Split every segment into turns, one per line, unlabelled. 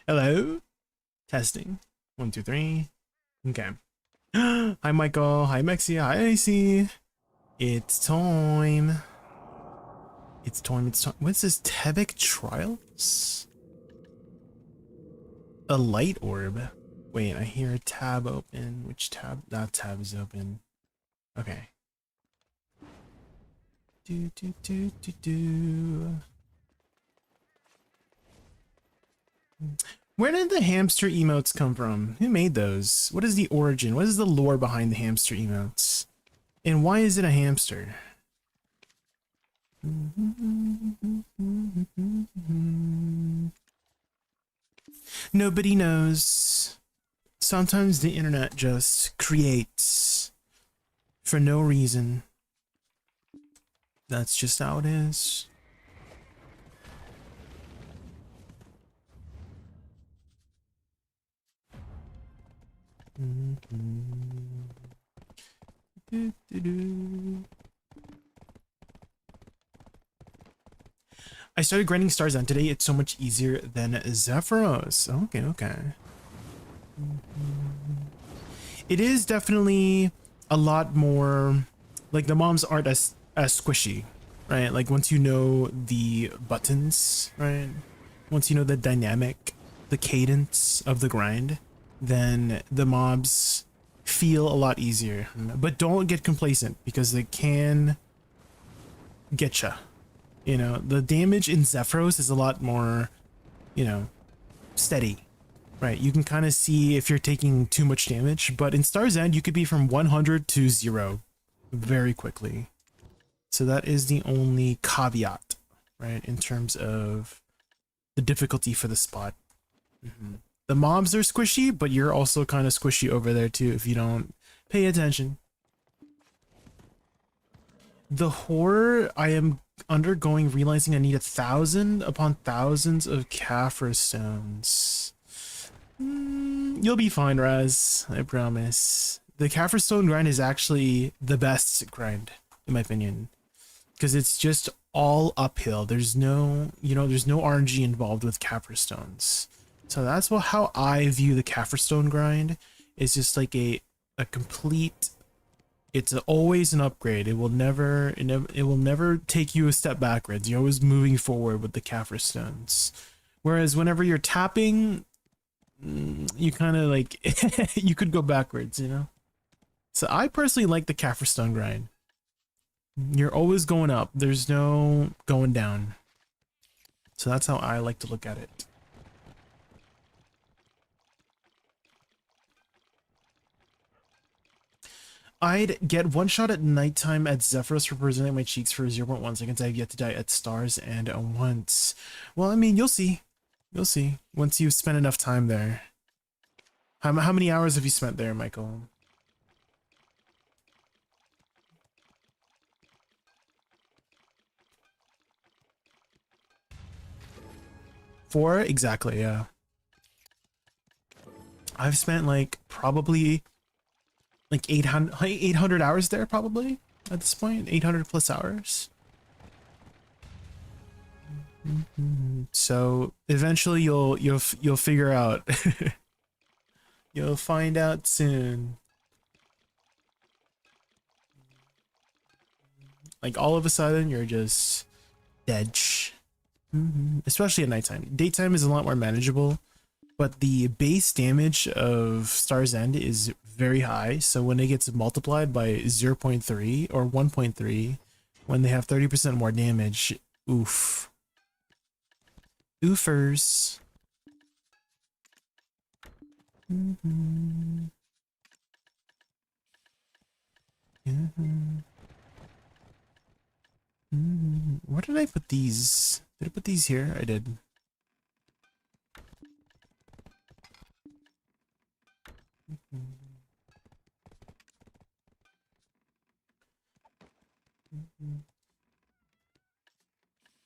Hello? Testing. 1, 2, 3. Okay. Hi, Michael. Hi, Mexia. Hi, AC. It's time. It's time. It's time. What's this? ADVgg Trials? A light orb. Wait, I hear a tab open. Which tab? That tab is open. Okay. Do, do, do, do, do. Where did the hamster emotes come from? Who made those? What is the origin? What is the lore behind the hamster emotes? And why is it a hamster? Nobody knows. Sometimes the internet just creates for no reason. That's just how it is. I started grinding stars on today. It's so much easier than Zephyros. Okay, okay. It is definitely a lot more, like the mobs aren't as squishy, right? Like once you know the buttons, right? Once you know the dynamic, the cadence of the grind, then the mobs feel a lot easier. But don't get complacent because they can get ya. You know, the damage in Zephyros is a lot more, you know, steady, right? You can kind of see if you're taking too much damage, but in Star's End, you could be from 100 to 0 very quickly. So that is the only caveat, right, in terms of the difficulty for the spot. The mobs are squishy, but you're also kind of squishy over there too if you don't pay attention. The horror I am undergoing, realizing I need 1,000 upon thousands of Kaffir stones. You'll be fine, Raz. I promise. The Kaffir stone grind is actually the best grind, in my opinion, because it's just all uphill. There's no, there's no RNG involved with Kaffir stones. So that's how I view the Kaffir stone grind. It's just like a complete. It's always an upgrade. It will never take you a step backwards. You're always moving forward with the Kaffir stones. Whereas whenever you're tapping, you kind of like you could go backwards, you know. So I personally like the Kaffir stone grind. You're always going up. There's no going down. So that's how I like to look at it. I'd get one shot at nighttime at Zephyros for presenting my cheeks for 0.1 seconds. I've yet to die at stars and once. Well, I mean, you'll see. You'll see once you've spent enough time there. How many hours have you spent there, Michael? Four? Exactly, yeah. I've spent like probably like 800 hours there probably at this point, 800 plus hours. So eventually you'll figure out. You'll find out soon. Like all of a sudden you're just dead. Especially at nighttime. Daytime is a lot more manageable, but the base damage of Star's End is very high. So when it gets multiplied by 0.3 or 1.3, when they have 30% more damage, oof. Oofers. Where did I put these? Did I put these here? I did.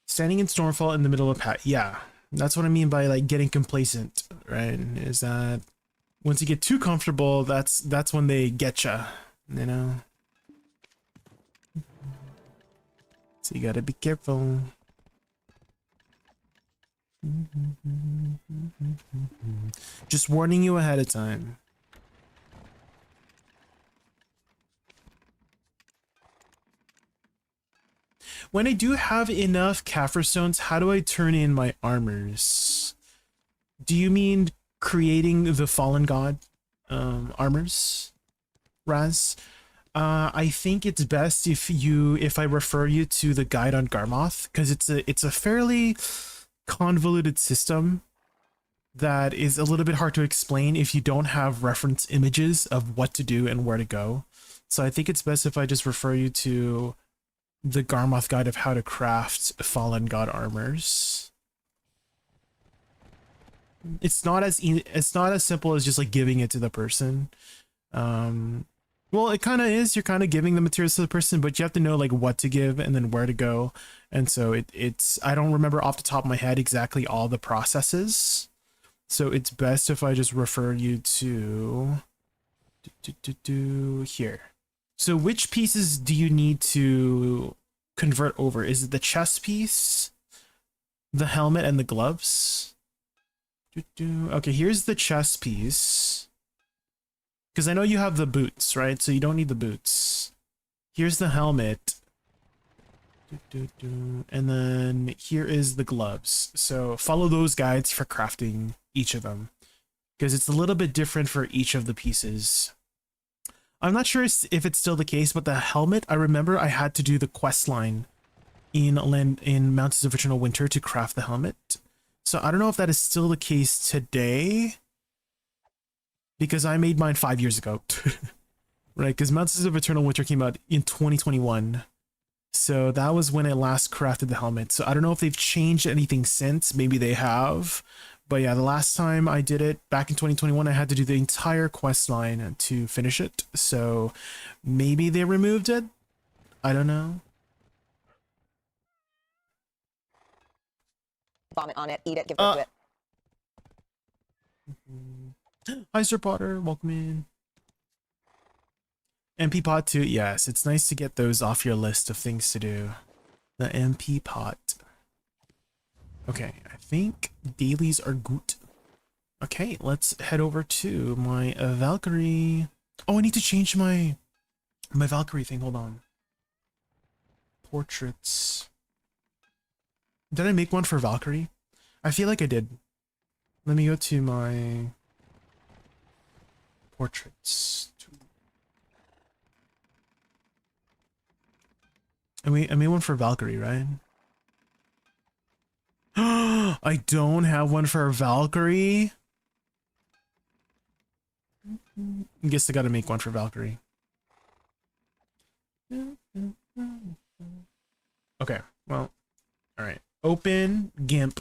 Standing in Stormfall in the middle of yeah, that's what I mean by like getting complacent, right? Is that once you get too comfortable, that's when they get you, you know. So you gotta be careful. Just warning you ahead of time. When I do have enough Kaffir stones, how do I turn in my armors? Do you mean creating the fallen god armors, Raz? I think it's best if I refer you to the guide on Garmoth, because it's a fairly convoluted system that is a little bit hard to explain if you don't have reference images of what to do and where to go. So I think it's best if I just refer you to the Garmoth guide of how to craft fallen god armors. It's not as simple as just like giving it to the person. Well, it kind of is. You're kind of giving the materials to the person, but you have to know like what to give and then where to go. And so it's I don't remember off the top of my head exactly all the processes. So it's best if I just refer you to here. So which pieces do you need to convert over? Is it the chest piece, the helmet, and the gloves? Okay, here's the chest piece. Because I know you have the boots, right? So you don't need the boots. Here's the helmet. And then here is the gloves. So follow those guides for crafting each of them, because it's a little bit different for each of the pieces. I'm not sure if it's still the case, but the helmet, I remember I had to do the quest line in Mountains of Eternal Winter to craft the helmet. So I don't know if that is still the case today, because I made mine 5 years ago. Right, because Mountains of Eternal Winter came out in 2021. So that was when I last crafted the helmet. So I don't know if they've changed anything since. Maybe they have. But yeah, the last time I did it back in 2021, I had to do the entire quest line to finish it. So maybe they removed it. I don't know.
Vomit on it, eat it, give birth to it.
Hi, Sir Potter. Welcome in. MP pot too. Yes, it's nice to get those off your list of things to do. The MP pot. Okay, I think dailies are good. Okay, let's head over to my Valkyrie. Oh, I need to change my Valkyrie thing. Hold on. Portraits. Did I make one for Valkyrie? I feel like I did. Let me go to my portraits. I made one for Valkyrie, right? I don't have one for Valkyrie. I guess I gotta make one for Valkyrie. Okay, well, all right. Open GIMP.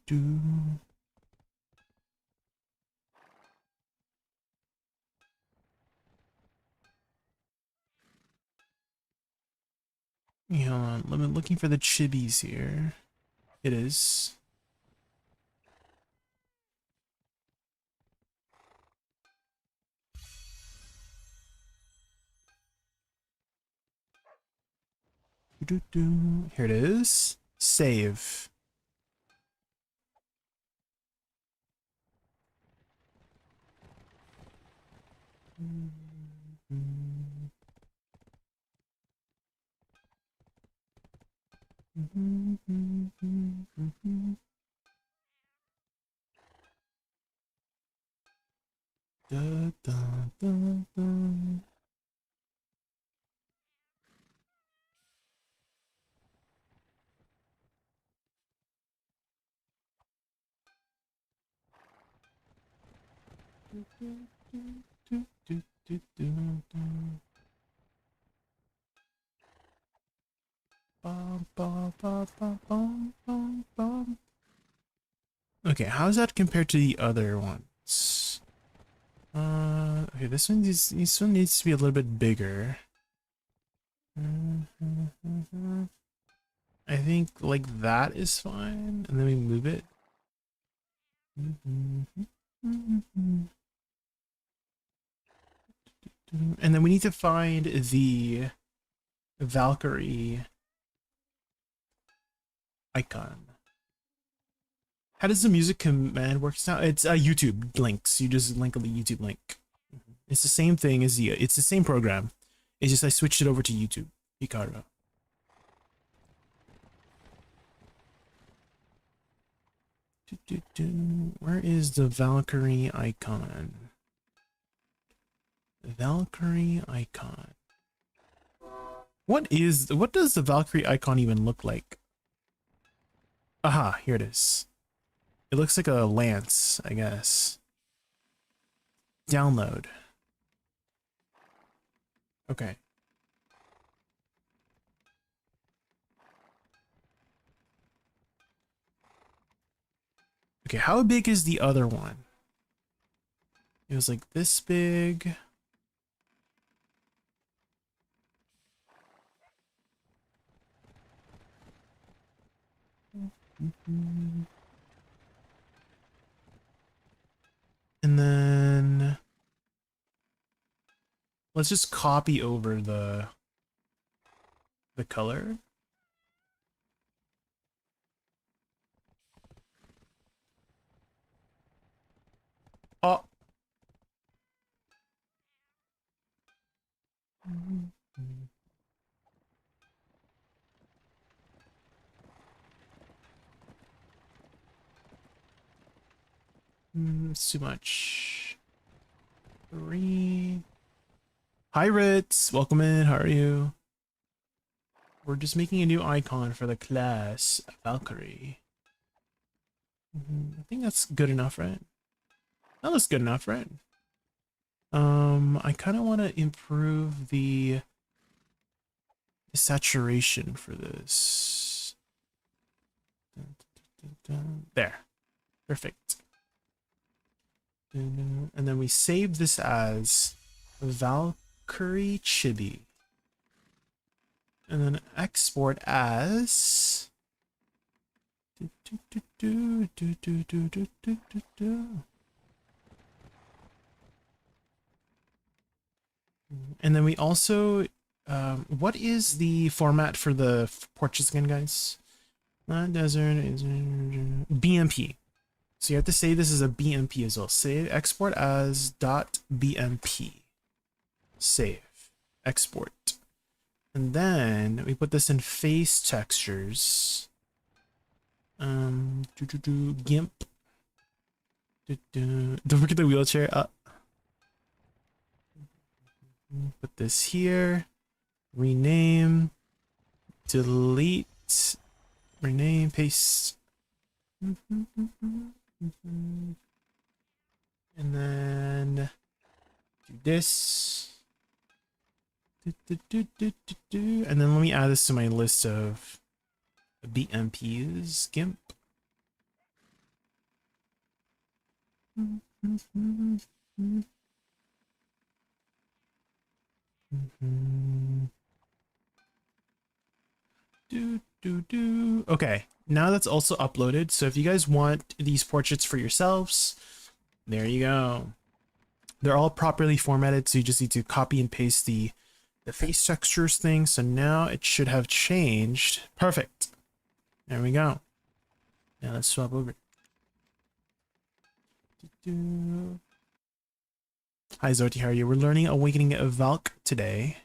Do. Yeah, I'm looking for the chibis here. It is. Here it is. Save. Da, da, da, da. Okay, how does that compare to the other ones? Okay, Okay, this one needs to be a little bit bigger. I think like that is fine, and then we move it. And then we need to find the Valkyrie icon. How does the music command work now? It's YouTube links. You just link the YouTube link. It's the same thing as it's the same program. It's just I switched it over to YouTube. Picardo. Where is the Valkyrie icon? Valkyrie icon. What does the Valkyrie icon even look like? Aha, here it is. It looks like a lance, I guess. Download. Okay. Okay, how big is the other one? It was like this big. And then let's just copy over the color. Oh. It's too much. 3. Hi Ritz, welcome in. How are you? We're just making a new icon for the class Valkyrie. I think that's good enough, right? That looks good enough, right? I kind of want to improve the saturation for this. There. Perfect. And then we save this as Valkyrie Chibi. And then export as and then we also what is the format for the portraits again, guys? Desert is BMP. So you have to say this is a BMP as well. Save, export as .bmp. Save, export. And then we put this in face textures. GIMP. Don't forget the wheelchair. Put this here. Rename. Delete. Rename. Paste. And then do this. And then let me add this to my list of BMPs. GIMP. Okay, now that's also uploaded. So if you guys want these portraits for yourselves, there you go. They're all properly formatted, so you just need to copy and paste the face textures thing. So now it should have changed. Perfect. There we go. Now let's swap over. Hi Zorti, how are you? We're learning Awakening VALK today.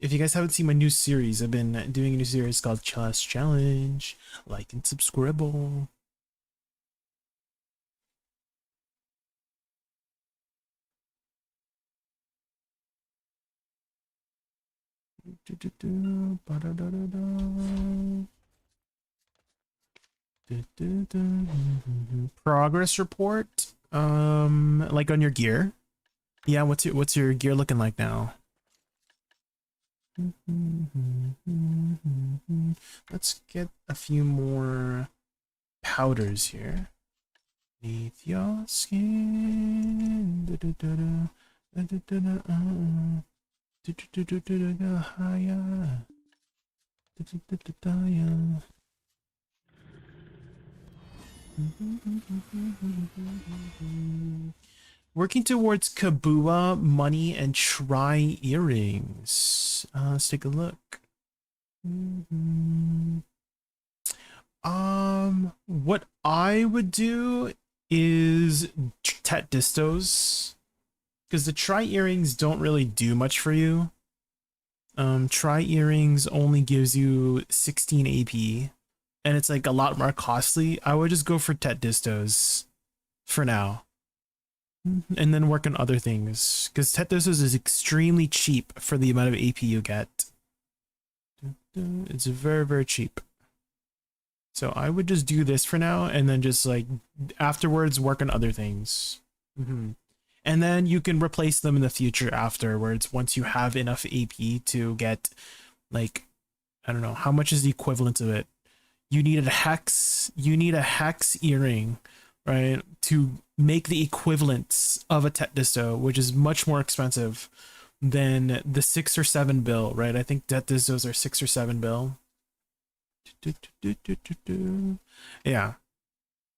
If you guys haven't seen my new series, I've been doing a new series called Chess Challenge. Like and subscribe. Progress report. Like on your gear. Yeah, what's your gear looking like now? Let's get a few more powders here. Beneath your skin. Working towards Kabua, money, and try earrings. Let's take a look. What I would do is Tet Distos, because the try earrings don't really do much for you. Try earrings only gives you 16 AP, and it's like a lot more costly. I would just go for Tet Distos for now, and then work on other things, because Tet Distos is extremely cheap for the amount of AP you get. It's very, very cheap. So I would just do this for now, and then just like afterwards work on other things. And then you can replace them in the future afterwards once you have enough AP to get, like, I don't know, how much is the equivalent of it? You need a hex earring, right, to make the equivalent of a Tet Disto, which is much more expensive than the 6 or 7 bill, right? I think Tet Distos are 6 or 7 bill. Yeah,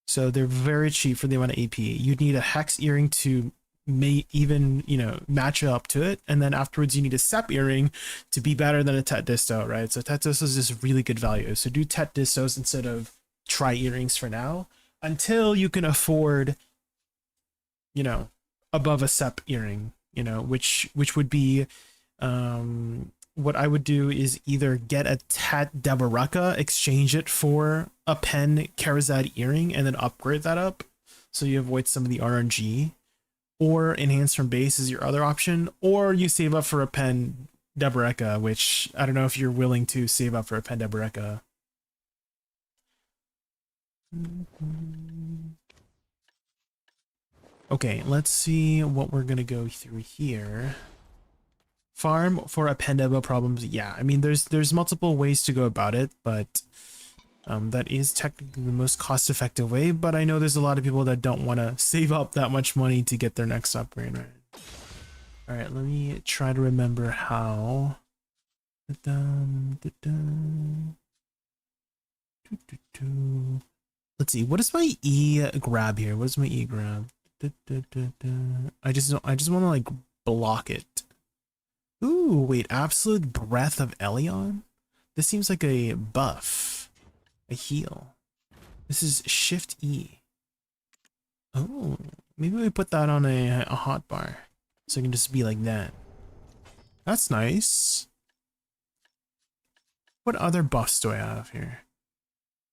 so they're very cheap for the amount of AP. You'd need a hex earring to even, you know, match up to it, and then afterwards you need a sep earring to be better than a Tet Disto, right? So Tet Distos is really good value. So do Tet Distos instead of try earrings for now, until you can afford, you know, above a sep earring, you know, which would be what I would do is either get a Tet Debaraka, exchange it for a Pen Karazad earring, and then upgrade that up so you avoid some of the RNG, or enhance from base is your other option, or you save up for a Pen Debaraka, which I don't know if you're willing to save up for a Pen Debaraka. Okay, let's see what we're gonna go through here. Farm for appendable problems. Yeah, I mean, there's multiple ways to go about it, but that is technically the most cost-effective way. But I know there's a lot of people that don't want to save up that much money to get their next upgrade, right? All right, let me try to remember how. Let's see. What is my E grab here? What is my E grab? I just want to like block it. Ooh, wait, Absolute Breath of Elion? This seems like a buff. A heal. This is Shift E. Oh, maybe we put that on a hotbar. So it can just be like that. That's nice. What other buffs do I have here?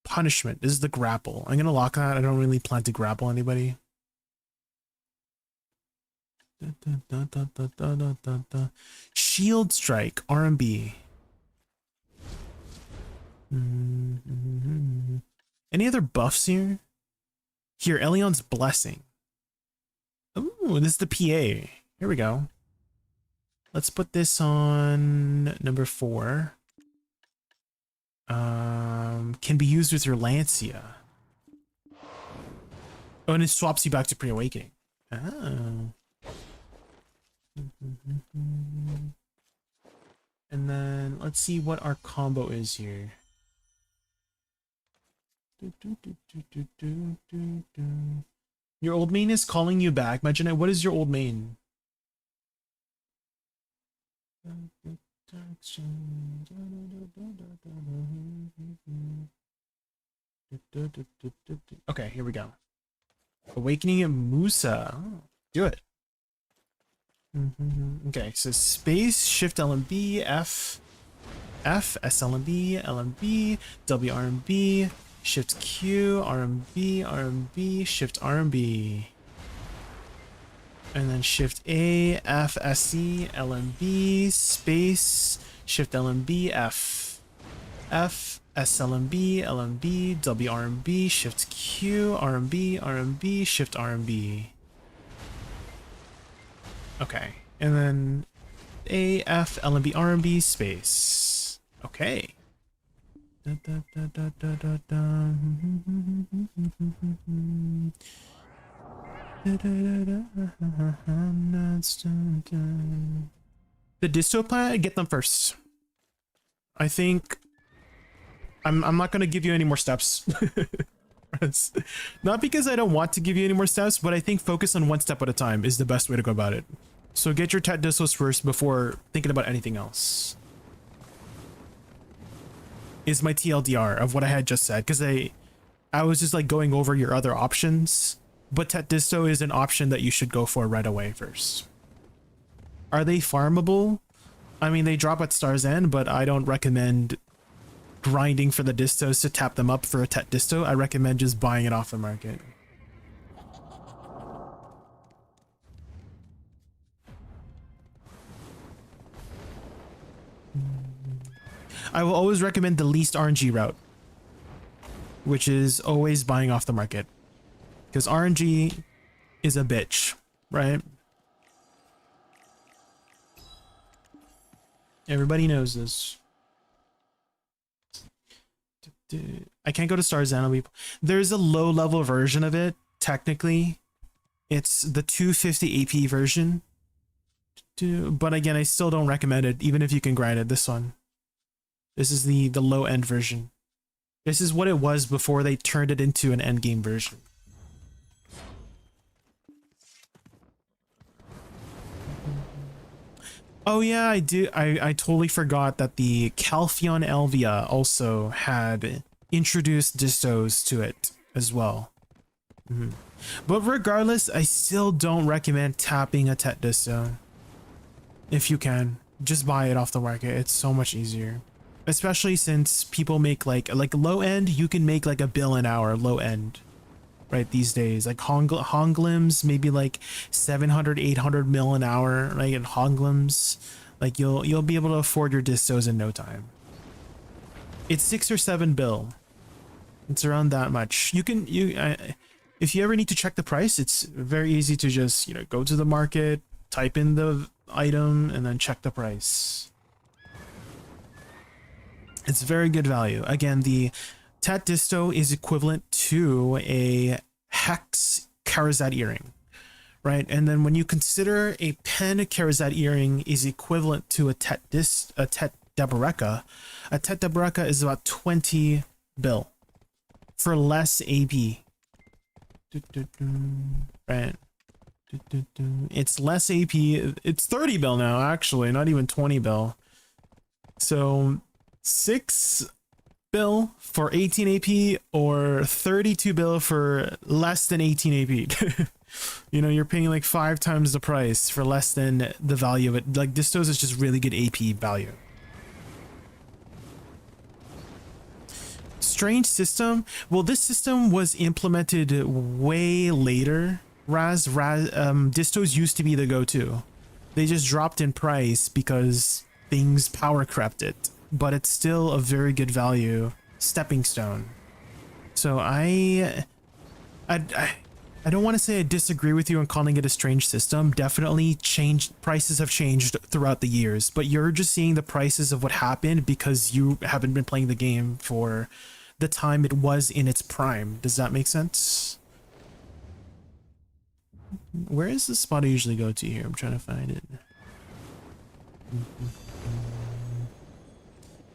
Punishment. This is the grapple. I'm gonna lock that. I don't really plan to grapple anybody. Shield Strike, RMB. Any other buffs here? Here, Elion's Blessing. Ooh, this is the PA. Here we go. Let's put this on number 4. Can be used with your Lancia. Oh, and it swaps you back to pre-awakening. Oh. And then let's see what our combo is here. Your old main is calling you back, Majina. What is your old main? Okay, here we go. Awakening of Musa. Oh, do it. Okay, so space, shift LMB, F, SLMB, LMB, W RMB, shift Q, RMB, RMB, shift RMB. And then shift A, F, SC, LMB, space, shift LMB, F, SLMB, LMB, W RMB, shift Q, RMB, RMB, shift RMB. Okay, and then A, F, LMB, RMB, space. Okay. The disto plan, get them first. I think I'm not gonna give you any more steps. Not because I don't want to give you any more steps, but I think focus on one step at a time is the best way to go about it. So get your tet distos first before thinking about anything else. Is my TLDR of what I had just said, because I was just like going over your other options, but tet disto is an option that you should go for right away first. Are they farmable? I mean, they drop at Star's End, but I don't recommend grinding for the distos to tap them up for a tet disto. I recommend just buying it off the market. I will always recommend the least RNG route, which is always buying off the market, because RNG is a bitch, right? Everybody knows this. I can't go to Star's End. There's a low level version of it. Technically, it's the 250 AP version. But again, I still don't recommend it, even if you can grind it. This one. This is the low end version. This is what it was before they turned it into an end game version. Oh yeah, I do. I totally forgot that the Calpheon Elvia also had introduced distos to it as well. But regardless, I still don't recommend tapping a tet disto. If you can, just buy it off the market. It's so much easier. Especially since people make like low end, you can make like $1 bill an hour low end, right? These days, like Honglims, maybe like 700, 800 mil an hour, right? And Honglims, like you'll be able to afford your distos in no time. It's 6 or 7 bill. It's around that much. You can if you ever need to check the price, it's very easy to just, you know, go to the market, type in the item, and then check the price. It's very good value. Again, the tet disto is equivalent to a hex Karazad earring, right? And then when you consider a pen Karazad earring is equivalent to a tet Deboreka, a tet Deboreka is about 20 bill for less AP. Right? It's less AP. It's 30 bill now, actually, not even 20 bill. So 6 bill for 18 AP or 32 bill for less than 18 AP. You know, you're paying like 5 times the price for less than the value of it. Like distos is just really good AP value. Strange system. Well, this system was implemented way later. Distos used to be the go-to. They just dropped in price because things power crept it. But it's still a very good value stepping stone. So I don't want to say I disagree with you on calling it a strange system. Definitely prices have changed throughout the years, but you're just seeing the prices of what happened because you haven't been playing the game for the time it was in its prime. Does that make sense? Where is the spot I usually go to here? I'm trying to find it.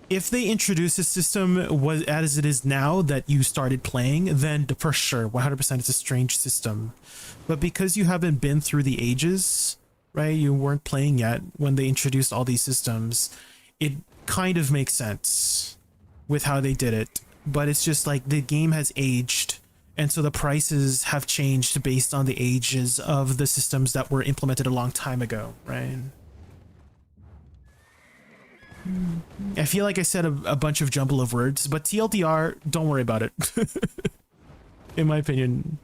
If they introduce a system as it is now that you started playing, then for sure, 100% it's a strange system. But because you haven't been through the ages, right? You weren't playing yet when they introduced all these systems. It kind of makes sense with how they did it. But it's just like the game has aged. And so the prices have changed based on the ages of the systems that were implemented a long time ago, right? I feel like I said a bunch of jumble of words, but TLDR, don't worry about it. In my opinion,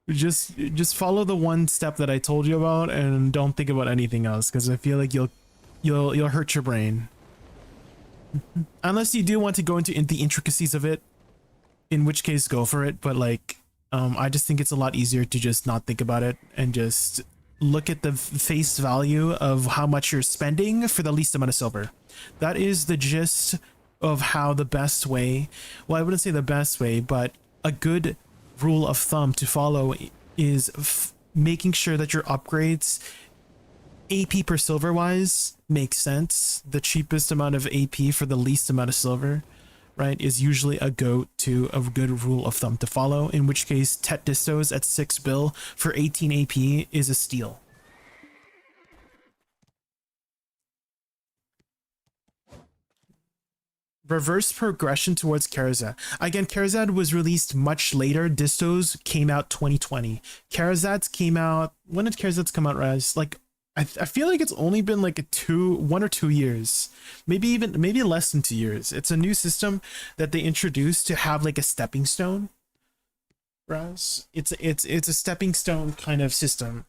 just follow the one step that I told you about and don't think about anything else, because I feel like you'll hurt your brain. Unless you do want to go into the intricacies of it, in which case go for it. But like, I just think it's a lot easier to just not think about it and just look at the face value of how much you're spending for the least amount of silver. That is the gist of how the best way, well, I wouldn't say the best way, but a good rule of thumb to follow is making sure that your upgrades AP per silver wise makes sense. The cheapest amount of AP for the least amount of silver, right, is usually a go-to, a good rule of thumb to follow, in which case Tet Distos at 6 bill for 18 AP is a steal. Reverse progression towards Karazad. Again, Karazad was released much later. Distos came out 2020. Karazad's came out, when did Karazad's come out, Raz? Like, I feel like it's only been like 1 or 2 years, maybe less than 2 years. It's a new system that they introduced to have like a stepping stone. Raz, it's a stepping stone kind of system.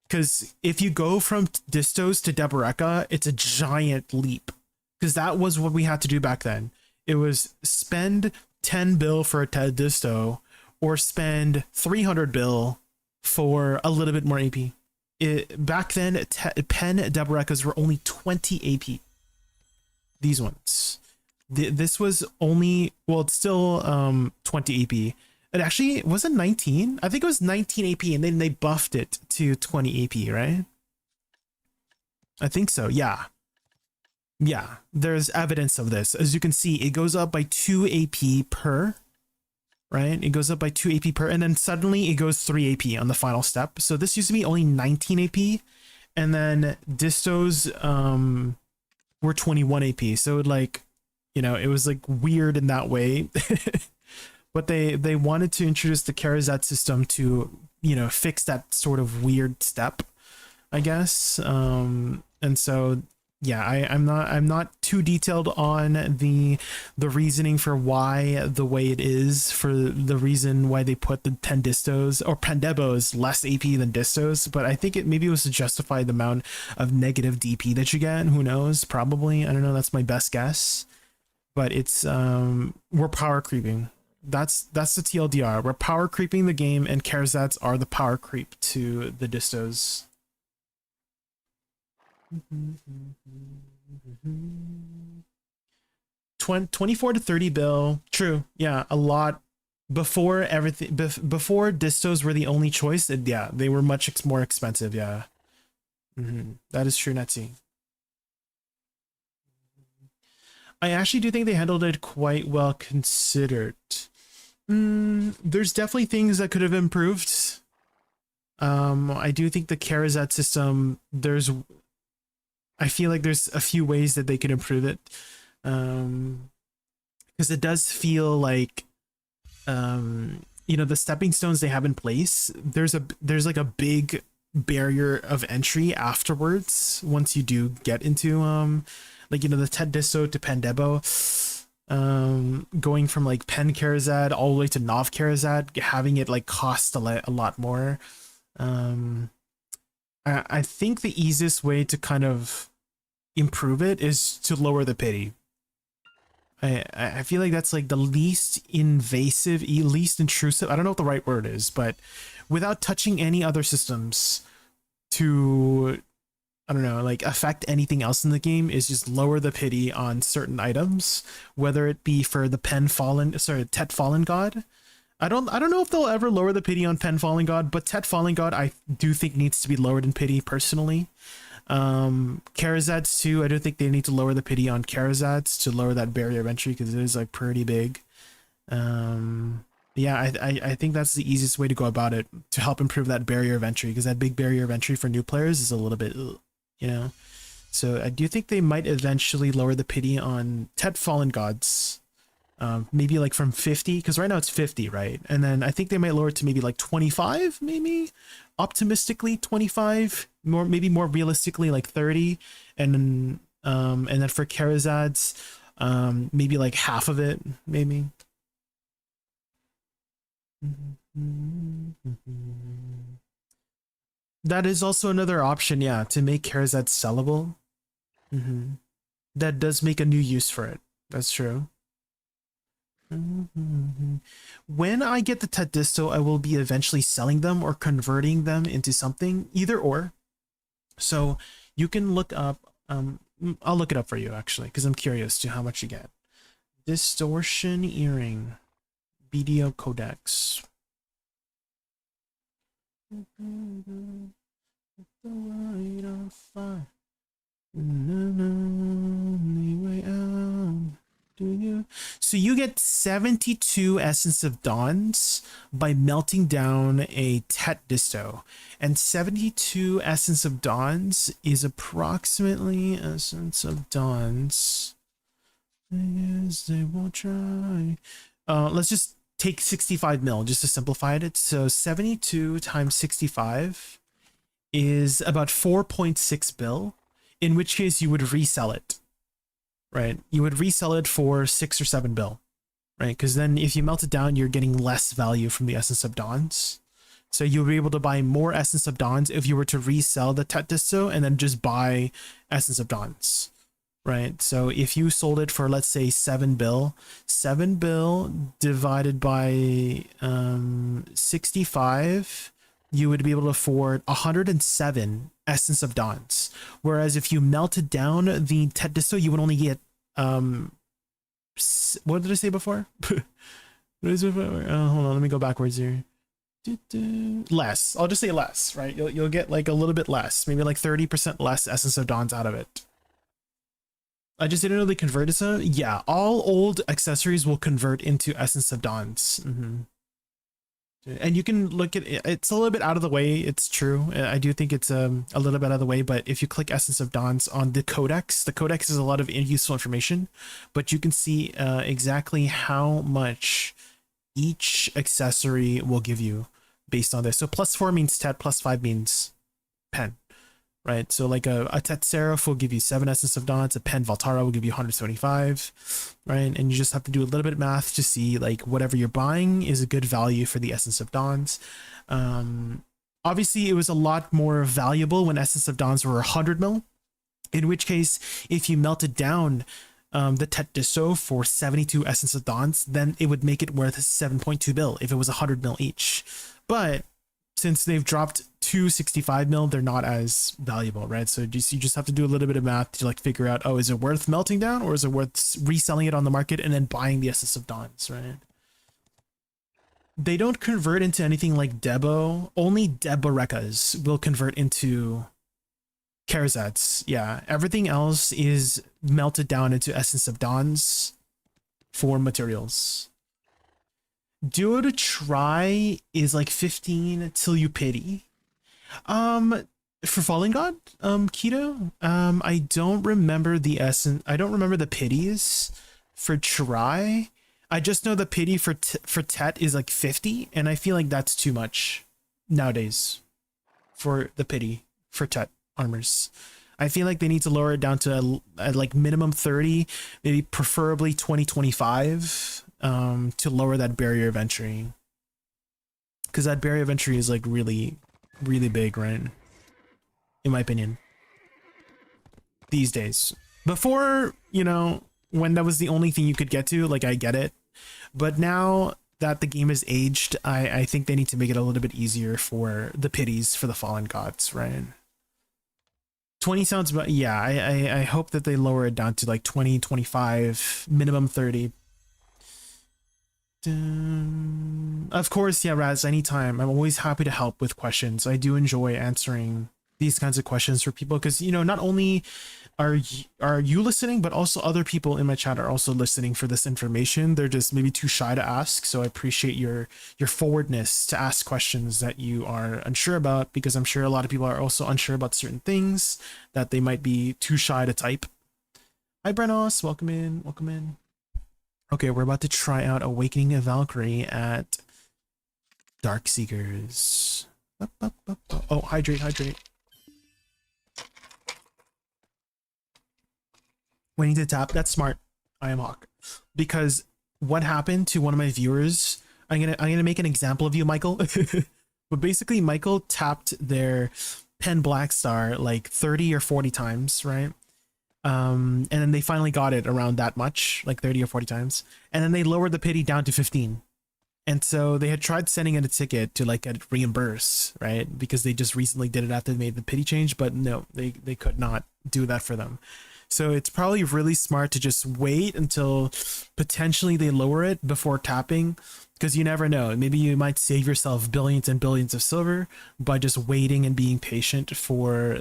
Because if you go from Distos to Deboreka, it's a giant leap. Because that was what we had to do back then. It was spend 10 bill for a TED Disto, or spend 300 bill for a little bit more AP. Back then, pen Deborekas were only 20 AP. These ones. This was only, well, it's still 20 AP. It actually wasn't 19. I think it was 19 AP, and then they buffed it to 20 AP, right? I think so, yeah. Yeah, there's evidence of this. As you can see, it goes up by 2 AP per, right? It goes up by 2 AP per, and then suddenly it goes 3 AP on the final step. So this used to be only 19 AP, and then Distos were 21 AP. So it, like, you know, it was like weird in that way. But they wanted to introduce the Karazad system to, you know, fix that sort of weird step, I guess. And so yeah, I'm not too detailed on the reasoning for why the way it is, for the reason why they put the 10 distos or Pandebos less AP than distos, but I think maybe it was to justify the amount of negative DP that you get. Who knows? Probably. I don't know. That's my best guess. But it's we're power creeping. That's the TLDR. We're power creeping the game, and Karazads are the power creep to the distos. 24 to 30 bill. True. Yeah, a lot. Before everything, before distos were the only choice, yeah, they were much more expensive. Yeah. That is true, Netzy. I actually do think they handled it quite well considered. There's definitely things that could have improved. I do think the Karazad system, I feel like there's a few ways that they could improve it. Because it does feel like, you know, the stepping stones they have in place, there's like a big barrier of entry afterwards once you do get into like, you know, the Tet Disto to Pandebo, going from like Pen Karazad all the way to Nov Karazad, having it like cost a lot more. I think the easiest way to kind of improve it is to lower the pity. I feel like that's like the least invasive, least intrusive, I don't know what the right word is, but without touching any other systems to, I don't know, like affect anything else in the game, is just lower the pity on certain items, whether it be for the Tet Fallen God. I don't know if they'll ever lower the pity on Pen Fallen God, but Tet Fallen God I do think needs to be lowered in pity personally. Karazads too, I do think they need to lower the pity on Karazads to lower that barrier of entry, because it is like pretty big. Yeah, I think that's the easiest way to go about it, to help improve that barrier of entry, because that big barrier of entry for new players is a little bit, you know. So I do think they might eventually lower the pity on Tet Fallen Gods. Maybe like from 50, because right now it's 50, right? And then I think they might lower it to maybe like 25, maybe optimistically 25, maybe more realistically like 30, and then for Karazads, maybe like half of it, maybe. That is also another option, yeah, to make Karazads sellable. That does make a new use for it. That's true. When I get the Tet Disto, I will be eventually selling them or converting them into something, either or. So you can look up, I'll look it up for you actually, because I'm curious to how much you get. Distortion earring, BDO Codex. the light on fire. Only way out. Do you? So you get 72 Essence of Dawns by melting down a Tet disto. And 72 Essence of Dawns is approximately Essence of Dawns. Yes, they won't try. Let's just take 65 mil just to simplify it. So 72 times 65 is about 4.6 bill, in which case you would resell it, right? You would resell it for 6 or 7 bill, right? Because then if you melt it down, you're getting less value from the Essence of Dawns. So you'll be able to buy more Essence of Dawns if you were to resell the Tet disto and then just buy Essence of Dawns. Right, so if you sold it for, let's say, 7 bill divided by 65, you would be able to afford 107 Essence of Dawns. Whereas if you melted down the Tet disto, you would only get what did I say before? What is it? Hold on, let me go backwards here. Less. I'll just say less, right? You'll get like a little bit less, maybe like 30% less Essence of Dawns out of it. I just didn't know they converted some. Yeah, all old accessories will convert into Essence of Dawns. And you can look at it. It's a little bit out of the way. It's true. I do think it's a little bit out of the way. But if you click Essence of Dawns on the codex is a lot of useful information. But you can see exactly how much each accessory will give you based on this. So +4 means Tet, +5 means Pen. Right, so like a Tet Seraph will give you 7 Essence of Dawns, a Pen Valtara will give you 175, right? And you just have to do a little bit of math to see like whatever you're buying is a good value for the Essence of Dawns. Obviously, it was a lot more valuable when Essence of Dawns were 100 mil, in which case, if you melted down the Tet disto for 72 Essence of Dawns, then it would make it worth 7.2 bill if it was 100 mil each. But since they've dropped to 65 mil, they're not as valuable, right? So you just have to do a little bit of math to like figure out, oh, is it worth melting down or is it worth reselling it on the market and then buying the Essence of Dawns, right? They don't convert into anything like Debo. Only Debarekas will convert into Karazats. Yeah, everything else is melted down into Essence of Dawns for materials. Duo to try is like 15 till you pity. For Fallen God, Keto, I don't remember the essence. I don't remember the pities for try. I just know the pity for Tet is like 50, and I feel like that's too much nowadays for the pity for Tet armors. I feel like they need to lower it down to a like minimum 30, maybe preferably 2025, to lower that barrier of entry. Because that barrier of entry is like really big, right? In my opinion. These days. Before, you know, when that was the only thing you could get to, like I get it. But now that the game is aged, I think they need to make it a little bit easier for the pities for the Fallen Gods, right? 20 sounds about, yeah, I hope that they lower it down to like 20, 25, minimum 30. Of course, yeah, Raz, anytime. I'm always happy to help with questions. I do enjoy answering these kinds of questions for people because, you know, not only are you listening, but also other people in my chat are also listening for this information. They're just maybe too shy to ask. So I appreciate your forwardness to ask questions that you are unsure about, because I'm sure a lot of people are also unsure about certain things that they might be too shy to type. Hi, Brenos. Welcome in. Welcome in. Okay, we're about to try out Awakening a Valkyrie at Darkseekers. Oh, hydrate. Waiting to tap. That's smart. I am Hawk. Because what happened to one of my viewers? I'm gonna make an example of you, Michael. But basically, Michael tapped their Pen Blackstar like 30 or 40 times, right? And then they finally got it around that much, like 30 or 40 times, and then they lowered the pity down to 15. And so they had tried sending in a ticket to like get it reimbursed, right? Because they just recently did it after they made the pity change, but no, they could not do that for them. So it's probably really smart to just wait until potentially they lower it before tapping, because you never know. Maybe you might save yourself billions and billions of silver by just waiting and being patient for,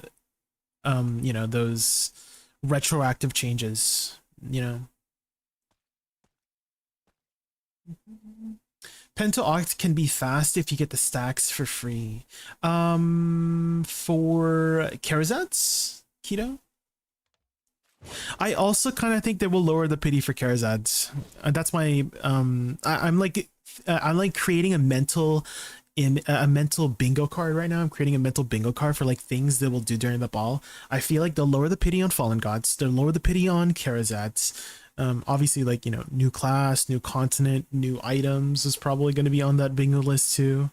you know, those retroactive changes, you know. Pen to Oct can be fast if you get the stacks for free. For Karazats, Keto? I also kind of think they will lower the pity for Karazats. That's my I'm like creating a mental bingo card right now. I'm creating a mental bingo card for like things they will do during the ball. I feel like they'll lower the pity on Fallen Gods. They'll lower the pity on Karazats. Obviously, like, you know, new class, new continent, new items is probably going to be on that bingo list too.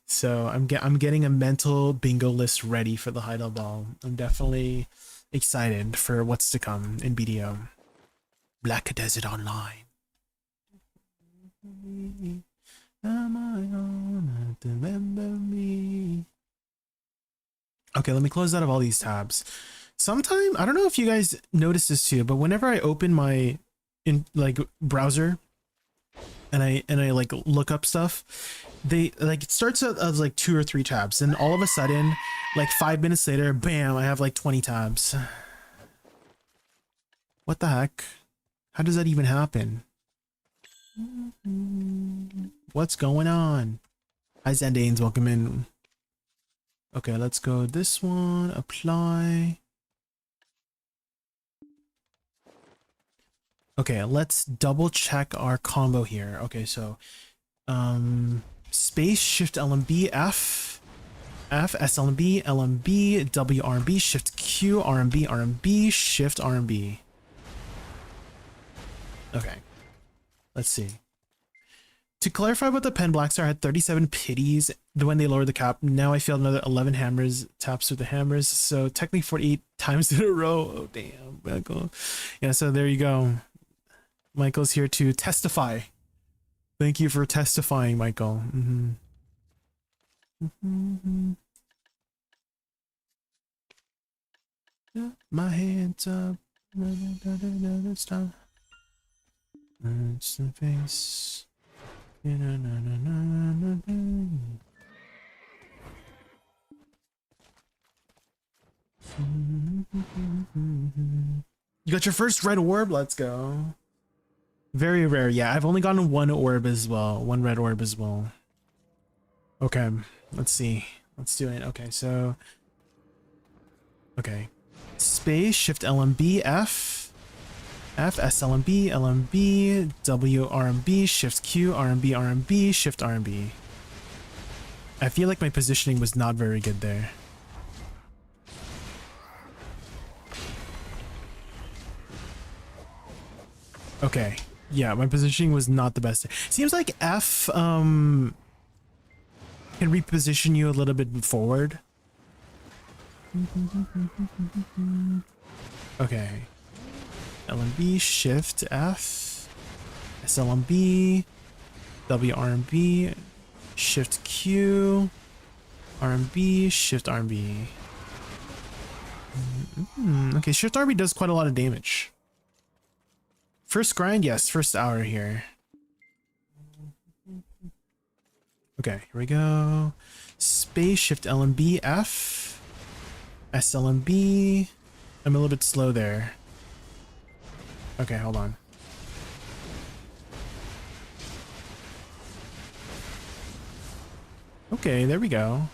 So I'm getting a mental bingo list ready for the Heidel Ball. I'm definitely excited for what's to come in BDO. Black Desert Online. Am I gonna remember me? Okay, let me close out of all these tabs. Sometime, I don't know if you guys notice this too, but whenever I open my browser and I like look up stuff, they like, it starts out as like 2 or 3 tabs, and all of a sudden, like 5 minutes later, bam, I have like 20 tabs. What the heck? How does that even happen? What's going on? Hi Zandanes, welcome in. Okay, let's go this one, apply. Okay, let's double check our combo here. Okay, so space, shift LMB, F, SLMB, LMB, W, RMB, shift Q, RMB, RMB, shift RMB. Okay, let's see. To clarify what the Pen Black Star had 37 pities when they lowered the cap. Now I failed another 11 hammers, taps with the hammers. So technically 48 times in a row. Oh, damn, Michael. Yeah, so there you go. Michael's here to testify. Thank you for testifying, Michael. My hands up. Stop. It's the face. You got your first red orb. Let's go. Very rare. Yeah, I've only gotten 1 orb as well. 1 red orb as well. Okay, let's see. Let's do it. Okay, so. Okay. Space, shift LMB, F, SLMB, LMB, W, RMB, shift Q, RMB, RMB, shift RMB. I feel like my positioning was not very good there. Okay. Yeah, my positioning was not the best. Seems like F can reposition you a little bit forward. Okay. LMB, shift F, SLMB, W, RMB, shift Q, RMB, shift RMB. Okay, shift RMB does quite a lot of damage. First grind, yes, first hour here. Okay, here we go. Space, shift LMB, F, SLMB. I'm a little bit slow there. Okay, hold on. Okay, there we go.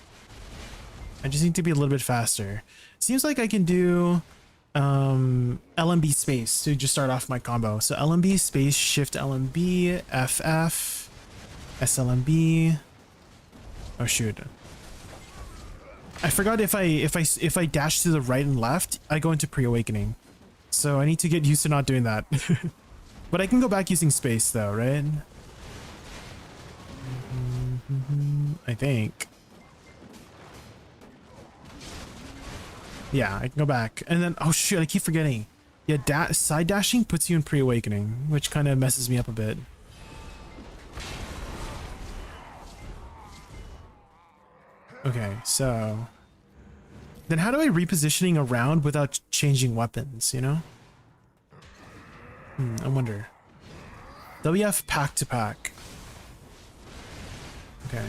I just need to be a little bit faster. Seems like I can do LMB space to just start off my combo. So LMB space, shift LMB, FF, SLMB. Oh shoot. I forgot if I dash to the right and left, I go into pre-awakening. So I need to get used to not doing that. But I can go back using space though, right? I think. Yeah, I can go back. And then, oh shoot, I keep forgetting. Yeah, side dashing puts you in pre-awakening, which kind of messes me up a bit. Okay, so then how do I repositioning around without changing weapons, you know? I wonder. WF pack to pack. Okay.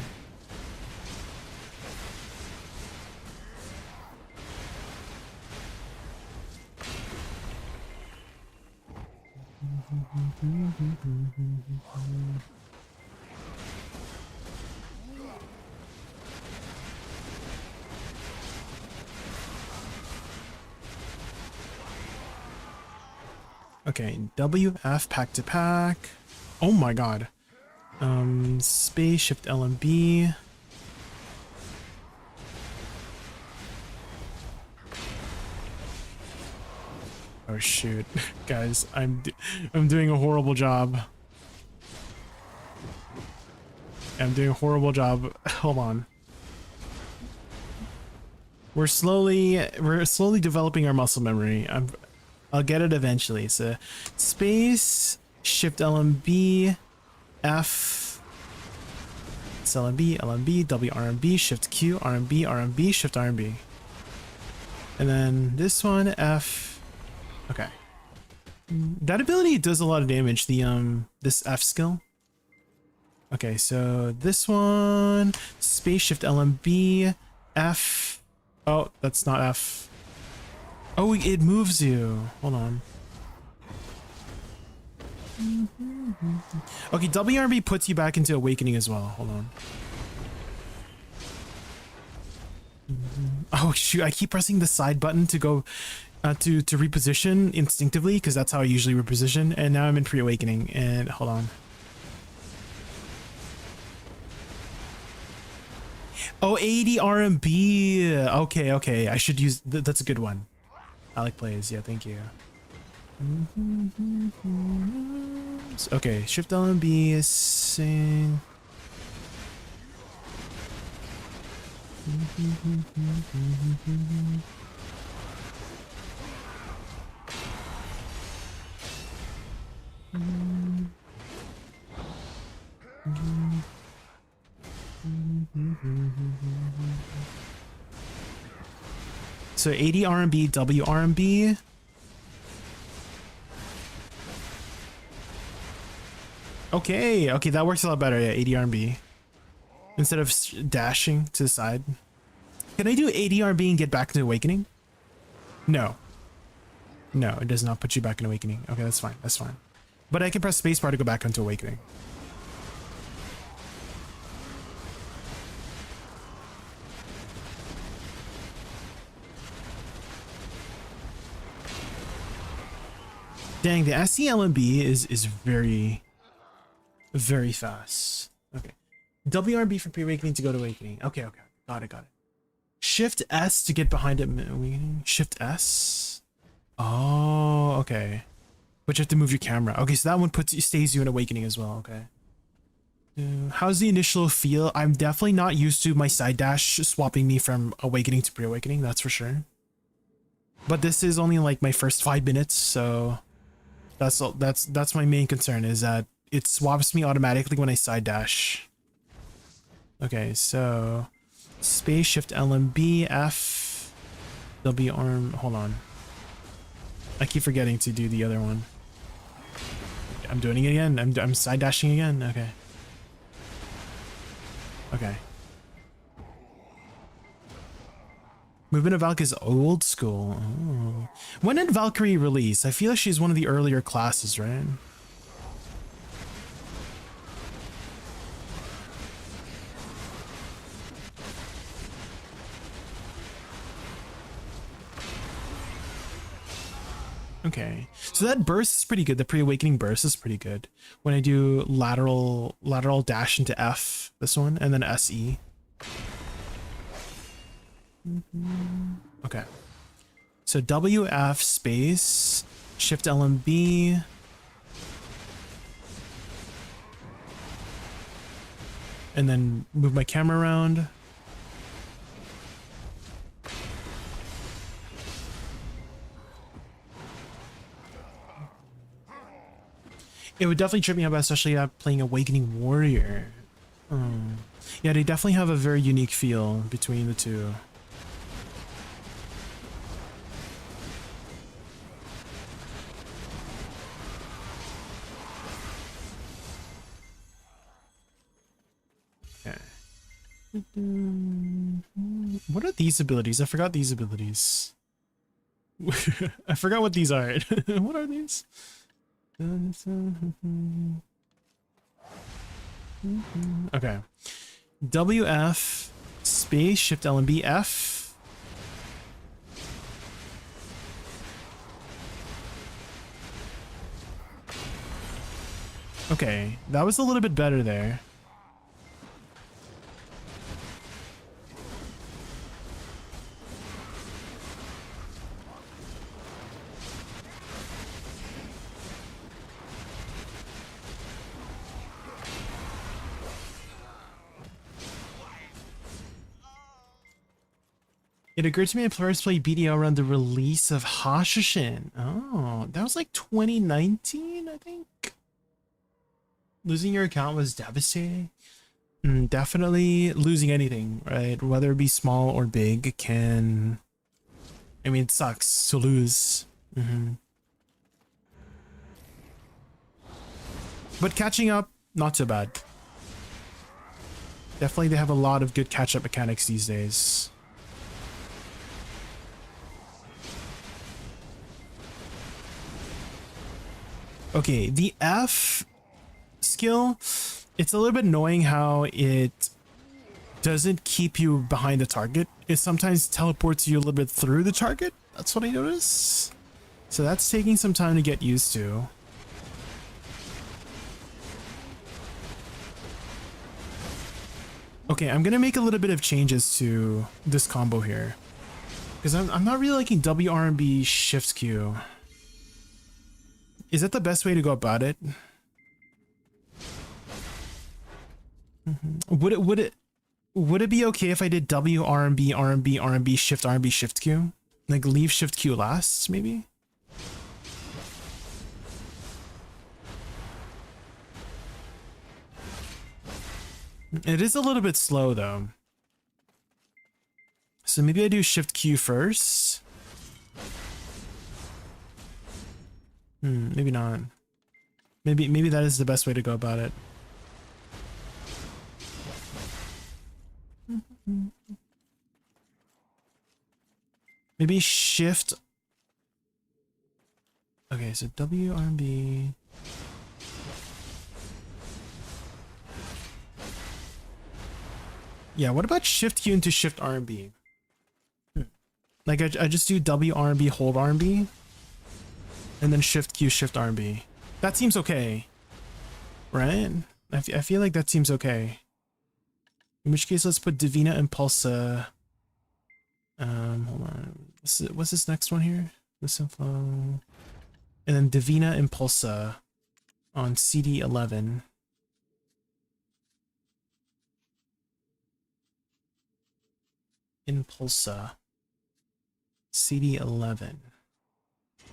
Okay, WF pack to pack. Oh my god. Space shift LMB. Oh shoot, guys, I'm doing a horrible job. I'm doing a horrible job. Hold on. We're slowly developing our muscle memory. I'll get it eventually. So space shift LMB F it's LMB W RMB shift Q RMB shift RMB, and then this one F. Okay, that ability does a lot of damage. The this F skill. Okay, so this one space shift LMB F. Oh, that's not F. Oh, it moves you. Hold on. Okay, WRB puts you back into awakening as well. Hold on. Oh shoot, I keep pressing the side button to go to reposition instinctively, because that's how I usually reposition, and now I'm in pre-awakening. And hold on. Oh, 80 RMB. Okay, I should use that's a good one. I like plays. Yeah, thank you. Okay, shift LMB is saying. So 80 RMB, W RMB. Okay, that works a lot better. Yeah, 80 RMB. Instead of dashing to the side. Can I do 80 RMB and get back into awakening? No. No, it does not put you back in awakening. Okay, that's fine. That's fine. But I can press spacebar to go back into awakening. Dang, the SCLMB is very fast. Okay. WRB for pre-awakening to go to awakening. Okay. Got it. Shift S to get behind it. Shift S? Oh, okay. But you have to move your camera. Okay, so that one stays you in awakening as well. Okay. How's the initial feel? I'm definitely not used to my side dash swapping me from awakening to pre-awakening, that's for sure. But this is only like my first 5 minutes, so that's my main concern, is that it swaps me automatically when I side dash. Okay, so space shift LMB F W arm. Hold on, I keep forgetting to do the other one. I'm doing it again. I'm side dashing again. Okay. Movement of VALK is old school. Oh. When did Valkyrie release? I feel like she's one of the earlier classes, right? Okay, so that burst is pretty good. The pre-awakening burst is pretty good. When I do lateral dash into F, this one, and then SE. Okay, so WF space shift LMB, and then move my camera around. It would definitely trip me up, especially playing Awakening Warrior. Yeah, they definitely have a very unique feel between the two. Okay. What are these abilities? I forgot these abilities. I forgot what these are. What are these? Okay. WF space shift LMB F. Okay, that was a little bit better there. It occurred to me that players play BDO around the release of Hashashin. Oh, that was like 2019, I think. Losing your account was devastating. Definitely losing anything, right? Whether it be small or big can... I mean, it sucks to lose. But catching up, not so bad. Definitely they have a lot of good catch-up mechanics these days. Okay, the F skill, it's a little bit annoying how it doesn't keep you behind the target. It sometimes teleports you a little bit through the target. That's what I noticed. So that's taking some time to get used to. Okay, I'm gonna make a little bit of changes to this combo here. Because I'm not really liking WRB Shift Q. Is that the best way to go about it? Would it be okay if I did W RMB RMB RMB Shift Q? Like leave Shift Q last, maybe? It is a little bit slow though. So maybe I do Shift Q first. Maybe not. Maybe that is the best way to go about it. Maybe Shift. Okay, so WRB. Yeah, what about Shift Q into Shift RB? Like I just do WRB hold RB. And then Shift Q, Shift RB. That seems okay. Right? I feel like that seems okay. In which case, let's put Divina Impulsa. Hold on. What's this next one here? Listen flow. And then Divina Impulsa on CD11. Impulsa. CD11.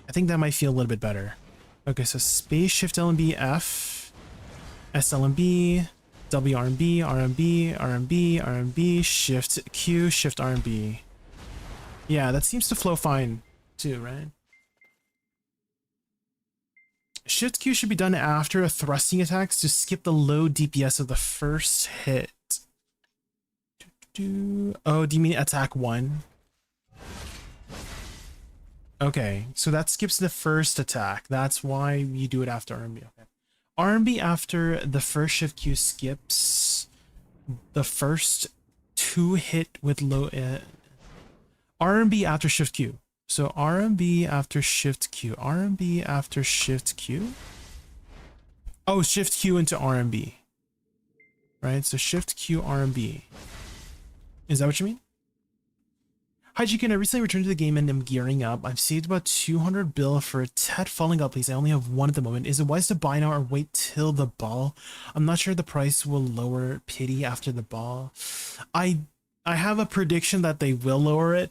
I think that might feel a little bit better. Okay, so space shift LMB F, SLMB, WRMB, RMB, RMB, RMB, shift Q, shift RMB. Yeah, that seems to flow fine too, right? Shift Q should be done after a thrusting attack to skip the low DPS of the first hit. Oh, do you mean attack 1? Okay, so that skips the first attack. That's why you do it after RMB. Okay. RMB after the first shift Q skips the first 2 hit with low... RMB after shift Q. So RMB after shift Q. RMB after shift Q? Oh, shift Q into RMB. Right, so shift Q RMB. Is that what you mean? Hi Jaykun, I recently returned to the game and am gearing up. I've saved about 200 bill for a Tet falling up, please. I only have one at the moment. Is it wise to buy now or wait till the ball? I'm not sure the price will lower pity after the ball. I have a prediction that they will lower it,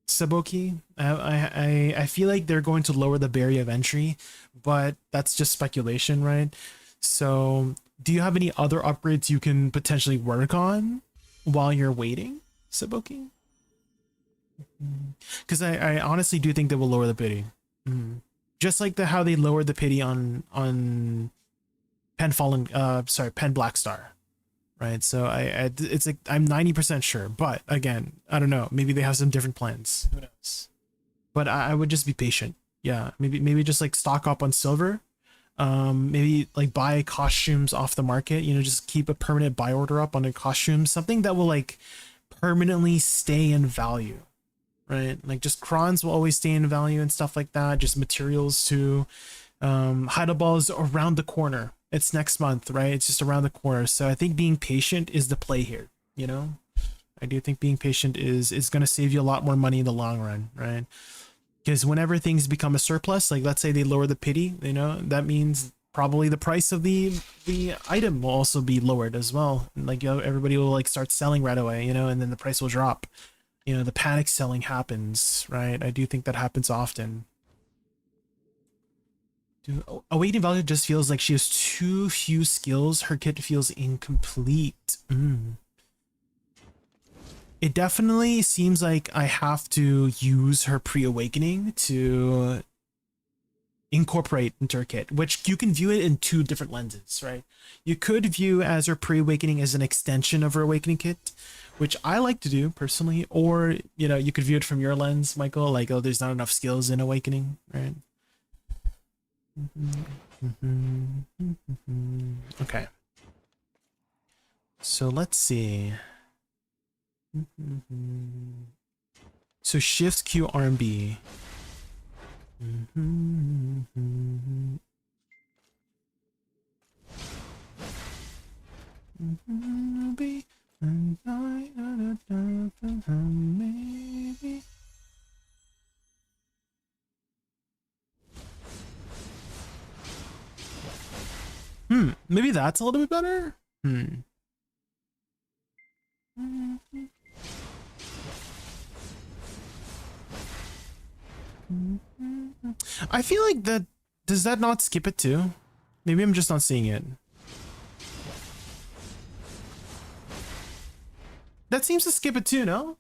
Saboki. I feel like they're going to lower the barrier of entry, but that's just speculation, right? So do you have any other upgrades you can potentially work on while you're waiting, Saboki? Because I honestly do think they will lower the pity. Just like how they lowered the pity on Pen Fallen, Pen Black Star, right? So it's like I'm 90% sure, but again, I don't know. Maybe they have some different plans. Who knows? But I would just be patient. Yeah, maybe just like stock up on silver. Maybe like buy costumes off the market. You know, just keep a permanent buy order up on a costume, something that will like permanently stay in value, right? Like just crons will always stay in value and stuff like that. Just materials too. Heidelball is around the corner. It's next month, right? It's just around the corner. So I think being patient is the play here, you know? I do think being patient is going to save you a lot more money in the long run, right? Because whenever things become a surplus, like let's say they lower the pity, you know, that means probably the price of the item will also be lowered as well. Like, you know, everybody will like start selling right away, you know, and then the price will drop. You know, the panic selling happens, right? I do think that happens often. Awaiting value just feels like she has too few skills. Her kit feels incomplete. It definitely seems like I have to use her pre-awakening to incorporate into her kit, which you can view it in two different lenses, right? You could view as her pre-awakening as an extension of her awakening kit, which I like to do personally, or, you know, you could view it from your lens, Michael, like, oh, there's not enough skills in awakening, right? Okay. So let's see. So shift Q RMB. Maybe. Maybe that's a little bit better. I feel like that, does that not skip it too? Maybe I'm just not seeing it. That seems to skip it too, no?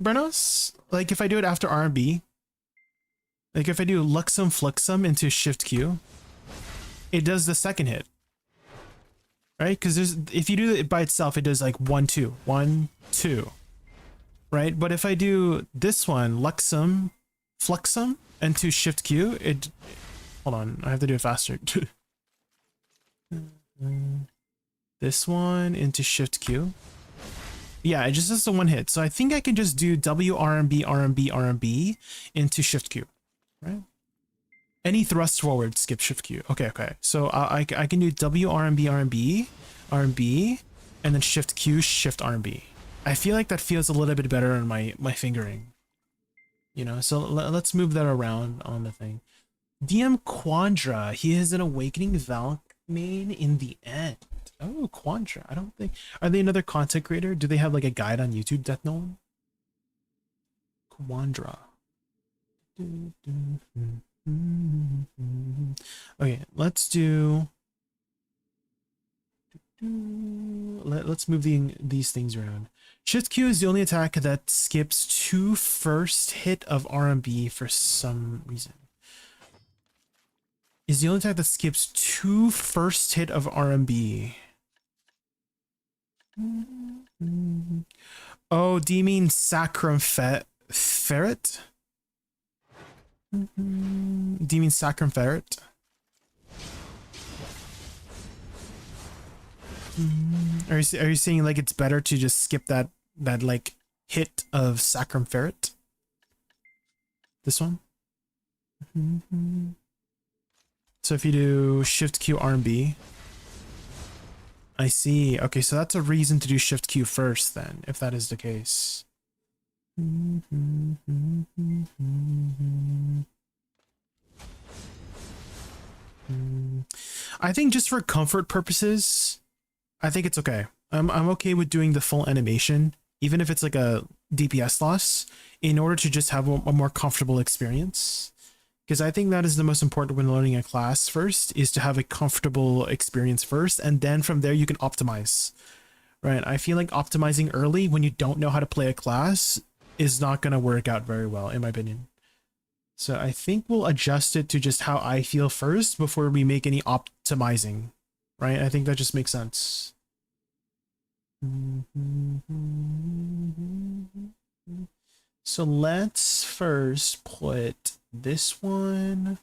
Brenos? Like if I do it after RB, like if I do Luxum Fluxum into Shift Q, it does the second hit. Right? Because there's, if you do it by itself, it does like 1, 2, 1, 2. Right? But if I do this one, Luxum Fluxum into Shift Q, it, hold on, I have to do it faster. This one into Shift Q. Yeah, it just does the one hit. So I think I can just do W RMB RMB RMB into Shift Q, right? Any thrust forward, skip Shift Q. Okay, okay. So I can do W RMB RMB RMB and then Shift Q Shift RMB. I feel like that feels a little bit better in my fingering. You know, so let's move that around on the thing. DM Quandra, he has an Awakening VALK main in the end. Oh, Quandra. I don't think, are they another content creator? Do they have like a guide on YouTube, Death Nolan? Quandra. Okay, let's do, let's move these things around. Shift Q is the only attack that skips 2 first hit of RMB for some reason. Is the only attack that skips 2 first hit of RMB. Oh, do you mean Sacrum Ferret? Do you mean Sacrum Ferret? Are you saying like it's better to just skip that like hit of Sacrum Ferret? This one? So if you do Shift Q RMB, I see. Okay, so that's a reason to do Shift Q first then, if that is the case. I think just for comfort purposes, I think it's okay. I'm okay with doing the full animation, even if it's like a DPS loss, in order to just have a more comfortable experience. Because I think that is the most important when learning a class first, is to have a comfortable experience first, and then from there you can optimize. Right? I feel like optimizing early when you don't know how to play a class is not going to work out very well, in my opinion. So I think we'll adjust it to just how I feel first before we make any optimizing. right? I think that just makes sense. So let's first put this one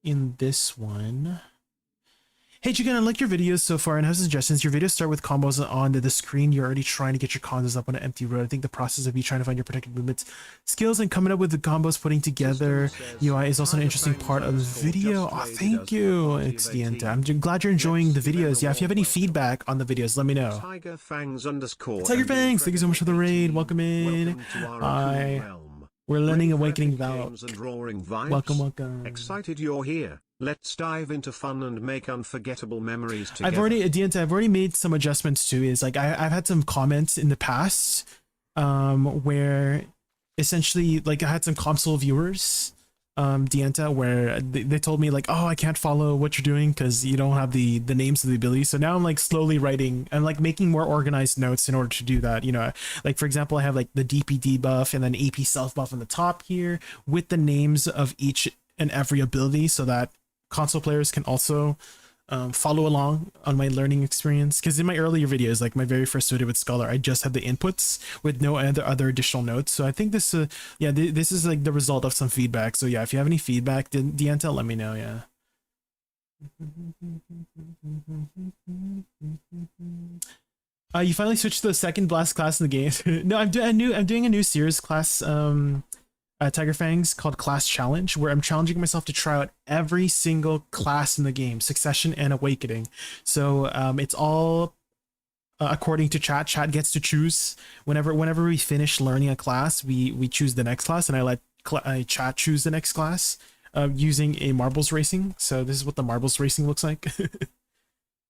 in this one. Hey, Jaygun, I like your videos so far and have suggestions. Your videos start with combos on the screen. You're already trying to get your combos up on an empty road. I think the process of you trying to find your protected movements, skills, and coming up with the combos, putting together UI is also an interesting part of the video. Oh, thank you. It's the end. I'm glad you're enjoying the videos. Yeah, if you have any feedback on the videos, let me know.
Tiger Fangs _
Tiger Fangs, thank you so much for the raid. Welcome in. Hi. We're learning Awakening VALK. Welcome, welcome.
Excited you're here. Let's dive into fun and make unforgettable memories together.
I've already made some adjustments too. Is like I've had some comments in the past where essentially like I had some console viewers Dienta where they told me like, oh, I can't follow what you're doing because you don't have the names of the abilities. So now I'm like slowly writing and like making more organized notes in order to do that. You know, like for example, I have like the DPD buff and then AP self buff on the top here with the names of each and every ability so that console players can also follow along on my learning experience. Because in my earlier videos, like my very first video with Scholar, I just had the inputs with no other additional notes. So I think this yeah, this is like the result of some feedback. So yeah, if you have any feedback, Dienta, let me know. Yeah. You finally switched to the second blast class in the game. No, I'm doing a new series class Tiger Fangs called Class Challenge, where I'm challenging myself to try out every single class in the game, Succession and Awakening. So it's all according to chat. Chat gets to choose whenever we finish learning a class, we choose the next class, and I let chat choose the next class using a marbles racing. So this is what the marbles racing looks like.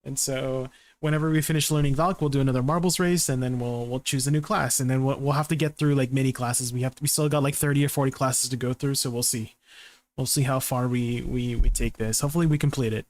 And so whenever we finish learning VALK, we'll do another marbles race, and then we'll choose a new class, and then we'll have to get through like mini classes. We still got like 30 or 40 classes to go through, so we'll see how far we take this. Hopefully we complete it.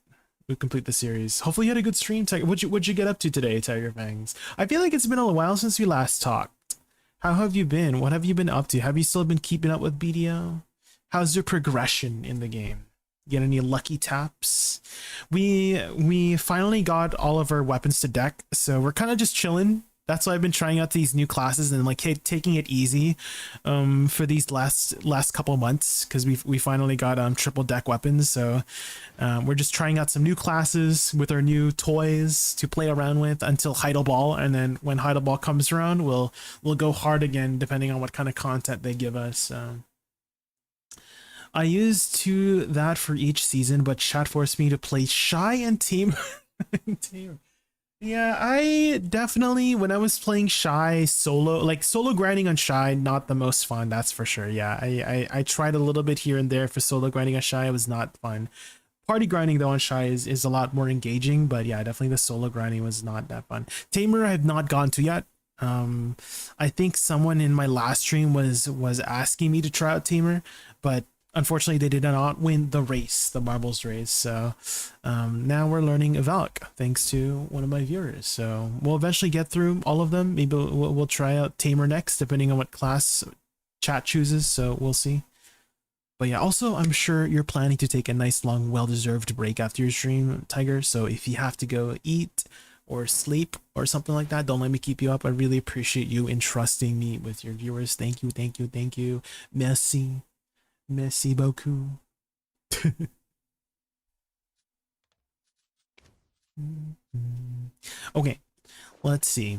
We complete the series. Hopefully you had a good stream, Tiger. What'd you get up to today, Tiger Fangs? I feel like it's been a while since we last talked. How have you been? What have you been up to? Have you still been keeping up with BDO? How's your progression in the game? Get any lucky taps? We finally got all of our weapons to deck, so we're kind of just chilling. That's why I've been trying out these new classes and like taking it easy for these last couple months, because we finally got triple deck weapons. So we're just trying out some new classes with our new toys to play around with until Heidel Ball, and then when Heidel Ball comes around, we'll go hard again depending on what kind of content they give us. I used to that for each season, but chat forced me to play Shy and Tamer. Yeah, I definitely, when I was playing Shy solo, like solo grinding on Shy, not the most fun, that's for sure. Yeah, I tried a little bit here and there for solo grinding on Shy. It was not fun. Party grinding though on Shy is a lot more engaging, but yeah, definitely the solo grinding was not that fun. Tamer I have not gone to yet. I think someone in my last stream was asking me to try out Tamer, but unfortunately, they did not win the race, the marbles race. So now we're learning VALK thanks to one of my viewers. So we'll eventually get through all of them. Maybe we'll try out Tamer next, depending on what class chat chooses. So we'll see. But yeah, also, I'm sure you're planning to take a nice, long, well-deserved break after your stream, Tiger. So if you have to go eat or sleep or something like that, don't let me keep you up. I really appreciate you entrusting me with your viewers. Thank you, thank you, thank you. Merci. Merci beaucoup. Okay, let's see.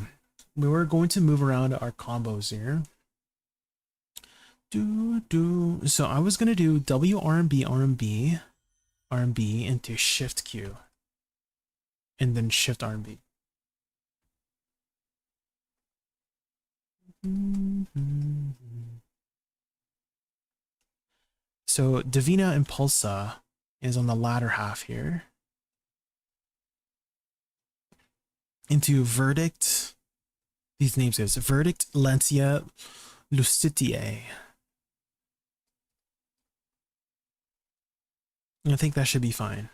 We were going to move around our combos here. So I was going to do WRMB, RMB, RMB into Shift Q, and then Shift RMB. So Divina Impulsa is on the latter half here. Into Verdict. These names is Verdict, Lancia, Lucitiae. I think that should be fine.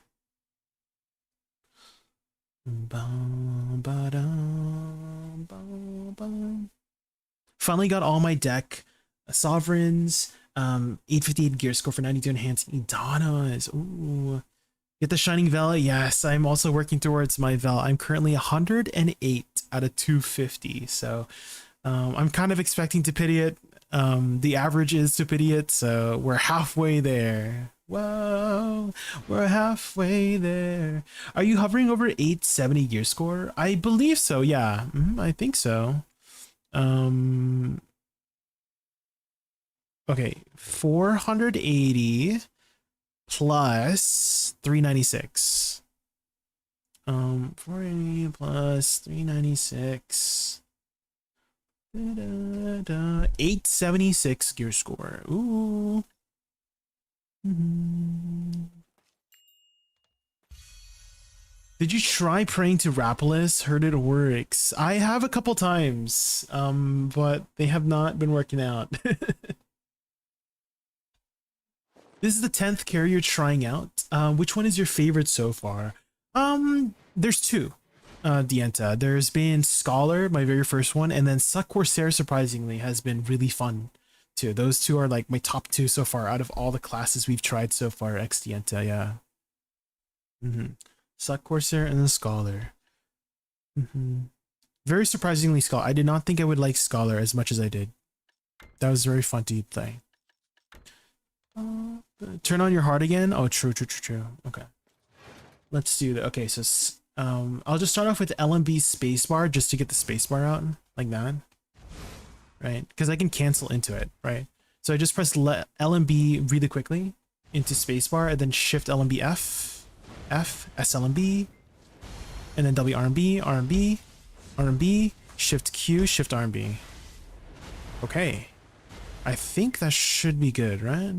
Finally got all my deck sovereigns. 858 gear score for 92 enhancing Idana is ooh. Get the Shining Vel. Yes, I'm also working towards my Vel. I'm currently 108 out of 250. So I'm kind of expecting to pity it. The average is to pity it. So we're halfway there. Whoa, we're halfway there. Are you hovering over 870 gear score? I believe so. Yeah, I think so. Okay, 480 plus 396. 480 plus 396. 876 gear score. Ooh. Did you try praying to Rapolis? Heard it works. I have a couple times, but they have not been working out. This is the 10th carrier you're trying out. Which one is your favorite so far? There's two. Dienta. There's been Scholar, my very first one, and then Suck Corsair, surprisingly, has been really fun too. Those two are like my top two so far out of all the classes we've tried so far, ex Dienta, yeah. Suck Corsair and then Scholar. Very surprisingly, Scholar. I did not think I would like Scholar as much as I did. That was very fun to play. Turn on your heart again. Oh, true. Okay, let's do that. Okay, so I'll just start off with LMB spacebar just to get the spacebar out like that, right? Because I can cancel into it, right? So I just press LMB really quickly into spacebar and then shift LMB F, SLMB, and then RMB, shift Q, shift RMB. Okay, I think that should be good, right?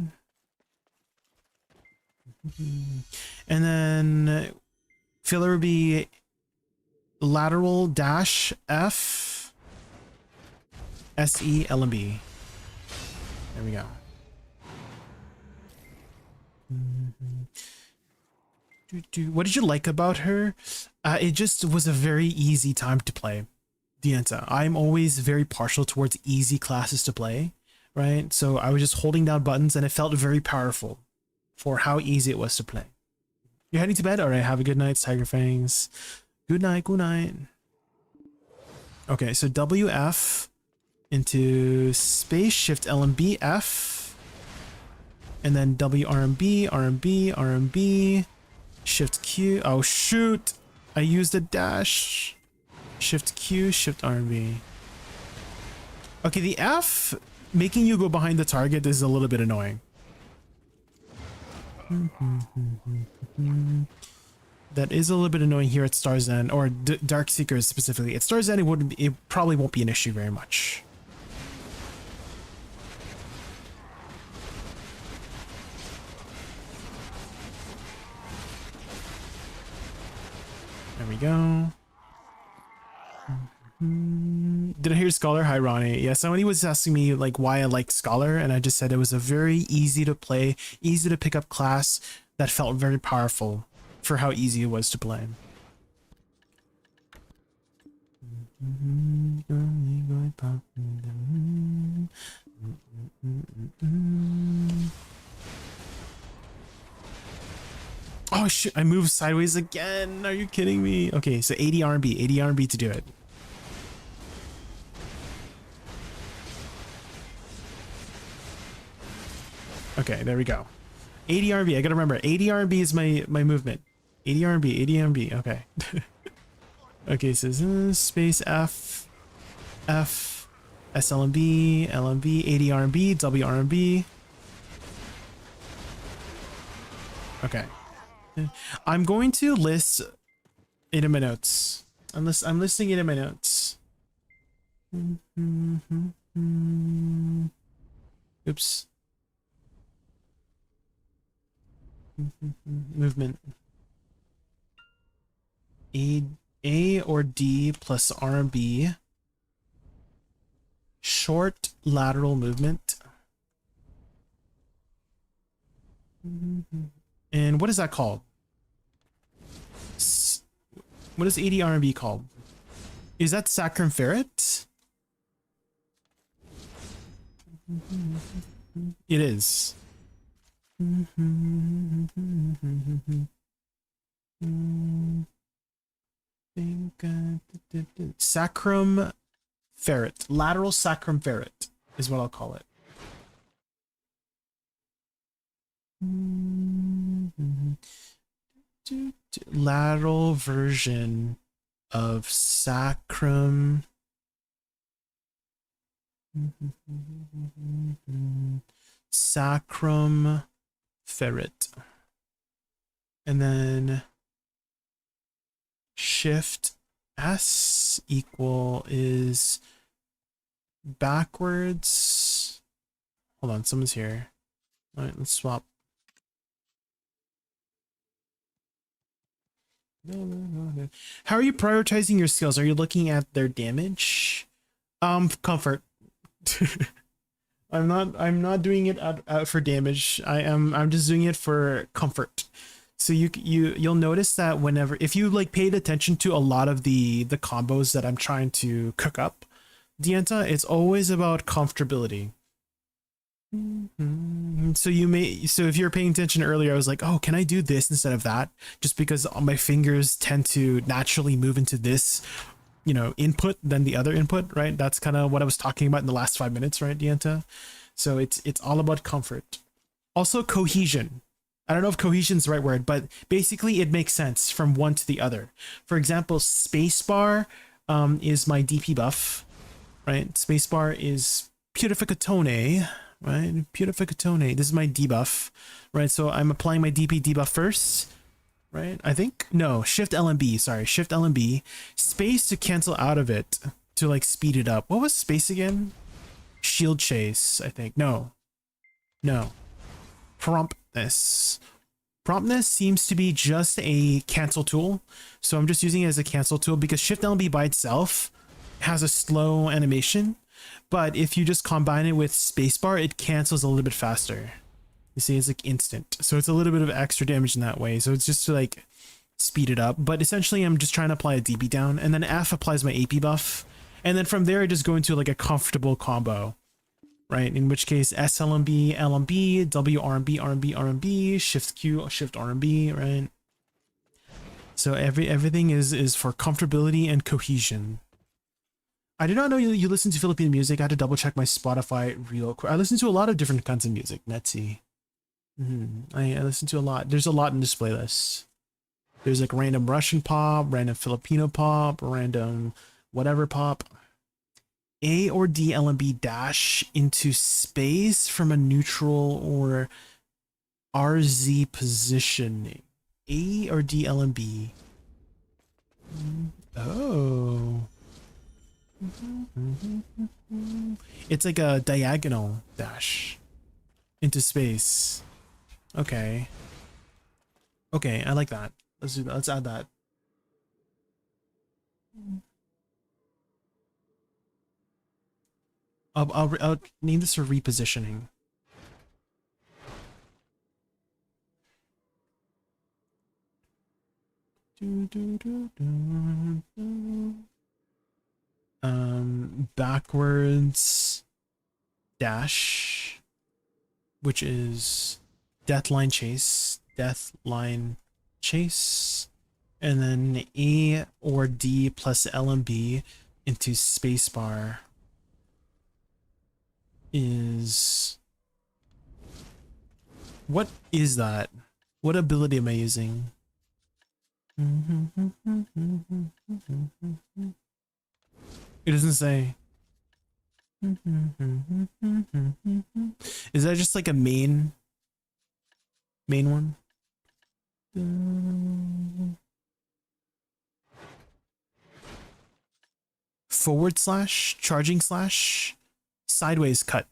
And then filler would be lateral dash F SE LMB. There we go. What did you like about her? It just was a very easy time to play Dienta. I'm always very partial towards easy classes to play, right? So I was just holding down buttons and it felt very powerful for how easy it was to play. You're heading to bed? All right, have a good night, Tiger Fangs. Good night, good night. Okay, so WF into space, shift LMB F, and then RMB, shift Q. Oh shoot, I used a dash. Shift Q, shift RMB. Okay, the F making you go behind the target is a little bit annoying. That is a little bit annoying here at Star's End, or Dark Seekers specifically. At Star's End, it probably won't be an issue very much. There we go. Did I hear Scholar? Hi, Ronnie. Yeah, somebody was asking me like why I like Scholar, and I just said it was a very easy to play, easy to pick up class that felt very powerful for how easy it was to play. Oh shit, I moved sideways again. Are you kidding me? Okay, so 80 RMB to do it. Okay, there we go. 80 RMB. I gotta remember, 80 RMB is my movement. 80 RMB, okay. Okay, so this is space F, SLMB, LMB, 80 RMB, WRMB. Okay. I'm going to list it in my notes. I'm listing it in my notes. Oops. Movement. A or D plus RMB. Short lateral movement. And what is that called? What is 80 RMB called? Is that Sacrum Ferret? It is. Sacrum ferret. Lateral sacrum ferret is what I'll call it. Lateral version of sacrum. Sacrum ferret. And then shift S equal is backwards. Hold on, someone's here. All right, let's swap. How are you prioritizing your skills? Are you looking at their damage? Comfort. I'm not doing it for damage. I'm just doing it for comfort. So you'll notice that whenever, if you like paid attention to a lot of the combos that I'm trying to cook up, Dienta, it's always about comfortability. So if you're paying attention earlier, I was like, oh, can I do this instead of that? Just because my fingers tend to naturally move into this, input than the other input, right? That's kind of what I was talking about in the last 5 minutes, right, Dienta? So it's all about comfort. Also cohesion. I don't know if cohesion is the right word, but basically it makes sense from one to the other. For example, spacebar is my DP buff, right? Spacebar is Purificatone, right? Purificatone. This is my debuff, right? So I'm applying my DP debuff first, right? I think no, Shift LMB. Sorry, Shift LMB. Space to cancel out of it to like speed it up. What was space again? Shield chase, I think. No. Promptness. Promptness seems to be just a cancel tool, so I'm just using it as a cancel tool because Shift LMB by itself has a slow animation. But if you just combine it with spacebar, it cancels a little bit faster. You see, it's like instant. So it's a little bit of extra damage in that way. So it's just to like speed it up. But essentially, I'm just trying to apply a DP down. And then F applies my AP buff. And then from there, I just go into like a comfortable combo. Right? In which case, SLMB, LMB, WRMB, RMB, RMB, Shift Q, Shift RMB, right? So everything is for comfortability and cohesion. I did not know you listen to Philippine music. I had to double check my Spotify real quick. I listen to a lot of different kinds of music. Netsy. I listen to a lot. There's a lot in this playlist. There's like random Russian pop, random Filipino pop, random whatever pop. A or D LMB dash into space from a neutral or RZ positioning. A or D LMB. Oh. It's like a diagonal dash into space. Okay. Okay, I like that. Let's do that. Let's add that. I'll name this for repositioning. Backwards dash, which is deathline chase, and then A or D plus LMB into spacebar is, what is that? What ability am I using? It doesn't say. Is that just like a main one? Forward slash, charging slash, sideways cut.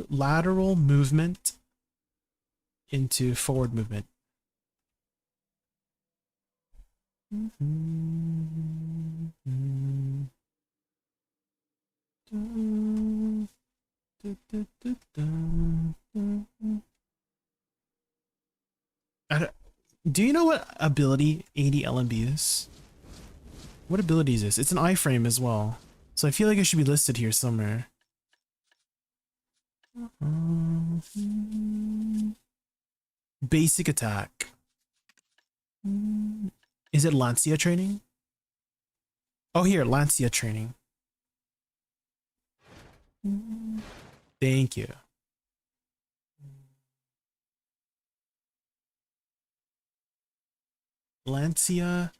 Lateral movement into forward movement. Do you know what ability ADLMB is? What ability is this? It's an iframe as well. So I feel like it should be listed here somewhere. Basic attack. Is it Lancia training? Oh, here, Lancia training. Thank you. Lancia,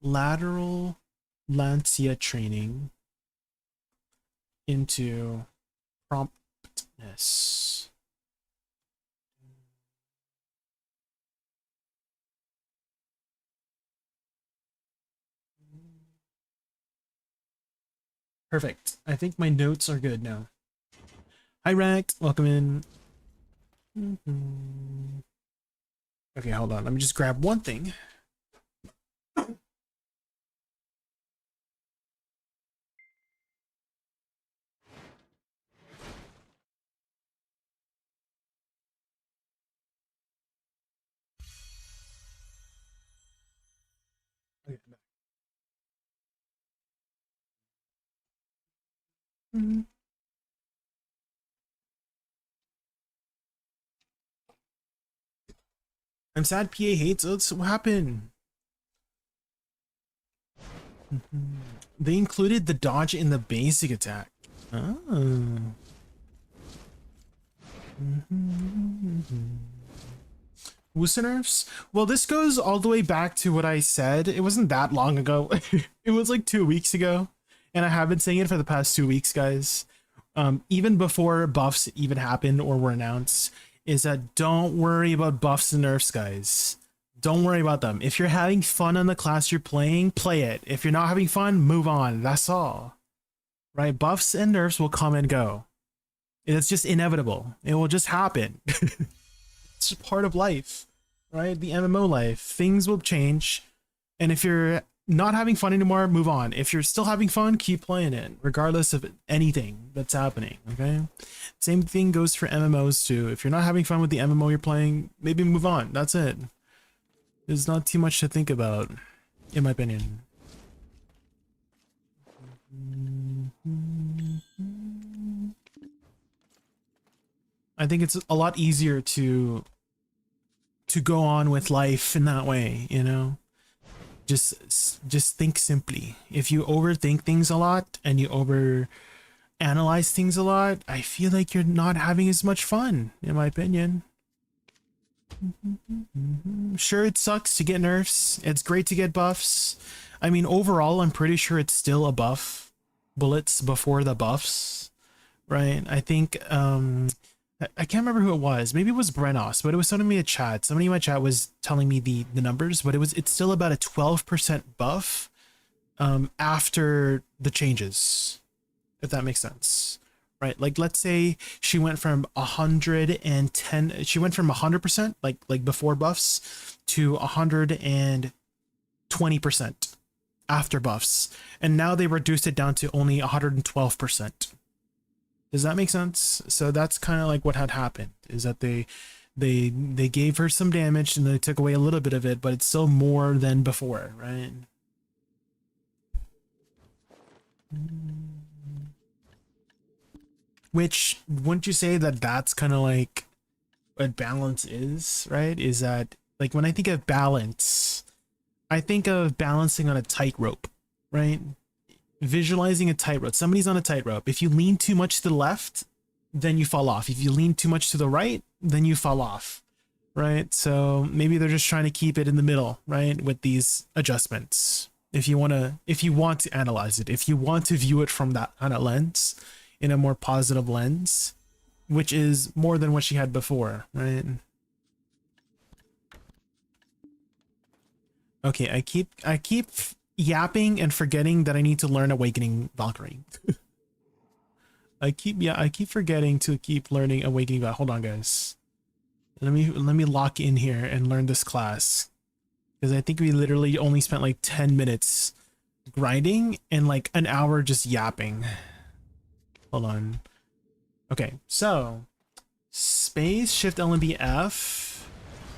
lateral Lancia training into promptness. Perfect. I think my notes are good now. Hi, Racked. Welcome in. Okay, hold on. Let me just grab one thing. Okay, I'm back. I'm sad PA hates us. What happened? They included the dodge in the basic attack. Oh. Wusa nerfs? Well, this goes all the way back to what I said. It wasn't that long ago. It was like 2 weeks ago. And I have been saying it for the past 2 weeks, guys. Even before buffs even happened or were announced, is that don't worry about buffs and nerfs, guys. Don't worry about them. If you're having fun on the class you're playing, play it. If you're not having fun, move on. That's all. Right? Buffs and nerfs will come and go. It's just inevitable. It will just happen. It's just part of life, right? The MMO life. Things will change. And if you're not having fun anymore, move on. If you're still having fun, keep playing it, regardless of anything that's happening, okay? Same thing goes for MMOs too. If you're not having fun with the MMO you're playing, maybe move on. That's it. There's not too much to think about, in my opinion. I think it's a lot easier to go on with life in that way, you know? Just think simply. If you overthink things a lot and you over analyze things a lot, I feel like you're not having as much fun, in my opinion. Sure, it sucks to get nerfs. It's great to get buffs. I mean, overall, I'm pretty sure it's still a buff. Bullets before the buffs, right? I think, I can't remember who it was. Maybe it was Brenos, but it was somebody in the chat. Somebody in my chat was telling me the numbers, but it's still about a 12% buff after the changes, if that makes sense, right? Like, let's say she went from 110, she went from 100%, like before buffs, to 120% after buffs, and now they reduced it down to only 112%. Does that make sense? So that's kind of like what had happened, is that they gave her some damage and they took away a little bit of it, but it's still more than before, right? Which, wouldn't you say that that's kind of like what balance is, right? Is that, like, when I think of balance, I think of balancing on a tightrope, right? Visualizing a tightrope. Somebody's on a tightrope. If you lean too much to the left, then you fall off. If you lean too much to the right, then you fall off, right? So maybe they're just trying to keep it in the middle, right? With these adjustments. If you want to analyze it, if you want to view it from that kind of lens, in a more positive lens, which is more than what she had before, right? Okay, I keep yapping and forgetting that I need to learn Awakening Valkyrie. I keep forgetting to keep learning Awakening Valkyrie. Hold on, guys. Let me lock in here and learn this class, because I think we literally only spent like 10 minutes grinding and like an hour just yapping. Hold on. Okay, so space, shift LMB F,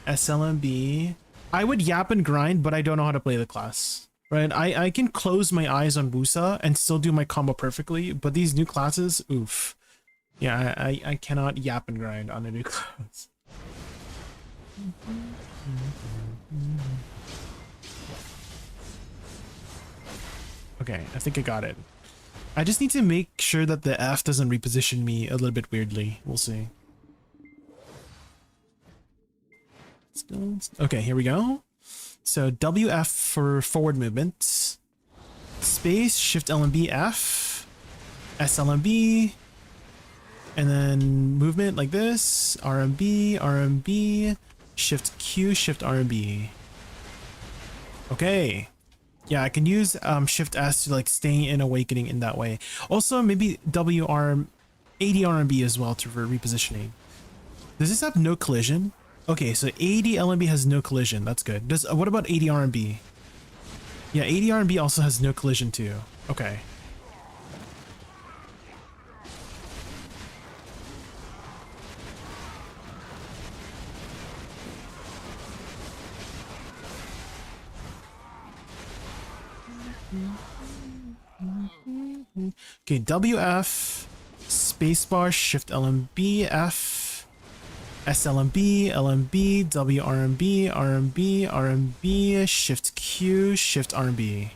SLMB. I would yap and grind, but I don't know how to play the class, right? I can close my eyes on Wusa and still do my combo perfectly, but these new classes, oof. Yeah, I cannot yap and grind on a new class. Okay, I think I got it. I just need to make sure that the F doesn't reposition me a little bit weirdly. We'll see. Okay, here we go. So WF for forward movement. Space, Shift LMB F. SLMB. And then movement like this. RMB, RMB. Shift Q, Shift RMB. Okay. Yeah, I can use Shift S to like stay in Awakening in that way. Also, maybe WR, ADRMB as well for repositioning. Does this have no collision? Okay, so ADLMB has no collision. That's good. What about ADRMB? Yeah, ADRMB also has no collision too. Okay. Okay, WF, spacebar, Shift LMB, F, SLMB, LMB, WRMB, RMB, RMB, Shift Q, Shift RMB.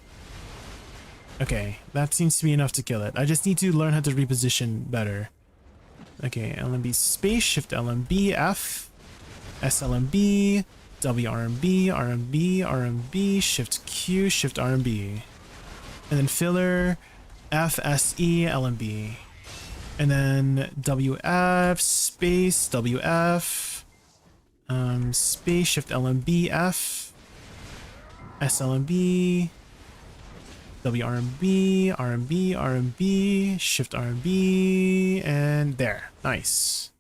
Okay, that seems to be enough to kill it. I just need to learn how to reposition better. Okay, LMB space, Shift LMB, F, SLMB, WRMB, RMB, RMB, Shift Q, Shift RMB. And then filler, FSE, LMB. And then WF, space, WF, space, Shift LMB, F, SLMB, WRMB, RMB, RMB, Shift RMB, and there. Nice.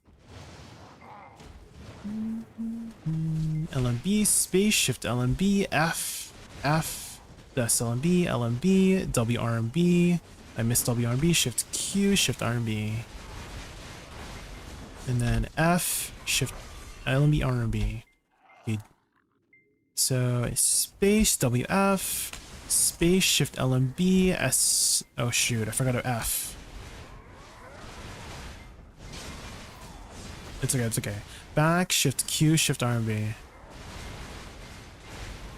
LMB, space, Shift LMB, F, F, SLMB, LMB, WRMB. I missed WRMB, Shift Q, Shift RMB. And then F, Shift LMB, RMB. Okay. So space, WF, space, Shift LMB, S. Oh shoot, I forgot to F. It's okay, it's okay. Back, Shift Q, Shift RMB.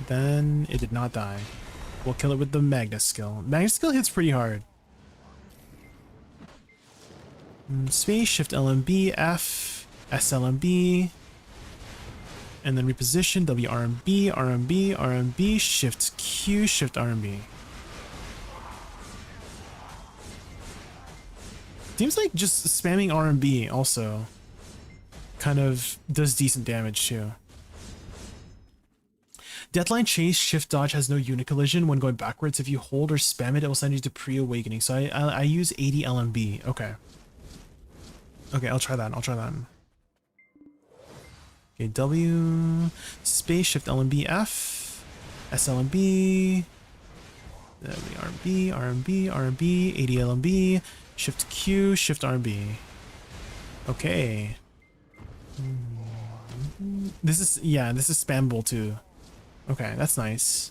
Then it did not die. We'll kill it with the Magna skill. Magna skill hits pretty hard. Space, Shift LMB, F, SLMB, and then reposition, WRMB, RMB, RMB, Shift Q, Shift RMB. Seems like just spamming RMB also kind of does decent damage too. Deadline Chase Shift Dodge has no unit collision when going backwards. If you hold or spam it, it will send you to pre-awakening. So I use 80 LMB. Okay. Okay, I'll try that. I'll try that. Okay, W, space, Shift LMB, F, SLMB, RMB, RMB, RMB, 80 LMB, Shift Q, Shift RMB. Okay. This is, yeah, this is spammable too. Okay, that's nice.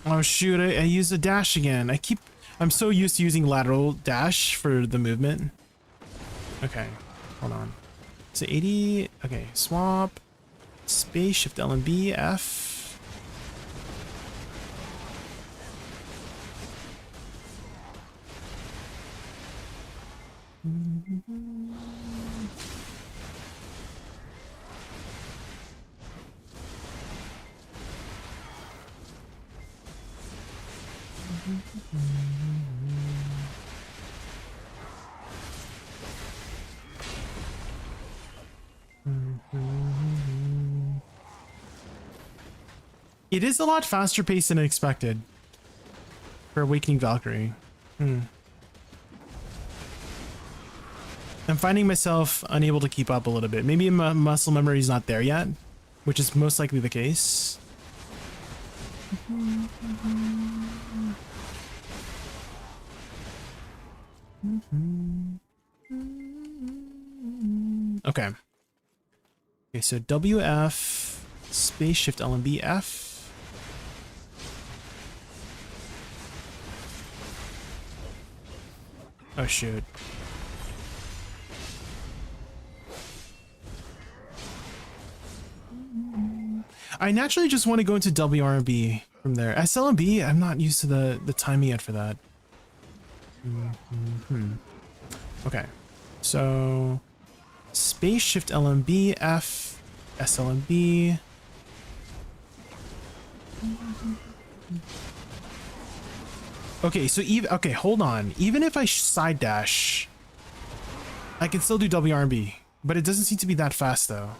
Oh shoot, I used a dash again. I'm so used to using lateral dash for the movement. Okay, hold on. So 80, okay, swap, space, Shift LMB, F. It is a lot faster paced than expected for Awakening Valkyrie. I'm finding myself unable to keep up a little bit. Maybe my muscle memory is not there yet, which is most likely the case. Okay. Okay, so WF, space shift LMB F. Oh shoot. I naturally just want to go into WRB from there. SLMB, I'm not used to the timing yet for that. Okay, so space shift LMB F SLMB. Okay, so okay, hold on. Even if I side dash, I can still do WRB, but it doesn't seem to be that fast though.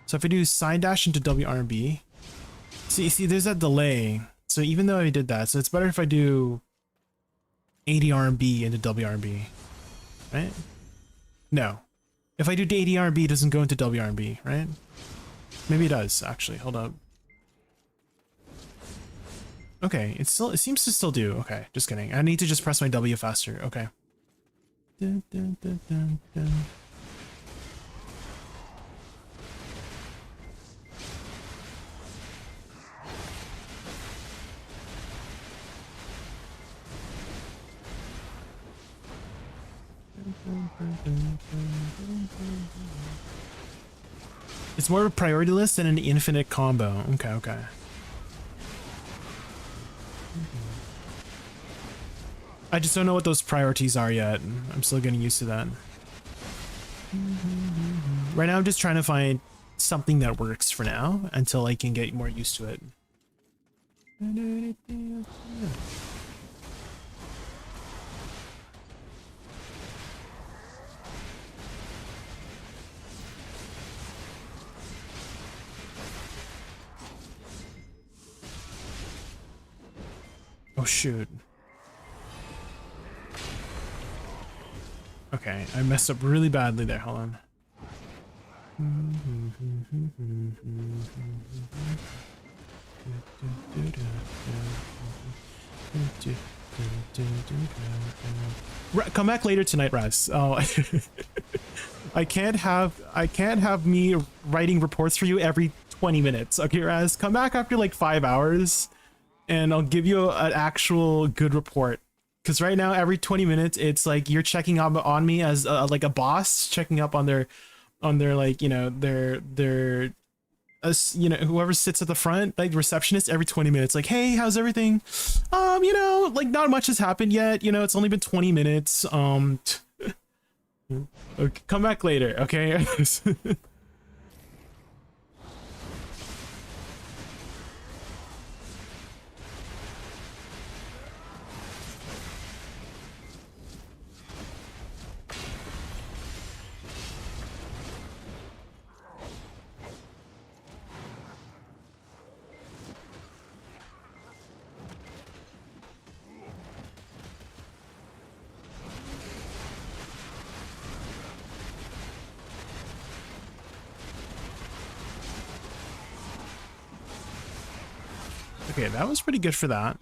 So if I do side dash into WRB, see, there's that delay. So even though I did that, so it's better if I do ADRB into WRB, right? No. If I do ADRB, it doesn't go into WRB, right? Maybe it does, actually. Hold up. Okay, it seems to still do. Okay, just kidding. I need to just press my W faster. Okay. Dun, dun, dun, dun, dun. It's more of a priority list than an infinite combo. Okay, okay. I just don't know what those priorities are yet. I'm still getting used to that. Right now I'm just trying to find something that works for now until I can get more used to it. Oh shoot. Okay, I messed up really badly there. Hold on. Come back later tonight, Raz. Oh, I can't have me writing reports for you every 20 minutes. Okay, Raz, come back after like 5 hours, and I'll give you an actual good report. Because right now, every 20 minutes, it's like you're checking up on me as like a boss, checking up on their like, you know, you know, whoever sits at the front, like receptionist, every 20 minutes, like, hey, how's everything? You know, like not much has happened yet. You know, it's only been 20 minutes. Okay, come back later, okay? Okay, that was pretty good for that.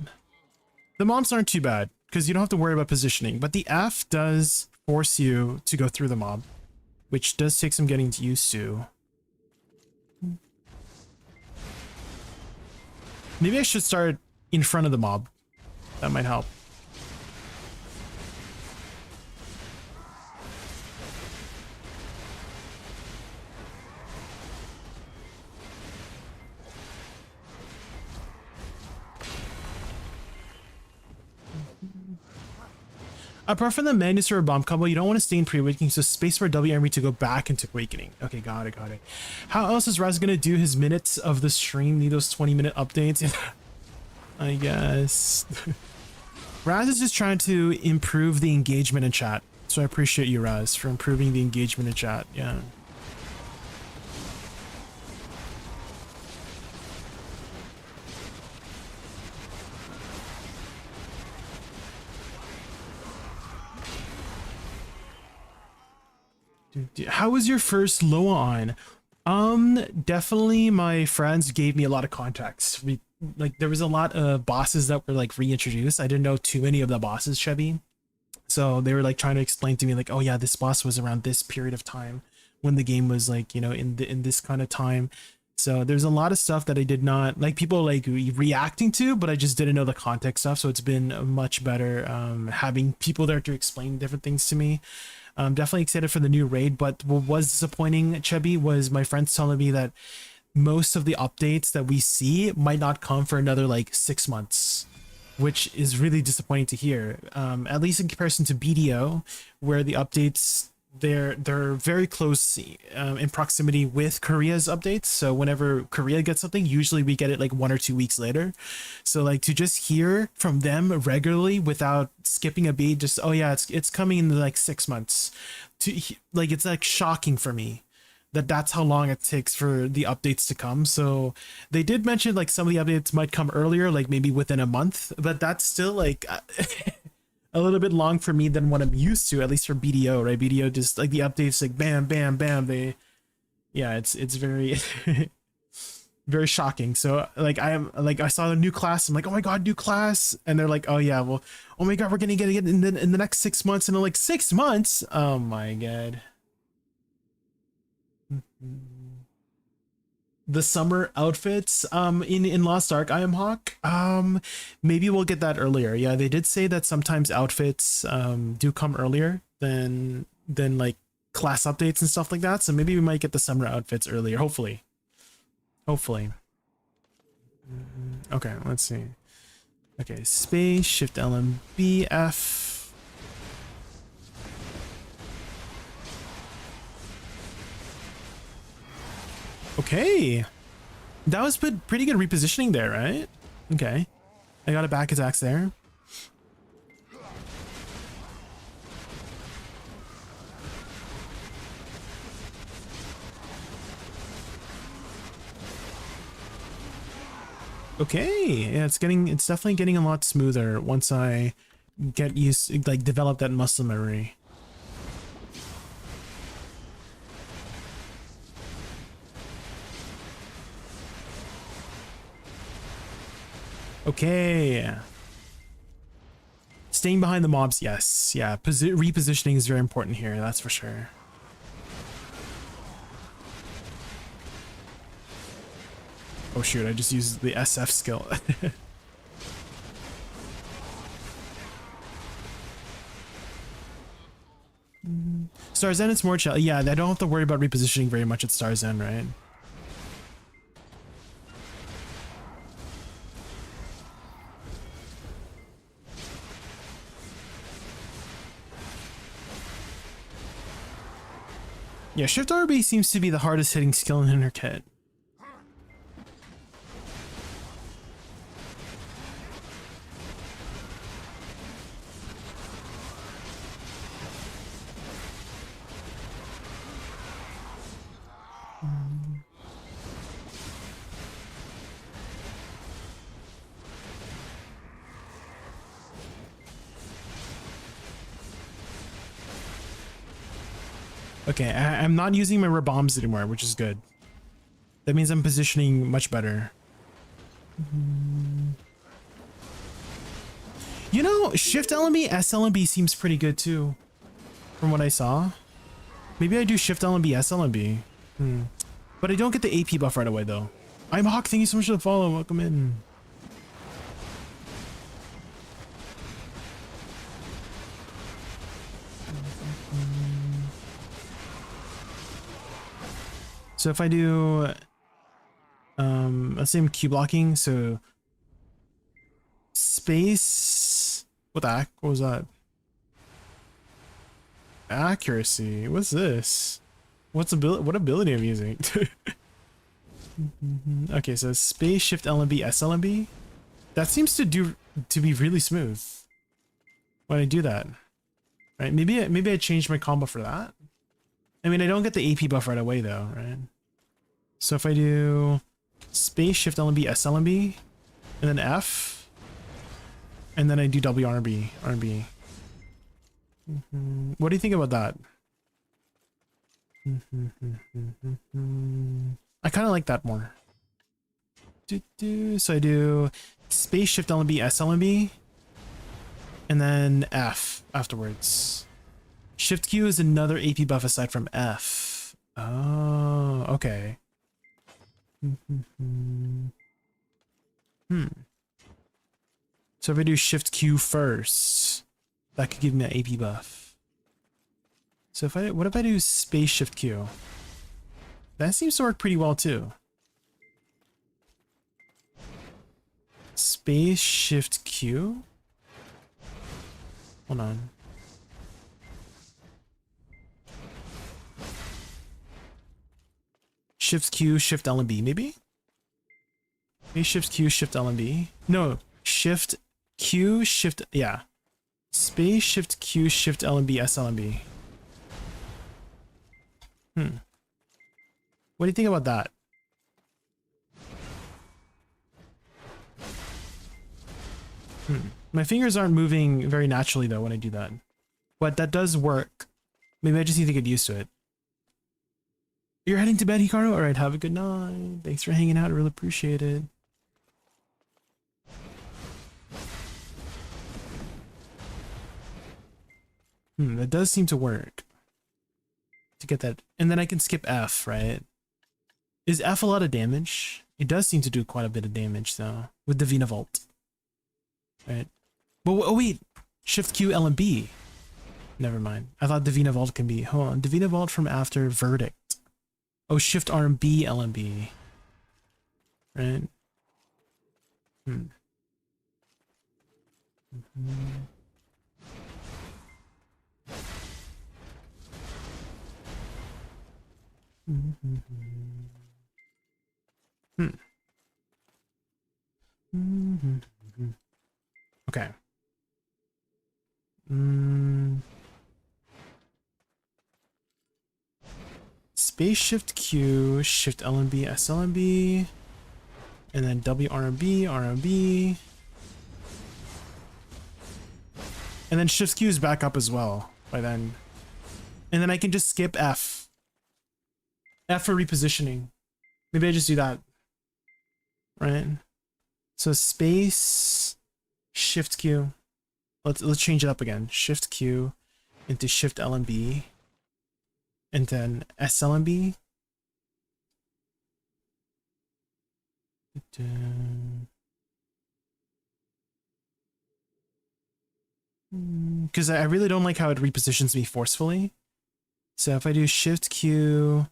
The mobs aren't too bad because you don't have to worry about positioning, but the F does force you to go through the mob, which does take some getting used to. Maybe I should start in front of the mob. That might help. Apart from the Magnus or bomb combo, you don't want to stay in pre-awakening, so space for WME to go back into awakening. Okay, got it, got it. How else is Raz gonna do his minutes of the stream? Need those 20-minute updates? I guess. Raz is just trying to improve the engagement in chat. So I appreciate you, Raz, for improving the engagement in chat. Yeah. How was your first Loa on? Definitely my friends gave me a lot of context. Like there was a lot of bosses that were like reintroduced. I didn't know too many of the bosses, Chevy. So they were like trying to explain to me like, oh yeah, this boss was around this period of time when the game was like, you know, in this kind of time. So there's a lot of stuff that I did not like people like reacting to, but I just didn't know the context stuff. So it's been much better having people there to explain different things to me. I'm definitely excited for the new raid, but what was disappointing, Chubby, was my friends telling me that most of the updates that we see might not come for another like 6 months, which is really disappointing to hear. At least in comparison to BDO, where the updates they're very close in proximity with Korea's updates. So whenever Korea gets something, usually we get it like 1 or 2 weeks later. So like to just hear from them regularly without skipping a beat, just oh yeah, it's coming in like 6 months. Like it's like shocking for me that that's how long it takes for the updates to come. So they did mention like some of the updates might come earlier, like maybe within a month, but that's still like a little bit long for me than what I'm used to, at least for BDO, right? BDO just like the updates like bam, bam, bam. It's very, very shocking. So like I saw a new class. I'm like, oh my God, new class. And they're like, oh yeah, well, oh my God, we're going to get it in the next 6 months. And I'm like 6 months. Oh my God. The summer outfits in Lost Ark, I am Hawk. Maybe we'll get that earlier. Yeah, they did say that sometimes outfits do come earlier than class updates and stuff like that. So maybe we might get the summer outfits earlier, hopefully. Okay, let's see. Okay, space, shift LMB, F. Okay, that was pretty good repositioning there, right? Okay, I got a back attacks there. Okay, yeah, it's definitely getting a lot smoother once I get used, like develop that muscle memory. Okay. Staying behind the mobs, yes. Yeah, repositioning is very important here, that's for sure. Oh shoot, I just used the SF skill. Star's End, it's more chill. Yeah, I don't have to worry about repositioning very much at Star's End, right? Yeah, Shift RB seems to be the hardest hitting skill in her kit. Okay, I'm not using my bombs anymore, which is good. That means I'm positioning much better. You know, Shift LMB, SLMB seems pretty good too, from what I saw. Maybe I do Shift LMB, SLMB. But I don't get the AP buff right away though. I'm Hawk, thank you so much for the follow. Welcome in. So if I do, let's say I'm Q blocking, so space, what the heck, what was that? Accuracy, what's this? What ability I'm using? Okay, so space, shift LMB, SLMB. That seems to be really smooth when I do that. Right, maybe I changed my combo for that. I mean, I don't get the AP buff right away though, right? So if I do space, shift LMB, SLMB, and then F, and then I do WRB, RB. What do you think about that? I kind of like that more. So I do space shift LMB, SLMB, and then F afterwards. Shift Q is another AP buff aside from F. Oh, okay. So if I do Shift Q first, that could give me an AP buff. So what if I do space Shift Q? That seems to work pretty well too. Space Shift Q? Hold on. Shift Q, Shift L and B, maybe? Maybe Shift Q, Shift L and B. No, Shift Q, Shift, yeah. Space Shift Q, Shift L and B, S L and B. What do you think about that? My fingers aren't moving very naturally though when I do that. But that does work. Maybe I just need to get used to it. You're heading to bed, Hikaru? Alright, have a good night. Thanks for hanging out, I really appreciate it. That does seem to work. To get that. And then I can skip F, right? Is F a lot of damage? It does seem to do quite a bit of damage though. With Divina Vault. Right. But oh wait. Shift Q, L and B. Never mind. I thought Divina Vault can be. Hold on. Divina Vault from after Verdict. Oh, Shift R and B, L and B. Right. Okay. Space Shift Q, Shift L and B, S L and B, and then W R and B, R and B, and then Shift Q is back up as well by then, and then I can just skip F. F for repositioning. Maybe I just do that. Right. So space Shift Q. Let's change it up again. Shift Q into Shift L and B, and then S L and B. Because I really don't like how it repositions me forcefully. So if I do Shift Q,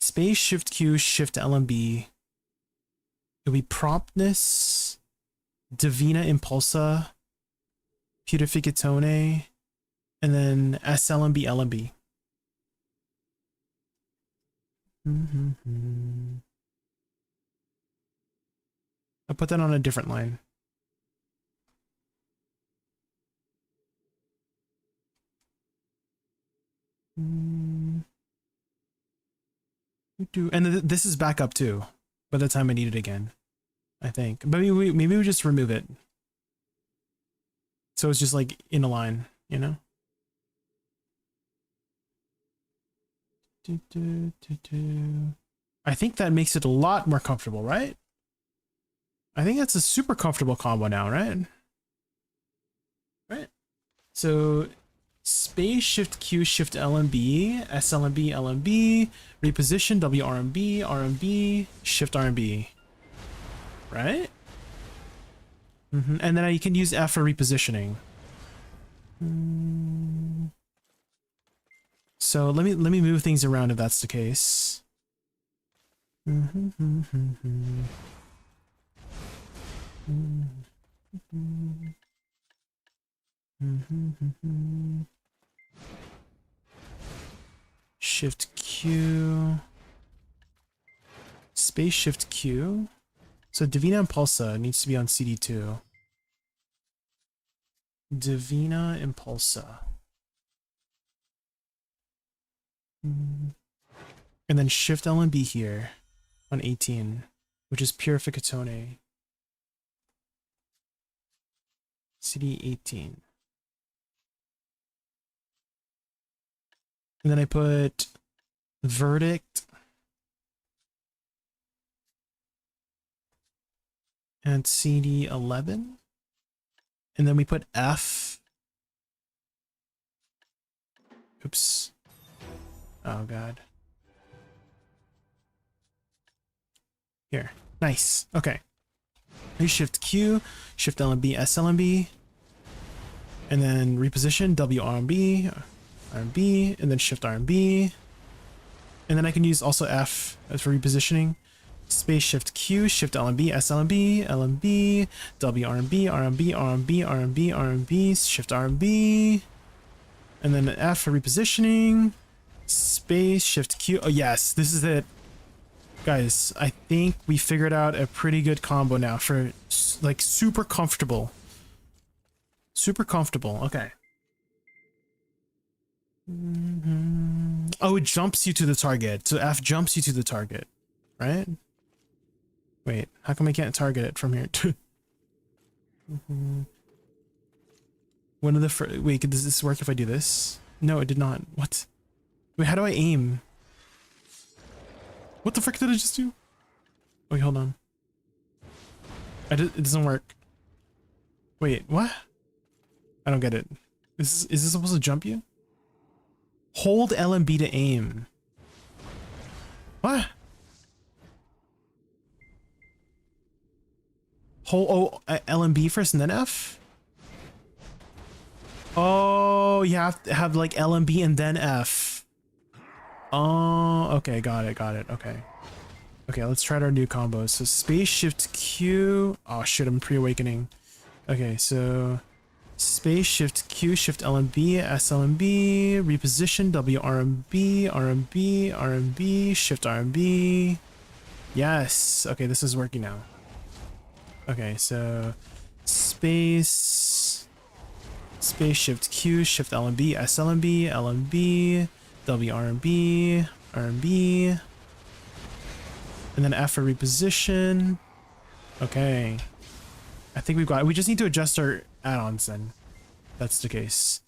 space Shift Q, Shift L and B, it'll be Promptness, Divina Impulsa, Purificatone, and then S L and B, L and B. I'll put that on a different line. And this is back up too by the time I need it again, I think. But maybe we just remove it. So it's just like in a line, you know? I think that makes it a lot more comfortable, right? I think that's a super comfortable combo now, right? Right. So space Shift Q, Shift L and B, S L and B, L and B, reposition W R and B, Shift R and B. Right? And then you can use F for repositioning. So let me move things around if that's the case. Shift Q. Space Shift Q. So Divina Impulsa needs to be on CD2. Divina Impulsa. And then Shift L and B here on 18, which is Purificatone. CD 18. And then I put Verdict. And CD 11. And then we put F. Oops. Oh god. Here. Nice. Okay. We shift Q, shift LMB, SLMB, and then reposition W RMB, RMB, and then shift RMB. And then I can use also F as for repositioning. Space shift Q, shift LMB, SLMB, LMB, W RMB, RMB, RMB, RMB, RMB, shift RMB. And then F for repositioning. Space shift Q. Oh yes, this is it. Guys, I think we figured out a pretty good combo now for like super comfortable. Super comfortable. Okay. Oh, it jumps you to the target. So F jumps you to the target, right? Wait, how come I can't target it from here? One of the first. Wait, does this work if I do this? No, it did not. What? Wait, how do I aim? What the frick did I just do? Wait, hold on. It doesn't work. Wait, what? I don't get it. Is this supposed to jump you? Hold LMB to aim. What? Hold LMB first and then F? Oh, you have to have like LMB and then F. Oh, okay, got it, okay. Okay, let's try our new combos. So space shift Q. Oh shit, I'm pre-awakening. Okay, so space shift Q, shift LMB, SLMB, reposition W RMB, RMB, RMB, shift RMB. Yes. Okay, this is working now. Okay, so space shift Q, shift LMB, SLMB, LMB, W RMB, RMB, and then F for reposition. Okay, I think we've got. We just need to adjust our add-ons then. That's the case.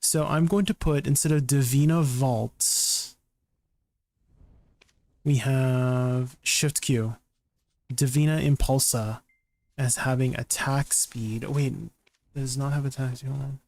So I'm going to put, instead of Divina Vault, we have Shift Q, Divina Impulsa, as having attack speed. Wait, it does not have attack speed. Hold on.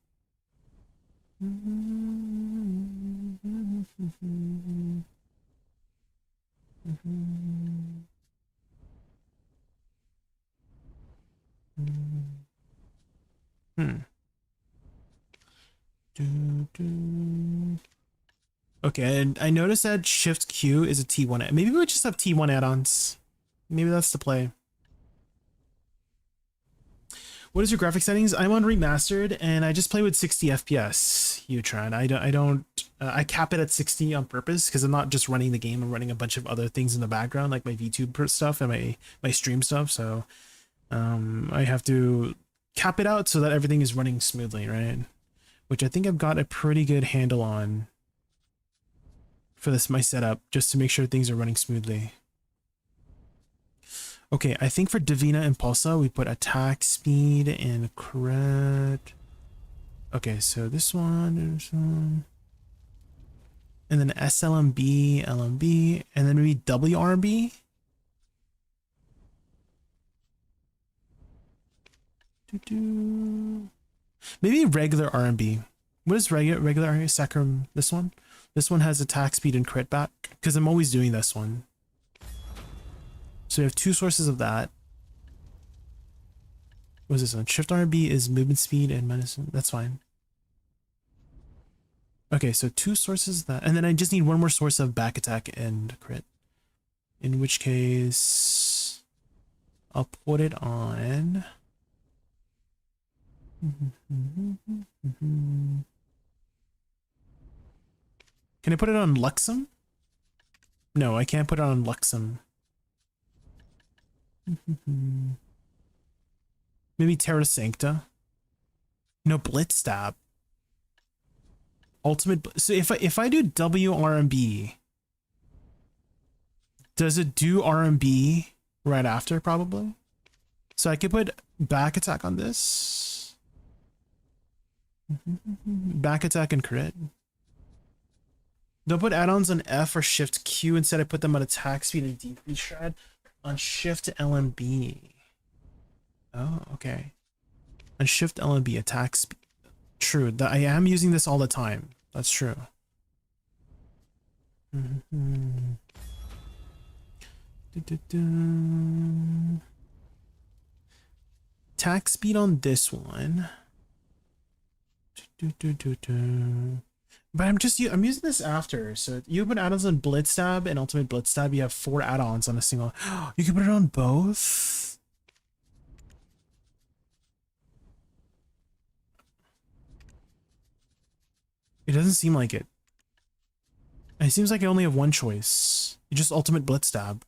Okay, and I noticed that Shift Q is a T1. Maybe we just have T1 add-ons. Maybe that's the play. What is your graphic settings? I'm on remastered and I just play with 60 FPS. Utron. I cap it at 60 on purpose because I'm not just running the game. I'm running a bunch of other things in the background, like my VTube stuff and my stream stuff. So I have to cap it out so that everything is running smoothly, right? Which I think I've got a pretty good handle on for my setup, just to make sure things are running smoothly. Okay, I think for Divina Impulsa, we put attack speed and crit. Okay, so this one, and then SLMB, LMB, and then maybe WRB. Maybe regular RMB. What is regular RMB? Sacrum, this one? This one has attack speed and crit back, because I'm always doing this one. So we have two sources of that. What is this one? Shift RB is movement speed and medicine. That's fine. Okay, so two sources of that. And then I just need one more source of back attack and crit. In which case, I'll put it on. Can I put it on Luxem? No, I can't put it on Luxem. Maybe Terra Sancta. No, Blitz Stab. Ultimate. So if I do WRMB, does it do RMB right after? Probably. So I could put back attack on this. Back attack and crit. Don't put add-ons on F or Shift Q. Instead, I put them on attack speed and decrease shred on Shift LMB. Oh, okay. On Shift LMB, attack speed. True. I am using this all the time. That's true. Attack speed on this one. But I'm using this after. So you put add-ons on Blitz Stab and Ultimate Blitz Stab. You have 4 add-ons on a single. You can put it on both. It doesn't seem like it. It seems like I only have one choice. You just Ultimate Blitz Stab.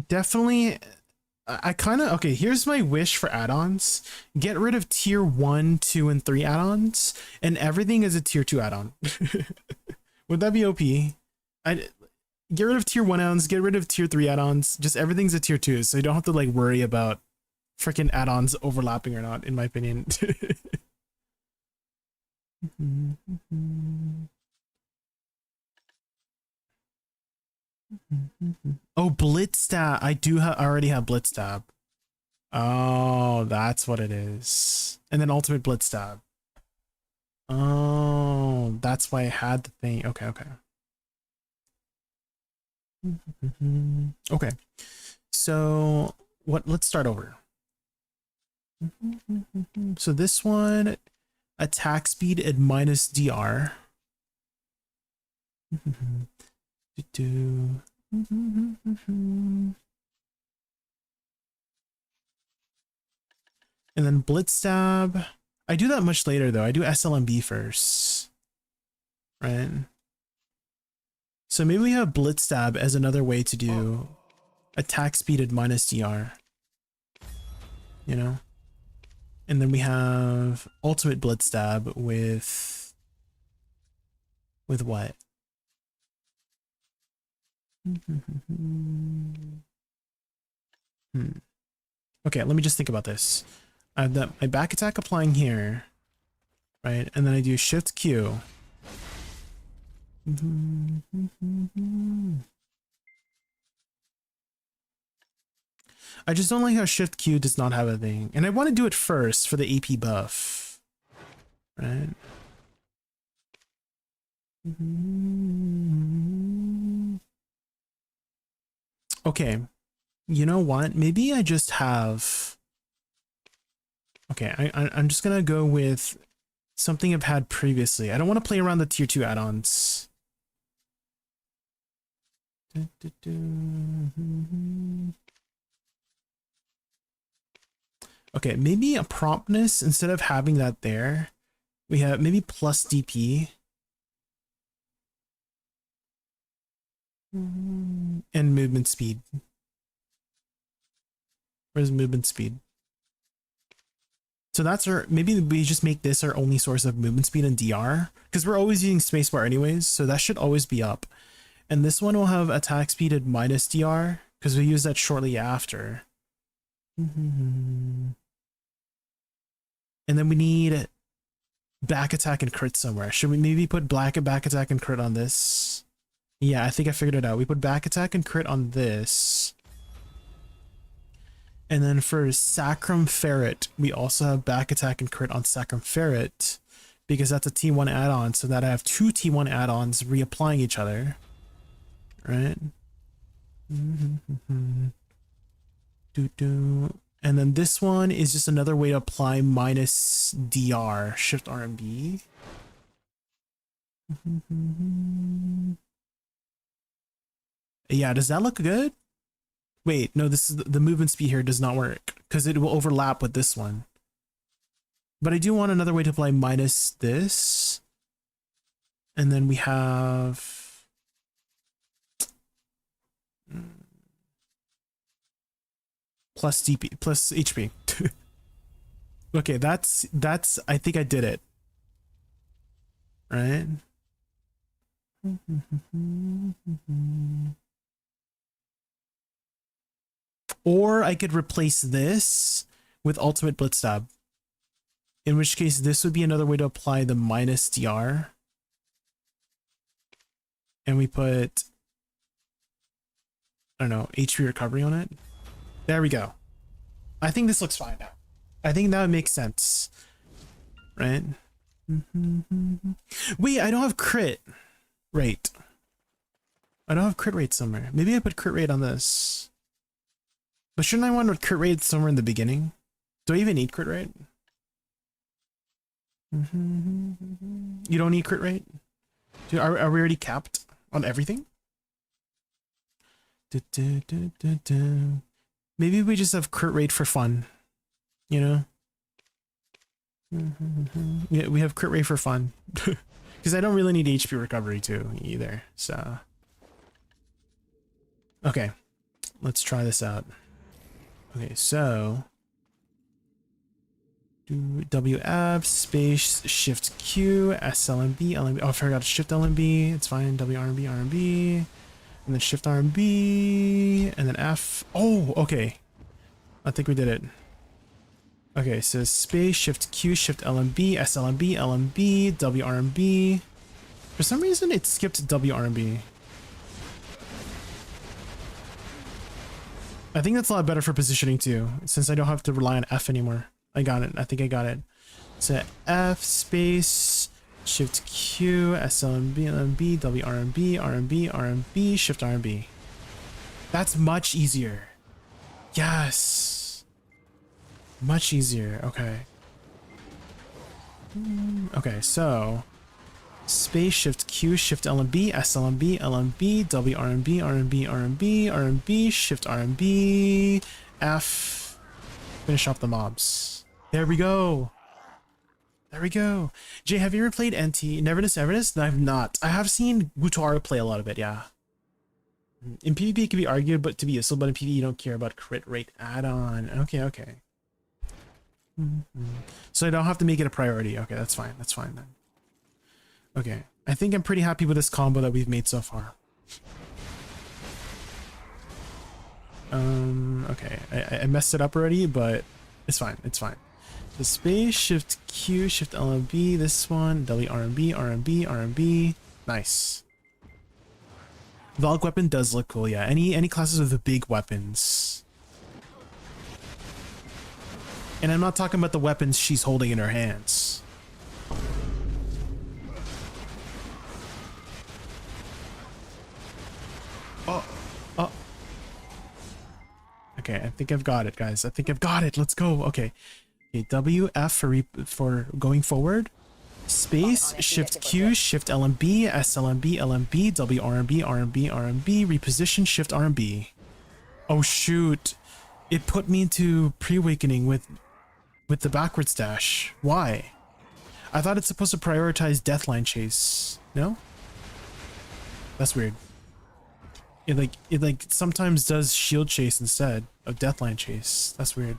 Definitely. I kind of, okay, here's my wish for add-ons. Get rid of tier 1, 2, and 3 add-ons, and everything is a tier 2 add-on. Would that be OP? I'd get rid of tier 1 add-ons, get rid of tier 3 add-ons, just everything's a tier 2, so you don't have to like worry about freaking add-ons overlapping or not, in my opinion. Oh, Blitz Stab. I do already have Blitz Stab. Oh, that's what it is. And then Ultimate Blitz Stab. Oh, that's why I had the thing. Okay, okay. Okay. So, let's start over. So this one, attack speed at -DR. And then Blitz Stab. I do that much later though. I do SLMB first. Right? So maybe we have Blitz Stab as another way to do attack speed at -DR. You know? And then we have Ultimate Blitz Stab with what? Okay, let me just think about this. I have my back attack applying here, right? And then I do Shift Q. I just don't like how Shift Q does not have a thing. And I want to do it first for the AP buff, right? Okay, you know what? Maybe I just have... Okay, I'm just gonna go with something I've had previously. I don't want to play around the tier 2 add-ons. Okay, maybe a promptness, instead of having that there, we have maybe plus DP. And movement speed. Where's movement speed? So that's our, maybe we just make this our only source of movement speed and DR, because we're always using spacebar anyways, so that should always be up. And this one will have attack speed at -DR, because we use that shortly after. And then we need back attack and crit somewhere. Should we maybe put back attack and crit on this? Yeah, I think I figured it out. We put back attack and crit on this. And then for Sacrum Ferret, we also have back attack and crit on Sacrum Ferret, because that's a T1 add-on, so that I have 2 T1 add-ons reapplying each other. Right? And then this one is just another way to apply minus DR, Shift R and B. Yeah, does that look good? Wait, no, this is the movement speed here does not work because it will overlap with this one. But I do want another way to apply minus this. And then we have plus DP, plus HP. Okay, that's, I think I did it. Right? Or I could replace this with Ultimate Blitz Stab. In which case, this would be another way to apply the minus DR. And we put, I don't know, HP recovery on it. There we go. I think this looks fine now. I think that would make sense. Right? Wait, I don't have crit rate. I don't have crit rate somewhere. Maybe I put crit rate on this. But shouldn't I want crit rate somewhere in the beginning? Do I even need crit rate? You don't need crit rate? Are we already capped on everything? Maybe we just have crit rate for fun, you know? Yeah, we have crit rate for fun. Because I don't really need HP recovery too, either, so... Okay, let's try this out. Okay, so... do WF, space, Shift Q, SLMB, LMB. Oh, I forgot to Shift LMB. It's fine. WRMB, RMB. And then Shift RMB. And then F. Oh, okay. I think we did it. Okay, so space, Shift Q, Shift LMB, SLMB, LMB, WRMB. For some reason, it skipped WRMB. I think that's a lot better for positioning too, since I don't have to rely on F anymore. I got it. I think I got it. So F space Shift Q SLMB LMB WRMB RMB RMB Shift RMB. That's much easier. Yes. Much easier. Okay. Okay. So space Shift Q Shift LMB SLMB LMB WRMB RMB RMB RMB Shift RMB F. Finish off the mobs. There we go. There we go. Jay, have you ever played NT? Neverness, Everness? No, I have not. I have seen Gutara play a lot of it, yeah. In PvP it can be argued, but to be useful, but in PvE you don't care about crit rate add-on. Okay, okay. So I don't have to make it a priority. Okay, that's fine. That's fine then. Okay. I think I'm pretty happy with this combo that we've made so far. Okay. I messed it up already, but it's fine. It's fine. The space, Shift Q, Shift LMB, this one, WRMB, RMB, RMB. Nice. VALK weapon does look cool, yeah. Any classes with the big weapons. And I'm not talking about the weapons she's holding in her hands. Oh. Oh. Okay, I think I've got it, guys. I think I've got it. Let's go. Okay. Okay, WF for going forward. Space, Shift Q, Shift LMB, SLMB, LMB, WRMB, RMB, RMB, reposition, Shift RMB. Oh shoot. It put me into pre-awakening with the backwards dash. Why? I thought it's supposed to prioritize Deathline Chase. No? That's weird. It like sometimes does Shield Chase instead of Deathline Chase. That's weird.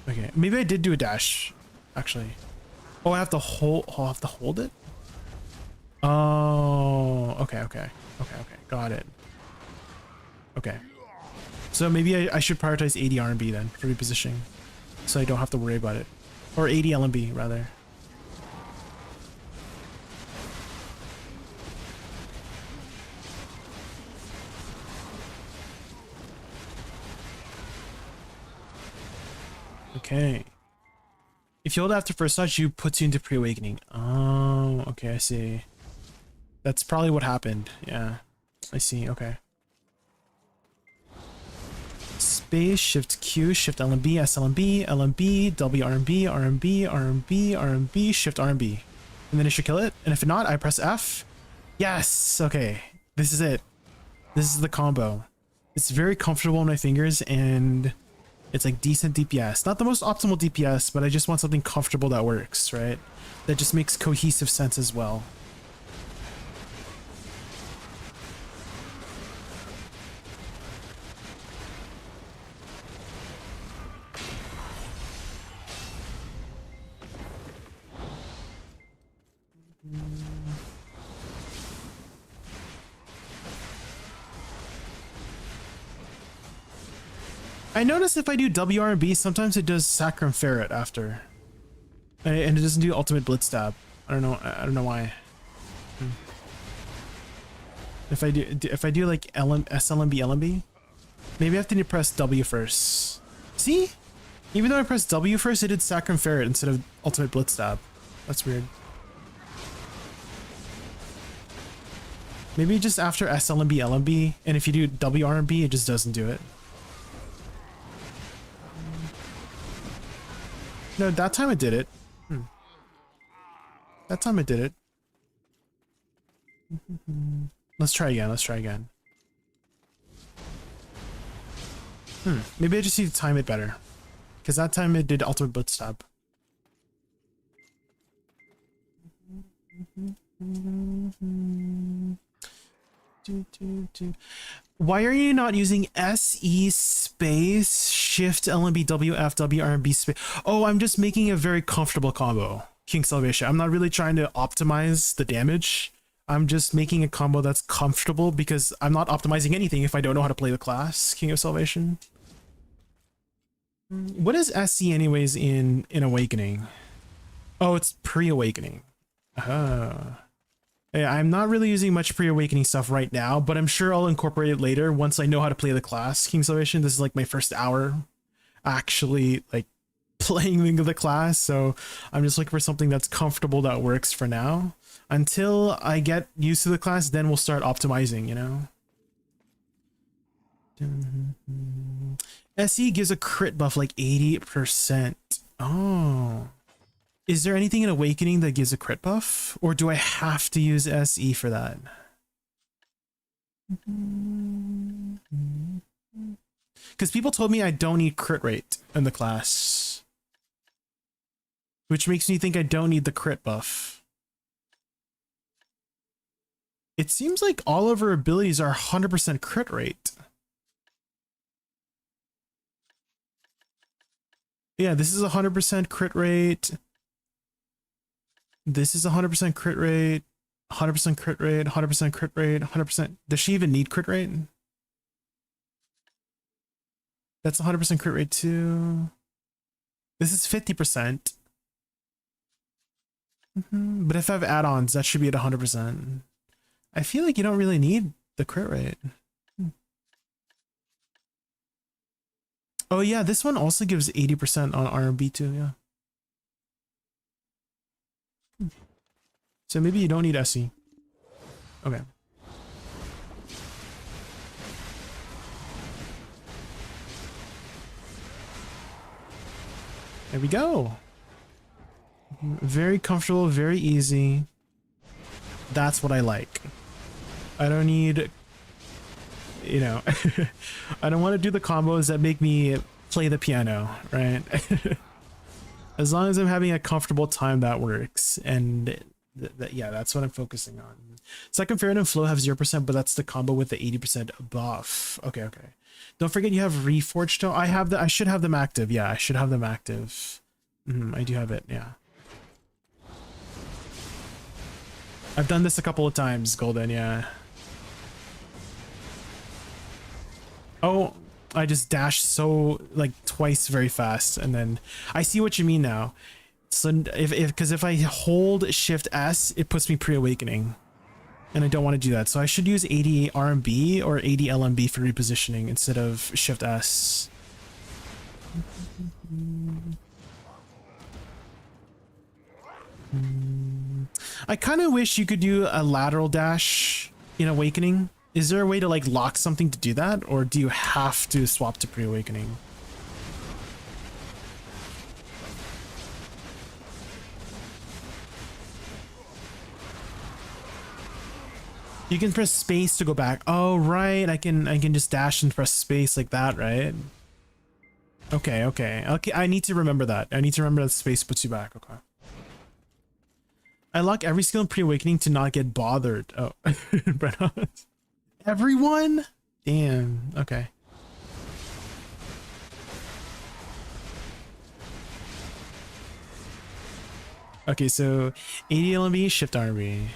Okay, maybe I did do a dash, actually. Oh, I have to hold. Oh, I have to hold it. Oh, okay. Got it. Okay. So maybe I should prioritize AD RMB then for repositioning, so I don't have to worry about it, or AD LMB rather. Okay. If you hold after first touch, you puts you into pre-awakening. Oh, okay, I see. That's probably what happened. Yeah, I see. Okay. space, shift Q, shift LMB, SLMB, LMB, WRMB, RMB, RMB, RMB, shift RMB. And then it should kill it. And if not, I press F. Yes! Okay. This is it. This is the combo. It's very comfortable on my fingers and it's like decent DPS. Not the most optimal DPS, but I just want something comfortable that works, right? That just makes cohesive sense as well. I notice if I do WRB, sometimes it does Sacrum Ferret after. And it doesn't do Ultimate Blitz Stab. I don't know why. If I do like SLMB, LMB, maybe I have to press W first. See? Even though I pressed W first, it did Sacrum Ferret instead of Ultimate Blitz Stab. That's weird. Maybe just after SLMB, LMB, and if you do WRMB, it just doesn't do it. No, that time I did it. That time I did it. Let's try again. Let's try again. Maybe I just need to time it better. Because that time it did Ultimate Blitz Stab. Why are you not using SE space shift LMB WF WRMB space? Oh, I'm just making a very comfortable combo. King Salvation. I'm not really trying to optimize the damage. I'm just making a combo that's comfortable because I'm not optimizing anything if I don't know how to play the class. King of Salvation. What is SE anyways in Awakening? Oh, it's pre-awakening. Yeah, I'm not really using much pre-awakening stuff right now, but I'm sure I'll incorporate it later once I know how to play the class. King Salvation, this is like my first hour actually like playing the class, so I'm just looking for something that's comfortable that works for now. Until I get used to the class, then we'll start optimizing, you know? SE gives a crit buff like 80%. Oh. Is there anything in Awakening that gives a crit buff? Or do I have to use SE for that? Because people told me I don't need crit rate in the class. Which makes me think I don't need the crit buff. It seems like all of her abilities are 100% crit rate. Yeah, this is 100% crit rate. This is 100% crit rate, 100% crit rate, 100% crit rate, 100%. Does she even need crit rate? That's 100% crit rate too. This is 50%. But if I have add-ons, that should be at 100%. I feel like you don't really need the crit rate. Oh yeah, this one also gives 80% on RMB too, yeah. So maybe you don't need SE. Okay. There we go. Very comfortable, very easy. That's what I like. I don't need, you know, I don't want to do the combos that make me play the piano, right? As long as I'm having a comfortable time, that works. And yeah, that's what I'm focusing on. Second Ferret and Flow have 0%, but that's the combo with the 80% buff. Okay, okay. Don't forget you have Reforged though. I should have them active. Yeah, I should have them active. I do have it, yeah. I've done this a couple of times, Golden, yeah. Oh, I just dashed so like twice very fast, and then I see what you mean now. So because if I hold Shift S, it puts me pre-awakening, and I don't want to do that. So I should use 80 RMB or 80 LMB for repositioning instead of Shift S. I kind of wish you could do a lateral dash in Awakening Is there a way to like lock something to do that, or do you have to swap to pre-awakening? You can press space to go back. Oh right, I can just dash and press space like that, right? Okay. I need to remember that. I need to remember that space puts you back. Okay. I lock every skill in pre-awakening to not get bothered. Oh, everyone? Damn. Okay. Okay, so ADLMB, shift RB.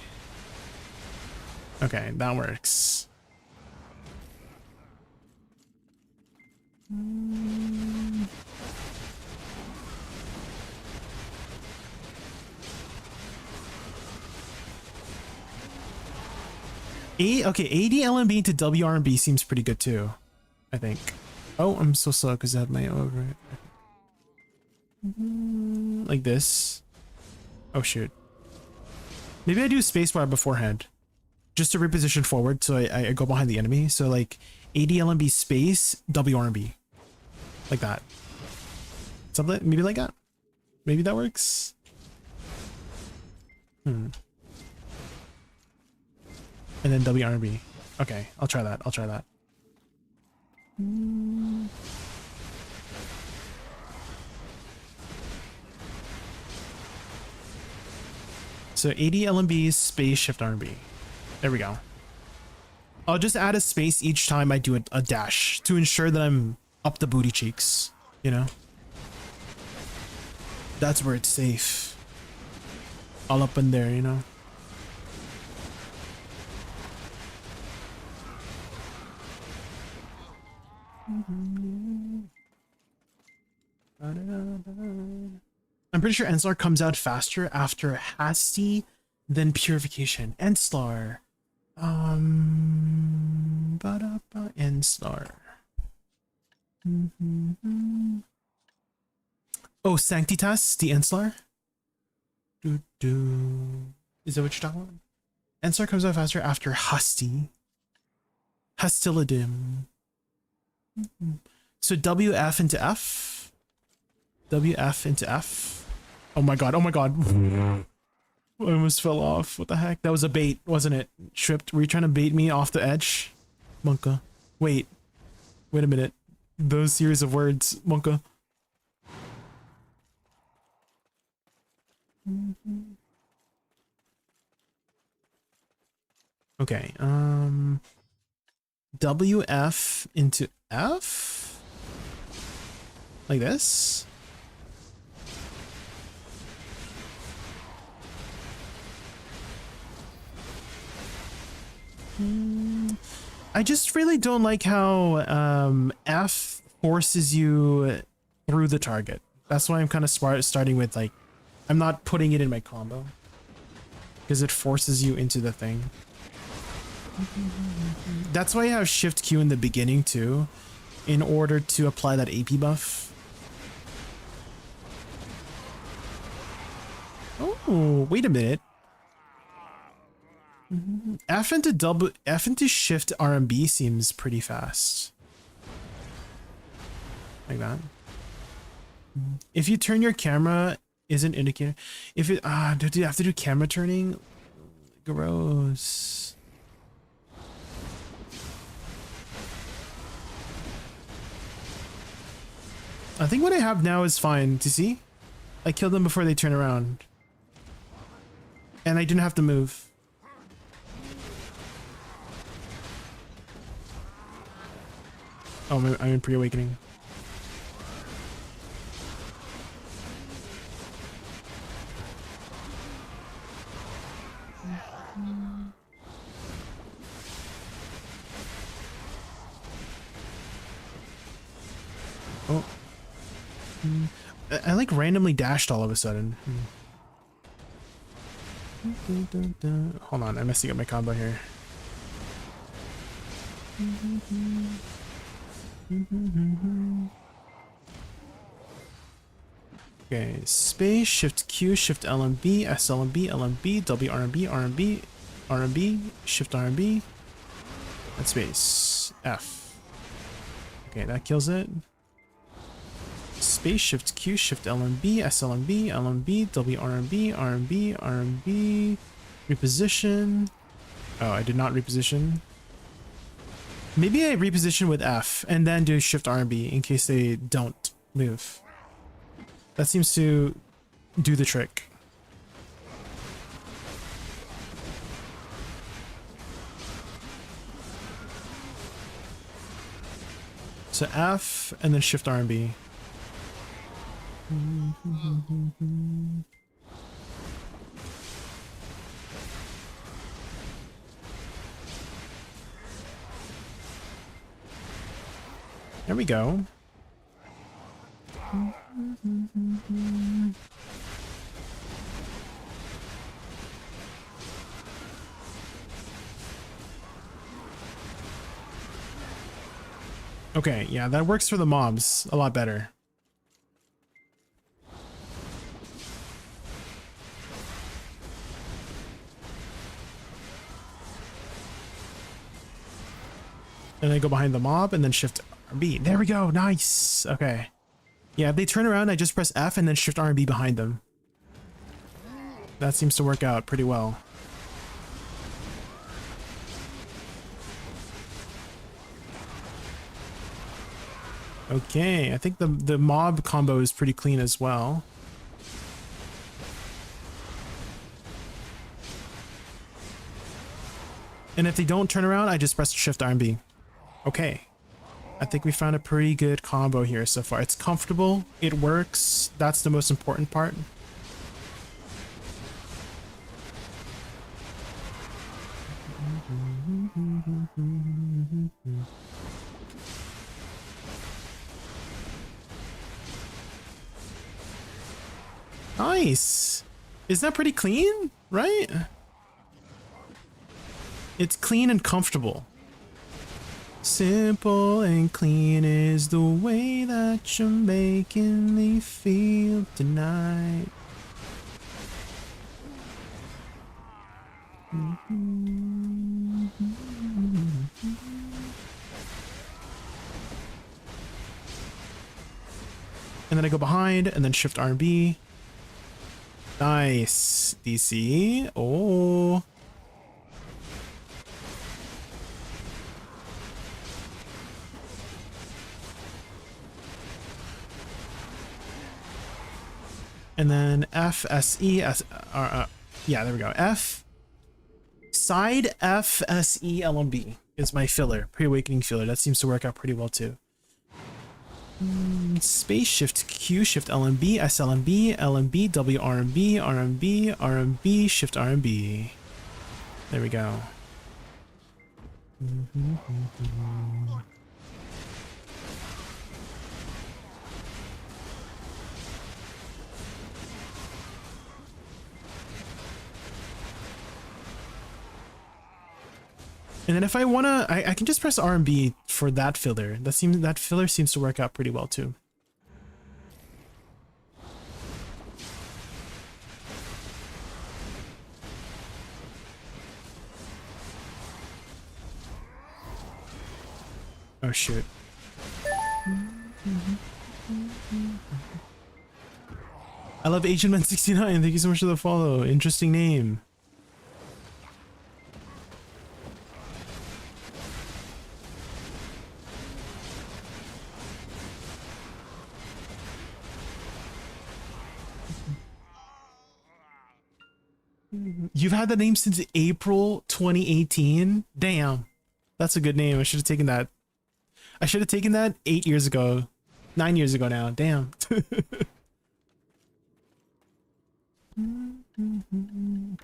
Okay, that works. Okay, ADLMB to WRMB seems pretty good too, I think. Oh, I'm so slow because I had my over. Like this. Oh shoot. Maybe I do spacebar beforehand, just to reposition forward so I go behind the enemy. So like ADLMB space WRMB, like that. Something maybe like that. Maybe that works. And then WRB. Okay, I'll try that. So ADLMB space shift RB. There we go. I'll just add a space each time I do a dash to ensure that I'm up the booty cheeks, you know? That's where it's safe. All up in there, you know? I'm pretty sure Enslar comes out faster after Hasty than Purification. Enslar. Enslar. Oh, Sanctitas, the Enslar? Is that what you're talking about? Enslar comes out faster after Hasty. Hastilidim. So WF into F. WF into F. Oh my god, I almost fell off. What the heck? That was a bait, wasn't it? Tripped. Were you trying to bait me off the edge? Monka. Wait a minute. Those series of words, Monka. Okay, WF into F? Like this? I just really don't like how F forces you through the target. That's why I'm kind of starting with like, I'm not putting it in my combo because it forces you into the thing. That's why I have Shift Q in the beginning too, in order to apply that AP buff. Oh, wait a minute. F into Shift RMB seems pretty fast. Like that. If you turn your camera, isn't indicator. If it do you have to do camera turning? Gross. I think what I have now is fine. Do you see? I killed them before they turn around. And I didn't have to move. Oh, I'm in pre-awakening. Oh. I like randomly dashed all of a sudden. Hold on, I'm messing up my combo here. Okay, space, shift Q, shift LMB, SLMB, LMB, WRMB, RMB, RMB, shift RMB. At space. F. Okay, that kills it. Space shift Q, shift LMB, SLMB, LMB, WRMB, RMB, RMB. Reposition. Oh, I did not reposition. Maybe I reposition with F and then do shift RMB in case they don't move. That seems to do the trick. So F and then shift RMB. There we go. Okay, yeah, that works for the mobs a lot better. And then go behind the mob and then shift RB. There we go. Nice. Okay. Yeah, if they turn around, I just press F and then shift RB behind them. That seems to work out pretty well. Okay, I think the mob combo is pretty clean as well. And if they don't turn around, I just press shift RB. Okay. I think we found a pretty good combo here so far. It's comfortable, it works, that's the most important part. Nice! Isn't that pretty clean, right? It's clean and comfortable. Simple and clean is the way that you're making me feel tonight. And then I go behind and then shift R&B. Nice. DC. Oh. And then F, S, E, S, yeah, there we go. F, side F, S, E, L, and B is my filler, pre-awakening filler. That seems to work out pretty well too. Space shift Q, shift L, and B, S, L, and B, L, and B, W, R, and B, R, and B, R, and B, shift R, and B. There we go. And then if I wanna, I can just press R and B for that filler. That filler seems to work out pretty well too. Oh shoot. I love AgentMan69. Thank you so much for the follow. Interesting name. You've had the name since April 2018? Damn. That's a good name. I should have taken that. I should have taken that 8 years ago. 9 years ago now. Damn.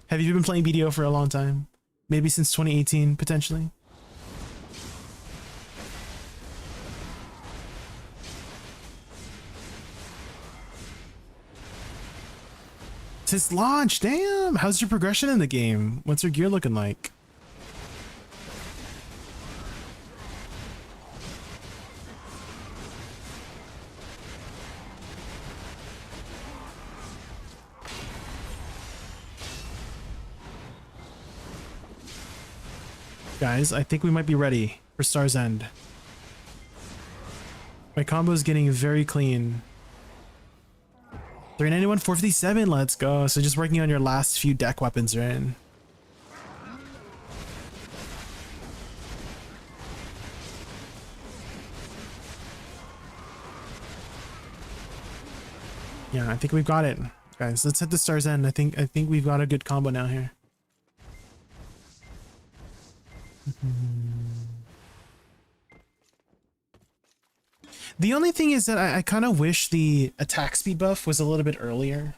Have you been playing BDO for a long time? Maybe since 2018, potentially? Since launch, damn! How's your progression in the game? What's your gear looking like? Guys, I think we might be ready for Star's End. My combo is getting very clean. 391, 457, let's go. So just working on your last few deck weapons, right? Yeah, I think we've got it. Guys, let's hit the Star's End. I think we've got a good combo now here. The only thing is that I kind of wish the attack speed buff was a little bit earlier in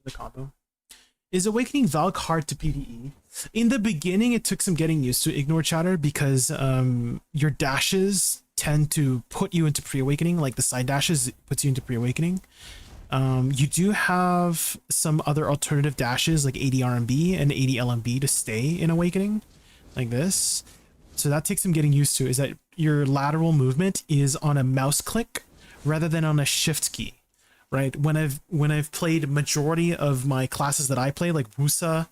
the combo. Is Awakening VALK hard to PvE? In the beginning, it took some getting used to, Ignore Chatter, because your dashes tend to put you into pre-awakening, like the side dashes puts you into pre-awakening. You do have some other alternative dashes like ADRMB and ADLMB to stay in awakening, like this. So that takes some getting used to, is that your lateral movement is on a mouse click rather than on a shift key, right? When I've played majority of my classes that I play, like Wusa,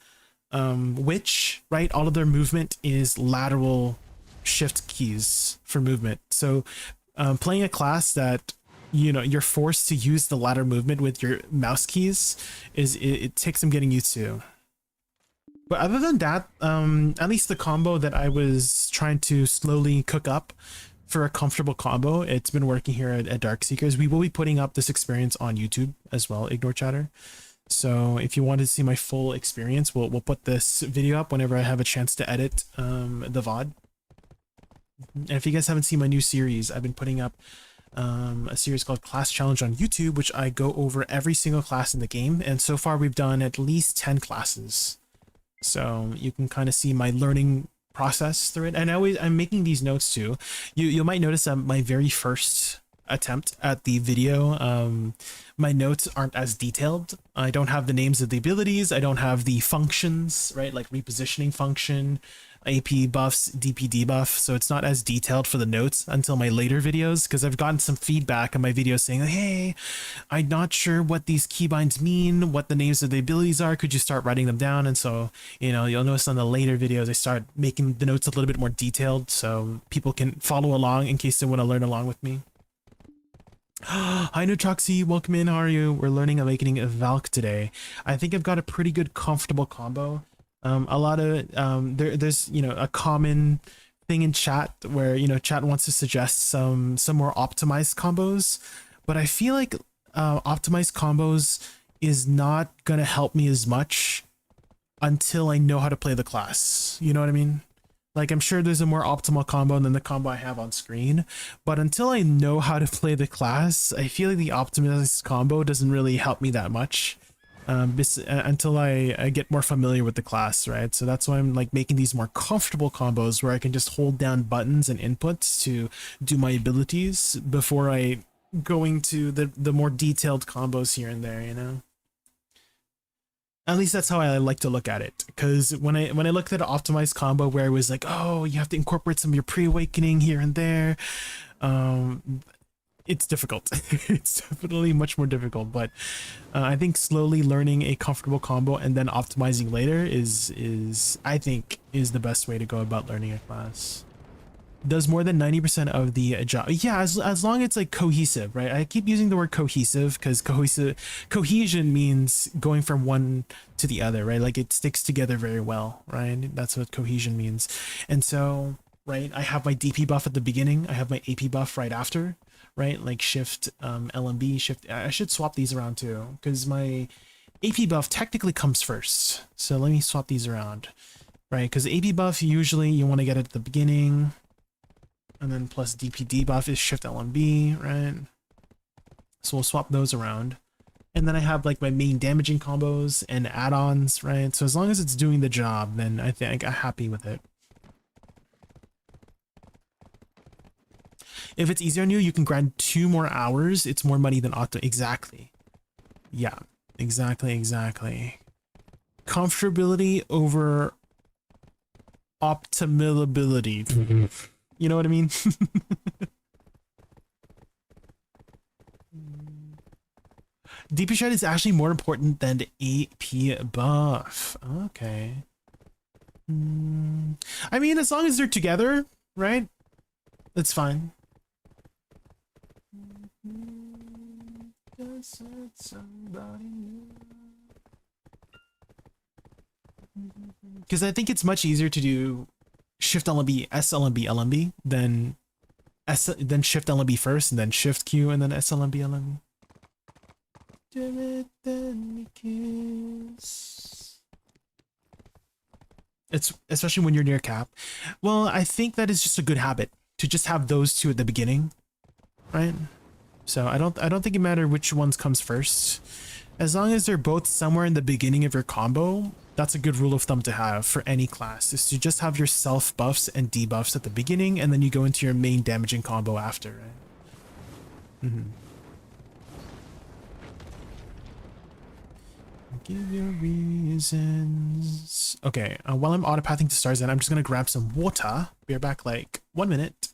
Witch, right? All of their movement is lateral shift keys for movement. So playing a class that, you know, you're forced to use the ladder movement with your mouse keys it takes some getting used to. But other than that, at least the combo that I was trying to slowly cook up for a comfortable combo, it's been working here at Dark Seekers. We will be putting up this experience on YouTube as well, Ignore Chatter. So if you wanted to see my full experience, we'll put this video up whenever I have a chance to edit the VOD. And if you guys haven't seen my new series, I've been putting up a series called Class Challenge on YouTube, which I go over every single class in the game. And so far we've done at least 10 classes. So you can kind of see my learning process through it. And I'm making these notes too. You might notice that my very first attempt at the video, my notes aren't as detailed. I don't have the names of the abilities. I don't have the functions, right? Like repositioning function, AP buffs, DP debuff. So it's not as detailed for the notes until my later videos, because I've gotten some feedback on my videos saying, hey, I'm not sure what these keybinds mean, what the names of the abilities are. Could you start writing them down? And so, you know, you'll notice on the later videos, I start making the notes a little bit more detailed so people can follow along in case they want to learn along with me. Hi Nutroxy, welcome in. How are you? We're learning Awakening of VALK today. I think I've got a pretty good comfortable combo. A lot of there's, you know, a common thing in chat where, you know, chat wants to suggest some more optimized combos, but I feel like optimized combos is not gonna help me as much until I know how to play the class. You know what I mean? Like, I'm sure there's a more optimal combo than the combo I have on screen, but until I know how to play the class, I feel like the optimized combo doesn't really help me that much until I get more familiar with the class, right? So that's why I'm like making these more comfortable combos where I can just hold down buttons and inputs to do my abilities before I going to the more detailed combos here and there, you know? At least that's how I like to look at it, because when I looked at an optimized combo where it was like, oh, you have to incorporate some of your pre-awakening here and there, it's difficult. It's definitely much more difficult, but I think slowly learning a comfortable combo and then optimizing later is I think is the best way to go about learning a class. Does more than 90% of the job. Yeah, as long as it's like cohesive, right? I keep using the word cohesive because cohesion means going from one to the other, right? Like it sticks together very well, right? That's what cohesion means. And so, right, I have my DP buff at the beginning. I have my AP buff right after, right? Like shift LMB, shift. I should swap these around too, because my AP buff technically comes first. So let me swap these around, right? Because AP buff, usually you want to get it at the beginning. And then plus DP debuff is shift LMB, right? So we'll swap those around. And then I have like my main damaging combos and add-ons, right? So as long as it's doing the job, then I think I'm happy with it. If it's easier on you, you can grind 2 more hours. It's more money than Octo. Exactly. Yeah, exactly. Comfortability over optimalability. You know what I mean? DP shred is actually more important than the AP buff. Okay. I mean, as long as they're together, right? That's fine. Because I think it's much easier to do shift LMB, SLMB, LMB than then shift LMB first, and then shift Q, and then SLMB, LMB. It's especially when you're near cap. Well, I think that is just a good habit to just have those two at the beginning, right? So I don't think it matters which ones comes first, as long as they're both somewhere in the beginning of your combo. That's a good rule of thumb to have for any class, is to just have your self buffs and debuffs at the beginning, and then you go into your main damaging combo after, right? Give your reasons. Okay, while I'm autopathing to Starzen, I'm just gonna grab some water. Be back like 1 minute.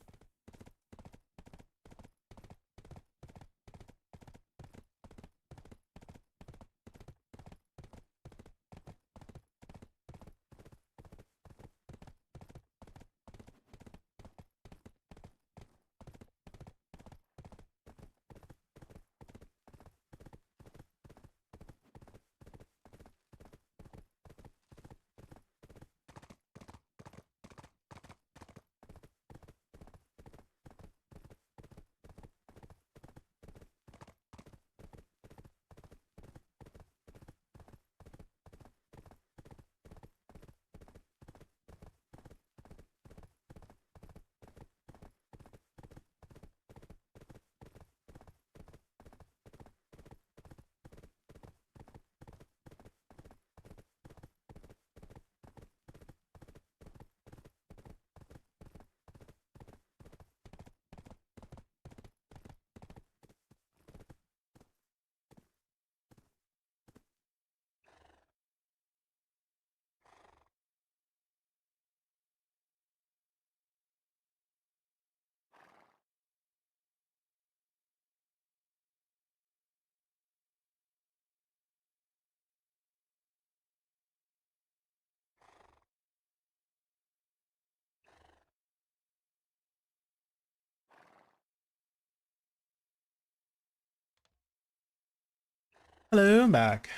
Hello, I'm back.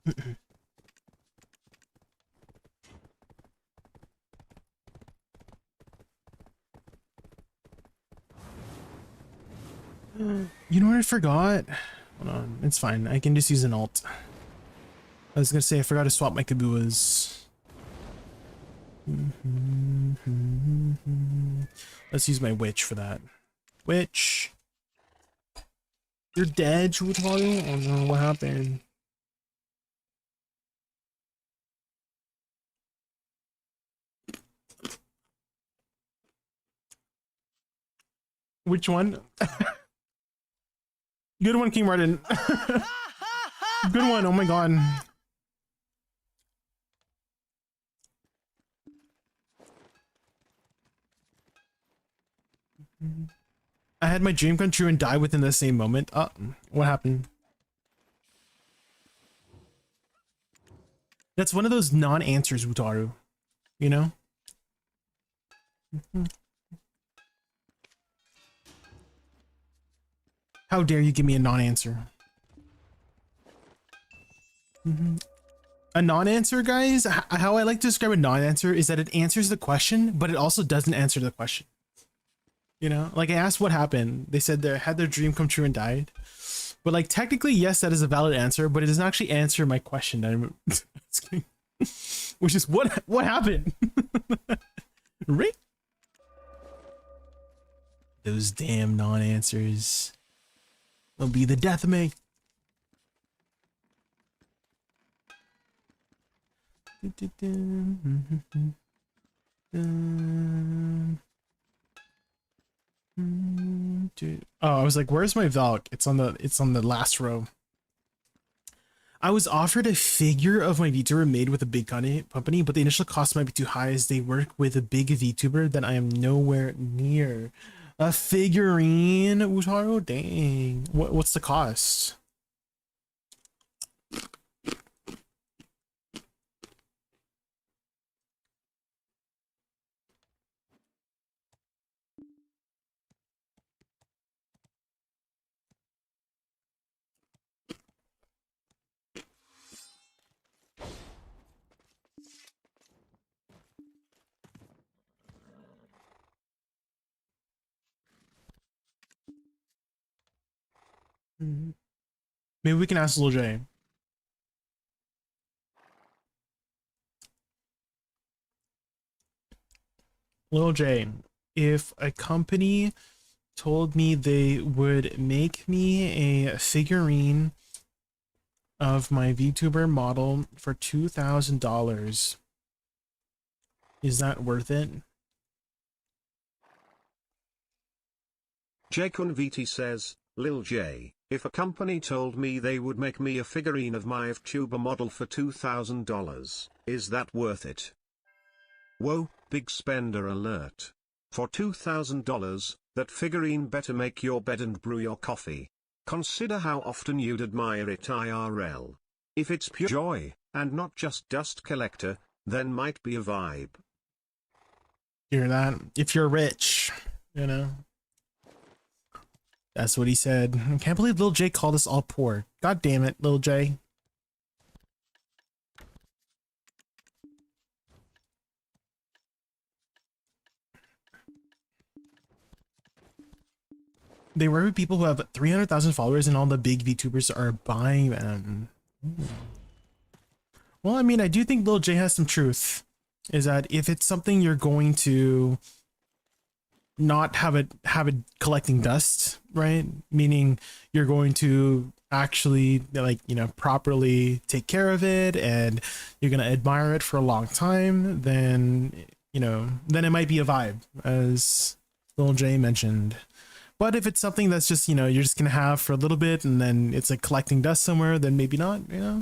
You know what I forgot? Hold on, it's fine. I can just use an alt. I was gonna say I forgot to swap my Kabuas. Let's use my witch for that. Witch, you're dead, Chutaru? Oh no, what happened? Which one? Good one, King Martin. Good one. Oh my god. I had my dream come true and die within the same moment. What happened? That's one of those non-answers, Wutaru. You know? How dare you give me a non-answer? A non-answer, guys, how I like to describe a non-answer is that it answers the question, but it also doesn't answer the question. You know, like I asked what happened. They said they had their dream come true and died. But like technically, yes, that is a valid answer, but it doesn't actually answer my question that I'm asking. Which is what happened? Right? Those damn non-answers will be the death of me. Dude. Oh, I was like, where's my VALK? It's on the last row. I was offered a figure of my VTuber made with a big company, but the initial cost might be too high as they work with a big VTuber that I am nowhere near. A figurine, Utaro? Dang. What's the cost? Maybe we can ask Lil J. Lil J, if a company told me they would make me a figurine of my VTuber model for $2,000, is that worth it?
JaykunVT says, Lil J, if a company told me they would make me a figurine of my VTuber model for $2,000, is that worth it? Whoa, big spender alert. For $2,000, that figurine better make your bed and brew your coffee. Consider how often you'd admire it IRL. If it's pure joy, and not just dust collector, then might be a vibe.
Hear that? If you're rich, you know? That's what he said. I can't believe Lil J called us all poor. God damn it, Lil J. They work with people who have 300,000 followers and all the big VTubers are buying them. Well, I mean, I do think Lil J has some truth. Is that if it's something you're going to not have it collecting dust, right? Meaning you're going to actually, like, you know, properly take care of it and you're going to admire it for a long time, then, you know, then it might be a vibe, as Lil J mentioned. But if it's something that's just, you know, you're just going to have for a little bit and then it's like collecting dust somewhere, then maybe not, you know?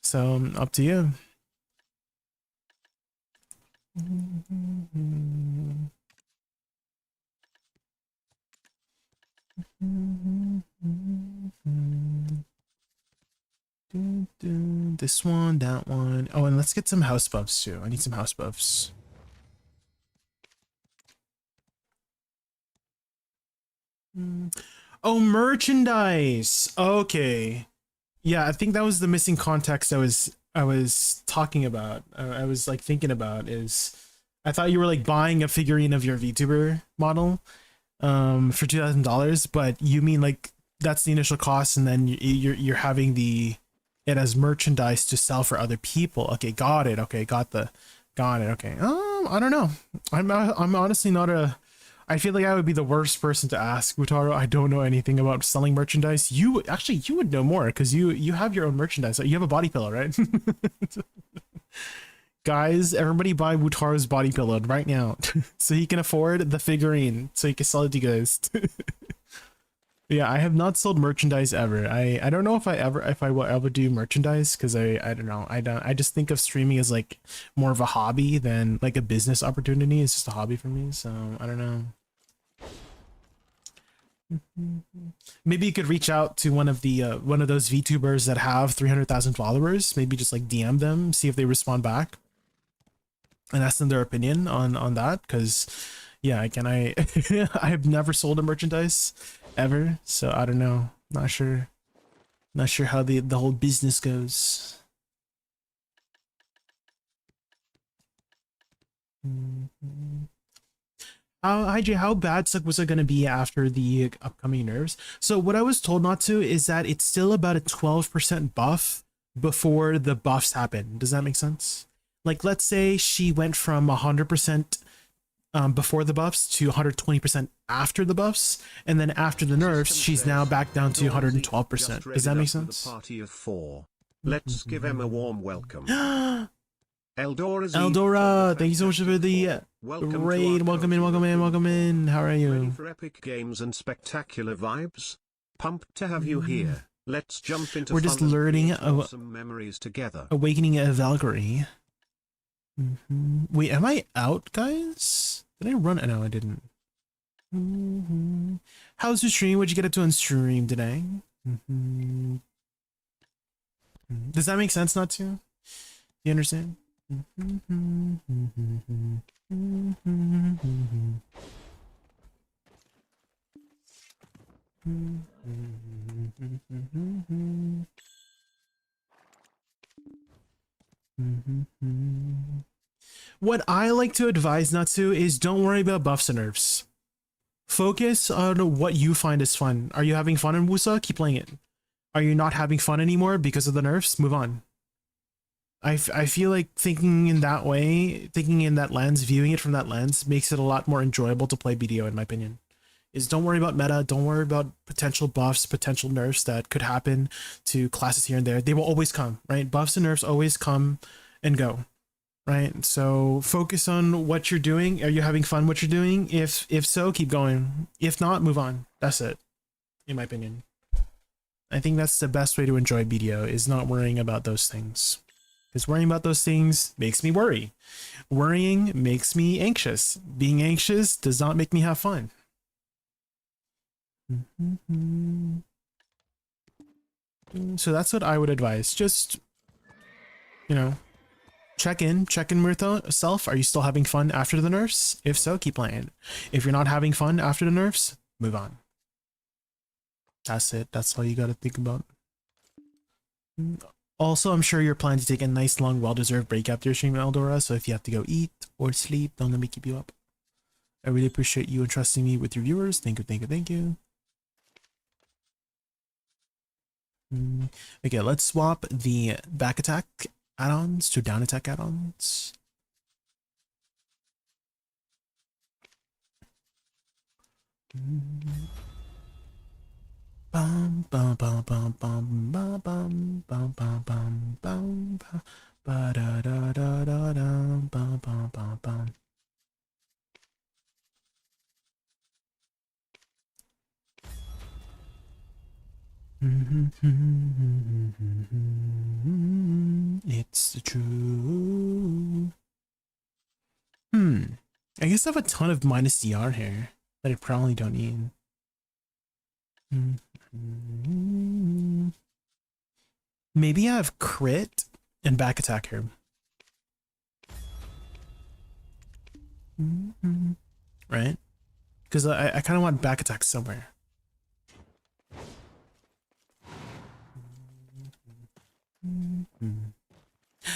So up to you. This one, that one. Oh, and let's get some house buffs too. I need some house buffs. Oh, merchandise. Okay. Yeah, I think that was the missing context I was talking about. I was like thinking about is I thought you were like buying a figurine of your VTuber model for $2,000, but you mean like that's the initial cost and then you're having it as merchandise to sell for other people. Okay, got it. Okay, got it. Okay. I don't know. I'm honestly not I feel like I would be the worst person to ask, Wutaro. I don't know anything about selling merchandise. You would know more because you have your own merchandise. You have a body pillow, right? Guys, everybody buy Wutaro's body pillow right now so he can afford the figurine so he can sell it to you guys. Yeah, I have not sold merchandise ever. I don't know if I will ever do merchandise because I don't know. I just think of streaming as like more of a hobby than like a business opportunity. It's just a hobby for me, so I don't know. Maybe you could reach out to one of those VTubers that have 300,000 followers. Maybe just like DM them, see if they respond back, and ask them their opinion on that. Because yeah, again, I have never sold a merchandise ever, so I don't know. Not sure how the whole business goes. Hi Jay, how bad was it going to be after the upcoming nerfs? So what I was told not to is that it's still about a 12% buff before the buffs happen. Does that make sense? Like, let's say she went from 100% before the buffs to 120% after the buffs, and then after the nerfs, she's now back down to 112%. Does that make sense?
Party of 4. Let's give him a warm welcome.
Eldora, thank you so much for the raid. Welcome in. How are you?
Ready for epic games and spectacular vibes? Pumped to have you here. Let's jump into
We're just learning
some memories together.
Awakening a Valkyrie. Wait, am I out, guys? Did I run? No, I didn't. How's the stream? What'd you get up to on stream today? Does that make sense not to? You understand? What I like to advise not to is don't worry about buffs and nerfs. Focus on what you find is fun. Are you having fun in Wusa? Keep playing it. Are you not having fun anymore because of the nerfs? Move on. I feel like thinking in that way, thinking in that lens, viewing it from that lens makes it a lot more enjoyable to play BDO in my opinion. Is don't worry about meta, don't worry about potential buffs, potential nerfs that could happen to classes here and there. They will always come, right? Buffs and nerfs always come and go, right? So focus on what you're doing. Are you having fun what you're doing? If so, keep going. If not, move on. That's it, in my opinion. I think that's the best way to enjoy BDO, is not worrying about those things. Because worrying about those things makes me worry. Worrying makes me anxious. Being anxious does not make me have fun. So that's what I would advise. Just, you know, check in with yourself. Are you still having fun after the nerfs? If so, keep playing. If you're not having fun after the nerfs, move on. That's it. That's all you got to think about. Also, I'm sure you're planning to take a nice, long, well-deserved break after your stream, Eldora. So if you have to go eat or sleep, don't let me keep you up. I really appreciate you entrusting me with your viewers. Thank you, thank you, thank you. Okay, let's swap the back attack add-ons to down attack add-ons. Bum bum bum bum bum bum bum bum bum bum bum ba da da da da da bum bum bum bum. It's the truth. I guess I have a ton of minus DR here that I probably don't need. Maybe I have crit and back attack here. Right? Because I kind of want back attack somewhere.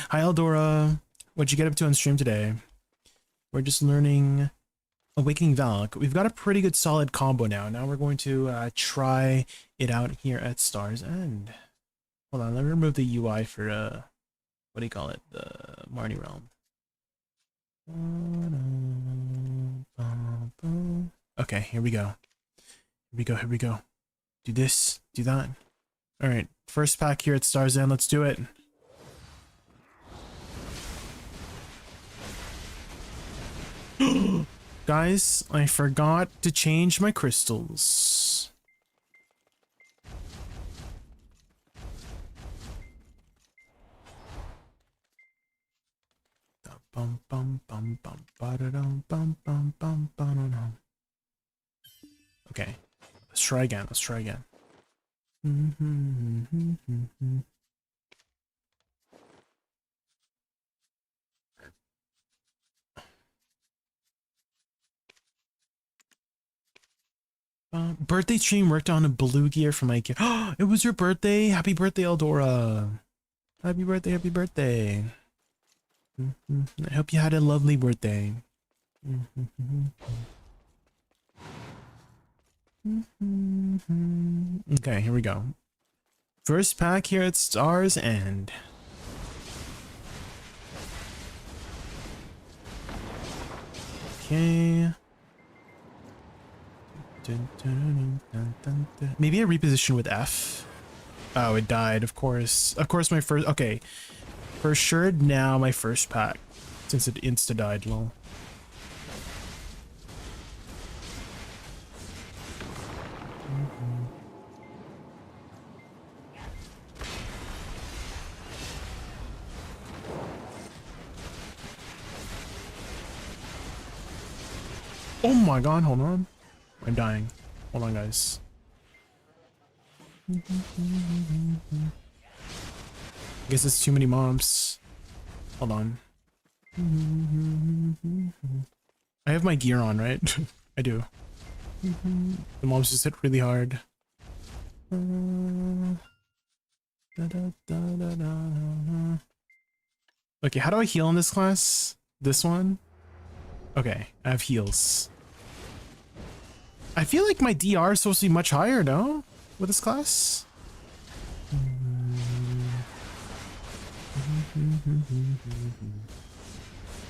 Hi Eldora, what'd you get up to on stream today? We're just learning Awakening VALK. We've got a pretty good solid combo now. Now we're going to try it out here at Star's End. Hold on, let me remove the UI for what do you call it? The Marnie Realm. Okay, here we go. Here we go. Do this, do that. Alright, first pack here at Star's End, let's do it. Guys, I forgot to change my crystals. Bum bum bum bum ba-da-dum bum bum bum ba-da-dum. Okay, let's try again. Birthday stream worked on a blue gear for my kid. It was your birthday. Happy birthday, Eldora. Happy birthday. I hope you had a lovely birthday. Okay, here we go. First pack here at Star's End. Okay. Maybe I reposition with F. Oh, it died, of course. Of course, my first... Okay. For sure, now my first pack. Since it insta-died, lol. Oh my god, hold on. I'm dying. Hold on, guys. Guess it's too many mobs. Hold on. I have my gear on, right? I do. The mobs just hit really hard. Okay, how do I heal in this class? This one? Okay, I have heals. I feel like my DR is supposed to be much higher, no? With this class?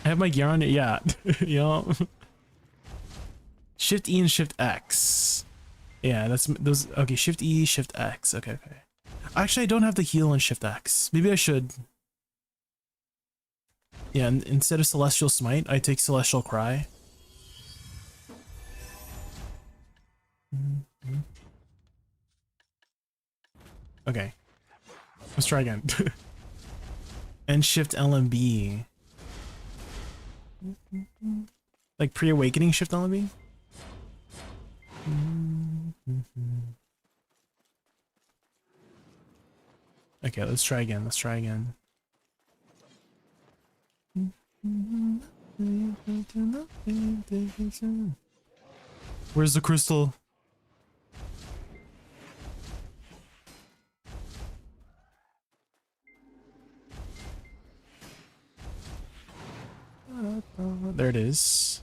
I have my gear on it, yeah. Yeah. Shift E and Shift X. Yeah, that's those. Okay, Shift E, Shift X. Okay, okay. Actually, I don't have the heal on Shift X. Maybe I should. Yeah, and instead of Celestial Smite, I take Celestial Cry. Okay. Let's try again. And Shift LMB. Like pre-awakening Shift LMB? Okay, let's try again. Let's try again. Where's the crystal? There it is.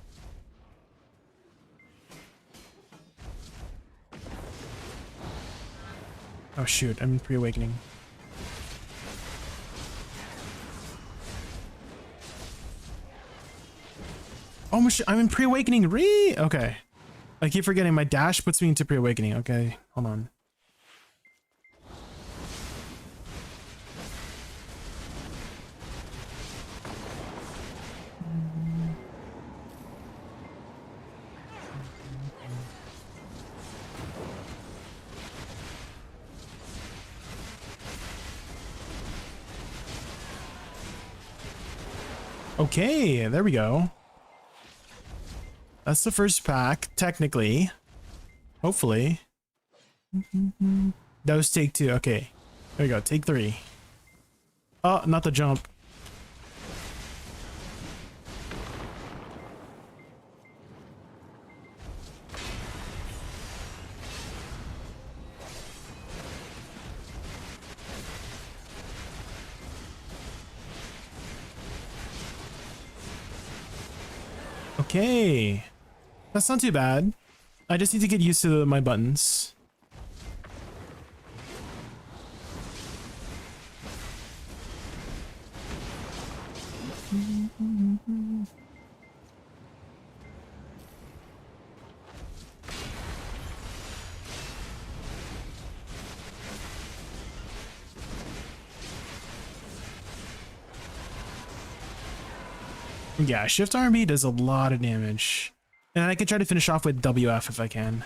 Oh shoot, I'm in pre-awakening. Oh, I'm in pre-awakening. Okay. I keep forgetting my dash puts me into pre-awakening. Okay, hold on. Okay, there we go. That's the first pack, technically. Hopefully. That was take 2. Okay. There we go. Take 3. Oh, not the jump. Okay. That's not too bad. I just need to get used to my buttons. Yeah, Shift RB does a lot of damage. And I can try to finish off with WF if I can.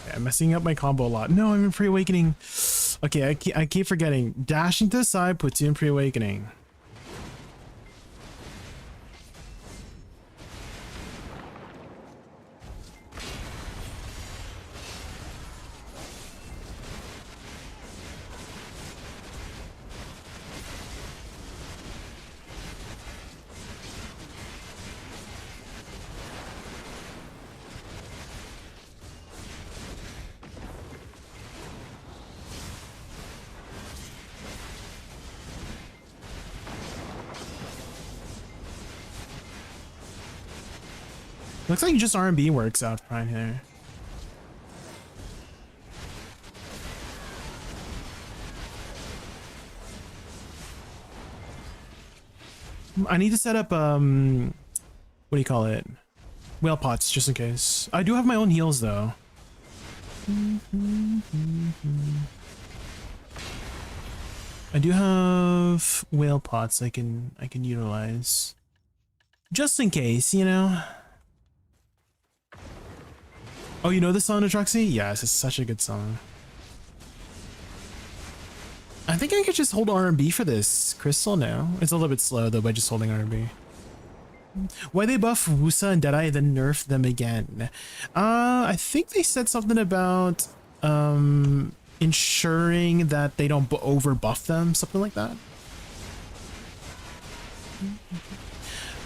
Okay, I'm messing up my combo a lot. No, I'm in pre-awakening. Okay, I keep forgetting. Dashing to the side puts you in pre-awakening. Looks like just R&B works out fine here. I need to set up, what do you call it? Whale pots, just in case. I do have my own heals, though. I do have whale pots I can utilize. Just in case, you know? Oh, you know this song, Atroxy? Yes, it's such a good song. I think I could just hold R&B for this crystal now. It's a little bit slow though by just holding R&B. Why they buff Wusa and Deadeye then nerf them again? I think they said something about ensuring that they don't over buff them, something like that.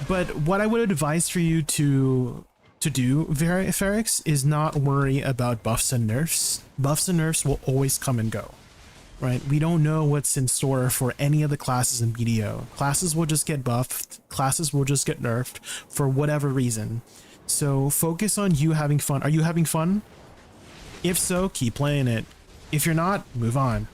But what I would advise for you to do, Ferrix, is not worry about buffs and nerfs. Buffs and nerfs will always come and go, right? We don't know what's in store for any of the classes in BDO. Classes will just get buffed, classes will just get nerfed for whatever reason. So focus on you having fun. Are you having fun? If so, keep playing it. If you're not, move on.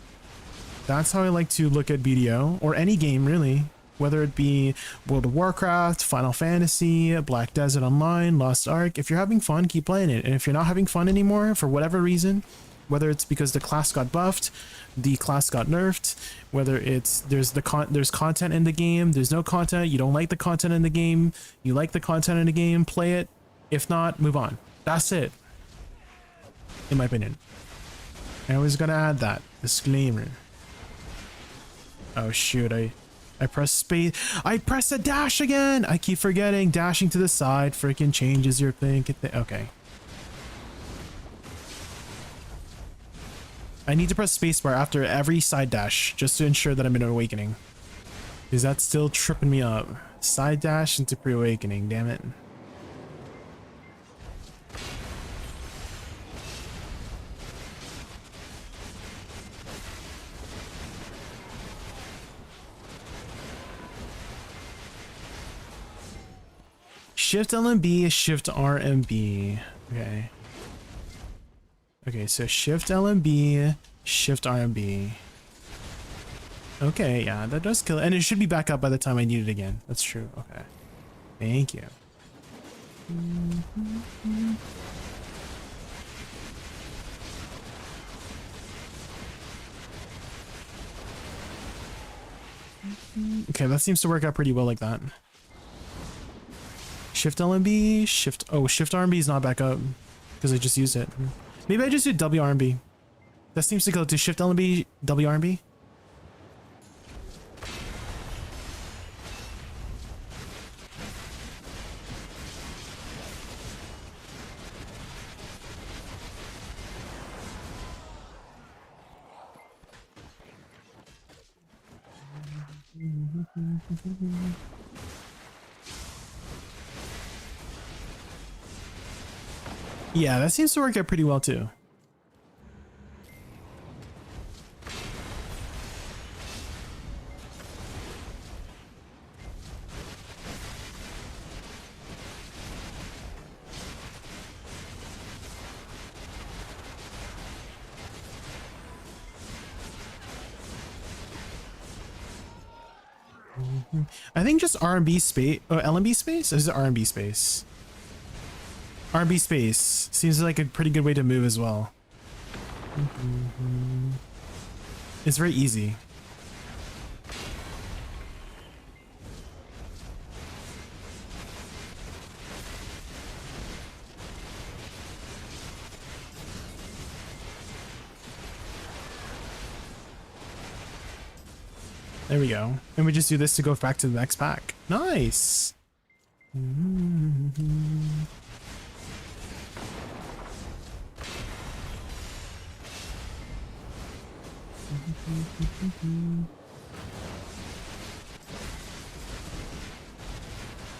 That's how I like to look at BDO, or any game really. Whether it be World of Warcraft, Final Fantasy, Black Desert Online, Lost Ark. If you're having fun, keep playing it. And if you're not having fun anymore, for whatever reason, whether it's because the class got buffed, the class got nerfed, whether it's there's content in the game, there's no content, you don't like the content in the game, you like the content in the game, play it. If not, move on. That's it. In my opinion. I always gotta add that disclaimer. Oh shoot, I press space. I press a dash again. I keep forgetting. Dashing to the side freaking changes your thing. Okay. I need to press spacebar after every side dash just to ensure that I'm in awakening. Is that still tripping me up? Side dash into pre-awakening. Damn it. Shift LMB, Shift RMB. Okay. Okay, so Shift LMB, Shift RMB. Okay, yeah, that does kill it. And it should be back up by the time I need it again. That's true. Okay. Thank you. Okay, that seems to work out pretty well like that. Shift LMB, Shift... Oh, Shift RMB is not back up because I just used it. Maybe I just do WRMB. That seems to go to Shift LMB, WRMB. Yeah, that seems to work out pretty well too. I think just RMB space, LMB space? Or is it RMB space? RMB space seems like a pretty good way to move as well. It's very easy. There we go. And we just do this to go back to the next pack. Nice.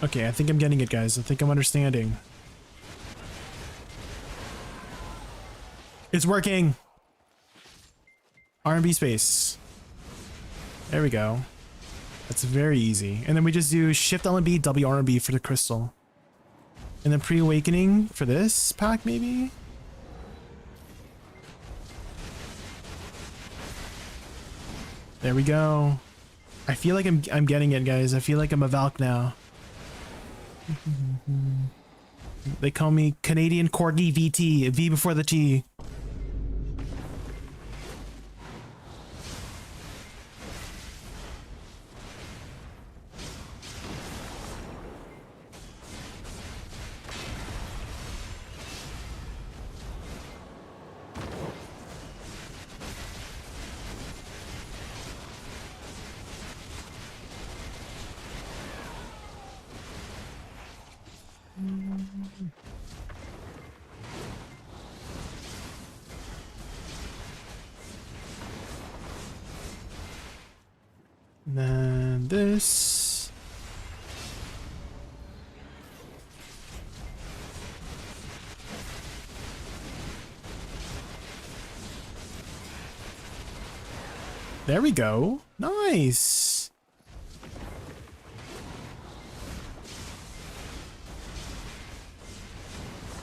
Okay, I think I'm getting it, guys. I think I'm understanding. It's working. R&B space. There we go. That's very easy. And then we just do Shift LMB, WRMB for the crystal. And then pre-awakening for this pack, maybe? There we go. I feel like I'm getting it, guys. I feel like I'm a VALK now. They call me Canadian Corgi VT, V before the T. And then this. There we go. Nice.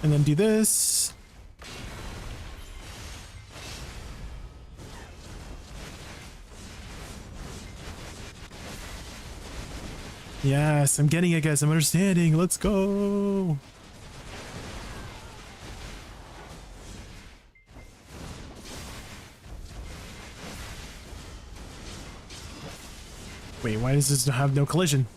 And then do this. Yes, I'm getting it, guys. I'm understanding. Let's go. Wait, why does this have no collision?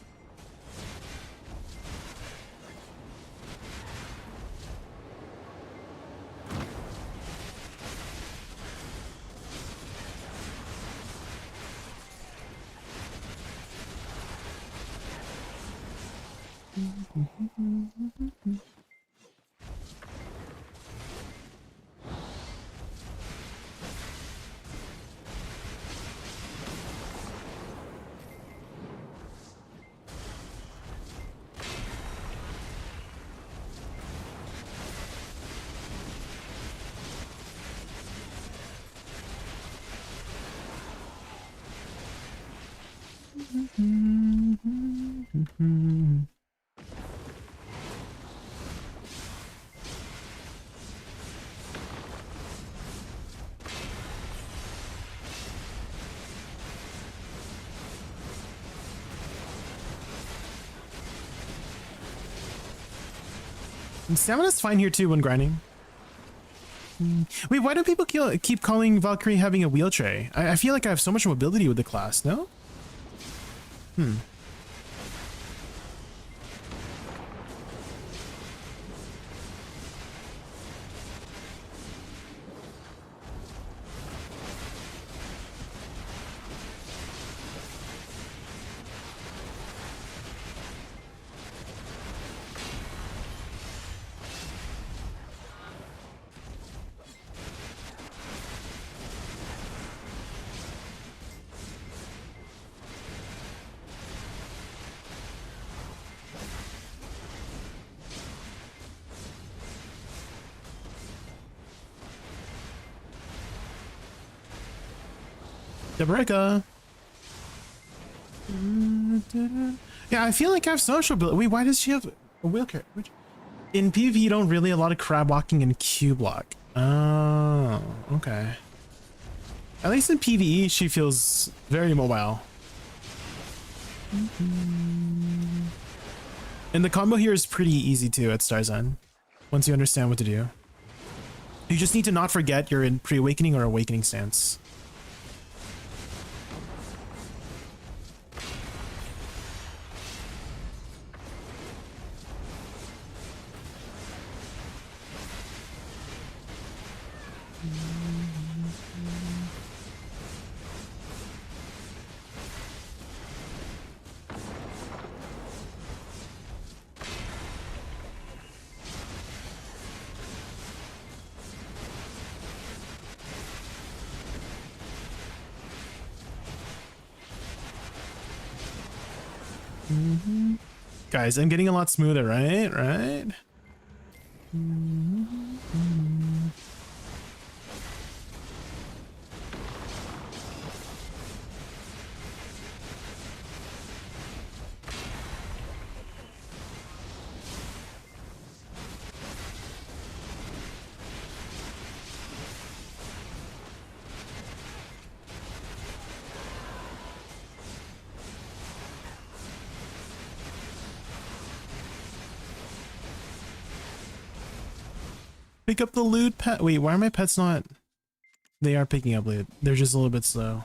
Stamina's fine here too when grinding. Wait, why do people keep calling Valkyrie having a wheel tray? I feel like I have so much mobility with the class, no? Debreka. Yeah, I feel like I have social ability. Wait, why does she have a wheelchair? In PvP, you don't really a lot of crab walking and Q block. Oh, okay. At least in PvE, she feels very mobile. And the combo here is pretty easy too at Star's End, once you understand what to do. You just need to not forget you're in pre-awakening or awakening stance. Guys, I'm getting a lot smoother, right? Right? Pick up the loot pet. Wait, why are my pets not? They are picking up loot. They're just a little bit slow.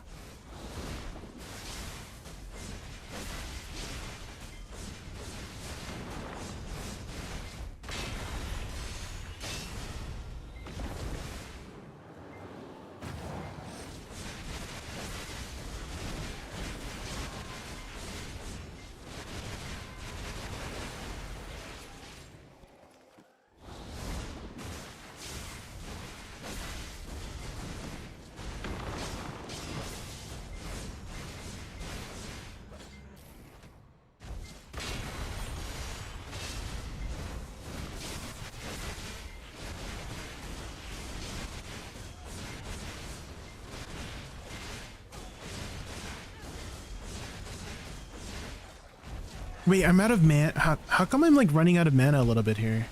Wait, I'm out of mana. How come I'm like running out of mana a little bit here?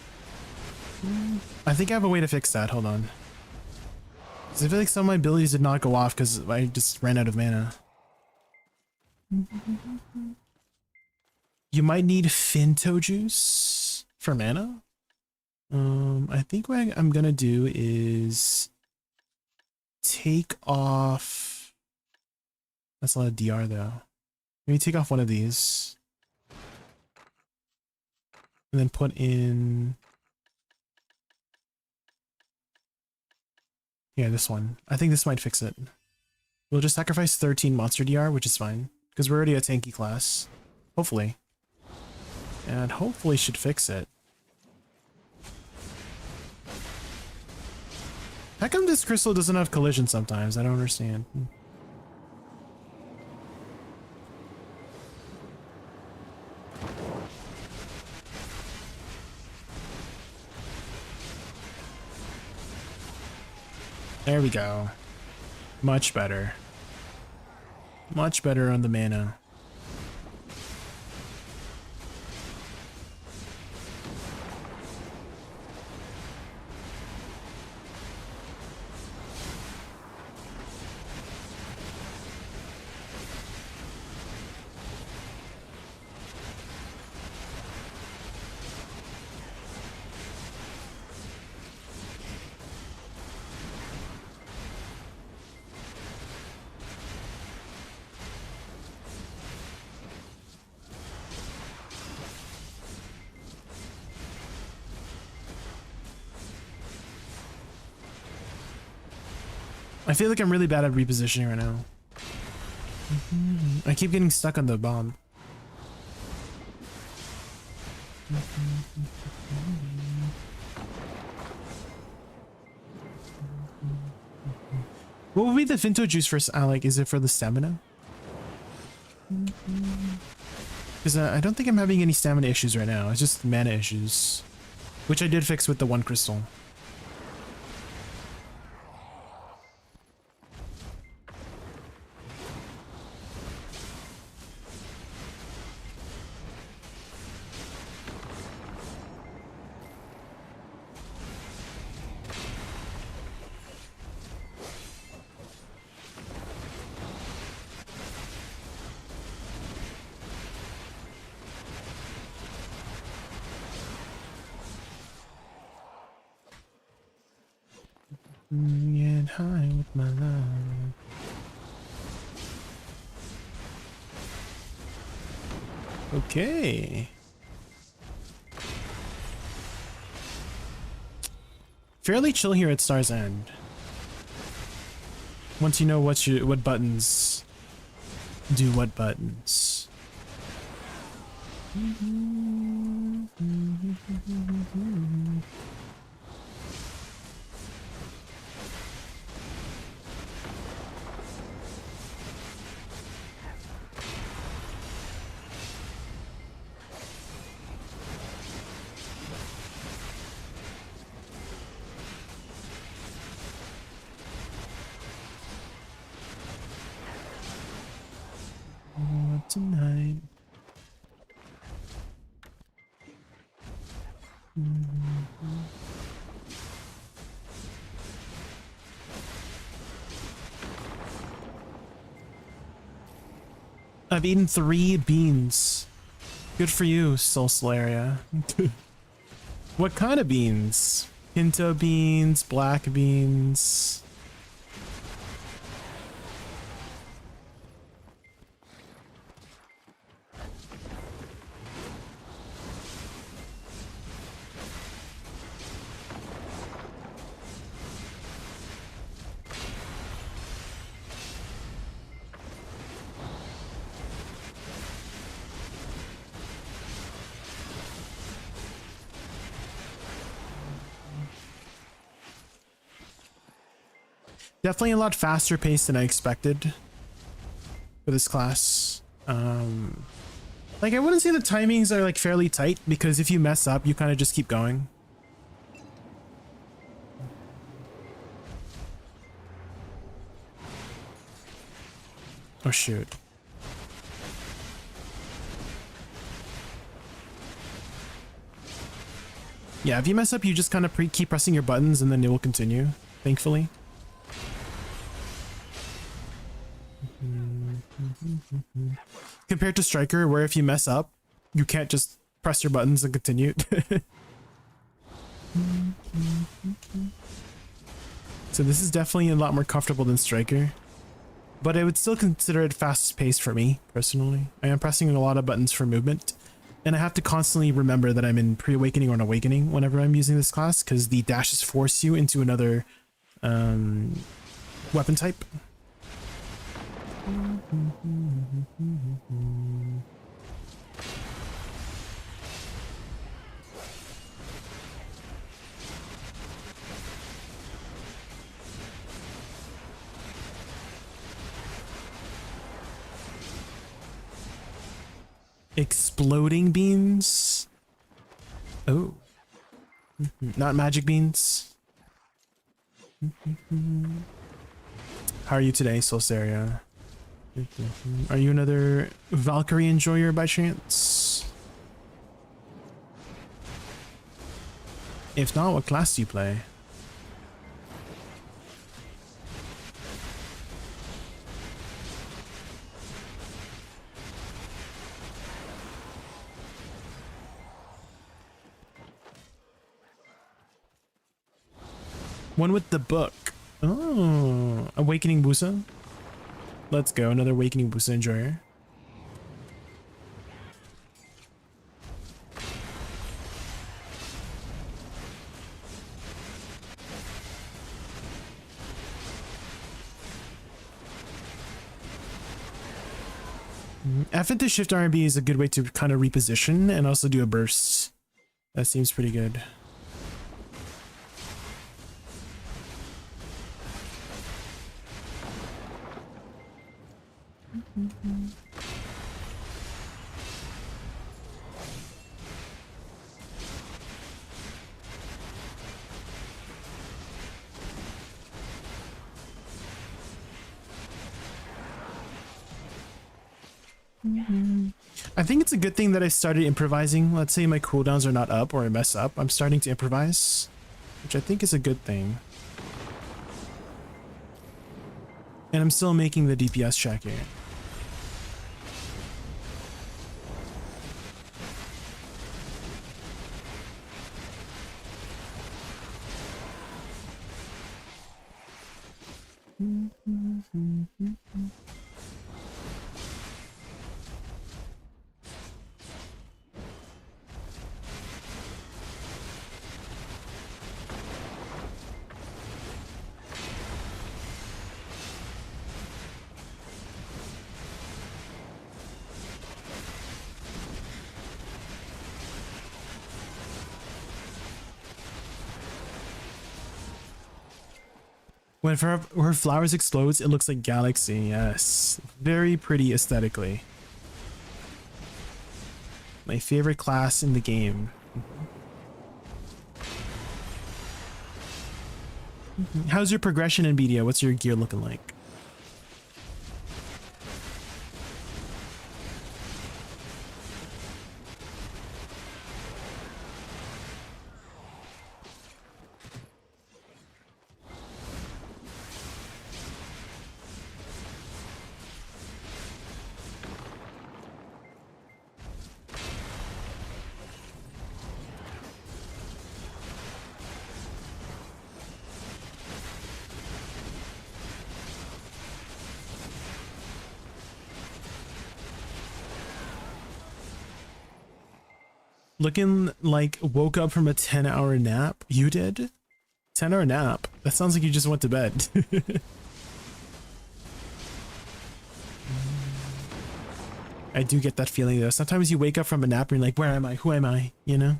I think I have a way to fix that. Hold on. 'Cause I feel like some of my abilities did not go off because I just ran out of mana. You might need Finto juice for mana. I think what I'm gonna do is take off. That's a lot of DR though. Maybe take off one of these. And then put in. Yeah, this one. I think this might fix it. We'll just sacrifice 13 monster DR, which is fine. Because we're already a tanky class. Hopefully. And hopefully should fix it. How come this crystal doesn't have collision sometimes? I don't understand. There we go. Much better. Much better on the mana. I feel like I'm really bad at repositioning right now. I keep getting stuck on the bomb. What would be the Finto juice for Alec? Is it for the stamina? Because I don't think I'm having any stamina issues right now. It's just mana issues. Which I did fix with the one crystal. Get high with my love. Okay. Fairly chill here at Star's End. Once you know what buttons do what buttons. Tonight. I've eaten 3 beans. Good for you, Soul Solaria. What kind of beans? Pinto beans, black beans. Definitely a lot faster paced than I expected for this class. Like I wouldn't say the timings are like fairly tight because if you mess up, you kind of just keep going. Oh shoot. Yeah, if you mess up, you just kind of keep pressing your buttons and then it will continue, thankfully. Compared to Striker, where if you mess up, you can't just press your buttons and continue. So this is definitely a lot more comfortable than Striker. But I would still consider it fast-paced for me, personally. I am pressing a lot of buttons for movement. And I have to constantly remember that I'm in pre-awakening or an awakening whenever I'm using this class, because the dashes force you into another weapon type. Exploding beans. Oh. Not magic beans. How are you today, Solsaria? Are you another Valkyrie enjoyer by chance? If not, what class do you play? One with the book. Oh, Awakening Busa. Let's go, another Awakening Busa enjoyer. F into Shift R&B is a good way to kind of reposition and also do a burst. That seems pretty good. I think it's a good thing that I started improvising. Let's say my cooldowns are not up or I mess up. I'm starting to improvise, which I think is a good thing. And I'm still making the DPS check here. When her flowers explodes, it looks like galaxy. Yes, very pretty aesthetically. My favorite class in the game. How's your progression in BDO? What's your gear looking like? Looking like woke up from a 10-hour nap. You did? 10-hour nap? That sounds like you just went to bed. I do get that feeling though. Sometimes you wake up from a nap and you're like, where am I? Who am I? You know?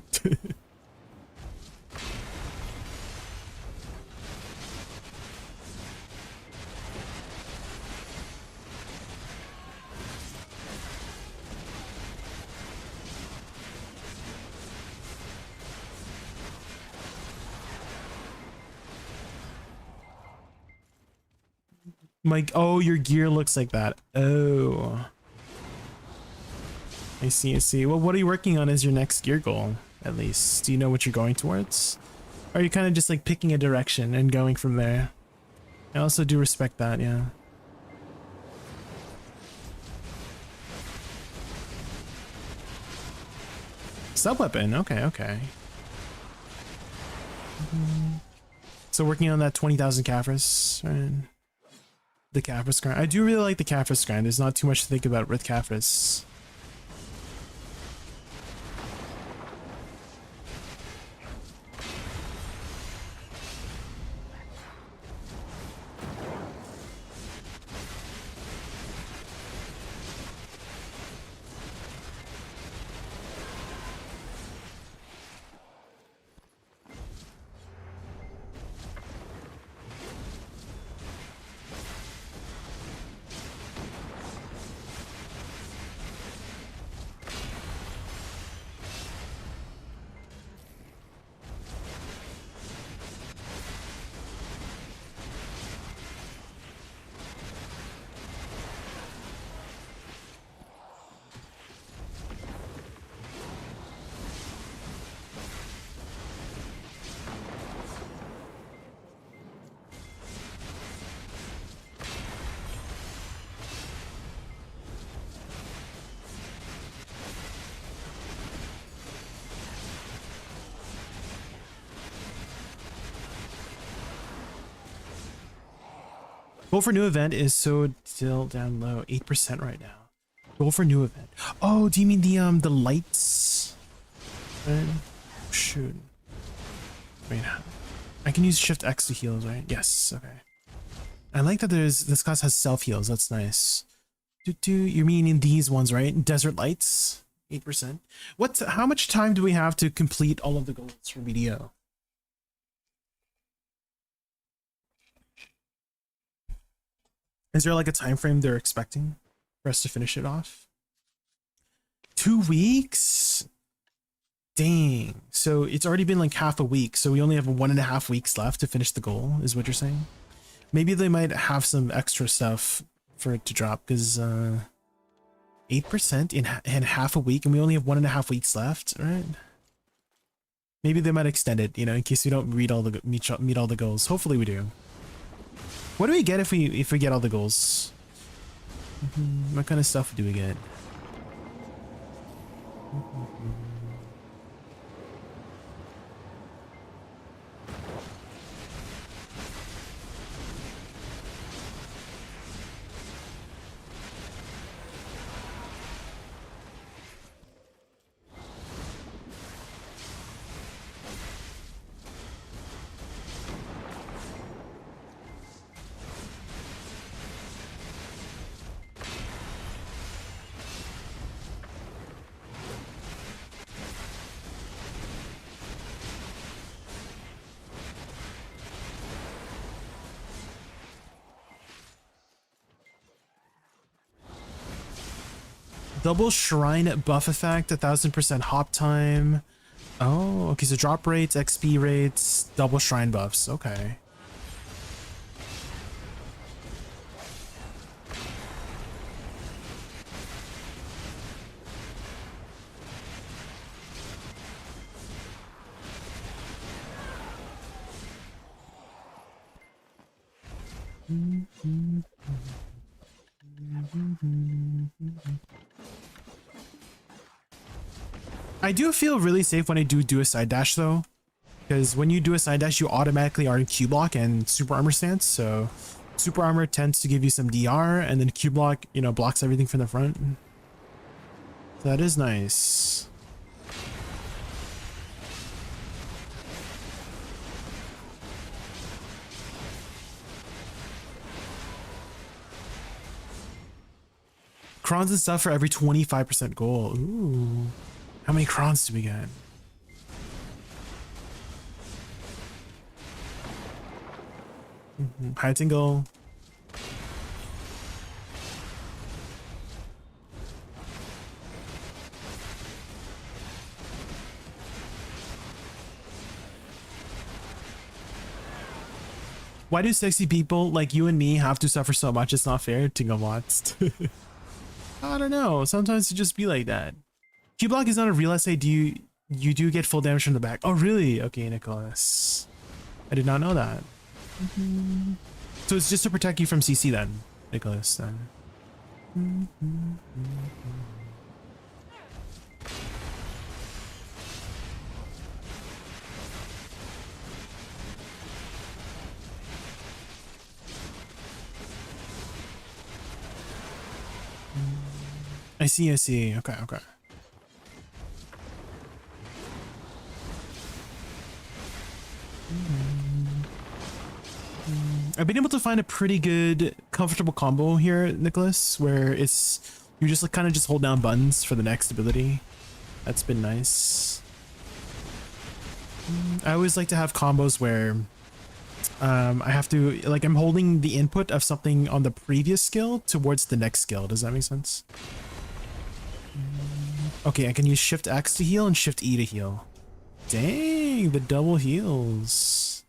Like, oh, your gear looks like that. Oh. I see, I see. Well, what are you working on as your next gear goal? at least? Do you know what you're going towards? Or are you kind of just like picking a direction and going from there? I also do respect that, yeah. Sub-weapon, okay, okay. So working on that 20,000 Caphras, right? The Caphras grind. I do really like the Caphras grind. There's not too much to think about with Caphras. Goal for new event is so still down low, 8% right now. Goal for new event. Oh, do you mean the lights? Right? Shoot. Wait, I can use Shift X to heal, right? Yes. Okay. I like that this class has self heals. That's nice. You're meaning these ones, right? Desert lights, 8%. How much time do we have to complete all of the goals for BDO? Is there like a time frame they're expecting for us to finish it off? 2 weeks? Dang. So it's already been like half a week. So we only have 1.5 weeks left to finish the goal, is what you're saying? Maybe they might have some extra stuff for it to drop, because 8% in half a week, and we only have 1.5 weeks left, right? Maybe they might extend it, you know, in case we don't meet all the goals. Hopefully we do. What do we get if we get all the goals? What kind of stuff do we get? Double shrine buff effect, 1000% hop time. Oh, okay, so drop rates, XP rates, double shrine buffs. Okay. I do feel really safe when I do a side dash though, because when you do a side dash, you automatically are in Q block and super armor stance. So super armor tends to give you some DR, and then Q block, you know, blocks everything from the front. So that is nice. Crons and stuff for every 25% goal. Ooh. How many crons do we get? High tingle. Why do sexy people like you and me have to suffer so much? It's not fair, Tingle Watts. I don't know. Sometimes it just be like that. Q block is not a real essay. Do you do get full damage from the back. Oh, really? Okay, Nicholas. I did not know that. So it's just to protect you from CC then, Nicholas, then. I see, I see. Okay, okay. I've been able to find a pretty good, comfortable combo here, Nicholas, where it's you just like, kind of just hold down buttons for the next ability. That's been nice. I always like to have combos where I have to, like, I'm holding the input of something on the previous skill towards the next skill. Does that make sense? Okay, I can use Shift X to heal and Shift E to heal. Dang, the double heals.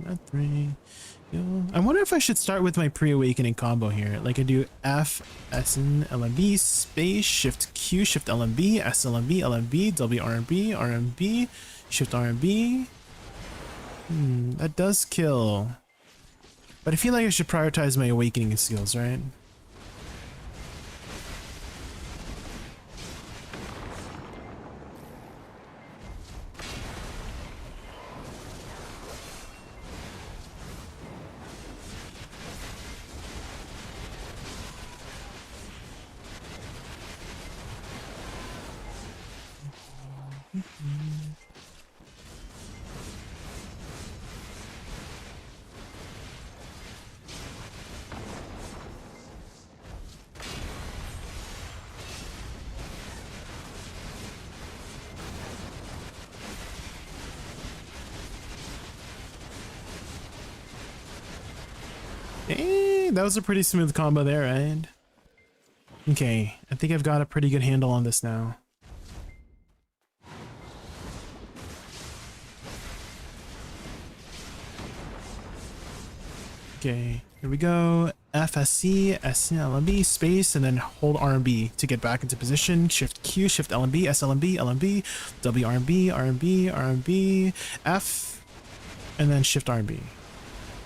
At 3. I wonder if I should start with my pre-awakening combo here. Like I do F, S, N, LMB, space, Shift Q, Shift LMB, S, LMB, LMB, W, RMB, RMB, Shift RMB. That does kill. But I feel like I should prioritize my awakening skills, right? Hey, that was a pretty smooth combo there, right? Okay, I think I've got a pretty good handle on this now. Okay, here we go. FSC, SLMB, space, and then hold RMB to get back into position. Shift Q, Shift LMB, SLMB, LMB, W RMB, RMB, RMB, F, and then Shift RMB.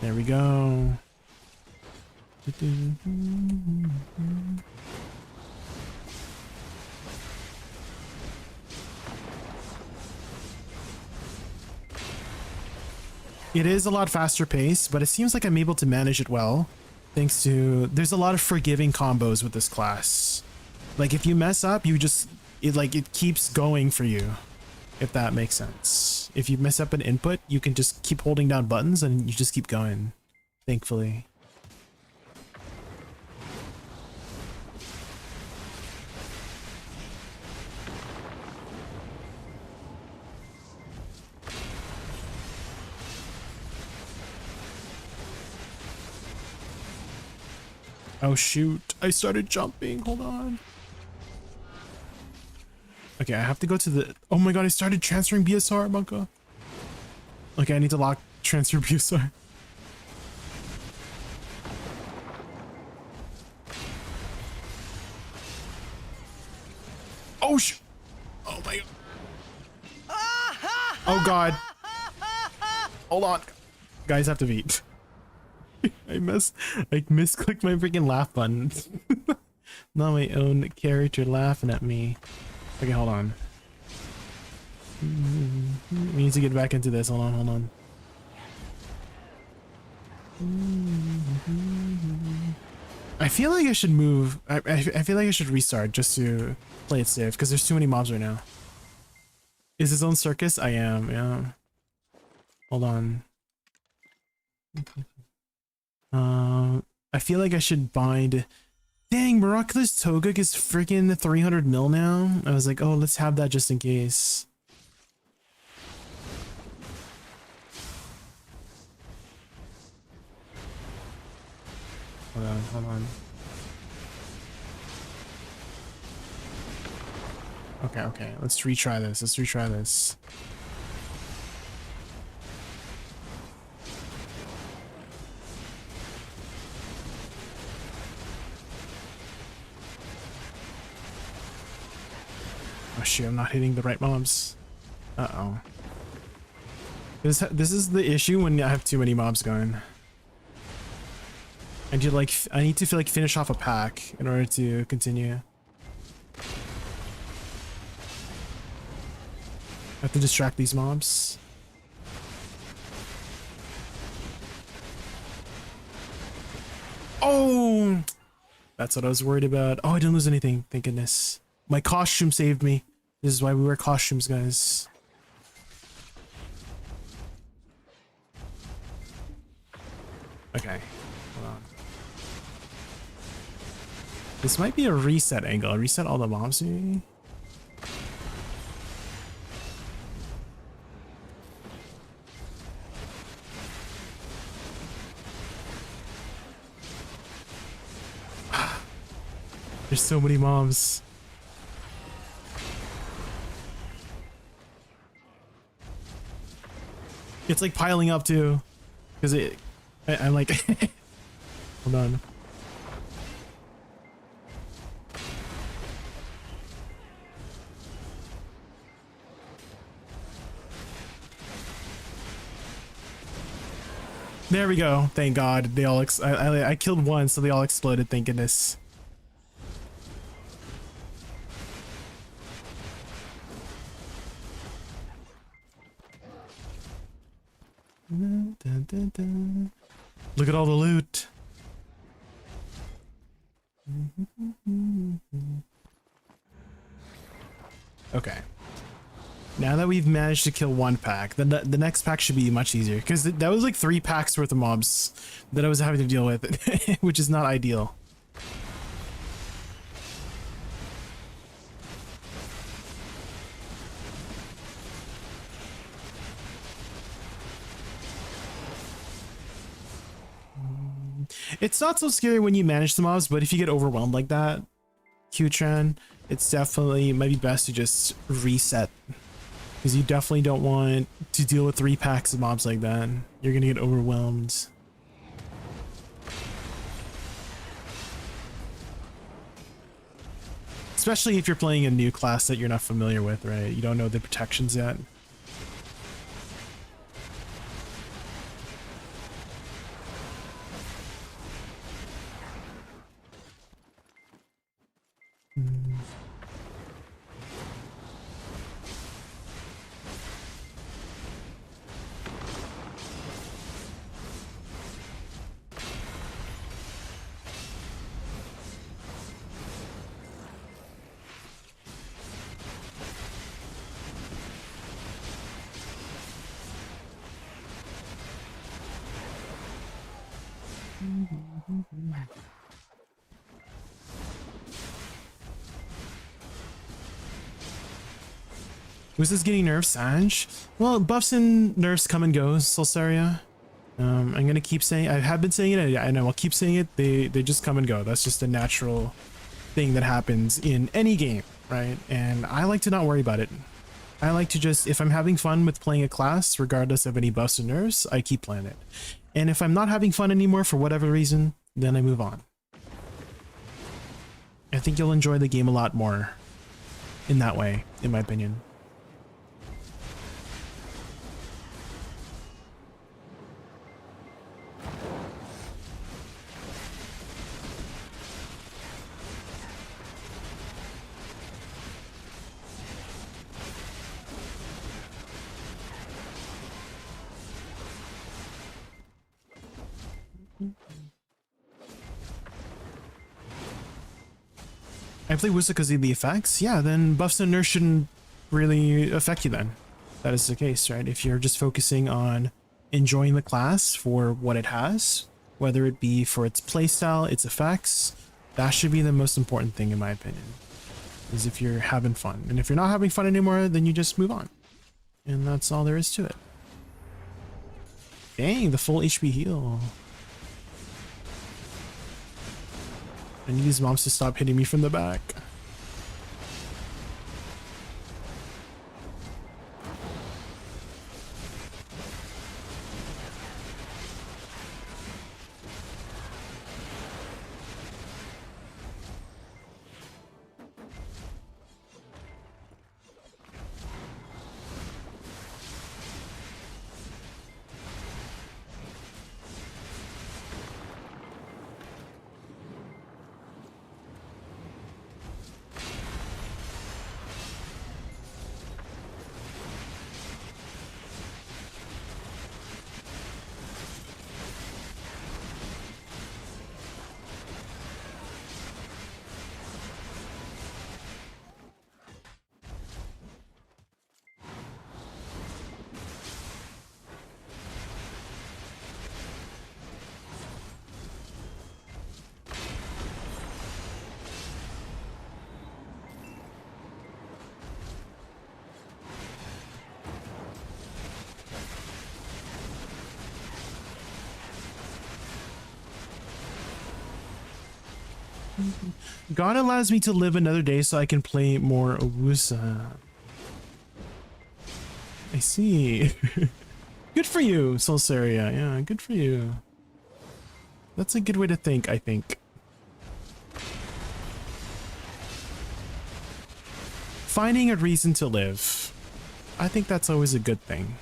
There we go. It is a lot faster paced, but it seems like I'm able to manage it well. Thanks to, there's a lot of forgiving combos with this class. Like if you mess up, you just, it keeps going for you. If that makes sense. If you mess up an input, you can just keep holding down buttons and you just keep going. Thankfully. Oh shoot, I started jumping, hold on. Okay, I have to go to the, oh my god, I started transferring BSR, Bunka. Okay, I need to lock transfer BSR. Oh shoot, oh my god. Oh god. Hold on. Guys have to beat. I misclicked my freaking laugh button. Not my own character laughing at me. Okay, hold on. We need to get back into this. Hold on, hold on. I feel like I should move. I feel like I should restart just to play it safe because there's too many mobs right now. Is his own circus? I am, yeah. Hold on. I feel like I should bind. Dang, Miraculous Toguk is freaking 300 mil now. I was like, oh, let's have that just in case. Hold on, hold on. Okay, okay, let's retry this. Let's retry this. Oh shoot, I'm not hitting the right mobs. Uh-oh. This is the issue when I have too many mobs going. I need to like finish off a pack in order to continue. I have to distract these mobs. Oh! That's what I was worried about. Oh, I didn't lose anything. Thank goodness. My costume saved me. This is why we wear costumes, guys. Okay. Hold on. This might be a reset angle. Reset all the mobs, maybe? There's so many mobs. It's like piling up too, because I'm like, hold on. There we go. Thank God they all I killed one, so they all exploded. Thank goodness. Dun, dun, dun. Look at all the loot. Okay. Now that we've managed to kill one pack, the next pack should be much easier, because that was like 3 packs worth of mobs that I was having to deal with, which is not ideal. It's not so scary when you manage the mobs, but if you get overwhelmed like that, Qtran, it's definitely might be best to just reset, because you definitely don't want to deal with 3 packs of mobs like that. You're gonna get overwhelmed. Especially if you're playing a new class that you're not familiar with, right? You don't know the protections yet. Was this getting nerfs, Sanj? Well, buffs and nerfs come and go, Solsaria. I'm gonna keep saying, I have been saying it, and I will keep saying it, they just come and go. That's just a natural thing that happens in any game, right? And I like to not worry about it. I like to just, if I'm having fun with playing a class, regardless of any buffs or nerfs, I keep playing it. And if I'm not having fun anymore for whatever reason, then I move on. I think you'll enjoy the game a lot more in that way, in my opinion. I play Wusa because of the effects? Yeah, then buffs and nerfs shouldn't really affect you then. That is the case, right? If you're just focusing on enjoying the class for what it has, whether it be for its playstyle, its effects, that should be the most important thing in my opinion. Is if you're having fun. And if you're not having fun anymore, then you just move on. And that's all there is to it. Dang, the full HP heal. I need these mobs to stop hitting me from the back. God allows me to live another day so I can play more Owusa. I see. Good for you, Solsaria. Yeah, good for you. That's a good way to think, I think. Finding a reason to live. I think that's always a good thing.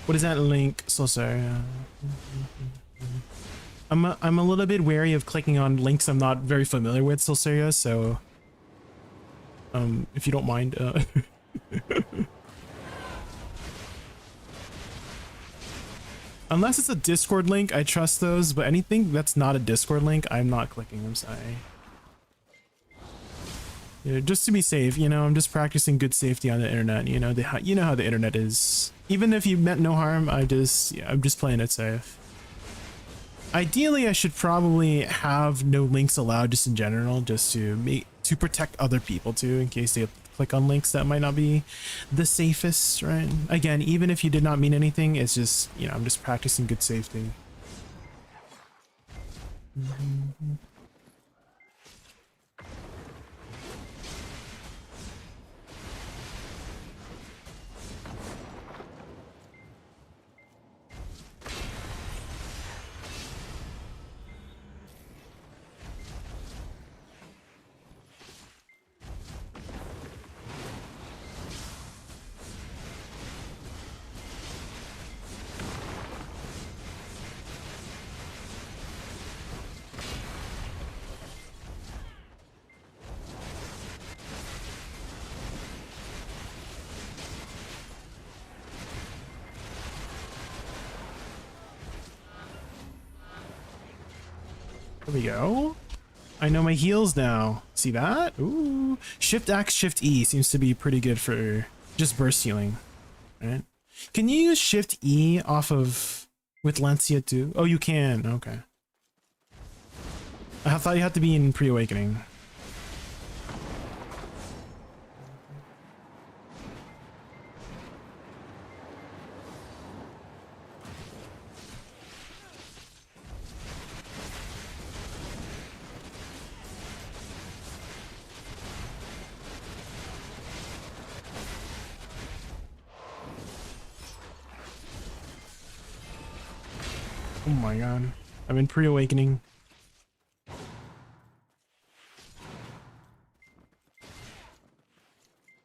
What is that link? So sorry. I'm a little bit wary of clicking on links I'm not very familiar with, Solsaria, so if you don't mind, unless it's a Discord link, I trust those, but anything that's not a Discord link, I'm not clicking, I'm sorry. Yeah, just to be safe, you know, I'm just practicing good safety on the internet, you know, you know how the internet is. Even if you meant no harm, I'm just playing it safe. Ideally, I should probably have no links allowed just in general, just to protect other people too, in case they click on links that might not be the safest, right? Again, even if you did not mean anything, it's just, you know, I'm just practicing good safety. There we go. I know my heals now. See that? Ooh. Shift X, Shift E seems to be pretty good for just burst healing. Right? Can you use Shift E off of with Lancia too? Oh, you can. Okay. I thought you had to be in pre-awakening. Oh my god. I'm in pre-awakening.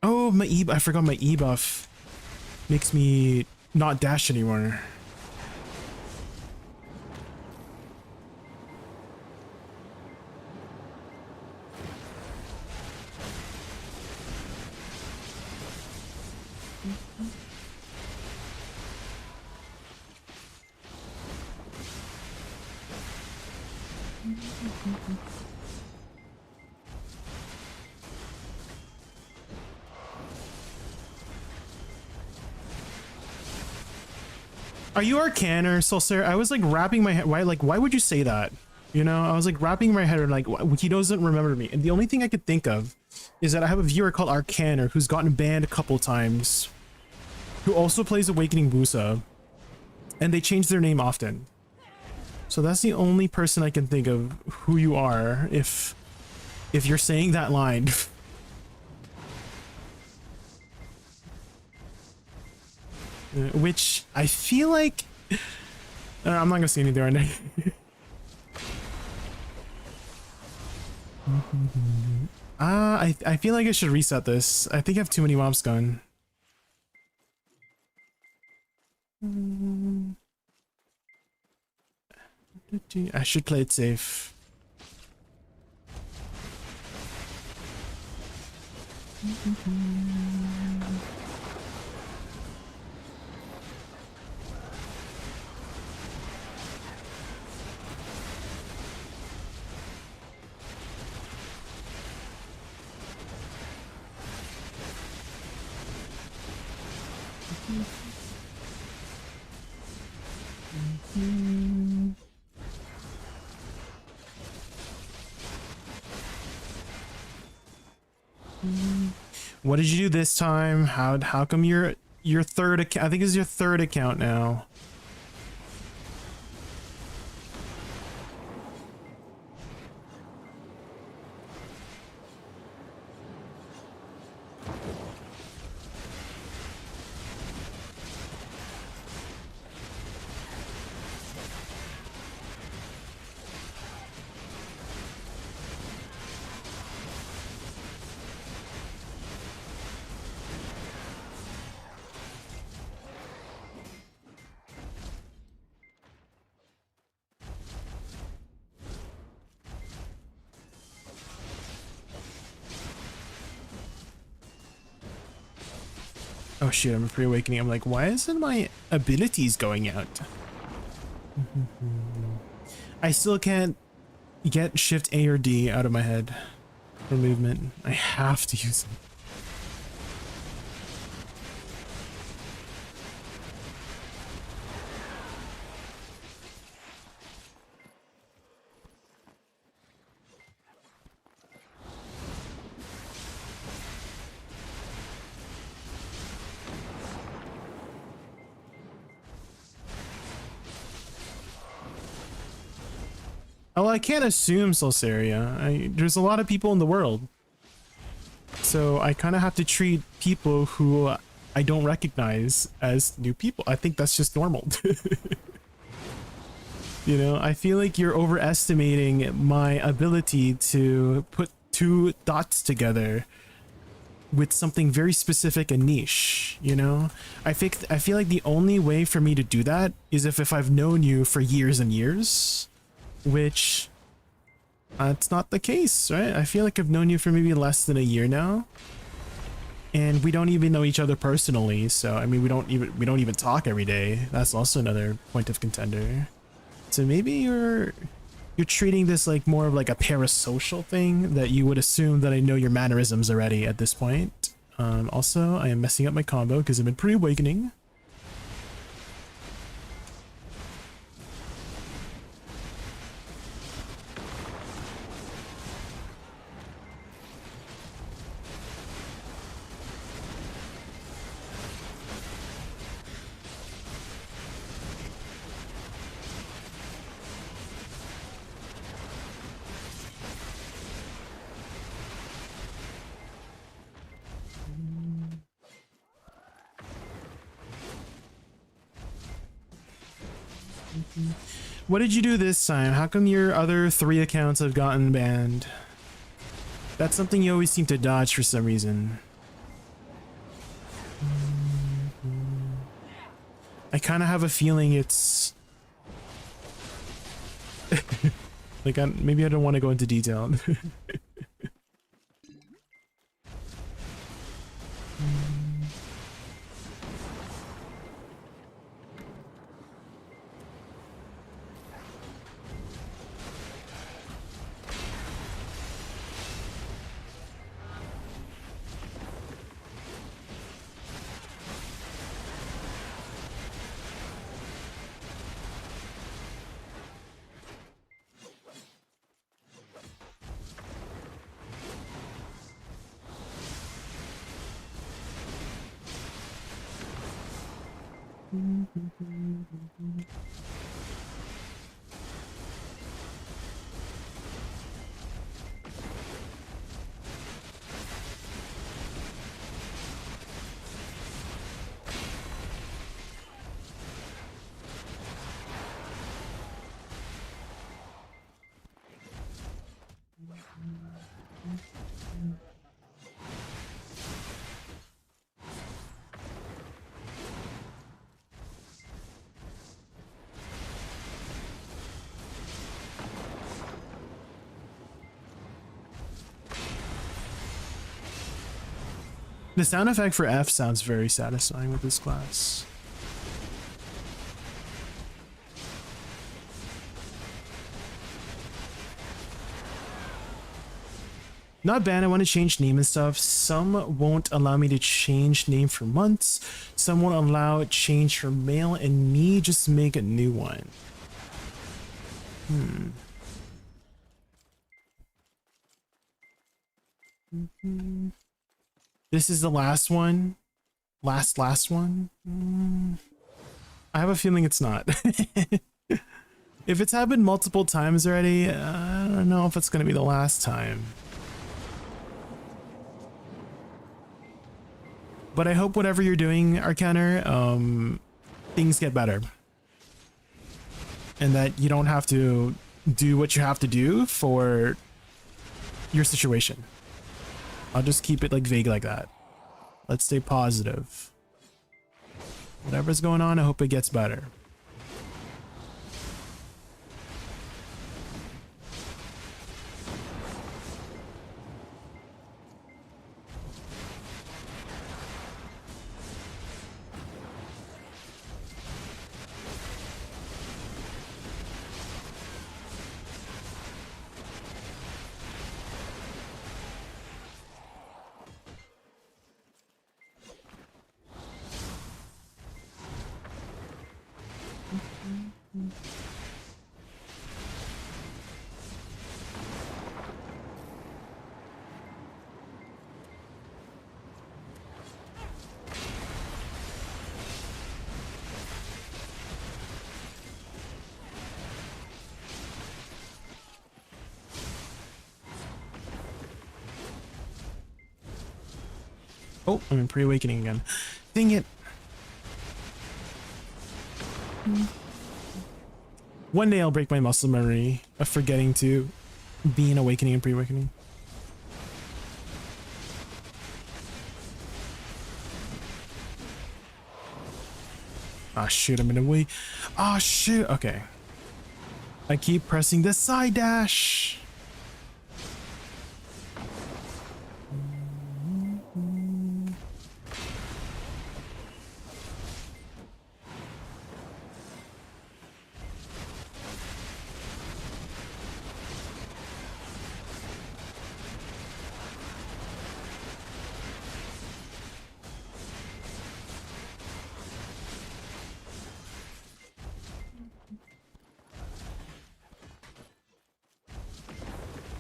Oh, my E, I forgot my E buff makes me not dash anymore. Are you Arcan or Solcer? I was like wrapping my head. Why would you say that? You know, I was like wrapping my head around like he doesn't remember me. And the only thing I could think of is that I have a viewer called Arcaner who's gotten banned a couple times, who also plays Awakening Busa, and they change their name often. So that's the only person I can think of who you are if you're saying that line. Which I feel like I'm not gonna say anything right now. I feel like I should reset this. I think I have too many mobs gone. I should play it safe. What did you do this time? How come your third account? I think it's your third account now. Oh shit, I'm pre-awakening. I'm like, why isn't my abilities going out? I still can't get Shift A or D out of my head for movement. I have to use it. Oh, I can't assume Solsaria. There's a lot of people in the world. So I kind of have to treat people who I don't recognize as new people. I think that's just normal. You know, I feel like you're overestimating my ability to put two dots together with something very specific and niche, you know? I feel like the only way for me to do that is if I've known you for years and years. Which it's not the case, right? I feel like I've known you for maybe less than a year now, and we don't even know each other personally. So I mean, we don't even talk every day. That's also another point of contender. So maybe you're treating this like more of like a parasocial thing, that you would assume that I know your mannerisms already at this point. Also, I am messing up my combo because I've been pre-awakening. What did you do this time? How come your other 3 accounts have gotten banned? That's something you always seem to dodge for some reason. I kind of have a feeling it's... like, maybe I don't want to go into detail. The sound effect for F sounds very satisfying with this class. Not bad. I want to change name and stuff. Some won't allow me to change name for months. Some won't allow change for mail, and me just make a new one. This is the last one. Last one. I have a feeling it's not. If it's happened multiple times already, I don't know if it's going to be the last time. But I hope whatever you're doing, Arcaner, things get better. And that you don't have to do what you have to do for your situation. I'll just keep it like vague like that. Let's stay positive. Whatever's going on, I hope it gets better. Oh, I'm in pre-awakening again. Dang it. One day I'll break my muscle memory of forgetting to be in awakening and pre-awakening. Ah, shoot, I'm in a way. Ah, shoot. Okay. I keep pressing the side dash.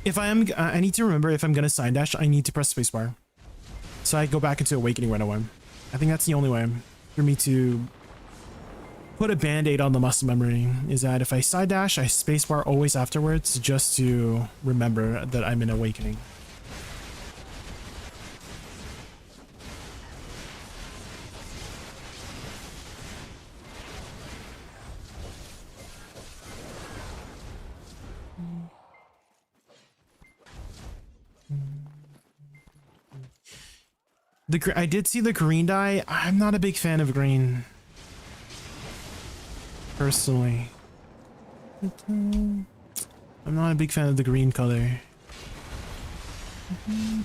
If I need to remember if I'm gonna side dash, I need to press spacebar. So I go back into awakening right away. I think that's the only way for me to put a band-aid on the muscle memory, is that if I side dash, I spacebar always afterwards just to remember that I'm in awakening. I did see the green dye. I'm not a big fan of green. Personally. I'm not a big fan of the green color.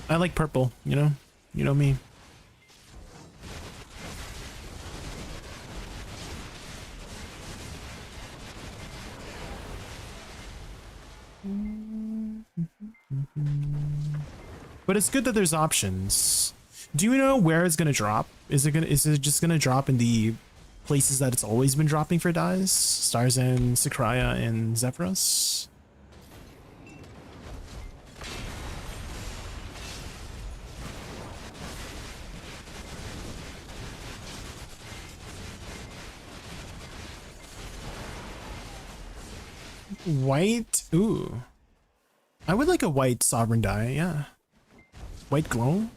I like purple, you know? You know me. But it's good that there's options. Do you know where it's gonna drop? Is it just gonna drop in the places that it's always been dropping for dyes? Starzan, Sakraya, and Zephyros? White. Ooh. I would like a white sovereign die, yeah. White glow?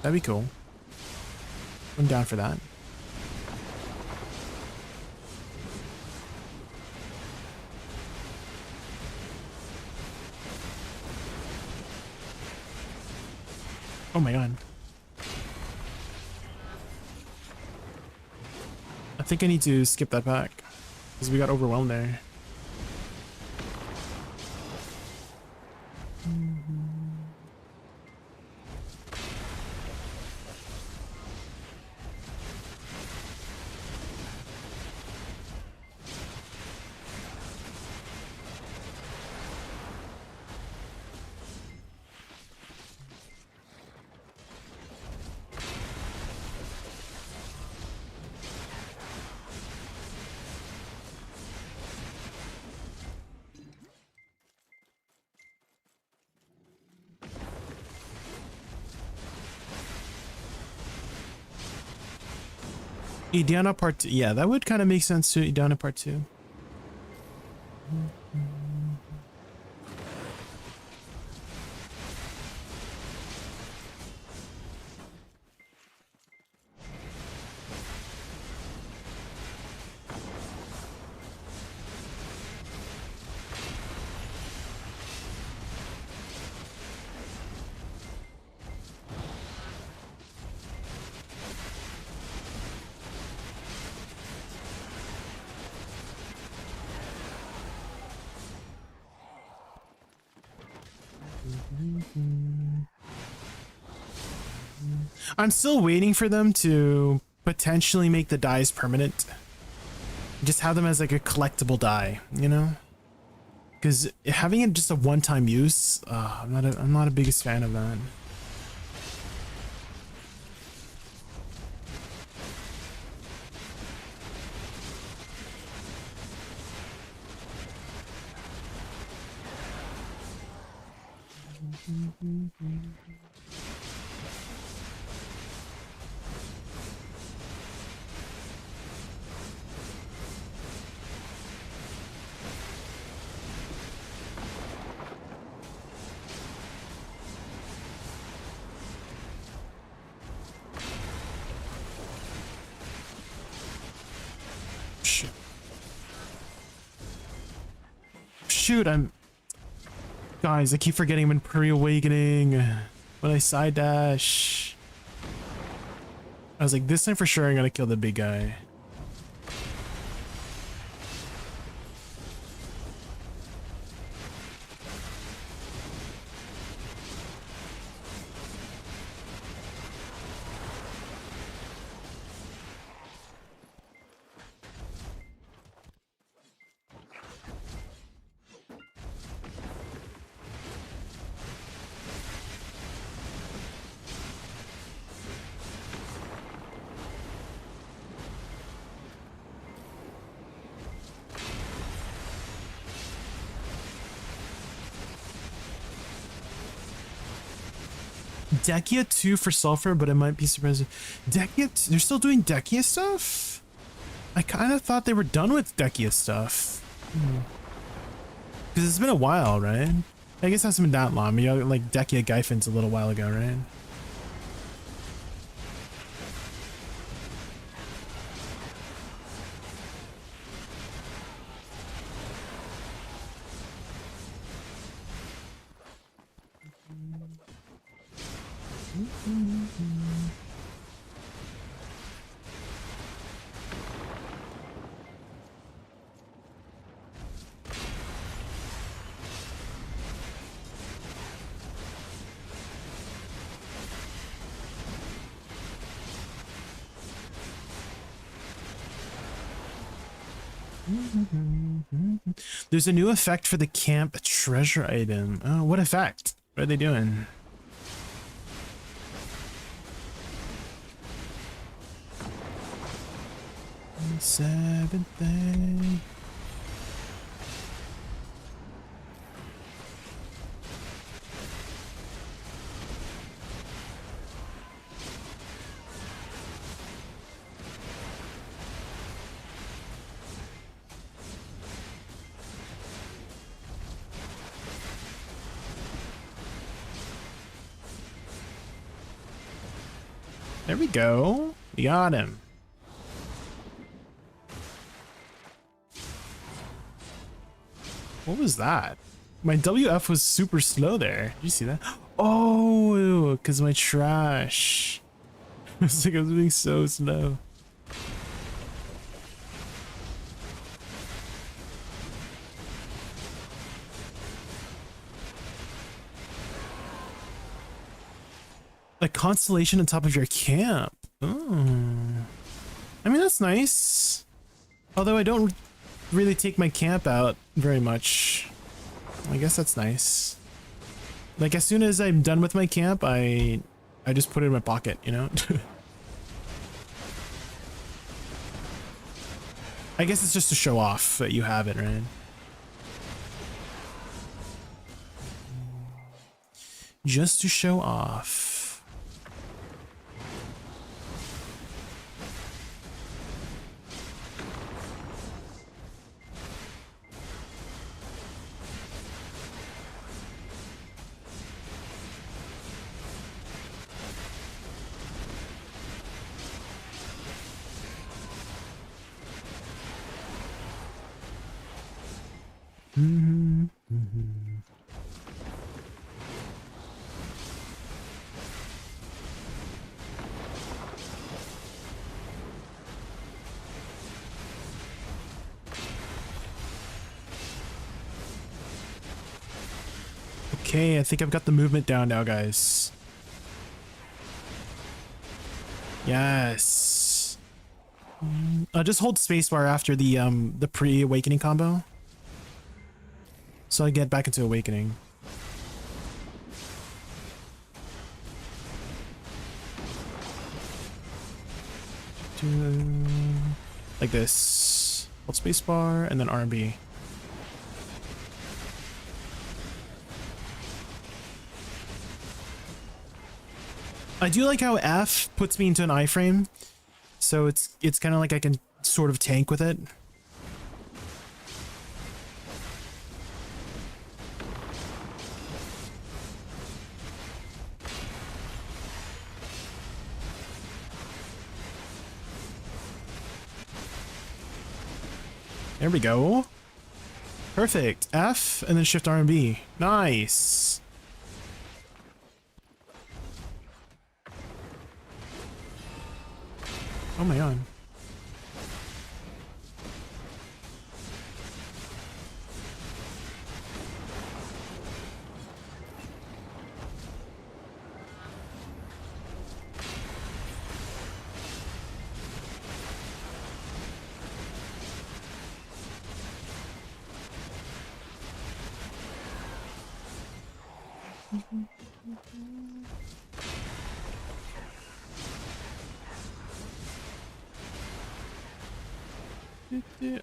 That'd be cool. I'm down for that. Oh my god. I think I need to skip that back because we got overwhelmed there. Idiana part 2. Yeah, that would kind of make sense to Idiana part 2. I'm still waiting for them to potentially make the dies permanent. Just have them as like a collectible die, you know? Because having it just a one-time use, I'm not a biggest fan of that. Shoot, guys, I keep forgetting I'm in pre-awakening when I side dash. I was like, this time for sure I'm gonna kill the big guy. Dekia 2 for sulfur, but it might be surprising. Dekia, they're still doing Dekia stuff? I kind of thought they were done with Dekia stuff. Because it's been a while, right? I guess it hasn't been that long. I mean, like Dekia Gyfin's a little while ago, right? There's a new effect for the camp treasure item. Oh, what effect? What are they doing? Seventh day. There we go. We got him. What was that? My WF was super slow there. Did you see that? Oh, because my trash. It's like I was being so slow. A constellation on top of your camp. Oh. I mean, that's nice. Although I don't really take my camp out very much. I guess that's nice. Like, as soon as I'm done with my camp, I just put it in my pocket, you know? I guess it's just to show off that you have it, right? Just to show off. Okay, I think I've got the movement down now, guys. Yes. Just hold spacebar after the pre-awakening combo. So I get back into awakening. Like this. Hold spacebar and then R&B. I do like how F puts me into an iframe, so it's kind of like I can sort of tank with it. There we go. Perfect. F and then shift R and B. Nice. Oh my god.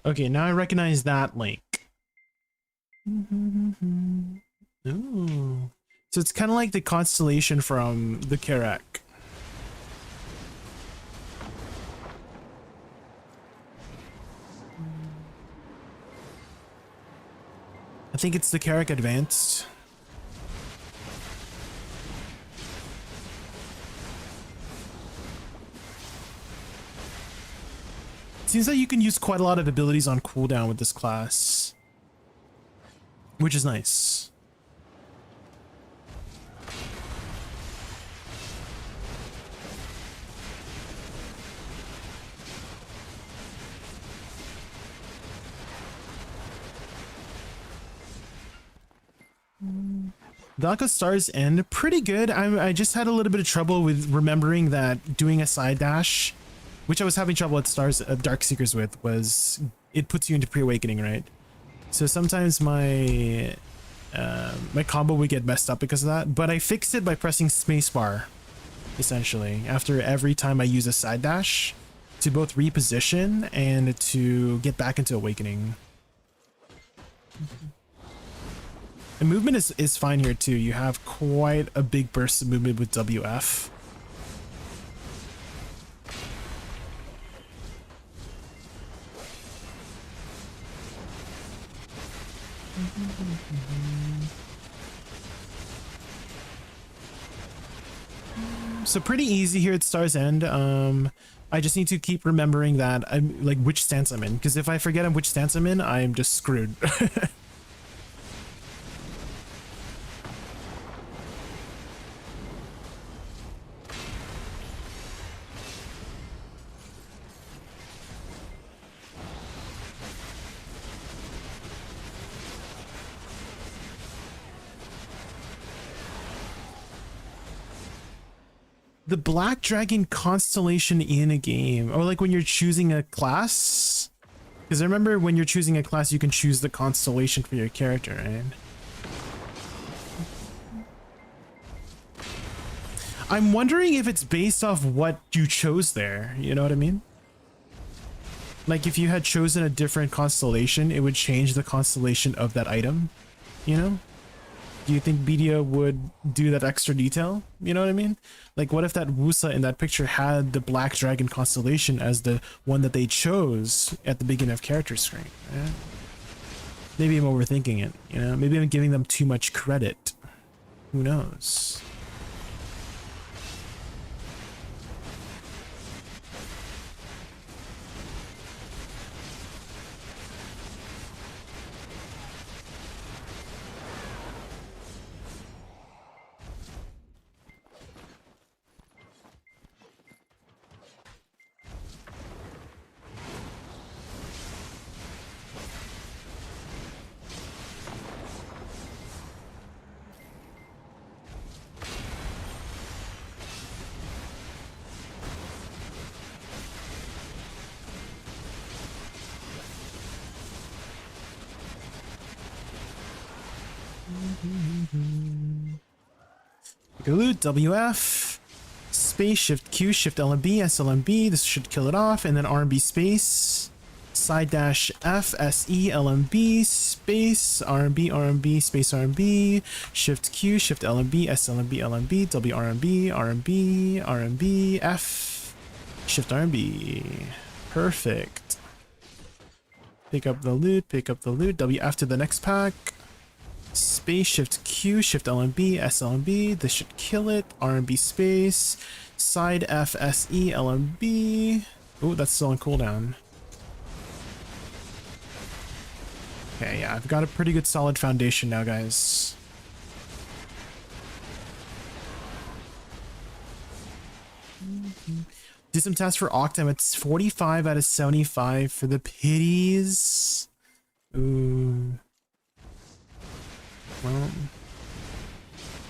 Okay, now I recognize that link. Ooh. So it's kind of like the constellation from the Karak. I think it's the Karak Advanced. Seems like you can use quite a lot of abilities on cooldown with this class, which is nice. VALK Stars End, pretty good. I just had a little bit of trouble with remembering that doing a side dash, which I was having trouble at Dark Seekers with, was it puts you into pre-awakening, right? So sometimes my my combo would get messed up because of that, but I fixed it by pressing spacebar, essentially, after every time I use a side dash to both reposition and to get back into awakening. And movement is fine here too. You have quite a big burst of movement with WF. So pretty easy here at Star's End. I just need to keep remembering that I'm like which stance I'm in, because if I forget which stance I'm in, I'm just screwed. The Black Dragon constellation in a game, or like when you're choosing a class, because I remember when you're choosing a class, you can choose the constellation for your character, right? I'm wondering if it's based off what you chose there, you know what I mean? Like if you had chosen a different constellation, it would change the constellation of that item, you know? Do you think Bedia would do that extra detail? You know what I mean? Like, what if that Wusa in that picture had the Black Dragon constellation as the one that they chose at the beginning of character screen? Right? Maybe I'm overthinking it, you know? Maybe I'm giving them too much credit. Who knows? Loot, WF, space, shift Q, shift LMB, SLMB, this should kill it off, and then RMB space, side dash F, SE, LMB, space, RMB, RMB, space RMB, shift Q, shift LMB, SLMB, LMB, WRMB, RMB, RMB, F, shift RMB. Perfect. Pick up the loot, WF to the next pack. Space, shift Q, shift LMB, SLMB, this should kill it. RMB space, side F, SE, LMB. Oh, that's still on cooldown. Okay, yeah, I've got a pretty good solid foundation now, guys. Do some tests for Octam. It's 45 out of 75 for the pities. Ooh. Well,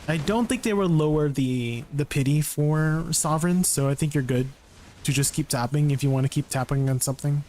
I don't think they will lower the pity for Sovereign, so I think you're good to just keep tapping if you want to keep tapping on something.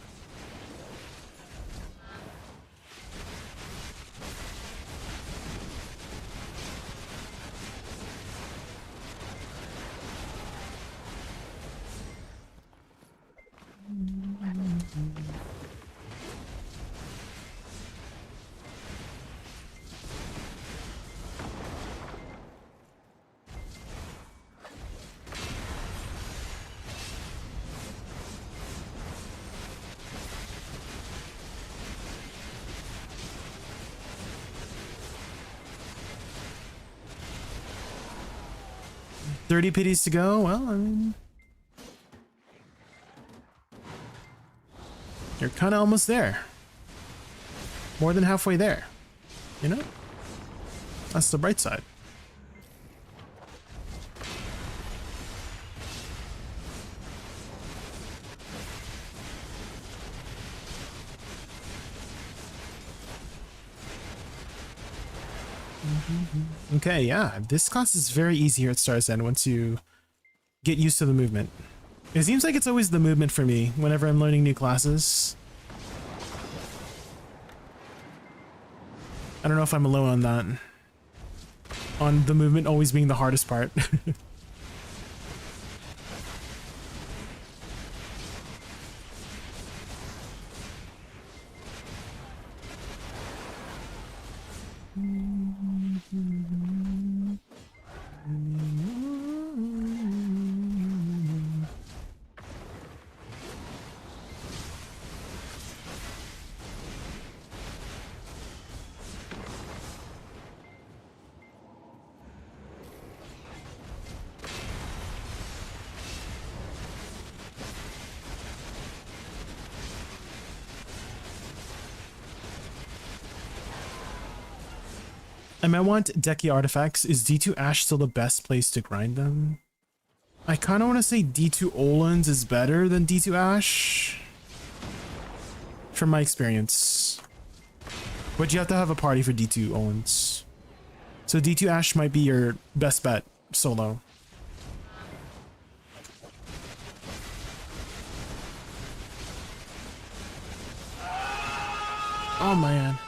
$30 pities to go. Well, I mean, you're kind of almost there. More than halfway there. You know? That's the bright side. Okay, yeah, this class is very easy here at Star's End once you get used to the movement. It seems like it's always the movement for me whenever I'm learning new classes. I don't know if I'm alone on that. On the movement always being the hardest part. I might want Decky artifacts. Is D2 Ash still the best place to grind them? I kind of want to say D2 Olans is better than D2 Ash. From my experience. But you have to have a party for D2 Olans. So D2 Ash might be your best bet solo. Oh man.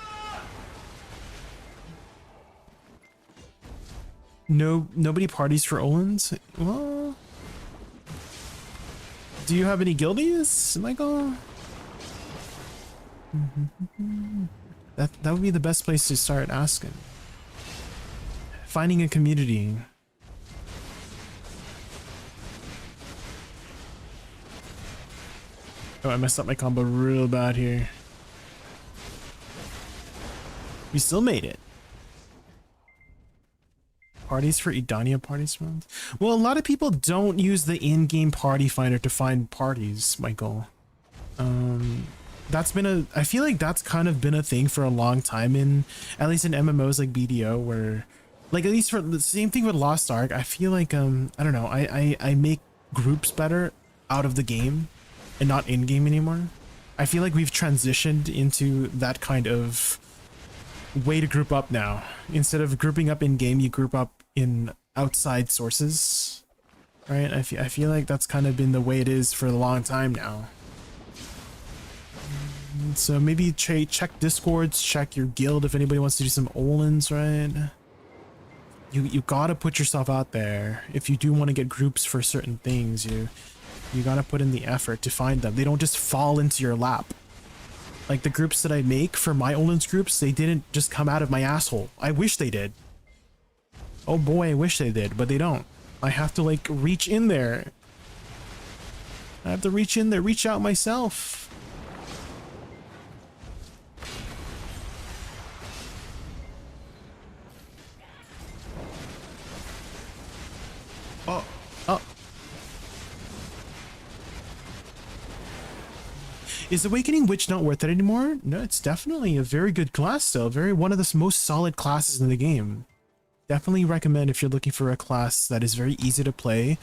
Nobody parties for Olans? Well, do you have any guildies, Michael? That would be the best place to start asking. Finding a community. Oh, I messed up my combo real bad here. We still made it. Parties for Idania parties rounds? Well, a lot of people don't use the in-game party finder to find parties, Michael. That's been I feel like that's kind of been a thing for a long time in, at least in MMOs like BDO, where, like, at least for the same thing with Lost Ark, I feel like, I don't know, I make groups better out of the game and not in-game anymore. I feel like we've transitioned into that kind of way to group up now. Instead of grouping up in game, you group up in outside sources, right? I feel like that's kind of been the way it is for a long time now. So maybe check Discords, check your guild if anybody wants to do some Olans, right? You gotta put yourself out there. If you do want to get groups for certain things, you gotta put in the effort to find them. They don't just fall into your lap. Like the groups that I make for my Olans groups, they didn't just come out of my asshole. I wish they did. Oh boy, I wish they did, but they don't. I have to like reach in there. I have to reach in there, reach out myself. Oh. Is Awakening Witch not worth it anymore? No, it's definitely a very good class still. One of the most solid classes in the game. Definitely recommend if you're looking for a class that is very easy to play,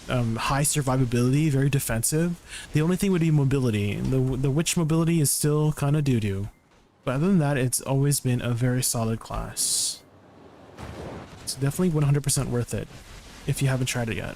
high survivability, very defensive. The only thing would be mobility. The Witch mobility is still kind of doo-doo. But other than that, it's always been a very solid class. It's definitely 100% worth it if you haven't tried it yet.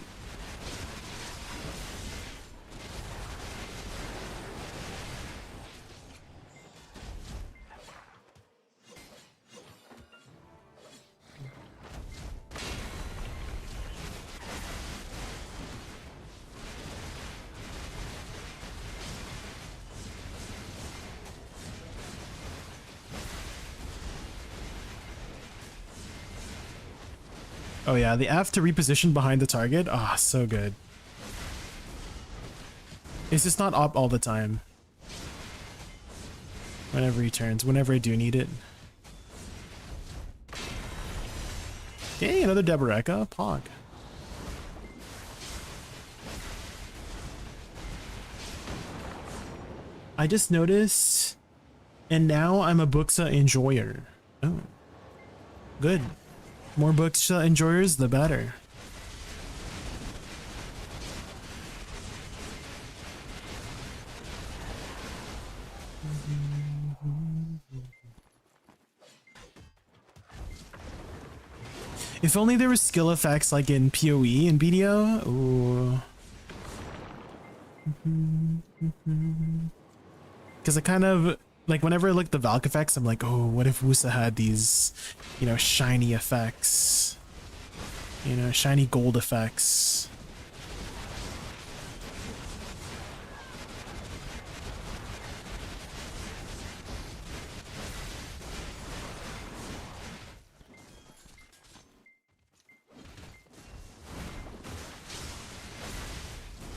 Oh yeah, the F to reposition behind the target. Ah, so good. It's just not up all the time. Whenever he turns, whenever I do need it. Okay, another Deboreka. Pog. I just noticed, and now I'm a Buxa enjoyer. Oh, good. More Buxa enjoyers, the better. If only there was skill effects like in PoE and BDO. Ooh. Because I kind of, like, whenever I look at the VALK effects, I'm like, oh, what if Wusa had these, you know, shiny effects? You know, shiny gold effects.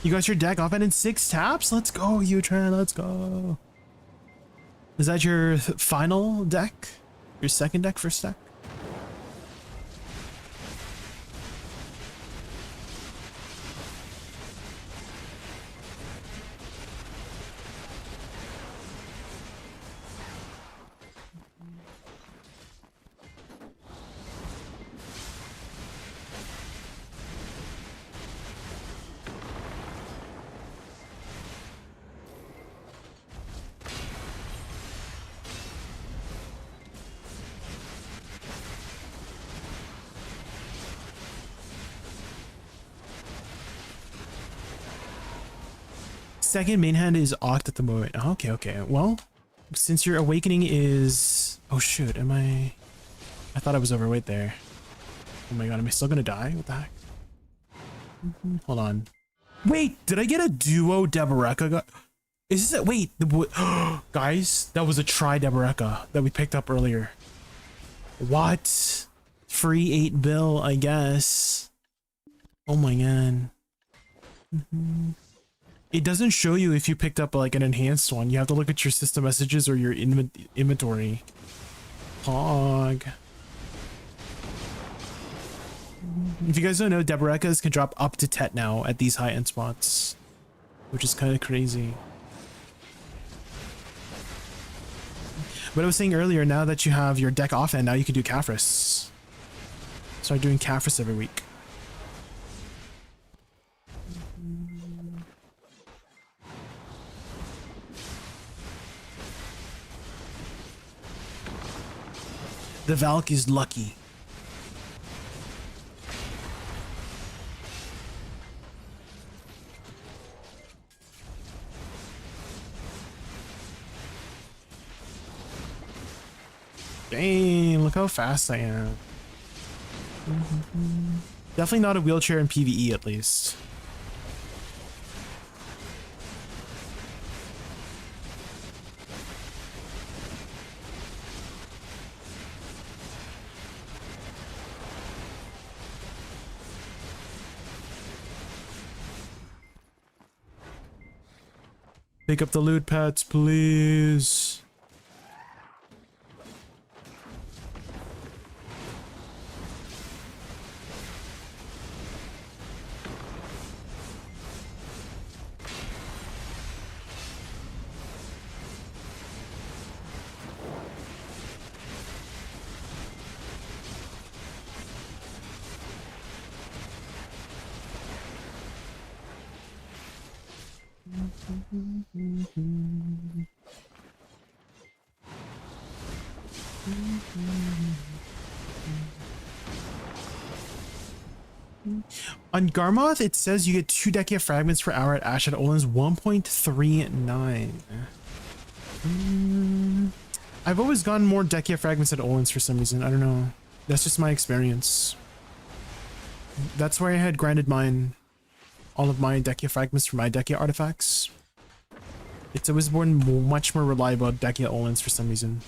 You got your deck off and in 6 taps? Let's go, Utran, let's go. Is that your final deck? Your second deck, first deck? second main hand is Oct at the moment. Oh, okay, okay. Well, since your awakening is... Oh shoot, am I... I thought I was overweight there. Oh my god, am I still gonna die? What the heck? Hold on. Wait, did I get a duo Deboreka? Is this a... Wait, guys, that was a tri Deboreka that we picked up earlier. What? Free 8 bill, I guess. Oh my god. It doesn't show you if you picked up like an enhanced one. You have to look at your system messages or your inventory. Hog. If you guys don't know, Deboreka's can drop up to 10 now at these high end spots, which is kind of crazy. But I was saying earlier, now that you have your deck off and now you can do Caphras. Start doing Caphras every week. The VALK is lucky. Dang, look how fast I am. Definitely not a wheelchair in PvE at least. Pick up the loot pets, please. On Garmoth, it says you get 2 Dekia fragments per hour at Ash at Olin's 1.39. I've always gotten more Dekia fragments at Olin's for some reason. I don't know. That's just my experience. That's where I had granted all of my Dekia fragments for my Dekia artifacts. It's always been much more reliable at Dekia Olin's for some reason.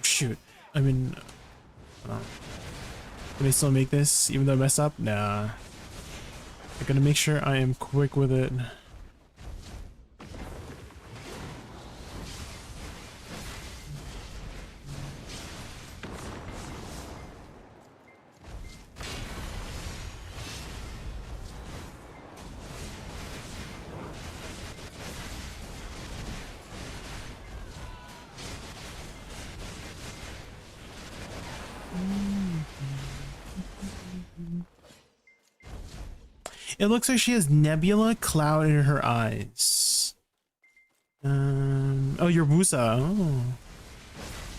Shoot, I mean, can I still make this even though I mess up? Nah. I'm gonna make sure I am quick with it. It looks like she has Nebula Cloud in her eyes. Oh, you're Wusa. Oh.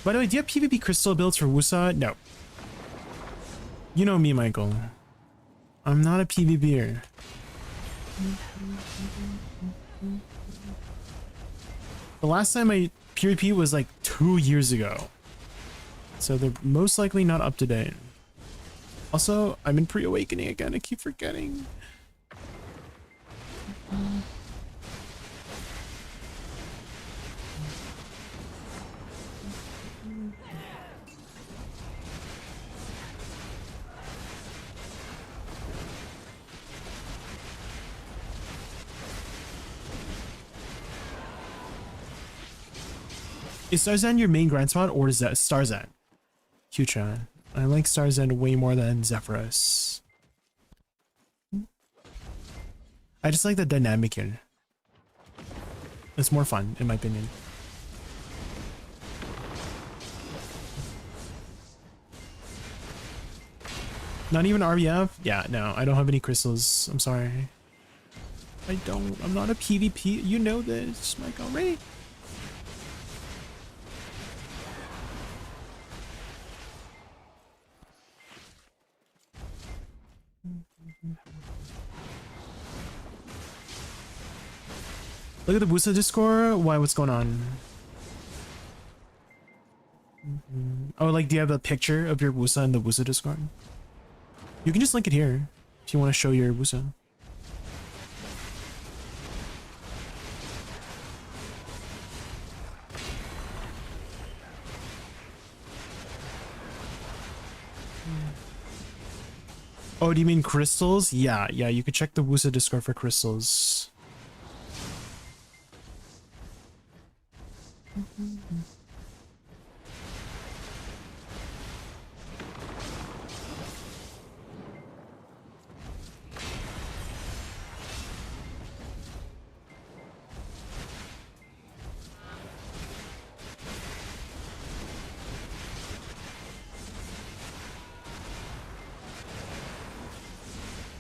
By the way, do you have PvP crystal builds for Wusa? No. You know me, Michael. I'm not a PvPer. The last time I PvP was like 2 years ago. So they're most likely not up to date. Also, I'm in pre-awakening again. I keep forgetting. Is Starzan your main grind spot, or is that Starzan? Q-Chan. I like Starzan way more than Zephyros. I just like the dynamic here. It's more fun, in my opinion. Not even RBF? Yeah, no, I don't have any crystals. I'm sorry. I don't. I'm not a PvP. You know this, Mike already. Look at the Busa Discord. Why? What's going on? Oh, like, do you have a picture of your Busa in the Busa Discord? You can just link it here if you want to show your Busa. Oh, do you mean crystals? Yeah, you could check the Busa Discord for crystals.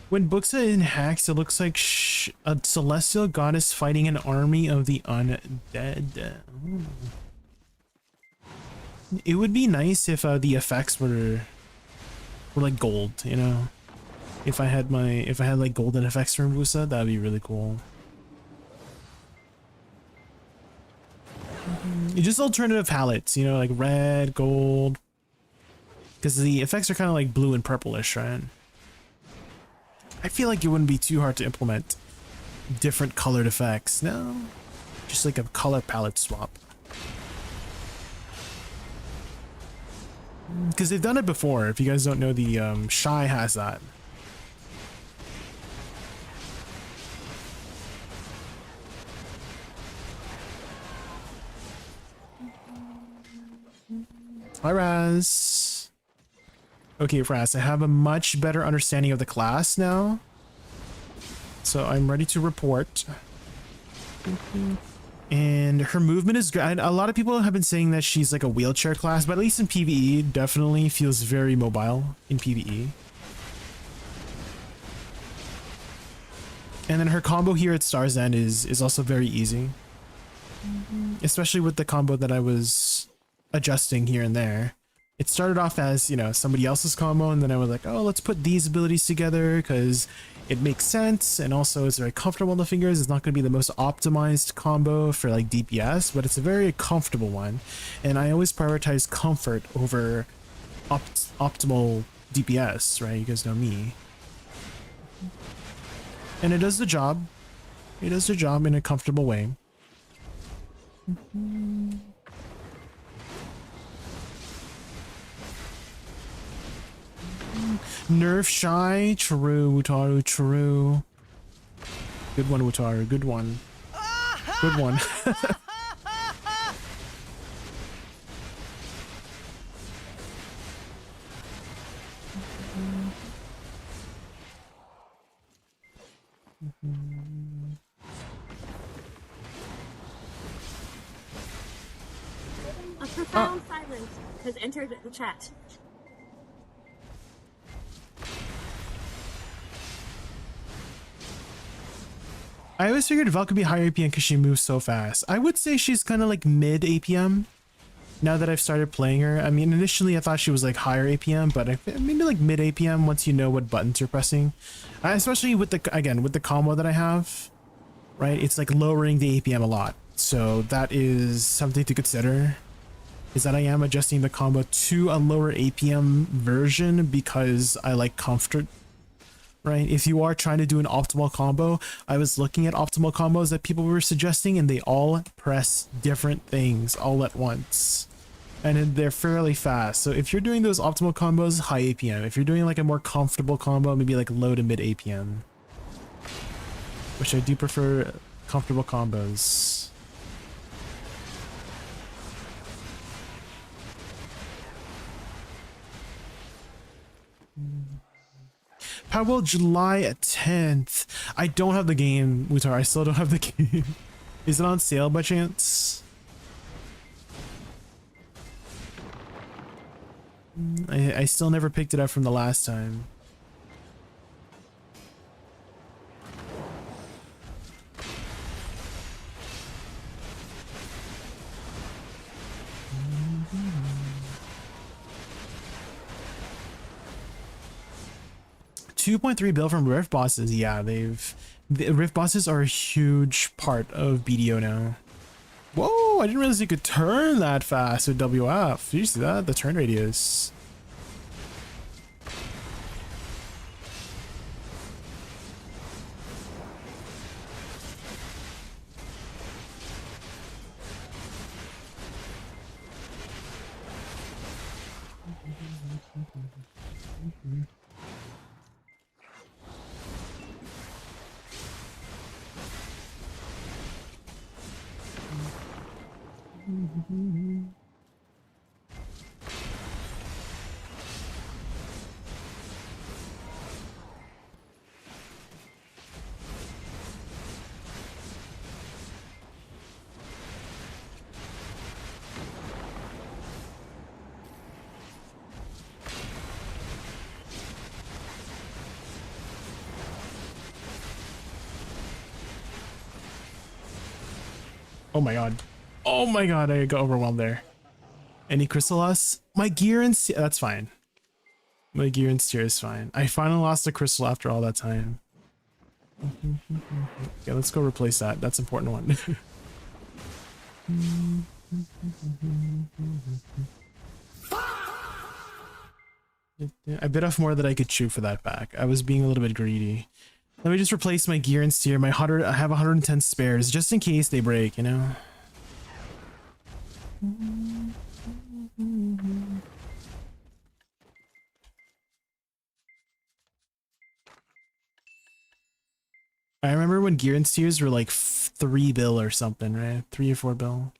When Buxa in hacks, it looks like a celestial goddess fighting an army of the undead. It would be nice if the effects were like gold, you know. If I had like golden effects from Busa, that'd be really cool. Just alternative palettes, you know, like red, gold, because the effects are kind of like blue and purplish, right? I feel like it wouldn't be too hard to implement different colored effects. No, just like a color palette swap. Because they've done it before. If you guys don't know, the Shy has that. Hi, Raz. Okay, Raz, I have a much better understanding of the class now. So I'm ready to report. And her movement is good. A lot of people have been saying that she's like a wheelchair class, but at least in PvE, definitely feels very mobile in PvE. And then her combo here at Star's End is also very easy. Especially with the combo that I was adjusting here and there. It started off as, you know, somebody else's combo, and then I was like, oh, let's put these abilities together because it makes sense, and also it's very comfortable on the fingers. It's not going to be the most optimized combo for like DPS, but it's a very comfortable one, and I always prioritize comfort over optimal DPS, right? You guys know me. And it does the job. It does the job in a comfortable way. Nerf Shy, true, Wutaru, true. Good one, Wutaru, good one. Good one.
A profound silence has entered the chat.
I always figured VALK could be higher APM because she moves so fast. I would say she's kind of like mid APM now that I've started playing her. I mean, initially I thought she was like higher APM, but maybe like mid APM once you know what buttons you're pressing. Especially with the combo that I have, right? It's like lowering the APM a lot. So that is something to consider, is that I am adjusting the combo to a lower APM version because I like comfort. Right, if you are trying to do an optimal combo, I was looking at optimal combos that people were suggesting, and they all press different things all at once, and they're fairly fast. So if you're doing those optimal combos, high APM. If you're doing like a more comfortable combo, maybe like low to mid APM, which I do prefer comfortable combos. How about July 10th? I don't have the game, Mutar. I still don't have the game. Is it on sale by chance? I still never picked it up from the last time. $2.3 bill from Rift bosses. Yeah, the Rift bosses are a huge part of BDO now. Whoa, I didn't realize you could turn that fast with WF. Did you see that? The turn radius. Oh my god. Oh my god, I got overwhelmed there. Any crystal loss? My gear and that's fine. My gear and steer is fine. I finally lost a crystal after all that time. Okay, let's go replace that. That's an important one. I bit off more than I could chew for that pack. I was being a little bit greedy. Let me just replace my gear and steer. I have 110 spares just in case they break, you know? I remember when gear and steers were like 3 bill or something, right? 3 or 4 bill.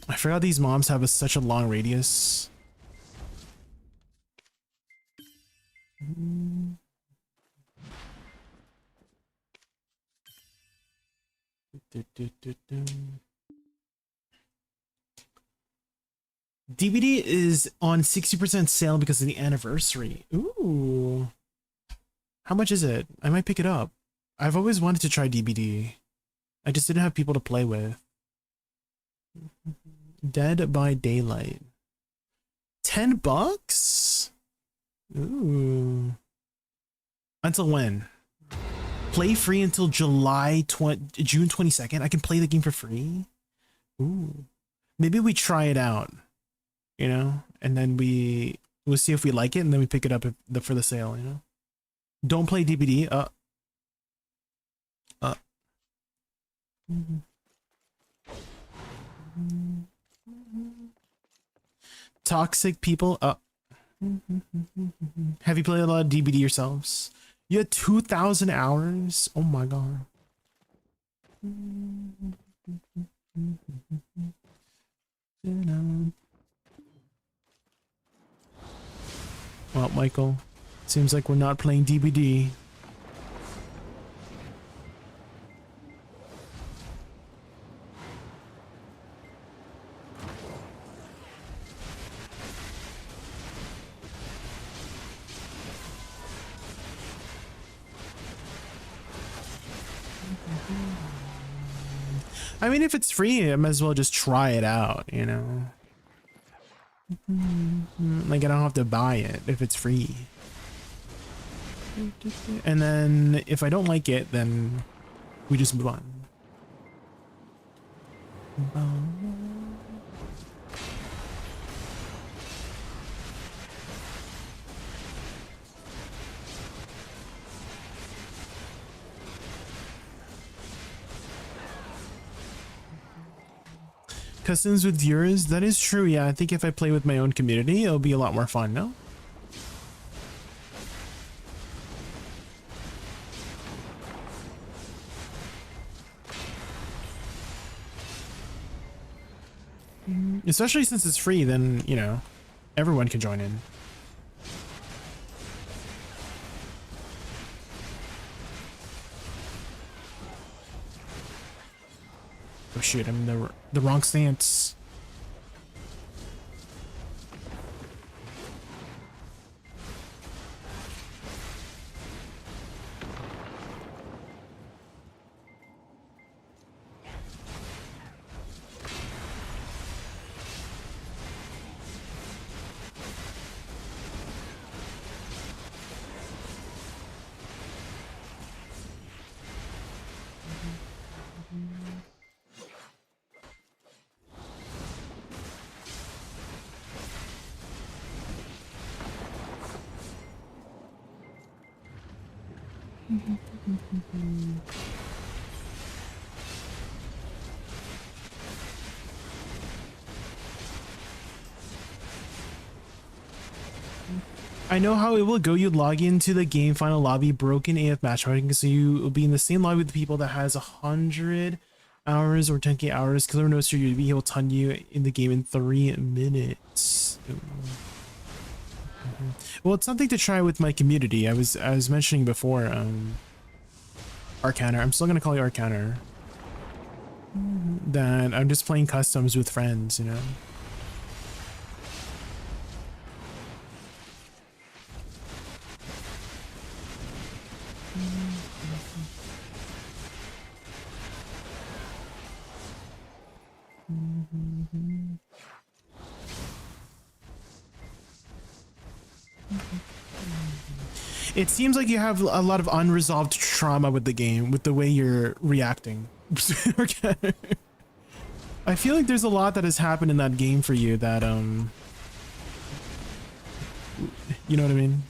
I forgot these mobs have such a long radius. DVD is on 60% sale because of the anniversary. Ooh. How much is it? I might pick it up. I've always wanted to try DBD. I just didn't have people to play with. Dead by Daylight. $10? Ooh. Until when? Play free until June 22nd. I can play the game for free. Ooh. Maybe we try it out, you know, and then we'll see if we like it, and then we pick it up for the sale, you know. Don't play DBD. Toxic people. Have you played a lot of DBD yourselves? You had 2,000 hours? Oh my god. Well, Michael, seems like we're not playing DBD. I mean, if it's free, I might as well just try it out, you know? Like, I don't have to buy it if it's free. And then, if I don't like it, then we just move on. Customs with viewers, that is true. Yeah, I think if I play with my own community, it'll be a lot more fun, no? Especially since it's free, then, you know, everyone can join in. Oh shit, I'm in the wrong stance. I know how it will go. You log into the game final lobby, broken AF matchmaking, so you will be in the same lobby with the people that has 100 hours or 10k hours. Killer knows your UB, he'll ton you in the game in 3 minutes. Well, it's something to try with my community. I was mentioning before, Arcaner. I'm still gonna call you Arcaner. That I'm just playing customs with friends, you know. It seems like you have a lot of unresolved trauma with the game, with the way you're reacting. Okay. I feel like there's a lot that has happened in that game for you that, you know what I mean?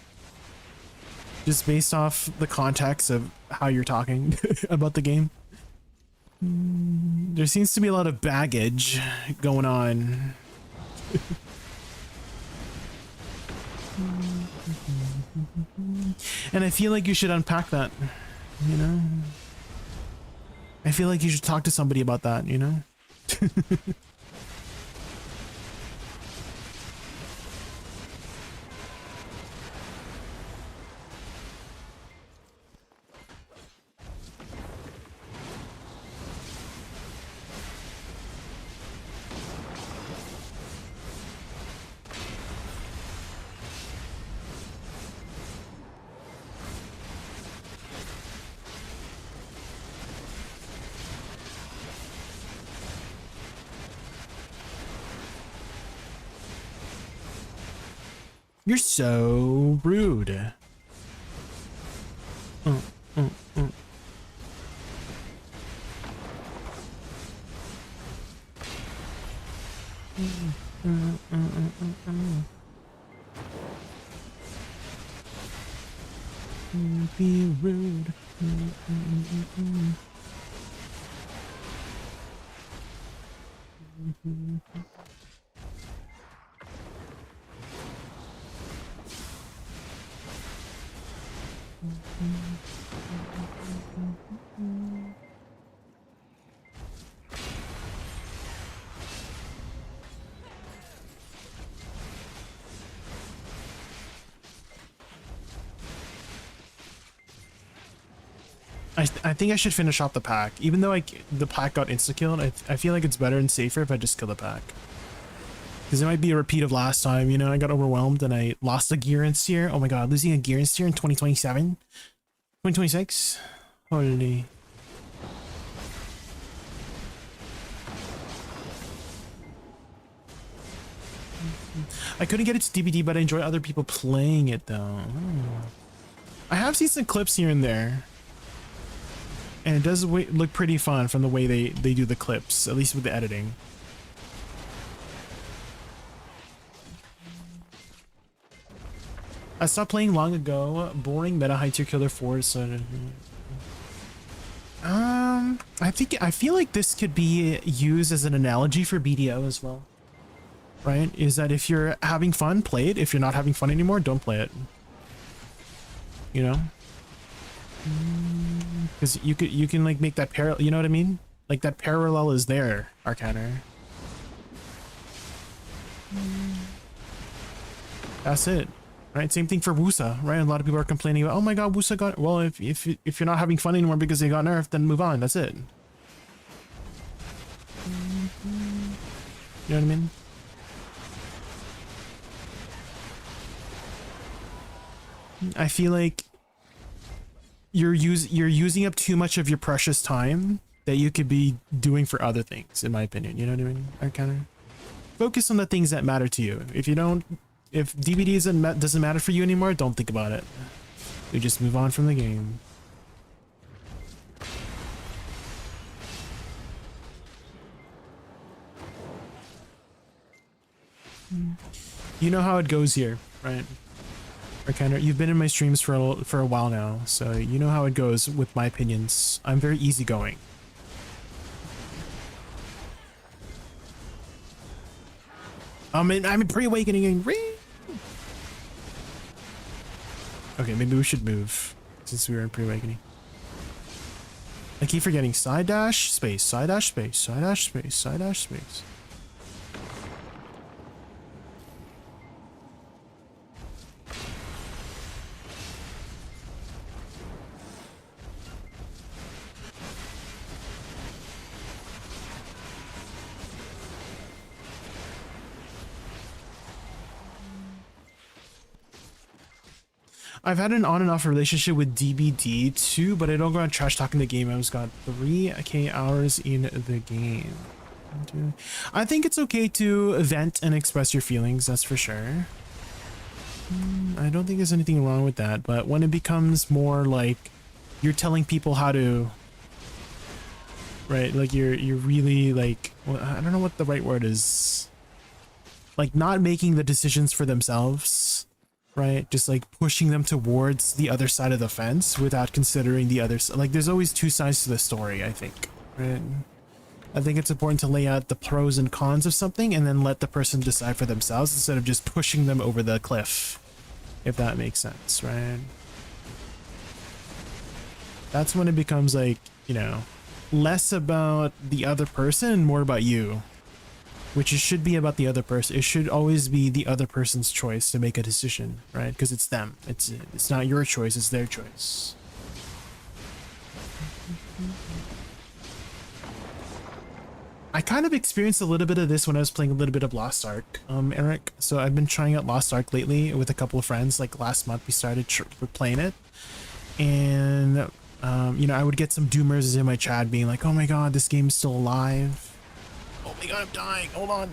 Just based off the context of how you're talking about the game. There seems to be a lot of baggage going on. And I feel like you should unpack that, you know? I feel like you should talk to somebody about that, you know? You're so rude. Be rude. I think I should finish off the pack. Even though the pack got insta-killed, I feel like it's better and safer if I just kill the pack. Because it might be a repeat of last time, you know, I got overwhelmed and I lost a gear in steer. Oh my god, losing a gear in steer in 2027? 2026? Holy. I couldn't get it to DVD, but I enjoy other people playing it though. I have seen some clips here and there. And it does look pretty fun from the way they do the clips, at least with the editing. I stopped playing long ago. Boring meta high tier killer 4. So, I feel like this could be used as an analogy for BDO as well. Right? Is that if you're having fun, play it. If you're not having fun anymore, don't play it. You know? Because you can like make that parallel, you know what I mean? Like that parallel is there, Arcaner. That's it. Right? Same thing for Wusa, right? A lot of people are complaining about, oh my god, Wusa got... Well, if you're not having fun anymore because they got nerfed, then move on. That's it. You know what I mean? I feel like you're using up too much of your precious time that you could be doing for other things, in my opinion. You know what I mean? I kind of focus on the things that matter to you. If DVD doesn't matter for you anymore, don't think about it. You just move on from the game. You know how it goes here, right? Arcana, you've been in my streams for a while now, so you know how it goes with my opinions. I'm very easygoing. I'm in pre-awakening. Okay, maybe we should move since we were in pre-awakening. I keep forgetting side dash space, side dash space, side dash space, side dash space. I've had an on and off relationship with DBD too, but I don't go on trash talking the game. I was got 3k hours in the game. I think it's okay to vent and express your feelings, that's for sure. I don't think there's anything wrong with that, but when it becomes more like you're telling people how to, right, like you're really like, well, I don't know what the right word is, like not making the decisions for themselves, right? Just like pushing them towards the other side of the fence without considering the other side. Like there's always two sides to the story, I think, right? I think it's important to lay out the pros and cons of something and then let the person decide for themselves instead of just pushing them over the cliff, if that makes sense, right? That's when it becomes like, you know, less about the other person and more about you, which it should be about the other person. It should always be the other person's choice to make a decision, right? Because it's them. It's not your choice, it's their choice. I kind of experienced a little bit of this when I was playing a little bit of Lost Ark, Eric. So I've been trying out Lost Ark lately with a couple of friends. Like last month we started playing it, and you know, I would get some doomers in my chat being like, "Oh my god, this game's still alive! Oh my god, I'm dying! Hold on!"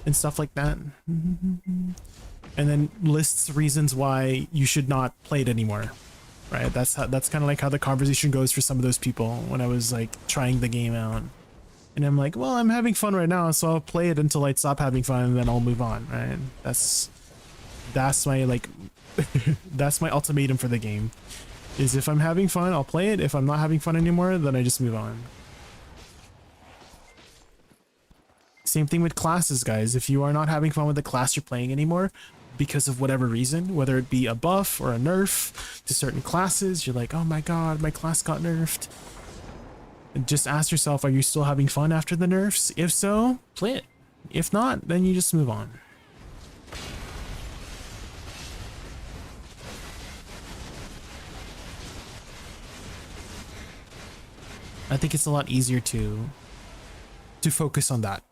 and stuff like that. And then lists reasons why you should not play it anymore. Right, that's kind of like how the conversation goes for some of those people when I was like trying the game out, and I'm like, well, I'm having fun right now, so I'll play it until I stop having fun, and then I'll move on. Right, that's my like that's my ultimatum for the game. Is if I'm having fun, I'll play it. If I'm not having fun anymore, then I just move on. Same thing with classes, guys. If you are not having fun with the class you're playing anymore, because of whatever reason, whether it be a buff or a nerf to certain classes, you're like, oh my god, my class got nerfed. And just ask yourself, are you still having fun after the nerfs? If so, play it. If not, then you just move on. I think it's a lot easier to focus on that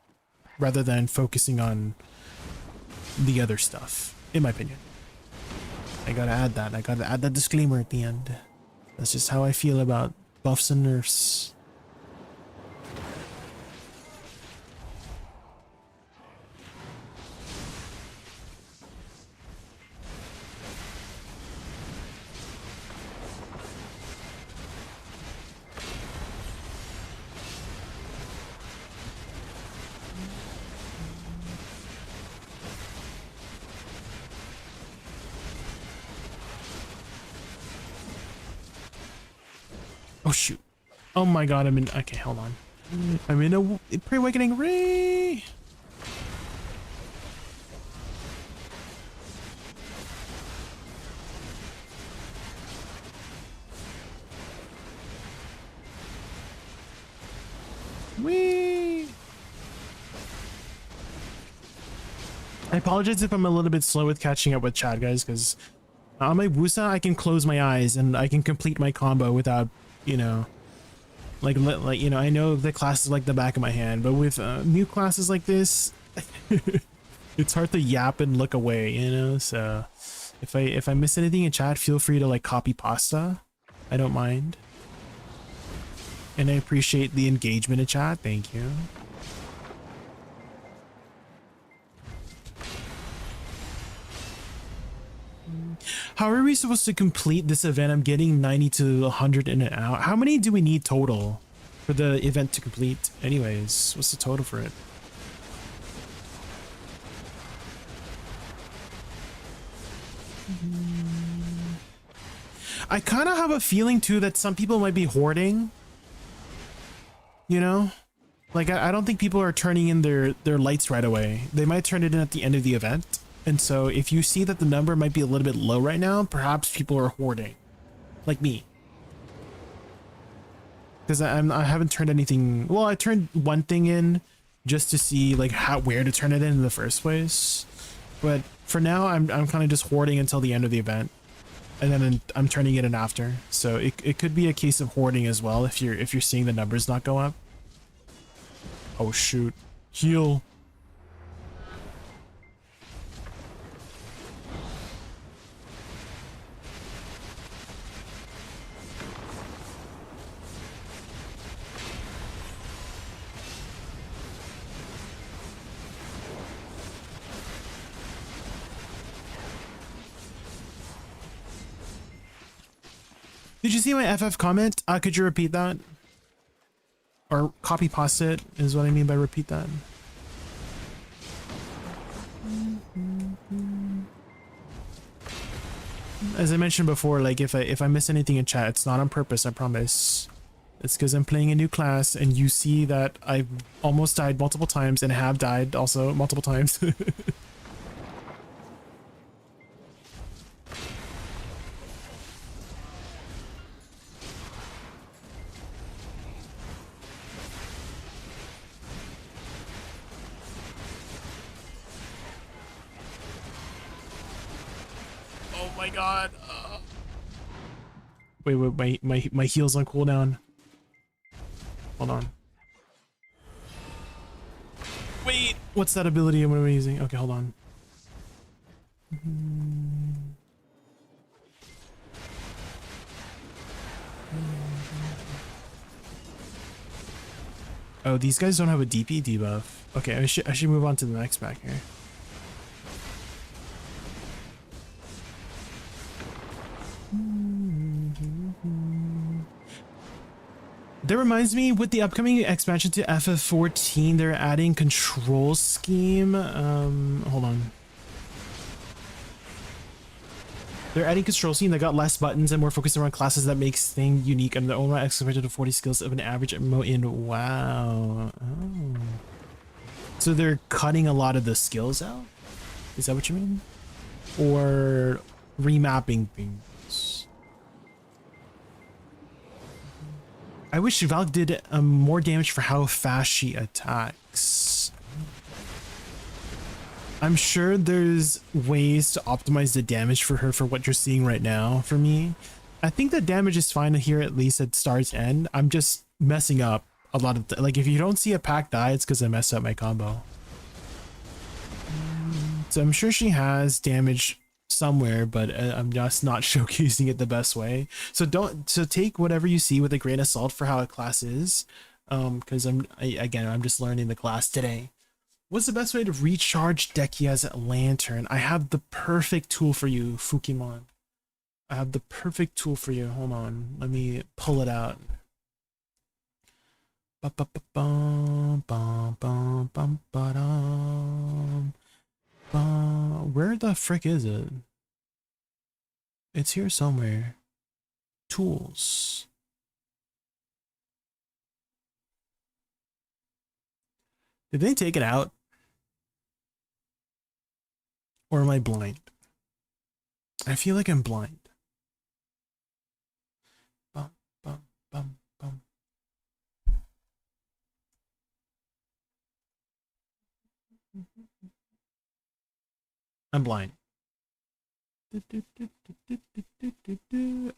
rather than focusing on the other stuff, in my opinion. I gotta add that. I gotta add that disclaimer at the end. That's just how I feel about buffs and nerfs. Oh shoot. Oh my god, I'm in, okay, hold on. I'm in a pre-awakening ray. Whee! I apologize if I'm a little bit slow with catching up with chat, guys, because on my Wusa, I can close my eyes and I can complete my combo without, you know, like you know, I know the class is like the back of my hand, but with new classes like this, it's hard to yap and look away, you know. So if I miss anything in chat, feel free to like copy pasta. I don't mind, and I appreciate the engagement in chat. Thank you. How are we supposed to complete this event? I'm getting 90 to 100 in an hour. How many do we need total for the event to complete? Anyways, what's the total for it? I kind of have a feeling too that some people might be hoarding. You know? Like, I don't think people are turning in their lights right away. They might turn it in at the end of the event. And so if you see that the number might be a little bit low right now, perhaps people are hoarding. Like me. Because I haven't turned anything. Well, I turned one thing in just to see like where to turn it in the first place. But for now, I'm kind of just hoarding until the end of the event. And then I'm turning it in after. So it could be a case of hoarding as well if you're seeing the numbers not go up. Oh shoot. Heal. Did you see my FF comment? Could you repeat that? Or copy paste it is what I mean by repeat that. As I mentioned before, like if I miss anything in chat, it's not on purpose, I promise. It's because I'm playing a new class and you see that I've almost died multiple times and have died also multiple times. Oh my god. Wait, my heal's on cooldown. Hold on. Wait, what's that ability I'm using? Okay, hold on. Oh, these guys don't have a DP debuff. Okay, I should move on to the next pack here. That reminds me, with the upcoming expansion to FF14, they're adding control scheme. Hold on. They're adding control scheme that got less buttons and more focused around classes that makes things unique, and the overall expected to 40 skills of an average emote in WoW. Oh. So they're cutting a lot of the skills out? Is that what you mean? Or remapping things? I wish VALK did more damage for how fast she attacks. I'm sure there's ways to optimize the damage for her for what you're seeing right now. For me, I think the damage is fine here, at least at start's end. I'm just messing up a lot of like if you don't see a pack die, it's because I messed up my combo. So I'm sure she has damage somewhere, but I'm just not showcasing it the best way. So take whatever you see with a grain of salt for how a class is, because I'm just learning the class today. What's the best way to recharge Dekia's lantern? I have the perfect tool for you, Fukimon. I have the perfect tool for you. Hold on, let me pull it out. Where the frick is it? It's here somewhere. Tools. Did they take it out? Or am I blind? I feel like I'm blind. Bum, bum, bum, bum. I'm blind.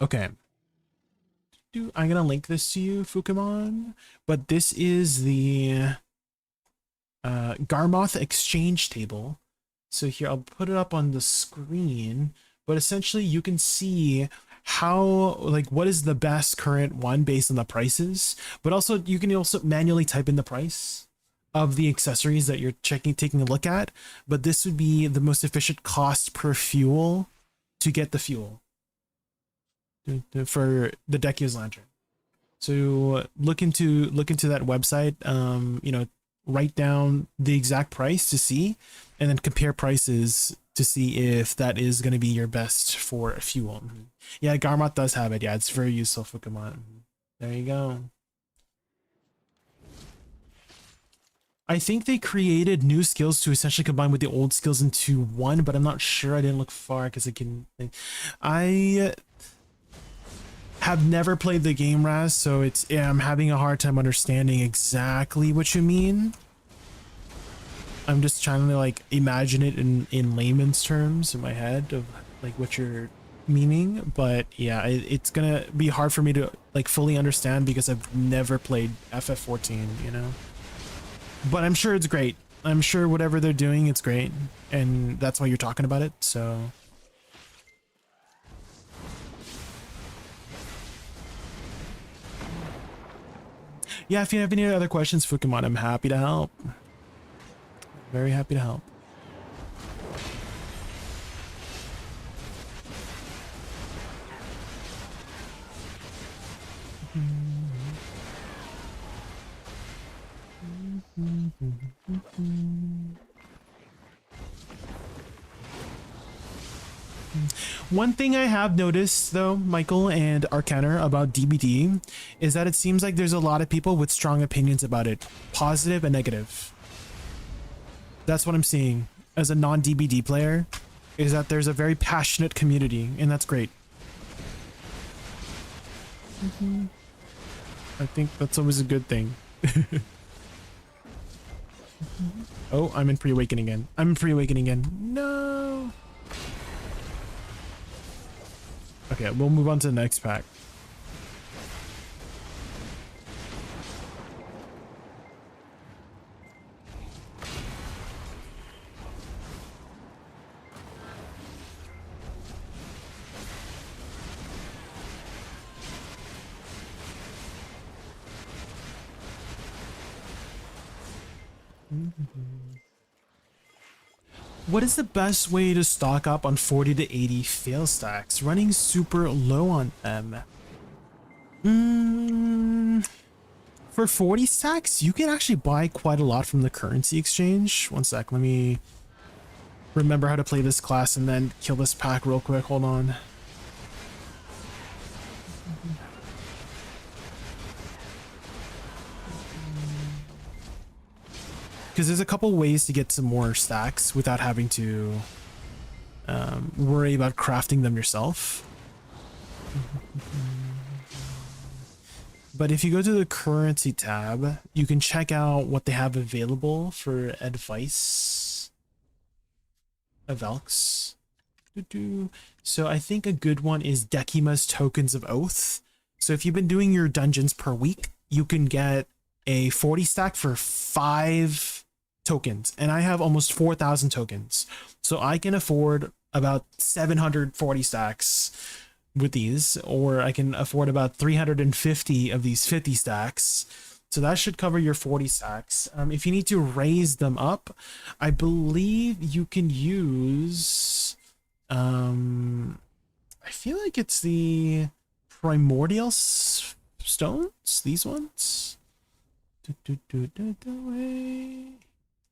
Okay. I'm gonna link this to you, Fukumon. But this is the Garmoth exchange table. So here, I'll put it up on the screen. But essentially, you can see how, like, what is the best current one based on the prices. But also, you can also manually type in the price of the accessories that you're taking a look at. But this would be the most efficient cost per fuel to get the fuel for the Decius Lantern. So look into that website. You know, write down the exact price to see, and then compare prices to see if that is going to be your best for fuel. Yeah, Garmoth does have it. Yeah, it's very useful, Fukumon. There you go. I think they created new skills to essentially combine with the old skills into one, but I'm not sure. I didn't look far because I have never played the game, Raz, so I'm having a hard time understanding exactly what you mean. I'm just trying to like imagine it in layman's terms in my head of like what you're meaning, but yeah, it's gonna be hard for me to like fully understand because I've never played FF14, you know. But I'm sure it's great. I'm sure whatever they're doing, it's great, and that's why you're talking about it. So. Yeah, if you have any other questions, Fukumon, I'm happy to help. Very happy to help. One thing I have noticed though, Michael and Arcaner, about DBD is that it seems like there's a lot of people with strong opinions about it, positive and negative. That's what I'm seeing as a non-DBD player, is that there's a very passionate community, and that's great. I think that's always a good thing. Oh, I'm in pre-awakening again. I'm in pre-awakening again. No. Okay, we'll move on to the next pack. What is the best way to stock up on 40 to 80 fail stacks? Running super low on them. For 40 stacks, you can actually buy quite a lot from the currency exchange. One sec, let me remember how to play this class and then kill this pack real quick. Hold on. Because there's a couple ways to get some more stacks without having to worry about crafting them yourself. But if you go to the currency tab, you can check out what they have available for advice of VALKs. So I think a good one is Dekima's Tokens of Oath. So if you've been doing your dungeons per week, you can get a 40 stack for 5 tokens, and I have almost 4,000 tokens, so I can afford about 740 stacks with these, or I can afford about 350 of these 50 stacks, so that should cover your 40 stacks. If you need to raise them up, I believe you can use I feel like it's the primordial stones, these ones.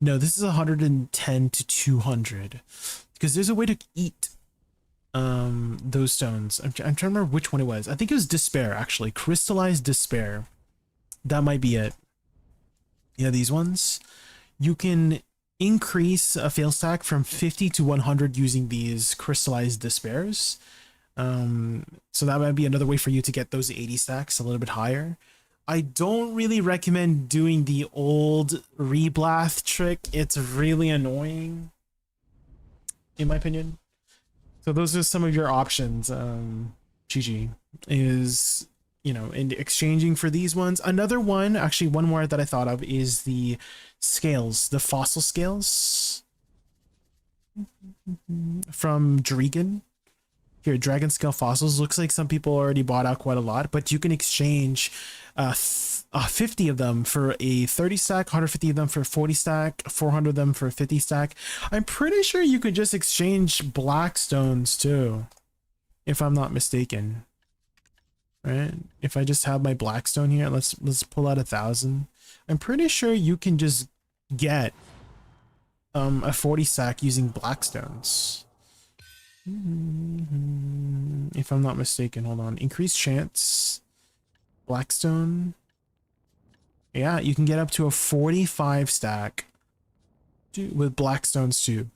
No, this is 110 to 200, because there's a way to eat those stones. I'm trying to remember which one it was. I think it was despair, actually. Crystallized despair. That might be it. Yeah, these ones. You can increase a fail stack from 50 to 100 using these crystallized despairs. So that might be another way for you to get those 80 stacks a little bit higher. I don't really recommend doing the old reblath trick. It's really annoying. in my opinion. So those are some of your options. GG is, you know, in exchanging for these ones. Another one, actually one more that I thought of is the scales, the fossil scales from Dragon. Here, dragon scale fossils. Looks like some people already bought out quite a lot, but you can exchange 50 of them for a 30 stack, 150 of them for a 40 stack, 400 of them for a 50 stack. I'm pretty sure you could just exchange black stones too, if I'm not mistaken. Right? If I just have my blackstone here, let's pull out 1,000. I'm pretty sure you can just get a 40 stack using blackstones. If I'm not mistaken, hold on. Increased chance, blackstone. Yeah, you can get up to a 45 stack with blackstones too.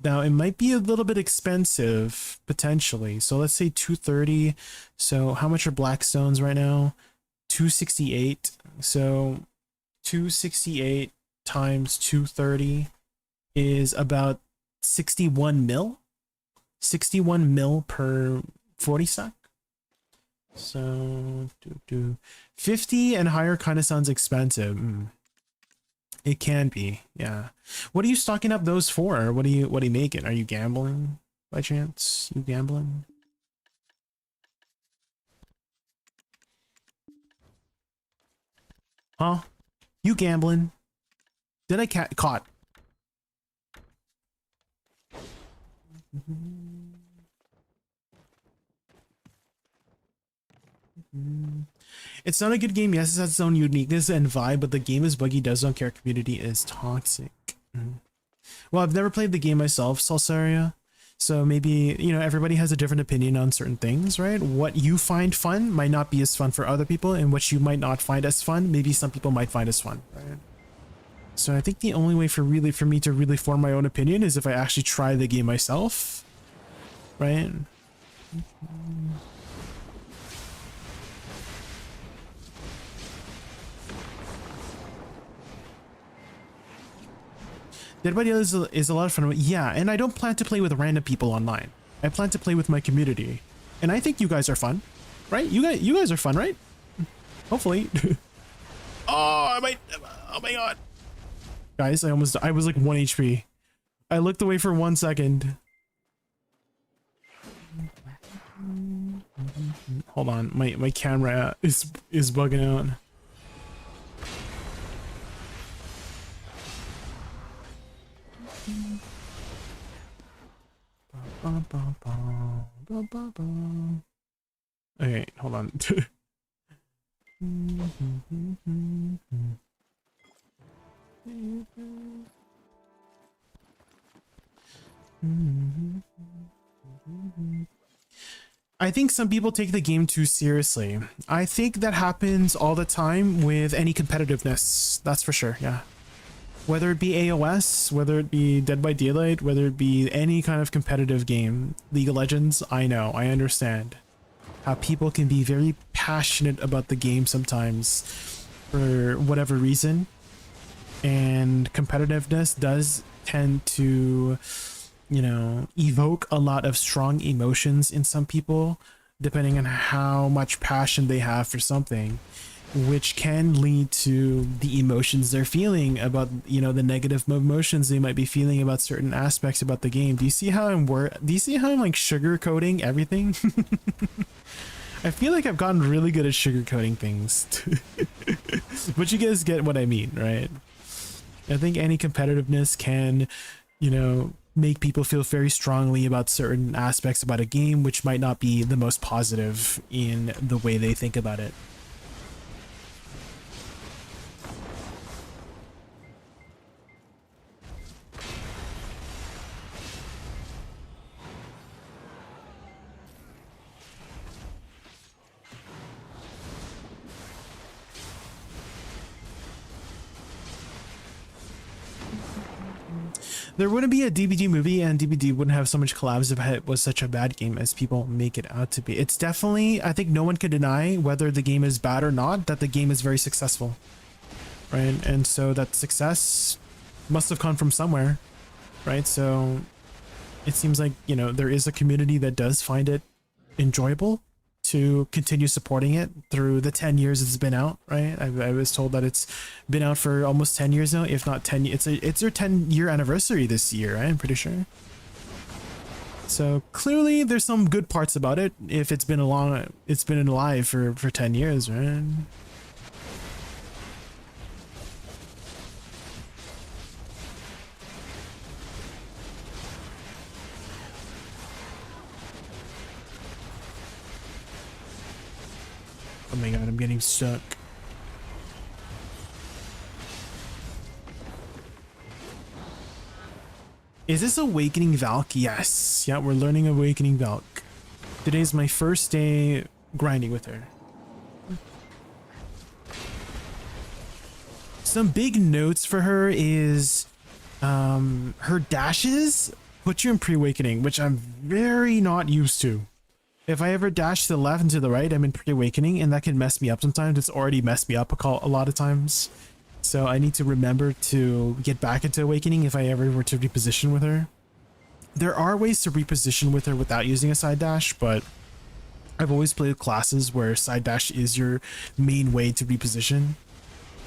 Now it might be a little bit expensive potentially. So let's say 230. So how much are blackstones right now? 268. So 268 times 230 is about 61 mil. 61 mil per 40 stack. So 50 and higher kind of sounds expensive. It can be, yeah. What are you stocking up those for? What are you making? Are you gambling by chance? You gambling? Huh? You gambling? Did I caught? It's not a good game. Yes, it has its own uniqueness and vibe, but the game is buggy, does not care, community is toxic. Well, I've never played the game myself, Salsaria, so maybe, you know, everybody has a different opinion on certain things, right? What you find fun might not be as fun for other people, and what you might not find as fun, maybe some people might find as fun, right? So I think the only way for me to really form my own opinion is if I actually try the game myself, right? Dead by Daylight is a lot of fun. Yeah, and I don't plan to play with random people online. I plan to play with my community, and I think you guys are fun, right? You guys are fun, right? Hopefully. Oh my god. Guys, I was like 1 HP. I looked away for 1 second. Hold on, my camera is bugging out. Okay, hold on. I think some people take the game too seriously. I think that happens all the time with any competitiveness. That's for sure, yeah. Whether it be AOS, whether it be Dead by Daylight, whether it be any kind of competitive game, League of Legends, I know, I understand how people can be very passionate about the game sometimes for whatever reason. And competitiveness does tend to, you know, evoke a lot of strong emotions in some people, depending on how much passion they have for something, which can lead to the emotions they're feeling about, you know, the negative emotions they might be feeling about certain aspects about the game. Do you see how I'm like sugarcoating everything? I feel like I've gotten really good at sugarcoating things. But you guys get what I mean, right? I think any competitiveness can, you know, make people feel very strongly about certain aspects about a game, which might not be the most positive in the way they think about it. There wouldn't be a DBD movie, and DBD wouldn't have so much collabs if it was such a bad game as people make it out to be. It's definitely, I think no one can deny, whether the game is bad or not, that the game is very successful, right? And so that success must have come from somewhere, right? So it seems like, you know, there is a community that does find it enjoyable to continue supporting it through the 10 years it's been out, right? I was told that it's been out for almost 10 years now, if not 10. It's their 10-year anniversary this year, right? I'm pretty sure. So clearly there's some good parts about it if it's been alive for 10 years, right? Oh my god, I'm getting stuck. Is this Awakening VALK? Yes. Yeah, we're learning Awakening VALK. Today's my first day grinding with her. Some big notes for her is her dashes put you in pre-awakening, which I'm very not used to. If I ever dash to the left and to the right, I'm in pre-awakening, and that can mess me up sometimes. It's already messed me up a lot of times. So I need to remember to get back into awakening if I ever were to reposition with her. There are ways to reposition with her without using a side dash, but I've always played classes where side dash is your main way to reposition.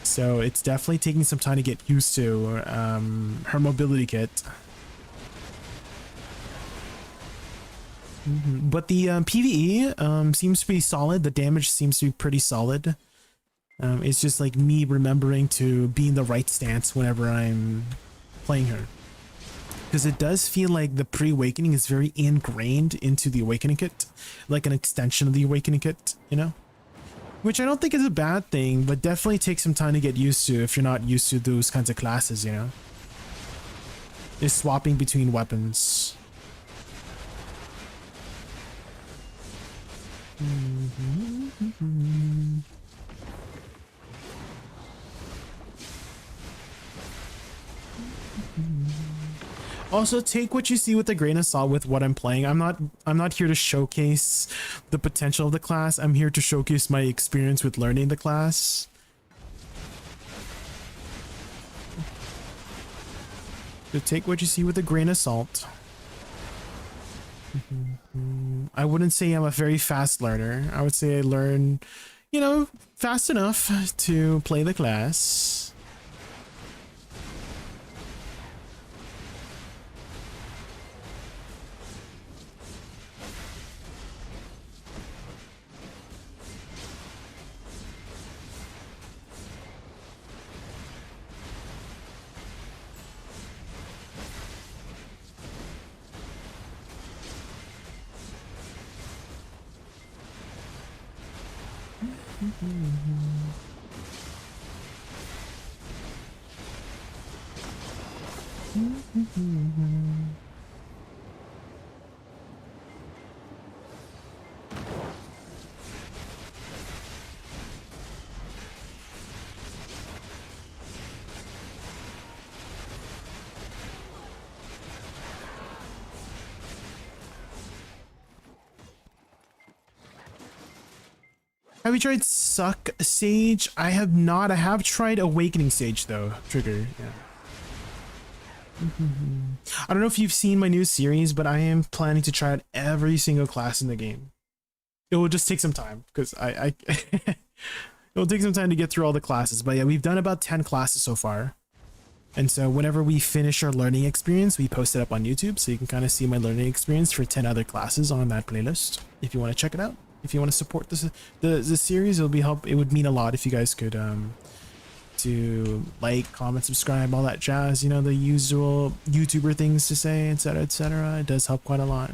So it's definitely taking some time to get used to her mobility kit. But the PvE seems to be solid. The damage seems to be pretty solid. It's just like me remembering to be in the right stance whenever I'm playing her. Because it does feel like the pre-awakening is very ingrained into the awakening kit. Like an extension of the awakening kit, you know? Which I don't think is a bad thing, but definitely takes some time to get used to if you're not used to those kinds of classes, you know? Is swapping between weapons. Also, take what you see with a grain of salt with what I'm playing. I'm not here to showcase the potential of the class. I'm here to showcase my experience with learning the class. So take what you see with a grain of salt. I wouldn't say I'm a very fast learner. I would say I learn, you know, fast enough to play the class. Have you tried Suck Sage? I have not. I have tried Awakening Sage though. Trigger. Yeah. I don't know if you've seen my new series, but I am planning to try out every single class in the game. It will just take some time because it will take some time to get through all the classes. But yeah, we've done about 10 classes so far. And so whenever we finish our learning experience, we post it up on YouTube. So you can kind of see my learning experience for 10 other classes on that playlist if you want to check it out. If you want to support the series, it would mean a lot if you guys could to like, comment, subscribe, all that jazz, you know, the usual YouTuber things to say, etc., etc. It does help quite a lot.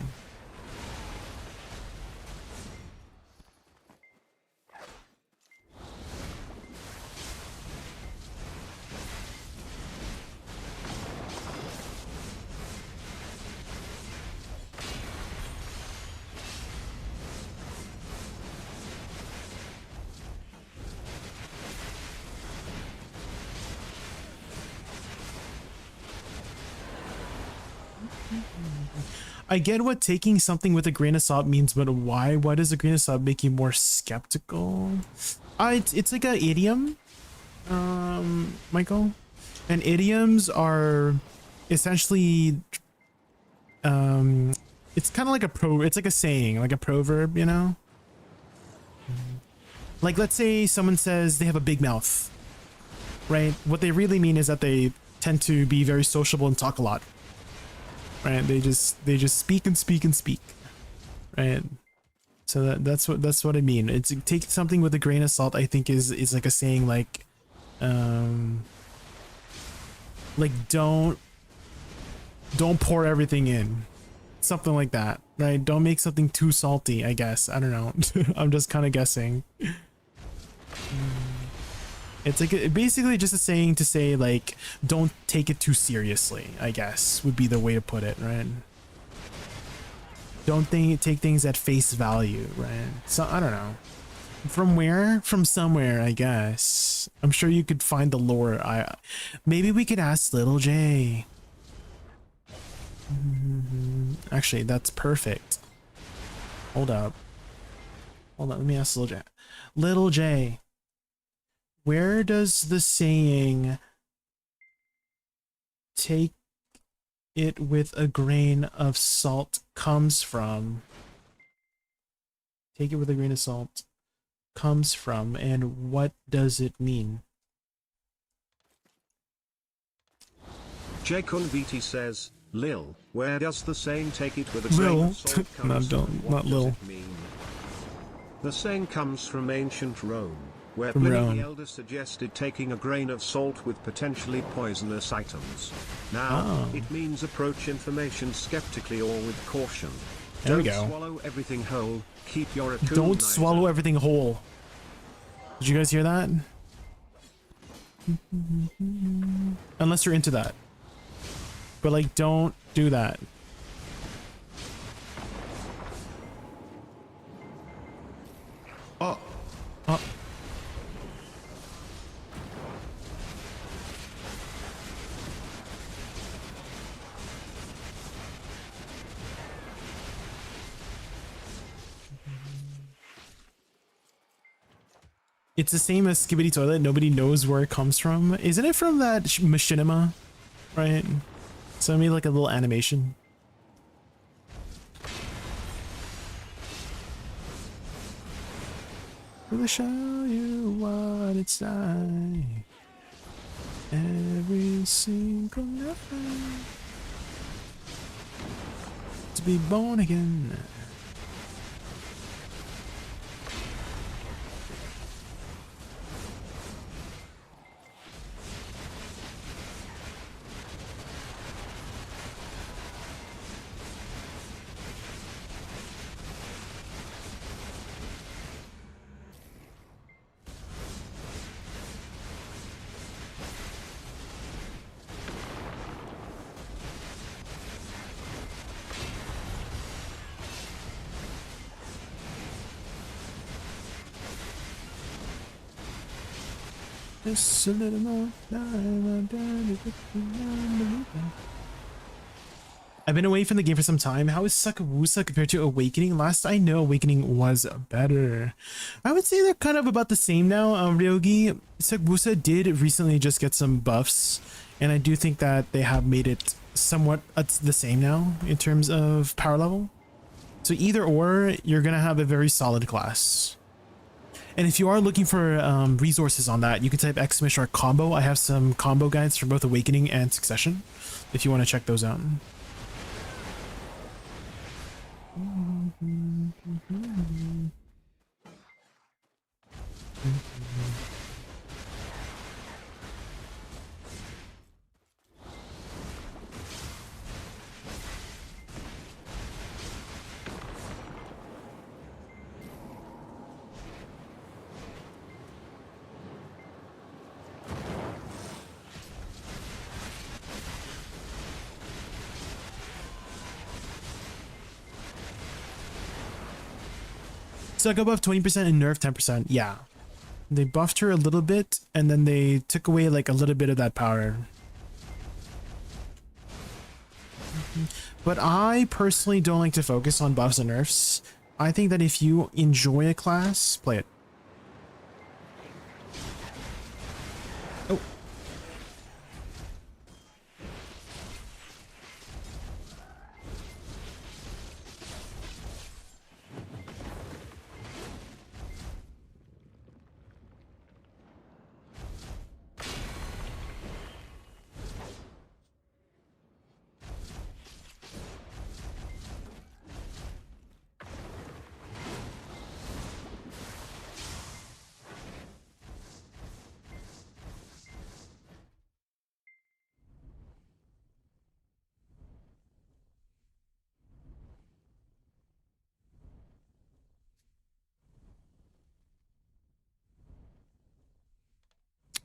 I get what taking something with a grain of salt means, but why? Why does a grain of salt make you more skeptical? It's like an idiom, Michael. And idioms are essentially it's kind of like it's like a saying, like a proverb, you know? Like, let's say someone says they have a big mouth, right? What they really mean is that they tend to be very sociable and talk a lot, right? They just speak and speak and speak, right? So that's what I mean. It's take something with a grain of salt. I think is like a saying, like don't pour everything in, something like that, right? Don't make something too salty, I guess. I don't know. I'm just kind of guessing. It's like basically just a saying to say, like, don't take it too seriously, I guess would be the way to put it, right? Don't take things at face value, right? So I don't know. From where? From somewhere, I guess. I'm sure you could find the lore. Maybe we could ask Little Jay. Actually, that's perfect. Hold up. Hold on, let me ask Little Jay. Little Jay, where does the saying take it with a grain of salt comes from? Take it with a grain of salt comes from, and what does it mean?
JaykunVT says, Lil, where does the saying take it with a grain
Lil.
of salt come
No,
from?
don't,
What
not
does
Lil.
it mean? The saying comes from ancient Rome, where
From
Pliny
Rome.
the Elder suggested taking a grain of salt with potentially poisonous items. Now, it means approach information skeptically or with caution.
There we
Don't
go.
swallow everything whole, keep your attuned
Don't
eyes
swallow
open.
everything whole. Did you guys hear that? Unless you're into that. But like, don't do that.
Oh,
Oh. It's the same as Skibidi Toilet. Nobody knows where it comes from. Isn't it from that machinima? Right? So I made like a little animation. We'll show you what it's like. Every single night to be born again. Just a little more time. I've been away from the game for some time. How is SuccStriker compared to Awakening? Last I know, Awakening was better. I would say they're kind of about the same now. Ryogi, SuccStriker did recently just get some buffs, and I do think that they have made it somewhat the same now in terms of power level. So either or, you're gonna have a very solid class. And if you are looking for resources on that, you can type !/ combo. I have some combo guides for both Awakening and Succession, if you want to check those out. Suck above 20% and nerf 10%. Yeah. They buffed her a little bit and then they took away like a little bit of that power. But I personally don't like to focus on buffs and nerfs. I think that if you enjoy a class, play it. Oh.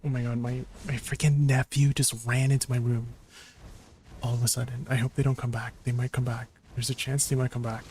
Oh my god, my freaking nephew just ran into my room. All of a sudden. I hope they don't come back. They might come back. There's a chance they might come back.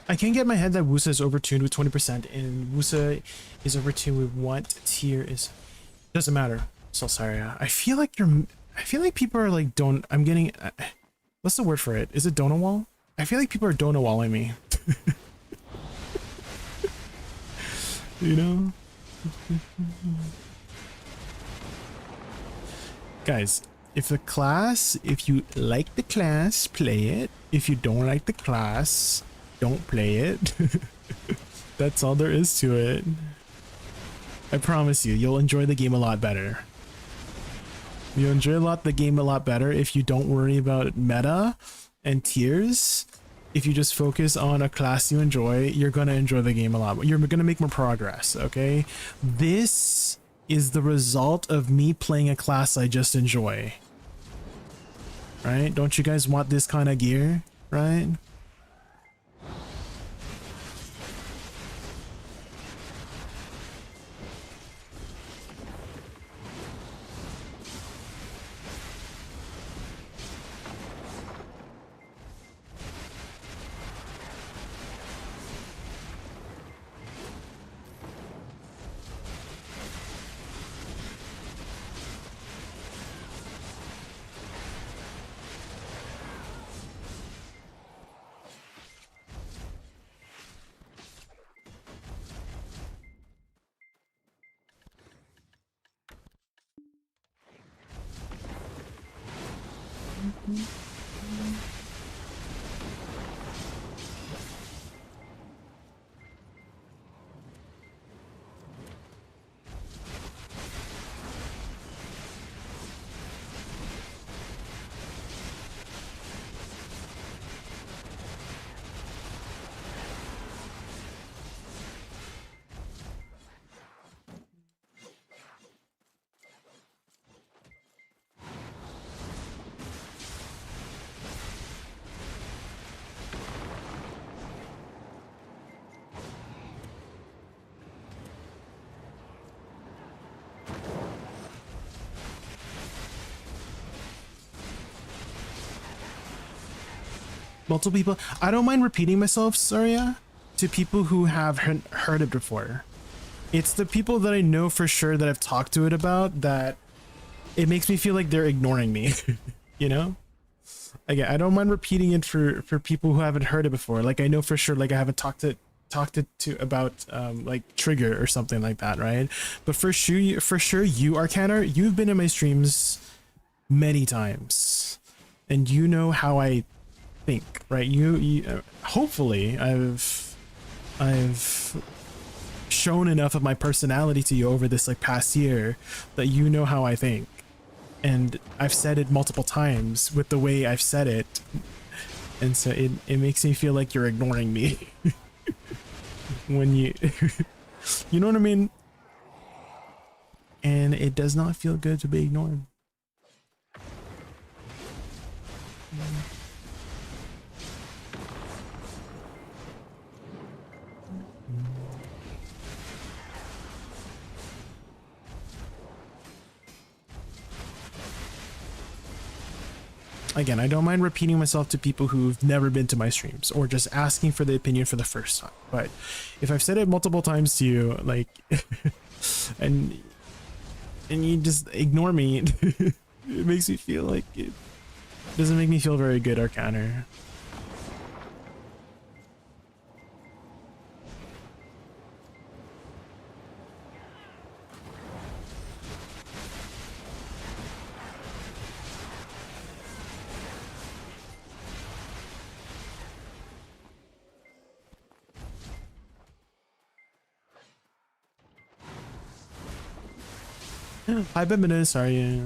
I can't get my head that Wusa is overtuned with 20% and Wusa is overtuned with what tier is... Doesn't matter. Salsaria. I feel like people are like I'm getting... what's the word for it? Is it Donawall? I feel like people are Donawalling me. You know? Guys, if you like the class, play it. If you don't like the class, don't play it. That's all there is to it. I promise you'll enjoy the game a lot better. You'll enjoy the game a lot better if you don't worry about meta and tiers. If you just focus on a class you enjoy, you're gonna enjoy the game a lot. You're gonna make more progress, okay? This is the result of me playing a class I just enjoy. Right? Don't you guys want this kind of gear? Right? Multiple people. I don't mind repeating myself, Saria, to people who have heard it before. It's the people that I know for sure that I've talked to it about that it makes me feel like they're ignoring me. You know? Again, I don't mind repeating it for people who haven't heard it before. Like I know for sure, like I haven't talked to about like Trigger or something like that, right? But for sure you Arcanar, you've been in my streams many times, and you know how I think, right? You hopefully I've shown enough of my personality to you over this like past year that you know how I think, and I've said it multiple times with the way I've said it, and so it makes me feel like you're ignoring me. When you you know what I mean, and it does not feel good to be ignored. Again, I don't mind repeating myself to people who've never been to my streams or just asking for the opinion for the first time. But if I've said it multiple times to you, like, and you just ignore me, it makes me feel like it doesn't make me feel very good, Arcanar. Hi, Bimini, sorry.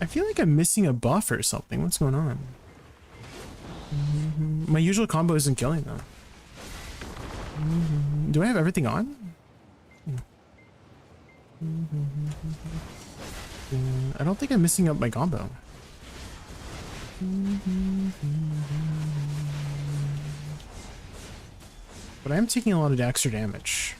I feel like I'm missing a buff or something. What's going on? My usual combo isn't killing though. Do I have everything on? I don't think I'm missing up my combo. But I am taking a lot of extra damage.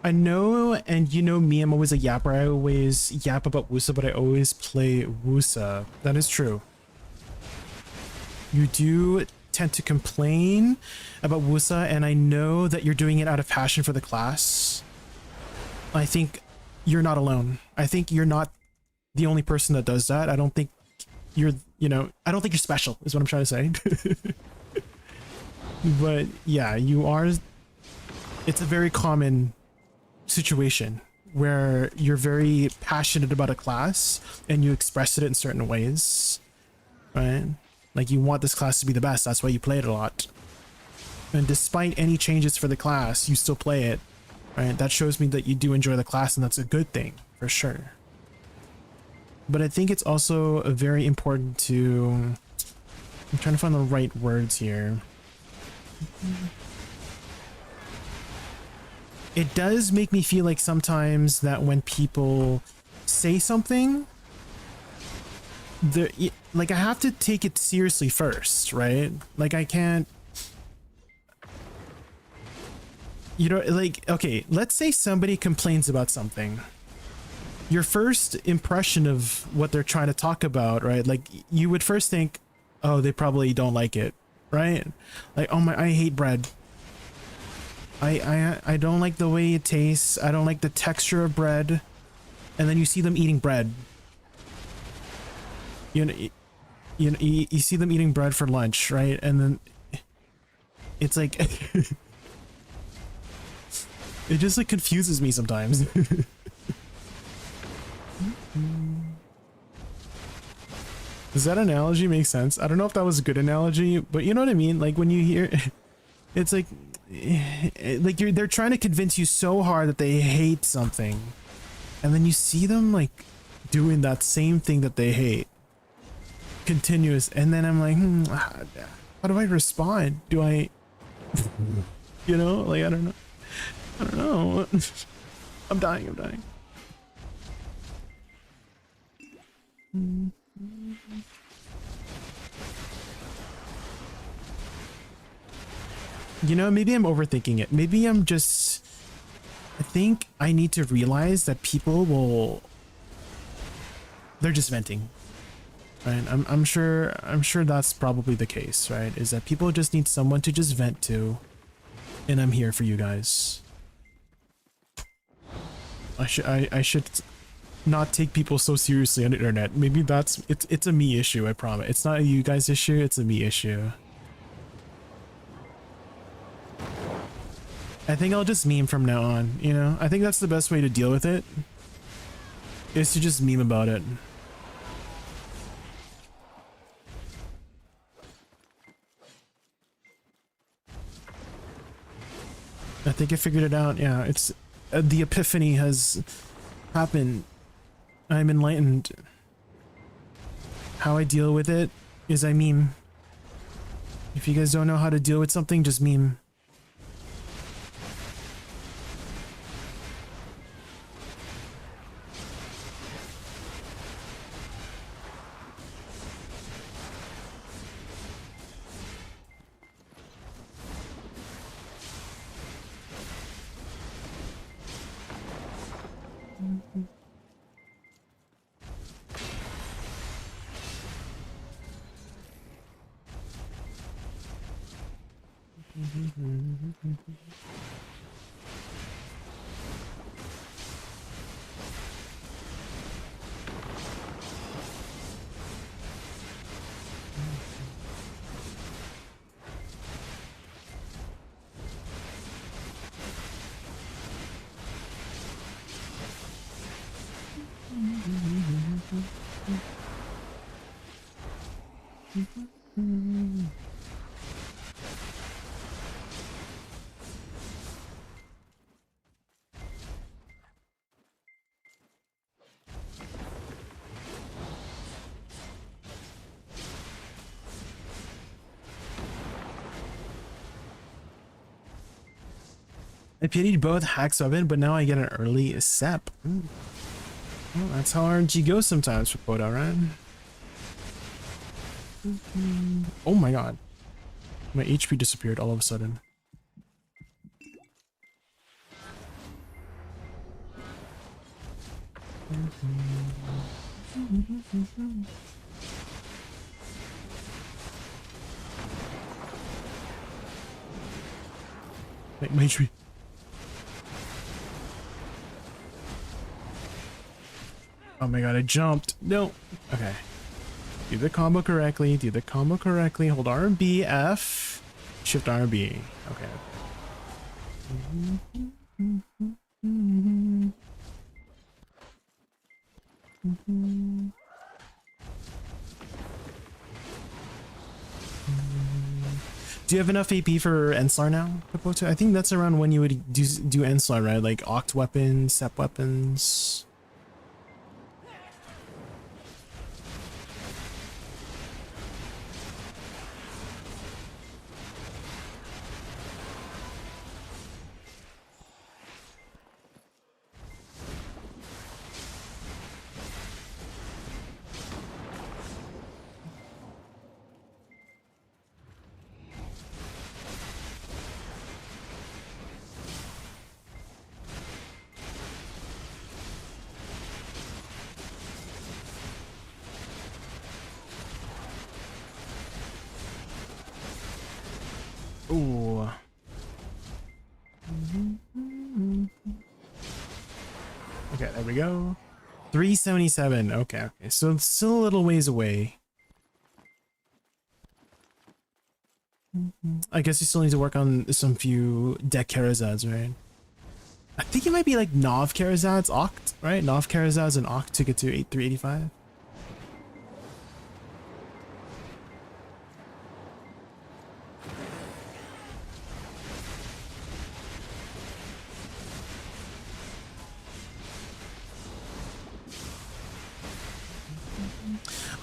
I know, and you know me, I'm always a yapper. I always yap about Wusa, but I always play Wusa. That is true. You do tend to complain about Wusa, and I know that you're doing it out of passion for the class. I think you're not alone. I think you're not the only person that does that. I don't think you're, you know, I don't think you're special, is what I'm trying to say. But yeah, you are. It's a very common situation where you're very passionate about a class and you express it in certain ways, right? Like you want this class to be the best, that's why you play it a lot, and despite any changes for the class you still play it, right? That shows me that you do enjoy the class, and that's a good thing for sure. But I think it's also very important to, I'm trying to find the right words here. It does make me feel like sometimes that when people say something, like I have to take it seriously first, right? Like I can't, you know, like, okay, let's say somebody complains about something. Your first impression of what they're trying to talk about, right? Like you would first think, oh, they probably don't like it, right? Like, oh my, I hate bread. I don't like the way it tastes. I don't like the texture of bread. And then you see them eating bread. You know, you see them eating bread for lunch, right? And then it's like it just like confuses me sometimes. Does that analogy make sense? I don't know if that was a good analogy, but you know what I mean? Like when you hear, it's like they're trying to convince you so hard that they hate something, and then you see them like doing that same thing that they hate continuous, and then I'm like, how do I respond? Do I you know, like I don't know. I'm dying. You know, maybe I'm overthinking it. Maybe I'm just, I think I need to realize that people they're just venting, right? I'm sure that's probably the case, right? Is that people just need someone to just vent to, and I'm here for you guys. I should not take people so seriously on the internet. Maybe it's a me issue, I promise. It's not a you guys issue, it's a me issue. I think I'll just meme from now on, you know? I think that's the best way to deal with it, is to just meme about it. I think I figured it out, yeah. It's the epiphany has happened. I'm enlightened. How I deal with it is I meme. If you guys don't know how to deal with something, just meme. I pitied both hacks weapon, but now I get an early sep. Well, that's how RNG goes sometimes for Poda, right? Oh my god. My HP disappeared all of a sudden. Like my HP. Oh my god, I jumped. No. Okay. Do the combo correctly. Do the combo correctly. Hold R and B, F. Shift R and B. Okay. Do you have enough AP for Enslar now, Kapoto? I think that's around when you would do Enslar, right? Like Oct weapons, Sep weapons. Ooh. Okay, there we go. 377. Okay, okay. So it's still a little ways away. I guess you still need to work on some few deck Karazads, right? I think it might be like Nov Karazads, Oct, right? Nov Karazads and Oct to get to 385.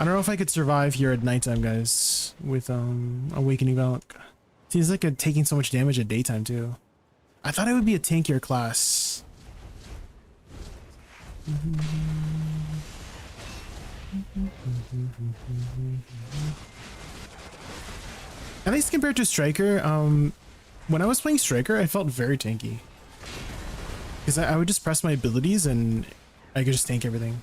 I don't know if I could survive here at nighttime, guys, with Awakening VALK. Seems like I'm taking so much damage at daytime too. I thought it would be a tankier class. At least compared to Striker, when I was playing Striker, I felt very tanky. Because I would just press my abilities and I could just tank everything.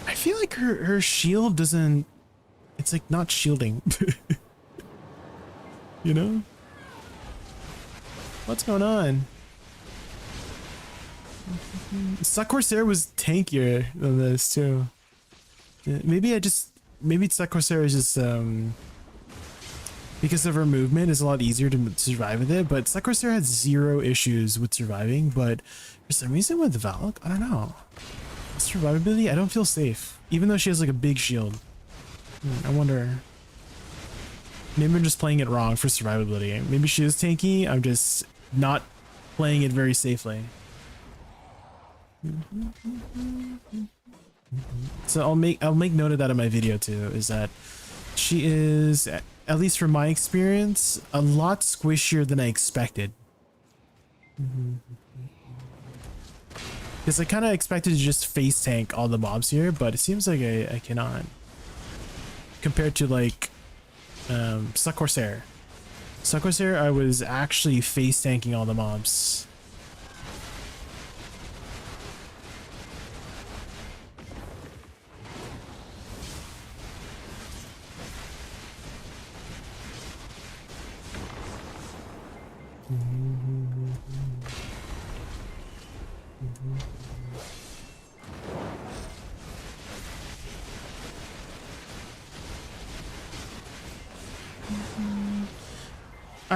I feel like her shield doesn't, it's like not shielding. You know? What's going on? SuccStriker was tankier than this too. Maybe SuccStriker is just because of her movement is a lot easier to survive with it, but SuccStriker had 0 issues with surviving, but for some reason with VALK, I don't know. Survivability, I don't feel safe, even though she has like a big shield. I wonder, maybe I'm just playing it wrong for survivability. Maybe she is tanky, I'm just not playing it very safely. So I'll make note of that in my video too, is that she is, at least from my experience, a lot squishier than I expected. Because I kind of expected to just face tank all the mobs here, but it seems like I cannot. Compared to like SuccStriker. SuccStriker, I was actually face tanking all the mobs.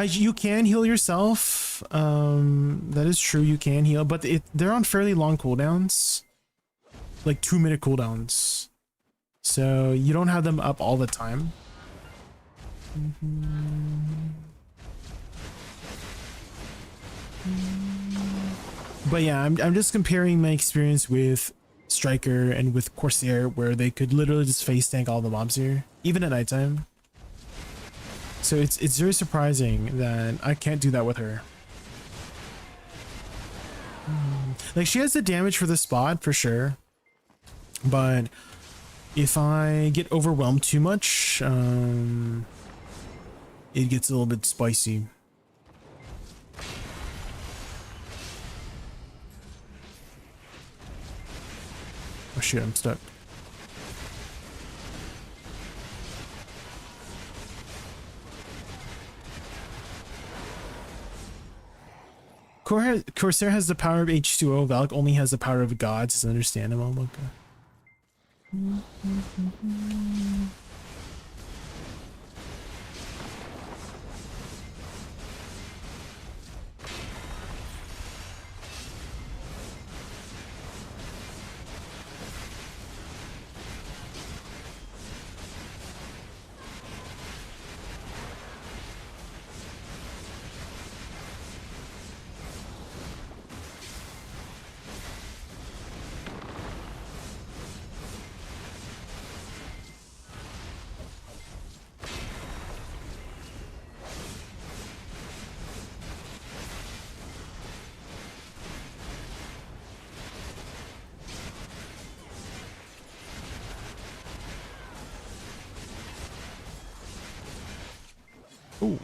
You can heal yourself. That is true. You can heal, but they're on fairly long cooldowns, like 2-minute cooldowns. So you don't have them up all the time. But yeah, I'm just comparing my experience with Striker and with Corsair, where they could literally just face tank all the mobs here, even at nighttime. So it's very surprising that I can't do that with her. Like, she has the damage for the spot for sure, but if I get overwhelmed too much, it gets a little bit spicy. Oh shit, I'm stuck. Corsair has the power of H2O. VALK only has the power of gods. It's understandable. Okay. Ooh.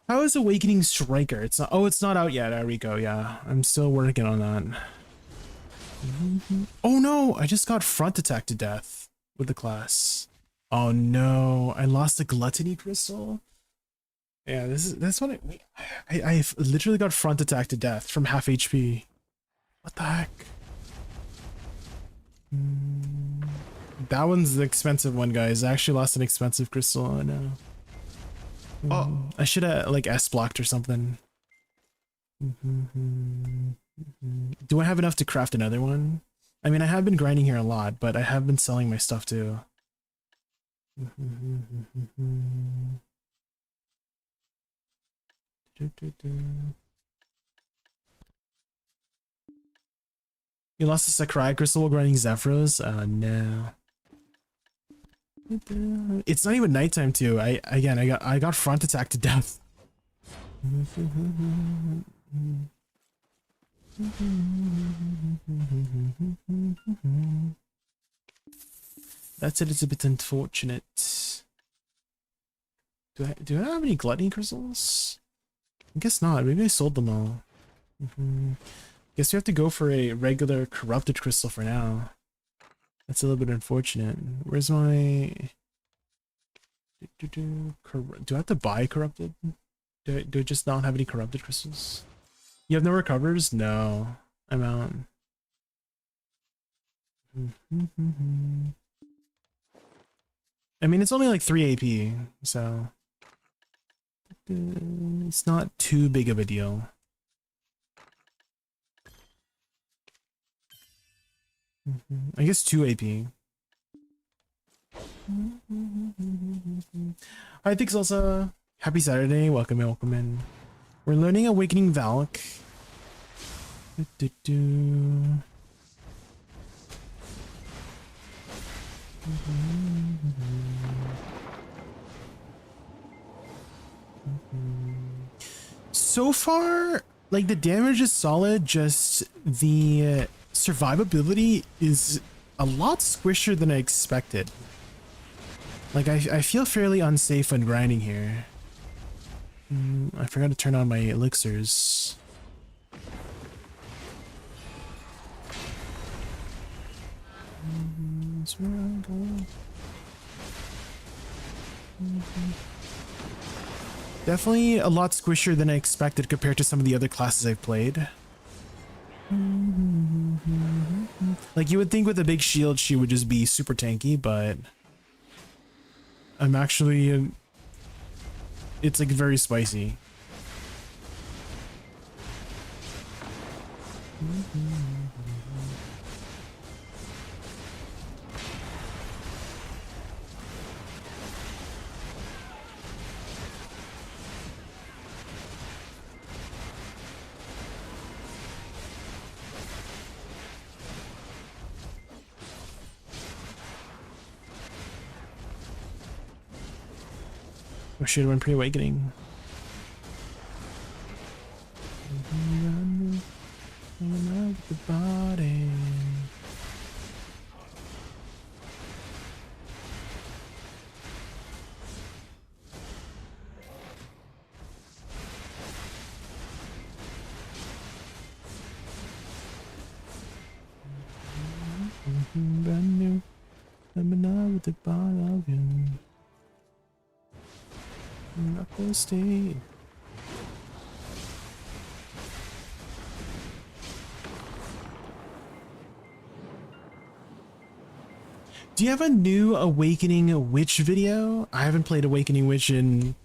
How is Awakening Striker? It's not. Oh, it's not out yet, Rico. Yeah, I'm still working on that. Oh no! I just got front attack to death with the class. Oh no! I lost the Gluttony Crystal. Yeah, that's what I literally got front attack to death from half HP. What the heck? That one's the expensive one, guys. I actually lost an expensive crystal. Oh no. Oh, I should have like S blocked or something. Do I have enough to craft another one? I mean, I have been grinding here a lot, but I have been selling my stuff too. You lost the Sakurai crystal while grinding Zephyros? No. It's not even nighttime too. I got front attack to death. That's a little bit unfortunate. Do I have any gluttony crystals? I guess not. Maybe I sold them all. Guess we have to go for a regular corrupted crystal for now. That's a little bit unfortunate. Where's my... Do I have to buy corrupted? Do I just not have any corrupted crystals? You have no recovers? No. I'm out. I mean, it's only like 3 AP, so... It's not too big of a deal. I guess 2 AP. Hi, thanks, Elsa. Happy Saturday. Welcome in, welcome in. We're learning Awakening VALK. So far, like, the damage is solid, just the survivability is a lot squishier than I expected. Like, I feel fairly unsafe when grinding here. I forgot to turn on my elixirs. That's where I'm going. Definitely a lot squishier than I expected compared to some of the other classes I've played. Like you would think with a big shield she would just be super tanky, but I'm actually it's like very spicy. I should have went pre-awakening. The body. Brand new. I'm in love with the bottle again. Knuckle stay. Do you have a new Awakening Witch video? I haven't played Awakening Witch in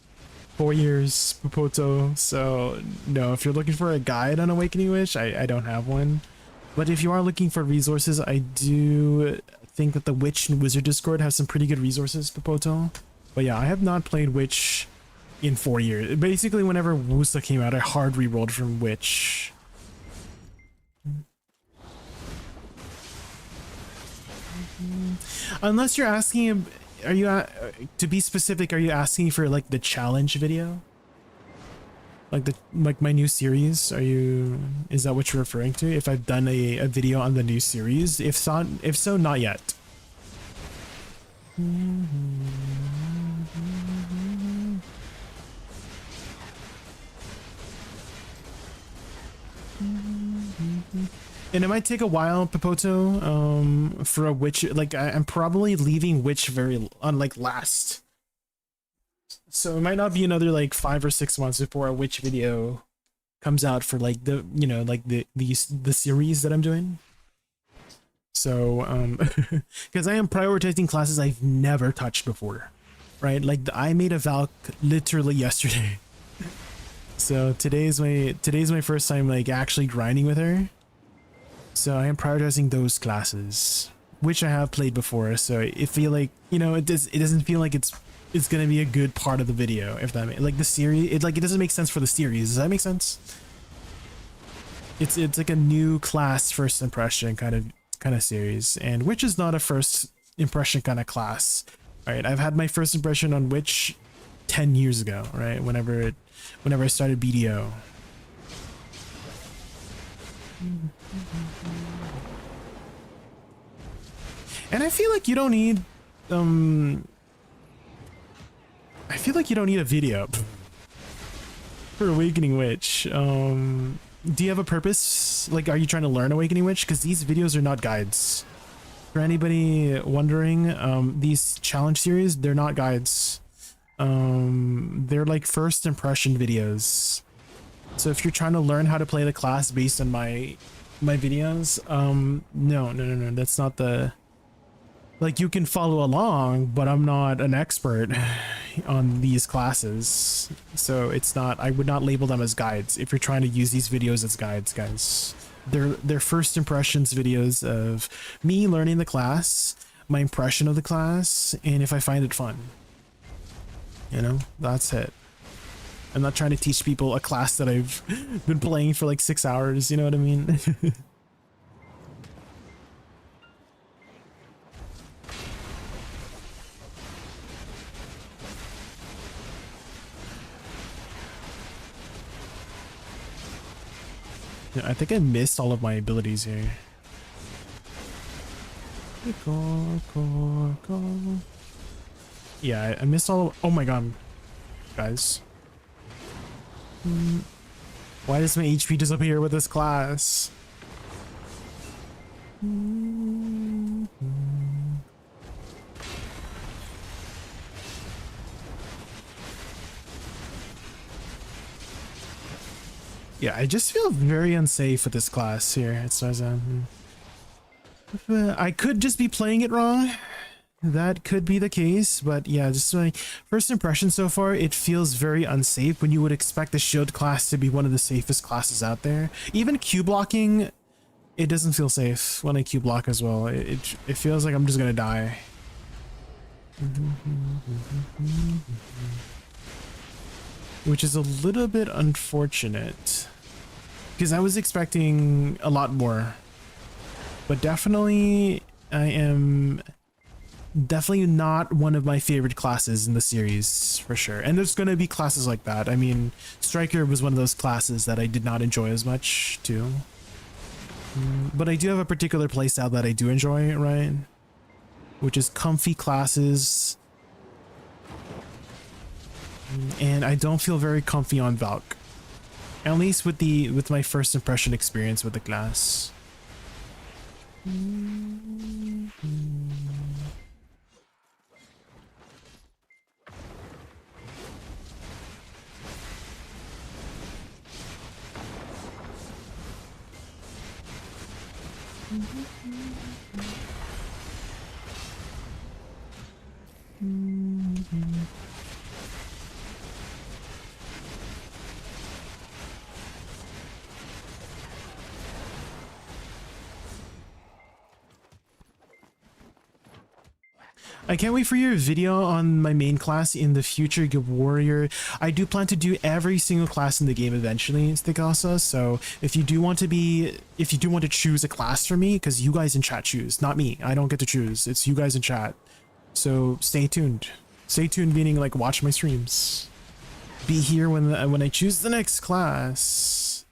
4 years, Popoto, so no, if you're looking for a guide on Awakening Witch, I don't have one. But if you are looking for resources, I do think that the Witch and Wizard Discord has some pretty good resources, Popoto. But yeah, I have not played Witch in 4 years. Basically, whenever Wusa came out, I hard rerolled from Witch. Unless you're asking, are you to be specific? Are you asking for like the challenge video, like my new series? Is that what you're referring to? If I've done a video on the new series, if so, not yet. And it might take a while, Popoto, for a witch. Like I'm probably leaving witch very on like last, so it might not be another like 5 or 6 months before a witch video comes out for like the like the series that I'm doing. So because I am prioritizing classes I've never touched before, right? Like I made a VALK literally yesterday, so today's my first time like actually grinding with her. So I am prioritizing those classes, which I have played before. So it feel like, it doesn't feel like it's gonna be a good part of the video, if that makes like the series. It doesn't make sense for the series. Does that make sense? It's like a new class first impression kind of series, and Witch is not a first impression kind of class, right? I've had my first impression on Witch 10 years ago, right? Whenever I started BDO. And I feel like you don't need a video for Awakening Witch. Do you have a purpose? Like, are you trying to learn Awakening Witch? Because these videos are not guides. For anybody wondering, these challenge series, they're not guides. They're like first impression videos. So if you're trying to learn how to play the class based on my videos, no, that's not the... Like, you can follow along, but I'm not an expert on these classes. So it's not... I would not label them as guides if you're trying to use these videos as guides, guys. They're first impressions videos of me learning the class, my impression of the class, and if I find it fun. That's it. I'm not trying to teach people a class that I've been playing for like 6 hours, you know what I mean? Yeah, I think I missed all of my abilities here. Yeah, I missed all of... Oh my god. Guys. Why does my HP disappear with this class? Yeah, I just feel very unsafe with this class here. It's I could just be playing it wrong. That could be the case, but yeah, just my first impression so far, it feels very unsafe when you would expect the shield class to be one of the safest classes out there. Even Q blocking, it doesn't feel safe when I Q block as well. It feels like I'm just gonna die. Which is a little bit unfortunate, because I was expecting a lot more. But definitely, I am definitely not one of my favorite classes in the series, for sure. And there's going to be classes like that. I mean, Striker was one of those classes that I did not enjoy as much, too. But I do have a particular playstyle that I do enjoy, right? Which is comfy classes. And I don't feel very comfy on VALK. At least with my first impression experience with the class. I can't wait for your video on my main class in the future, Guild Warrior. I do plan to do every single class in the game eventually, Stikasa. So if you do want to choose a class for me, because you guys in chat choose, not me. I don't get to choose. It's you guys in chat. So stay tuned. Stay tuned meaning like watch my streams. Be here when I choose the next class.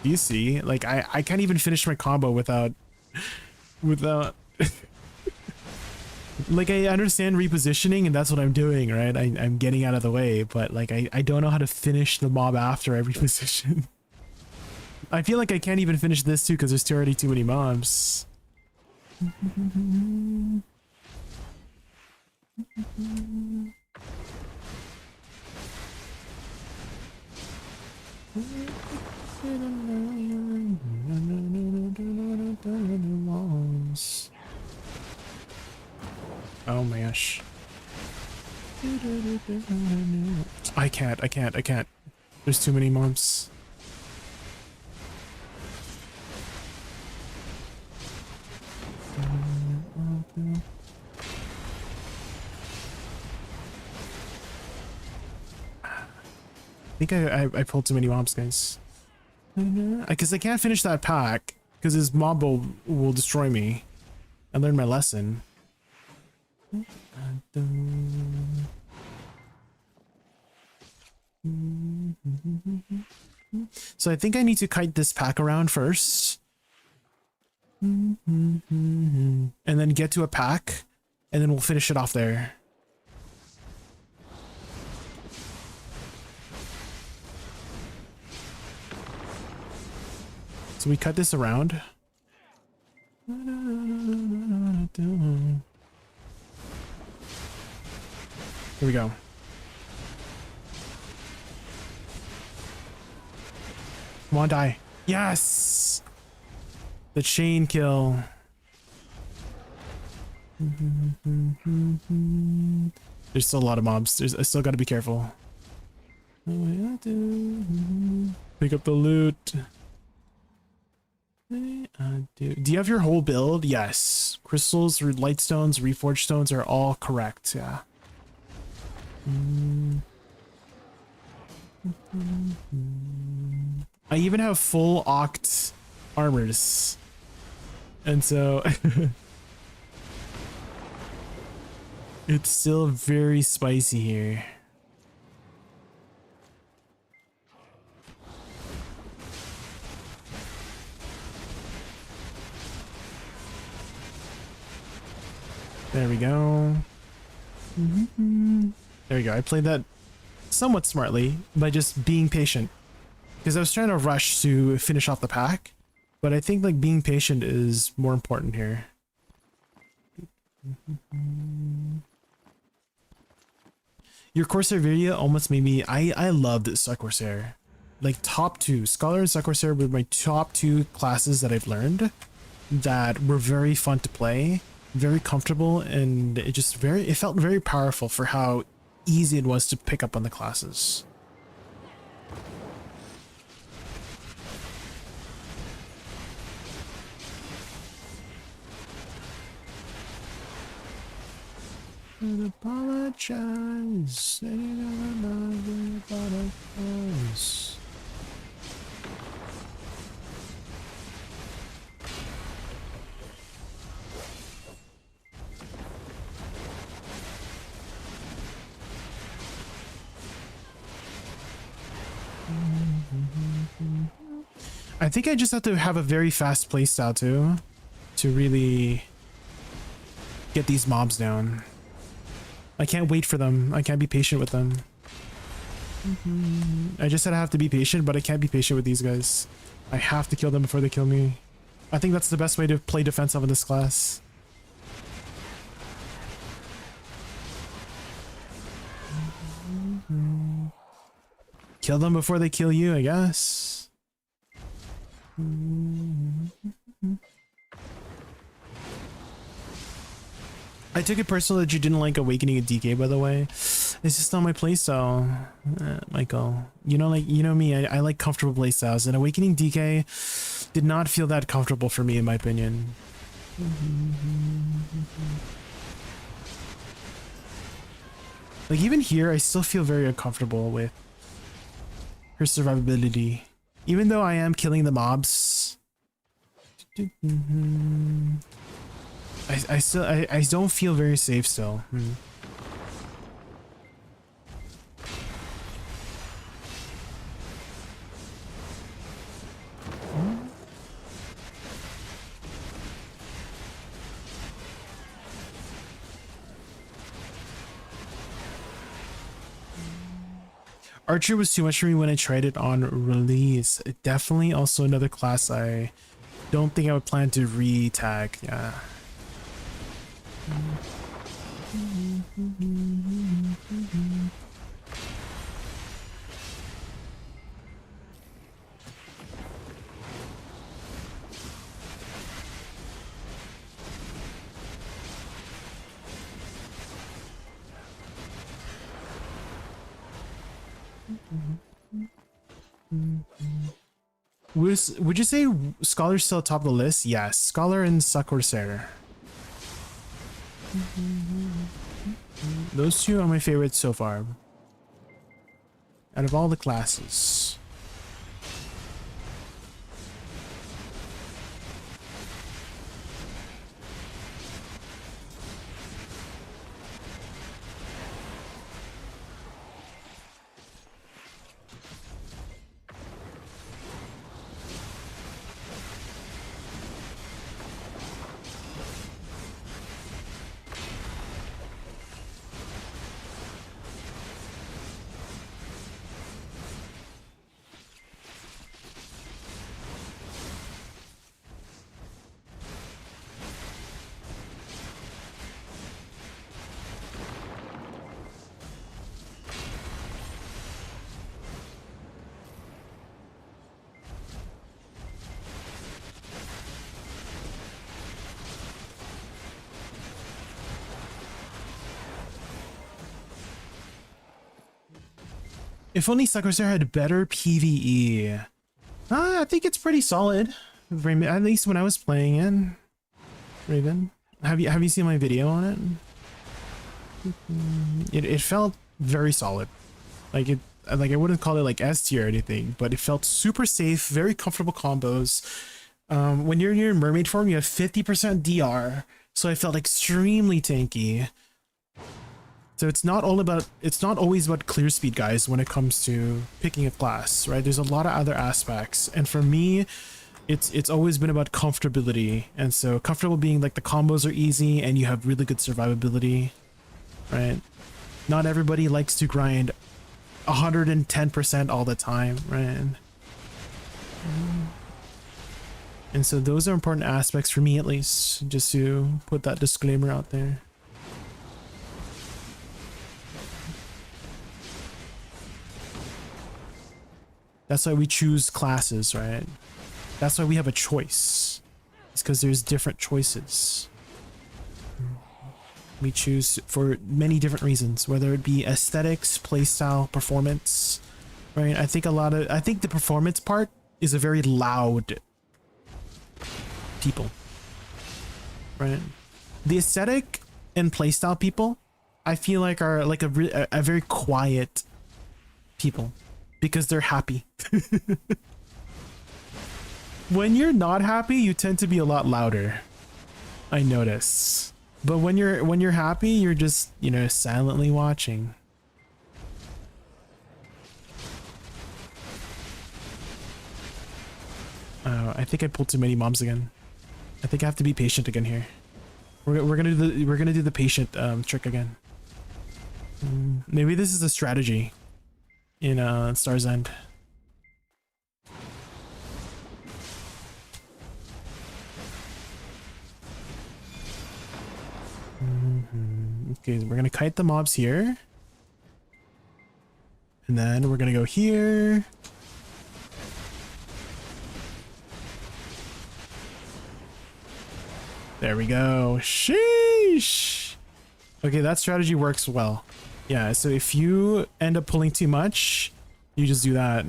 You see, like I can't even finish my combo without like, I understand repositioning, and that's what I'm doing, right? I'm getting out of the way, but like I don't know how to finish the mob after I reposition. I feel like I can't even finish this too because there's already too many mobs. Oh my gosh. I can't. There's too many mobs. I think I pulled too many mobs, guys. Because I can't finish that pack because his mob will destroy me. I learned my lesson. So I think I need to kite this pack around first. And then get to a pack, and then we'll finish it off there. So we cut this around. Here we go. Come on, die. Yes! The chain kill. There's still a lot of mobs. I still gotta be careful. Pick up the loot. Do you have your whole build? Yes. Crystals, light stones, reforged stones are all correct. Yeah. I even have full oct armors. And so it's still very spicy here. There we go. There we go. I played that somewhat smartly by just being patient. Because I was trying to rush to finish off the pack. But I think like being patient is more important here. Your Corsair video almost made me... I loved Corsair. like top two. Scholar and SuccStriker were my top two classes that I've learned that were very fun to play, very comfortable, and it felt very powerful for how easy it was to pick up on the classes. I apologize. I apologize. I think I just have to have a very fast playstyle too, to really get these mobs down. I can't wait for them. I can't be patient with them. I just said I have to be patient, but I can't be patient with these guys. I have to kill them before they kill me. I think that's the best way to play defensive in this class. Kill them before they kill you, I guess. I took it personal that you didn't like Awakening and DK, by the way. It's just not my playstyle, Michael. You know, like, you know me, I like comfortable playstyles, and Awakening DK did not feel that comfortable for me, in my opinion. Like, even here, I still feel very uncomfortable with her survivability. Even though I am killing the mobs. I don't feel very safe still. Archer was too much for me when I tried it on release. Definitely also another class I don't think I would plan to re-tag. Yeah. Would you say Scholar's still top of the list? Yes, Scholar and SuccStriker. Those two are my favorites so far. Out of all the classes. If only SuccStriker had better PvE. I think it's pretty solid. At least when I was playing it. Raven, have you seen my video on it? It felt very solid. Like I wouldn't call it like S tier or anything, but it felt super safe, very comfortable combos. When you're in mermaid form, you have 50% DR, so I felt extremely tanky. So it's not always about clear speed, guys, when it comes to picking a class, right? There's a lot of other aspects, and for me, it's always been about comfortability. And so comfortable being like the combos are easy and you have really good survivability, right? Not everybody likes to grind 110% all the time, right? And so those are important aspects for me, at least, just to put that disclaimer out there. That's why we choose classes, right? That's why we have a choice. It's because there's different choices. We choose for many different reasons, whether it be aesthetics, playstyle, performance, right? I think the performance part is a very loud people, right? The aesthetic and playstyle people, I feel like are like a very quiet people because they're happy. When you're not happy, you tend to be a lot louder. I notice. But when you're happy, you're just, you know, silently watching. I think I pulled too many mobs again. I think I have to be patient again here. We're gonna do the patient trick again. Maybe this is a strategy in Star's End. Okay, we're gonna kite the mobs here. And then we're gonna go here. There we go. Sheesh. Okay, that strategy works well. Yeah, so if you end up pulling too much, you just do that.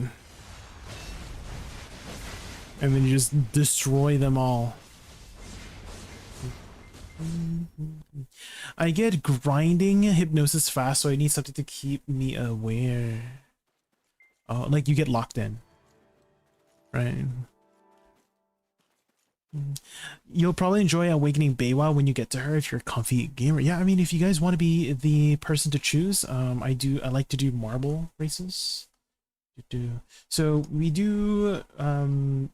And then you just destroy them all. I get grinding hypnosis fast, so I need something to keep me aware. Oh, like you get locked in, right? You'll probably enjoy Awakening Baywa when you get to her if you're a comfy gamer. Yeah, I mean, if you guys want to be the person to choose, I like to do marble races. So we do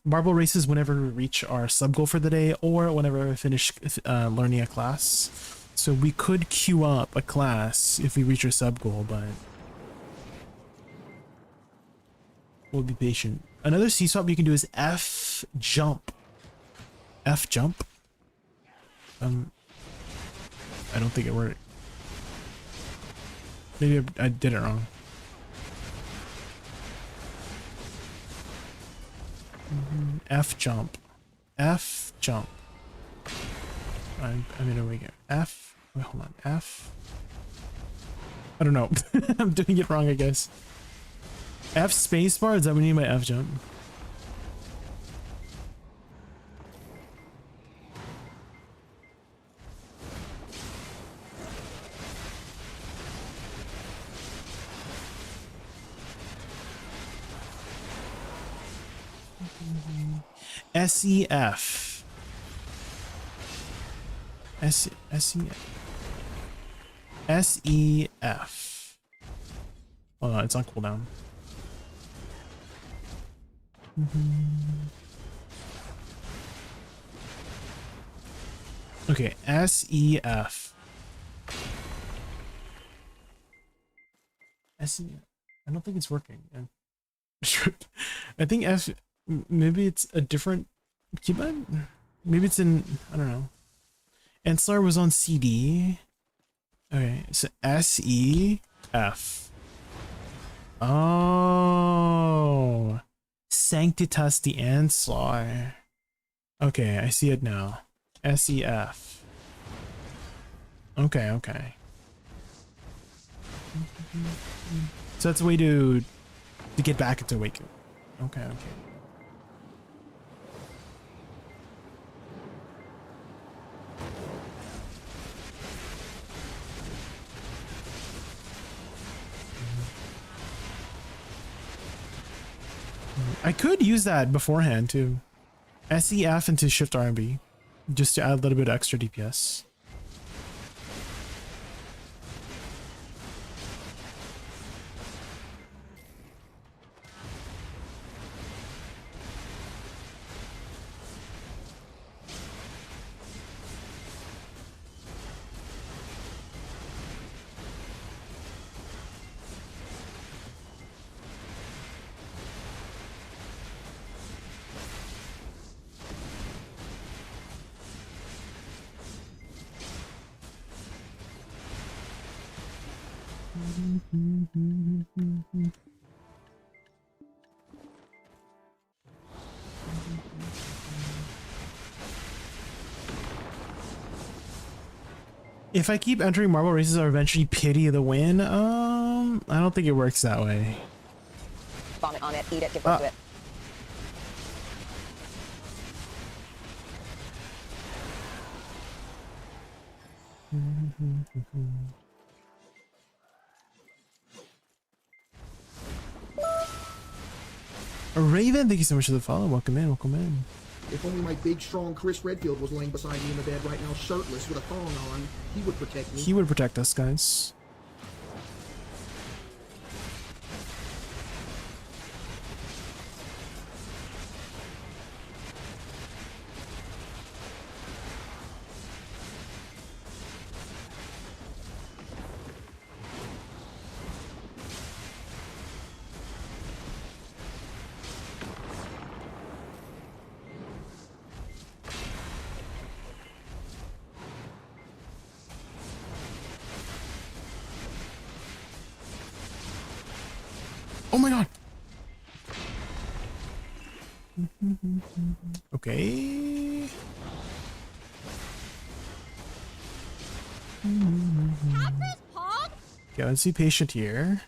marble races whenever we reach our sub goal for the day or whenever we finish learning a class. So we could queue up a class if we reach our sub goal, but we'll be patient. Another C-swap you can do is F jump. F jump? I don't think it worked. Maybe I did it wrong. F jump. F jump. I mean, we go. F. Wait, hold on. F. I don't know. I'm doing it wrong, I guess. F spacebar? Is that what you mean by F jump? SEF. SEF. Oh, it's on cooldown. Okay, SEF. SEF. I don't think it's working. I think F. Maybe it's a different keybind? Maybe it's in, I don't know. Enslar was on CD. Okay, so SEF. Oh. Sanctitas the Enslar. Okay, I see it now. SEF. Okay, okay. So that's a way to get back into Waco. Okay, okay. I could use that beforehand too. SEF into Shift RB just to add a little bit of extra DPS. If I keep entering marble races, I'll eventually pity the win. I don't think it works that way.
Vomit on it, eat it, give birth to it.
Raven, thank you so much for the follow. Welcome in, welcome in.
If only my big, strong Chris Redfield was laying beside me in the bed right now, shirtless with a thong on, he would protect me.
He would protect us, guys. Oh my god. Okay. Okay, let's be patient here.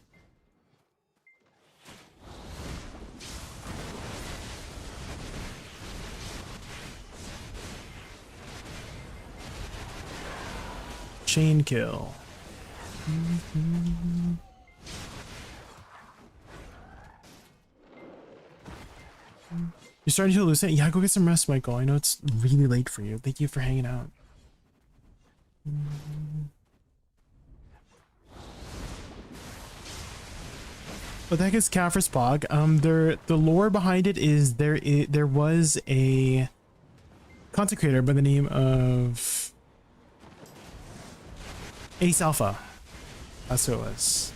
Chain kill. You're starting to hallucinate? Yeah, go get some rest, Michael. I know it's really late for you. Thank you for hanging out. What the heck is Kaffir's Pog? The lore behind it is there was a content creator by the name of Ace Alpha. That's who it was.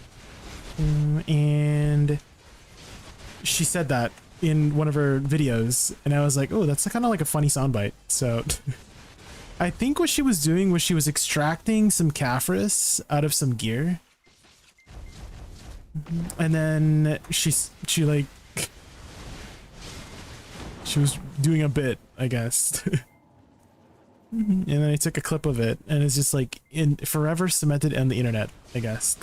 And she said that in one of her videos, and I was like, oh, that's kind of like a funny soundbite. So I think what she was doing was she was extracting some Caphras out of some gear. And then she like she was doing a bit, I guess. And then I took a clip of it, and it's just like forever cemented on the internet, I guess.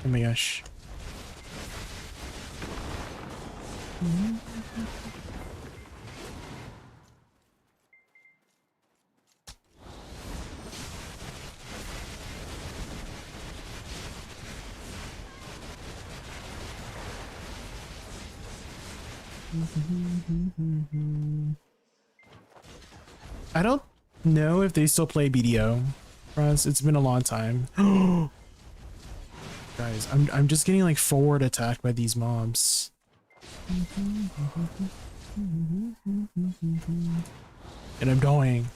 Oh my gosh. I don't know if they still play BDO. It's been a long time. Guys, I'm just getting like forward attacked by these mobs. And I'm dying.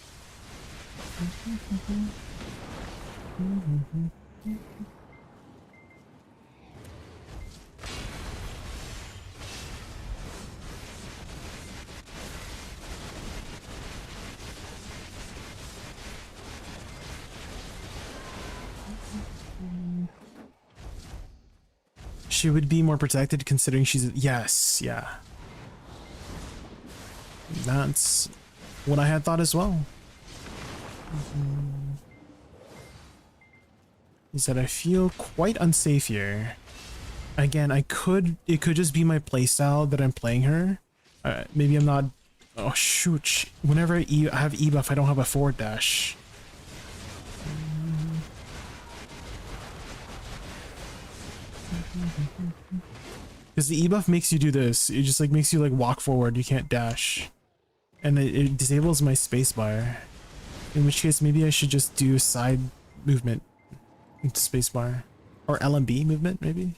She would be more protected considering she's yes, yeah. That's what I had thought as well. He said, I feel quite unsafe here. Again, it could just be my playstyle that I'm playing her. Maybe I'm not. Oh shoot! Whenever I have E buff, I don't have a forward dash. Because the E buff makes you do this. It just like makes you like walk forward. You can't dash, and it disables my spacebar. In which case, maybe I should just do side movement, spacebar, or LMB movement, maybe.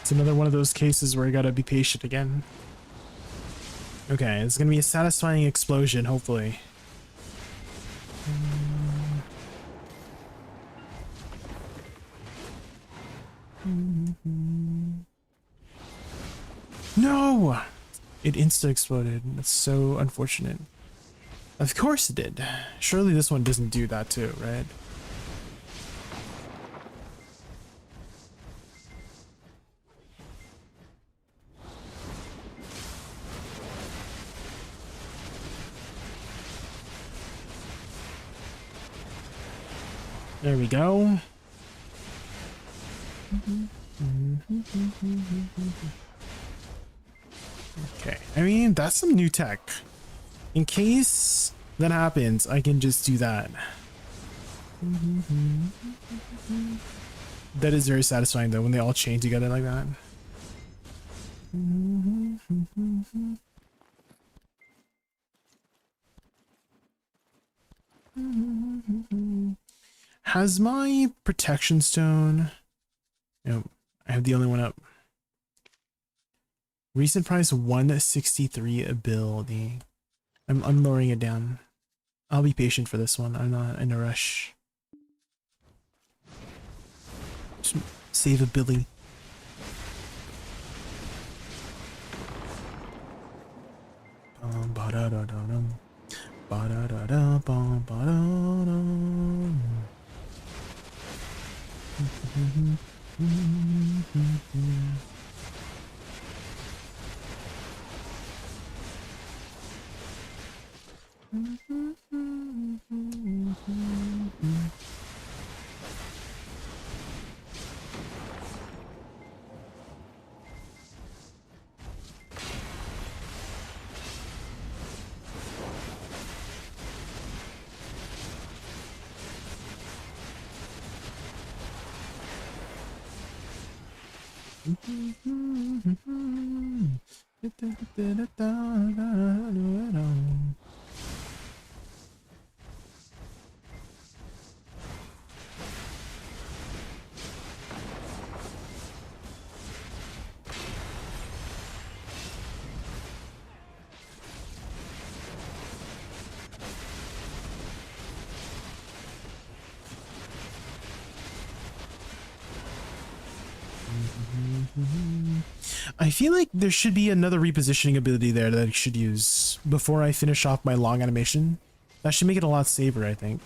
It's another one of those cases where I gotta be patient again. Okay, it's gonna be a satisfying explosion, hopefully. No! It insta-exploded. That's so unfortunate. Of course it did. Surely this one doesn't do that too, right? There we go. Okay, I mean, that's some new tech. In case that happens, I can just do that. That is very satisfying though, when they all chain together like that. Has my protection stone... Nope, I have the only one up. Recent price 163 ability. I'm lowering it down. I'll be patient for this one. I'm not in a rush. Just save a Billy. I feel like there should be another repositioning ability there that I should use before I finish off my long animation. That should make it a lot safer, I think.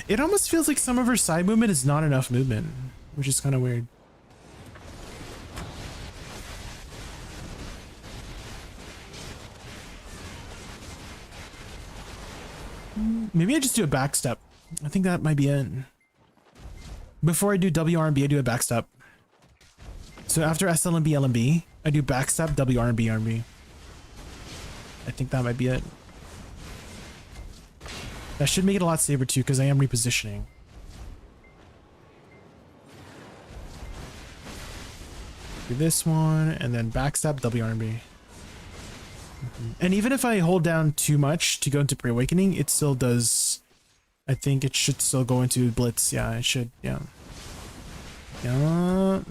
It almost feels like some of her side movement is not enough movement, which is kind of weird. Maybe I just do a back step. I think that might be it. Before I do WRB, I do a back step. So after SLMB, LMB, I do back step, WRB, RB. I think that might be it. That should make it a lot safer too, because I am repositioning. Do this one, and then back step, WRB. And even if I hold down too much to go into pre-awakening, it still does. I think it should still go into blitz. Yeah, it should. Yeah. Yeah.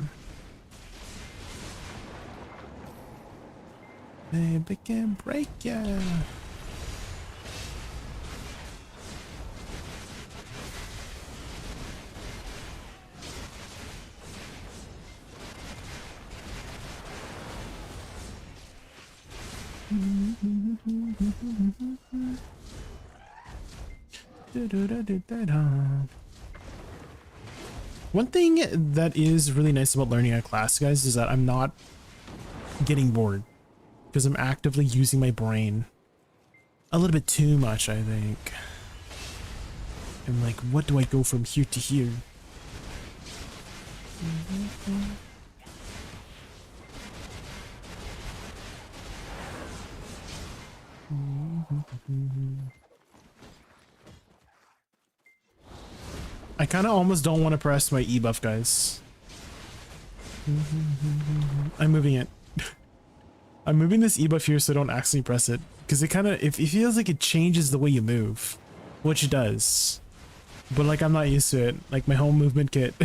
Baby can break ya. One thing that is really nice about learning a class, guys, is that I'm not getting bored because I'm actively using my brain a little bit too much, I think. I'm like, what do I go from here to here? I kind of almost don't want to press my E buff, guys. I'm moving it. I'm moving this E buff here so I don't accidentally press it, because it kind of, it feels like it changes the way you move, which it does. But like I'm not used to it. Like my whole movement kit.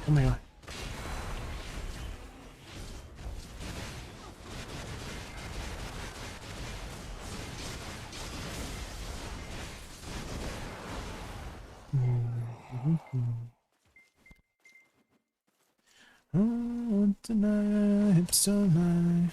Oh my god. Oh, tonight, hips don't lie.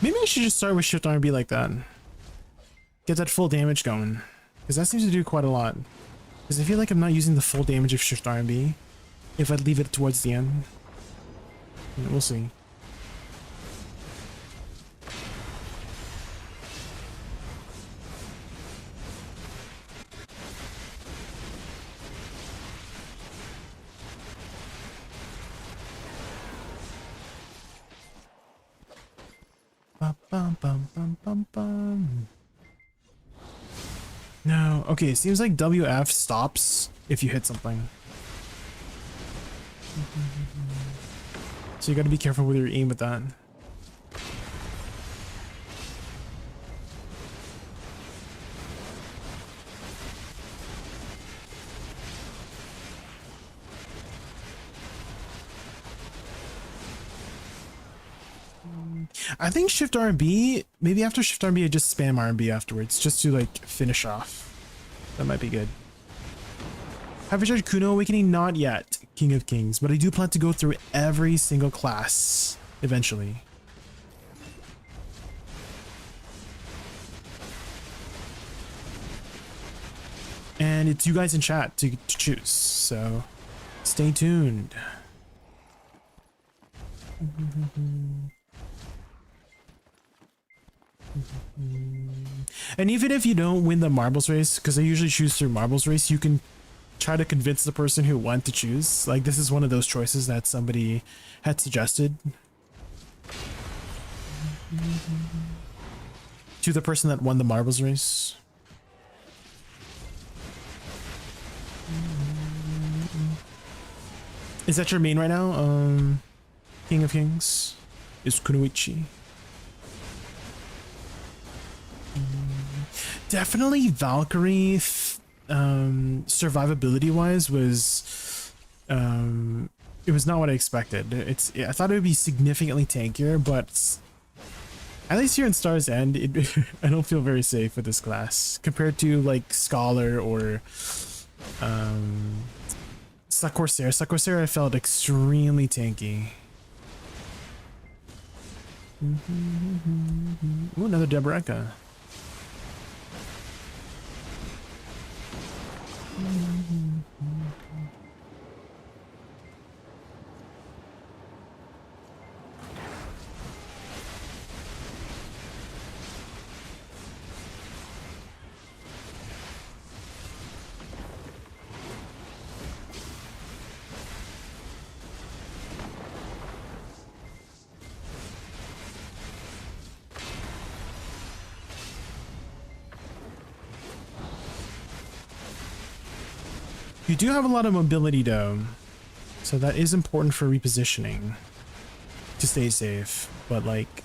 Maybe I should just start with shift R&B like that. Get that full damage going. Because that seems to do quite a lot. Because I feel like I'm not using the full damage of shift R&B if I leave it towards the end. Yeah, we'll see. Bum, bum, bum, bum, bum. No, okay, it seems like WF stops if you hit something. So you gotta be careful with your aim with that. I think shift R&B, maybe after shift R&B I just spam R&B afterwards just to like finish off. That might be good. Have you tried Kuno Awakening? Not yet, King of Kings, but I do plan to go through every single class eventually. And it's you guys in chat to choose, so stay tuned. And even if you don't win the marbles race, because I usually choose through marbles race, you can try to convince the person who won to choose. Like this is one of those choices that somebody had suggested to the person that won the marbles race. Is that your main right now? King of Kings is Kunoichi. Definitely Valkyrie survivability wise was it was not what I expected. I thought it would be significantly tankier, but at least here in Star's End I don't feel very safe with this class compared to like Scholar or Corsair. Corsair I felt extremely tanky. Ooh, another Deboreka. You do have a lot of mobility though, so that is important for repositioning to stay safe, but like,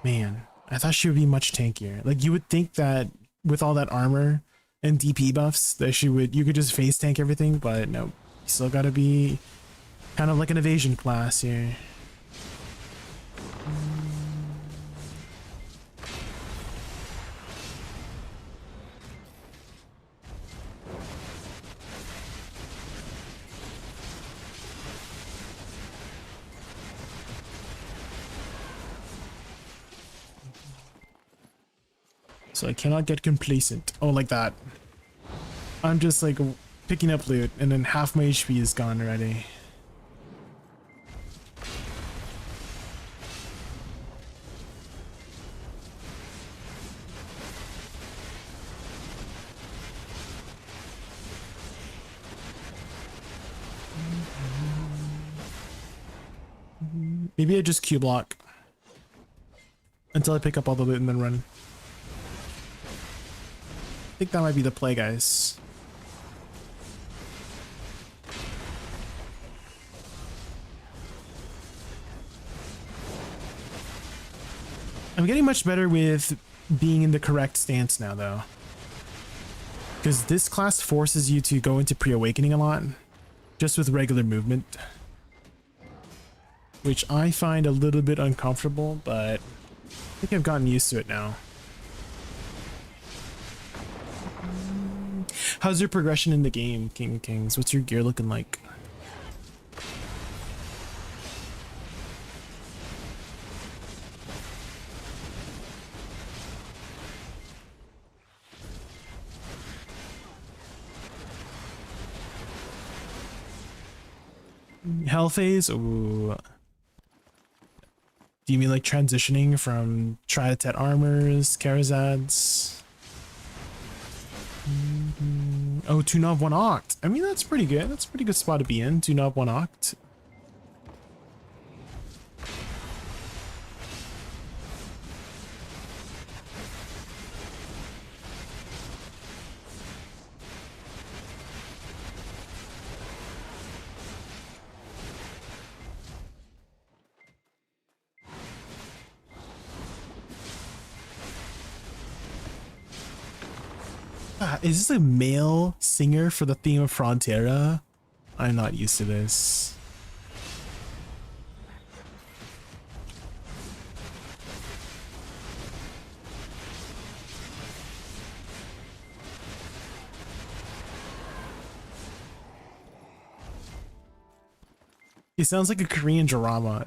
man, I thought she would be much tankier. Like you would think that with all that armor and DP buffs that you could just face tank everything, but no, you still gotta be kind of like an evasion class here. So I cannot get complacent. Oh, like that. I'm just like picking up loot and then half my HP is gone already. Maybe I just Q block until I pick up all the loot and then run. I think that might be the play, guys. I'm getting much better with being in the correct stance now, though. Because this class forces you to go into pre-awakening a lot, just with regular movement. Which I find a little bit uncomfortable, but I think I've gotten used to it now. How's your progression in the game, King of Kings? What's your gear looking like? Hell phase? Ooh. Do you mean like transitioning from Triatet armors, Karazads? Oh, 2 knob 1 oct. I mean, that's pretty good. That's a pretty good spot to be in. 2 knob 1 oct. Is this a male singer for the theme of Frontera? I'm not used to this. It sounds like a Korean drama.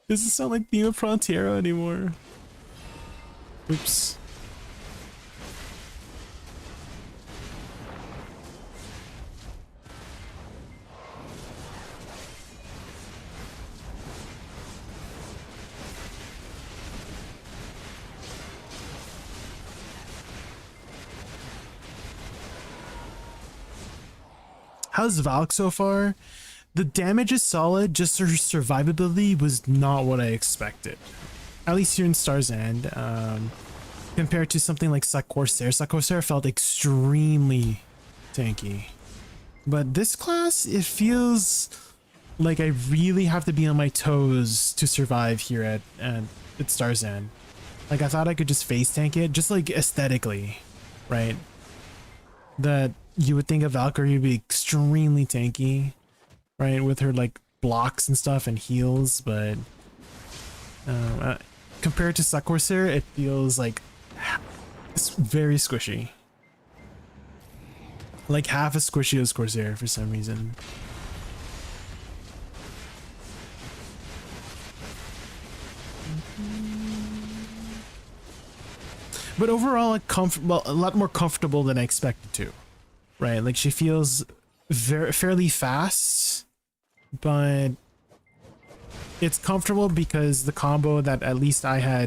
Doesn't sound like theme of Frontera anymore. Oops. How's VALK so far? The damage is solid, just her survivability was not what I expected. At least here in Star's End. Compared to something like SuccStriker. SuccStriker felt extremely tanky. But this class, it feels like I really have to be on my toes to survive here at Star's End. Like, I thought I could just face tank it, just like aesthetically, right? That you would think of Valkyrie would be extremely tanky, right? With her like blocks and stuff and heals, but compared to SuccStriker, it feels like it's very squishy. Like half as squishy as Corsair for some reason. But overall, a lot more comfortable than I expected to. Right, like she feels fairly fast, but it's comfortable because the combo that at least I had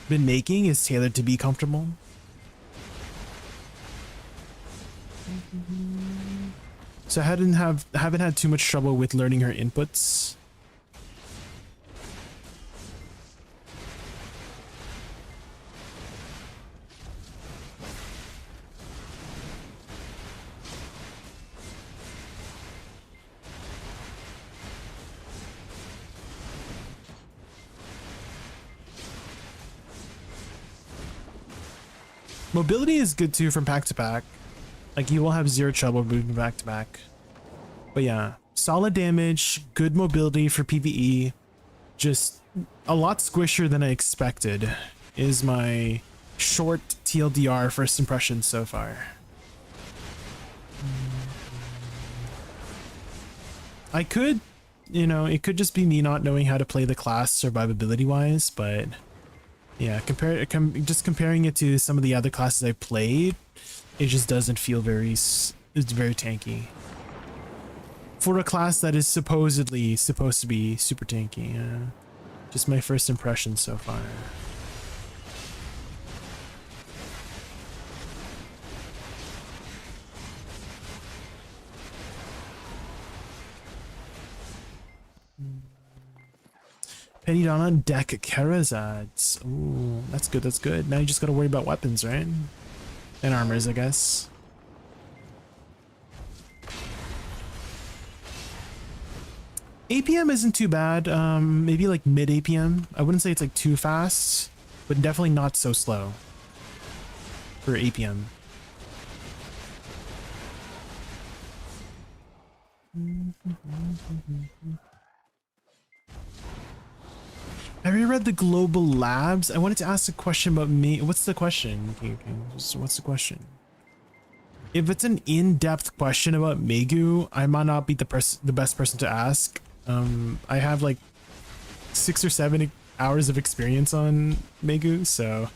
been making is tailored to be comfortable. So I haven't had too much trouble with learning her inputs. Mobility is good too from pack to pack. Like you will have zero trouble moving back to back. But yeah, solid damage, good mobility for PvE. Just a lot squishier than I expected is my short TLDR first impression so far. I could, you know, it could just be me not knowing how to play the class survivability wise, but yeah, just comparing it to some of the other classes I played, it just doesn't feel it's very tanky. For a class that is supposedly supposed to be super tanky, yeah. Just my first impression so far. Penny Dawn on deck Karazads. Ooh, that's good, that's good. Now you just gotta worry about weapons, right? And armors, I guess. APM isn't too bad. Maybe like mid APM. I wouldn't say it's like too fast, but definitely not so slow for APM. Have you read the Global Labs? I wanted to ask a question about me. What's the question? What's the question? If it's an in-depth question about Megu, I might not be the best person to ask. I have like 6 or 7 hours of experience on Megu, so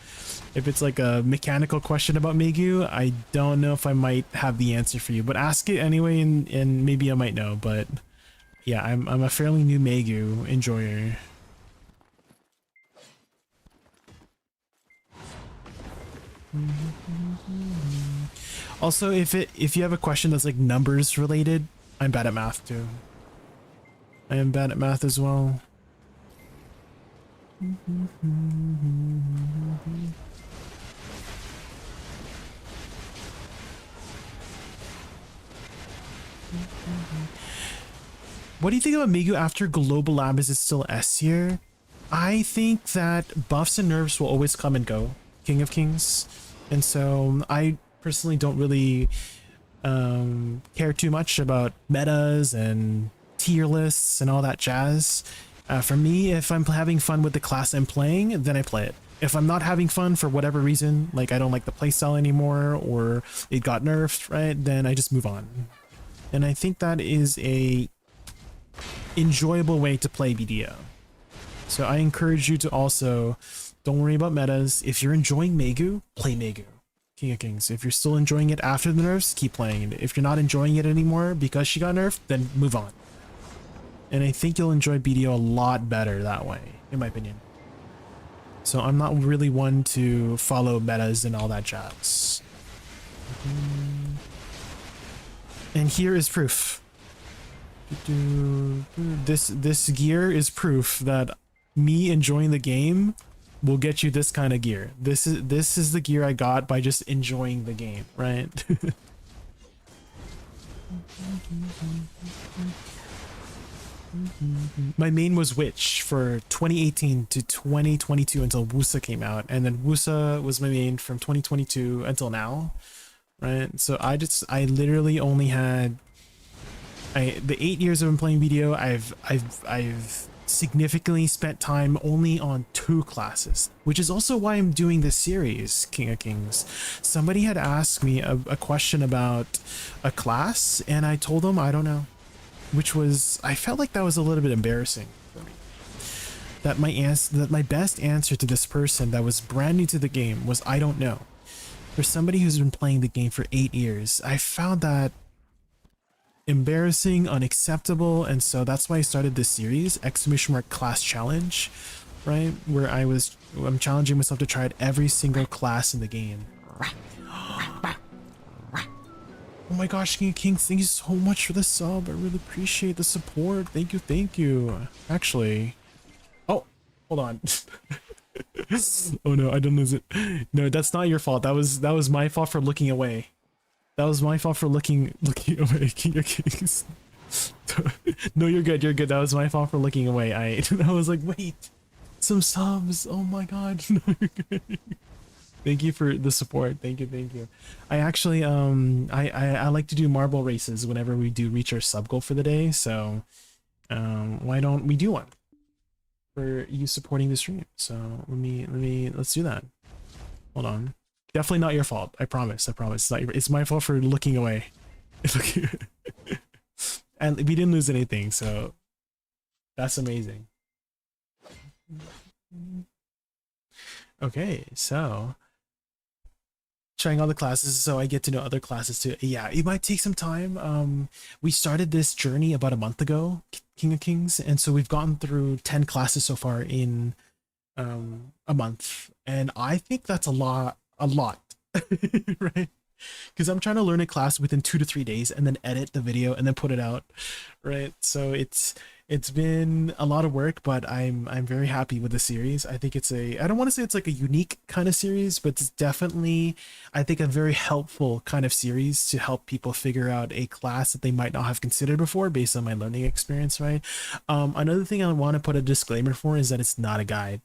if it's like a mechanical question about Megu, I don't know if I might have the answer for you. But ask it anyway, and maybe I might know. But yeah, I'm a fairly new Megu enjoyer. Also, if you have a question that's like numbers related, I'm bad at math too. I am bad at math as well. What do you think about Megu after Global Lab? Is it still S tier? I think that buffs and nerfs will always come and go, King of Kings. And so I personally don't really care too much about metas and tier lists and all that jazz. For me, if I'm having fun with the class I'm playing, then I play it. If I'm not having fun for whatever reason, like I don't like the playstyle anymore or it got nerfed, right, then I just move on. And I think that is a enjoyable way to play BDO. So I encourage you to also don't worry about metas. If you're enjoying Megu, play Megu. King of Kings. If you're still enjoying it after the nerfs, keep playing it. If you're not enjoying it anymore because she got nerfed, then move on. And I think you'll enjoy BDO a lot better that way, in my opinion. So I'm not really one to follow metas and all that jazz. And here is proof. This gear is proof that me enjoying the game will get you this kind of gear. This is the gear I got by just enjoying the game, right? My main was Witch for 2018 to 2022 until Wusa came out, and then Wusa was my main from 2022 until now, right? So I literally only had the 8 years I've been playing video. I've significantly spent time only on 2 classes, which is also why I'm doing this series, King of Kings. Somebody had asked me a question about a class, and I told them I don't know, which was, I felt like that was a little bit embarrassing for me. That my best answer to this person that was brand new to the game was I don't know. For somebody who's been playing the game for 8 years, I found that embarrassing, unacceptable, and so that's why I started this series, !class challenge, right? Where I'm challenging myself to try out every single class in the game. Oh my gosh, King of Kings, thank you so much for the sub. I really appreciate the support. Thank you. Actually, oh, hold on. Oh no, I don't lose it. No, that's not your fault. That was my fault for looking away. That was my fault for looking away, King of Kings. No, you're good. That was my fault for looking away. I was like, wait, some subs. Oh my god. No, you're good. Thank you for the support. Thank you, thank you. I actually I like to do marble races whenever we do reach our sub goal for the day. So why don't we do one for you supporting the stream? So let's do that. Hold on. Definitely not your fault. I promise. I promise. It's not your, it's my fault for looking away. And we didn't lose anything, so that's amazing. Okay, so trying all the classes so I get to know other classes too. Yeah, it might take some time. We started this journey about a month ago, King of Kings, and so we've gotten through 10 classes so far in a month, and I think that's a lot, right? Because I'm trying to learn a class within 2 to 3 days and then edit the video and then put it out, right? So it's been a lot of work, but I'm very happy with the series. I think it's I don't want to say it's like a unique kind of series, but it's definitely, I think, a very helpful kind of series to help people figure out a class that they might not have considered before based on my learning experience, right? Another thing I want to put a disclaimer for is that it's not a guide.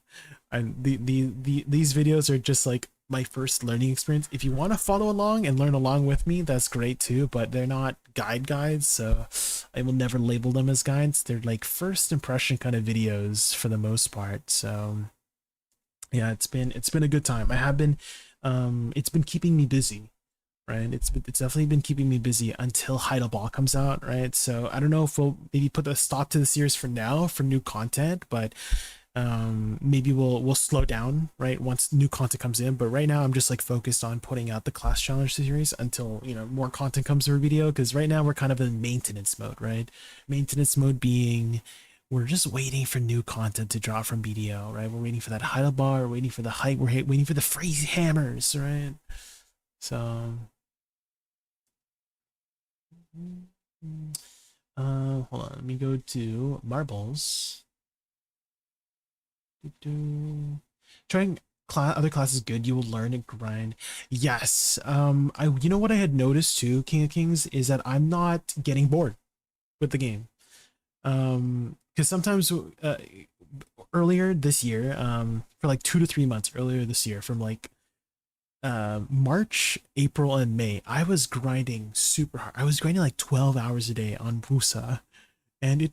And these videos are just like my first learning experience. If you want to follow along and learn along with me, that's great too, but they're not guides, so I will never label them as guides. They're like first impression kind of videos for the most part. So yeah, it's been a good time. I have been it's been keeping me busy, right? It's definitely been keeping me busy until Heidelberg comes out, right? So I don't know if we'll maybe put a stop to the series for now for new content, but maybe we'll slow down, right, once new content comes in. But right now I'm just like focused on putting out the class challenge series until, you know, more content comes through video, because right now we're kind of in maintenance mode, right? Maintenance mode being we're just waiting for new content to drop from BDO, right? We're waiting for that Heidelberg, we're waiting for the height, we're waiting for the Phrase hammers, right? So hold on, let me go to marbles. Trying other classes good, you will learn and grind. Yes. You know what I had noticed too, King of Kings, is that I'm not getting bored with the game. Because sometimes earlier this year, for like 2 to 3 months earlier this year, from like March, April, and May, I was grinding super hard. I was grinding like 12 hours a day on Busa, and it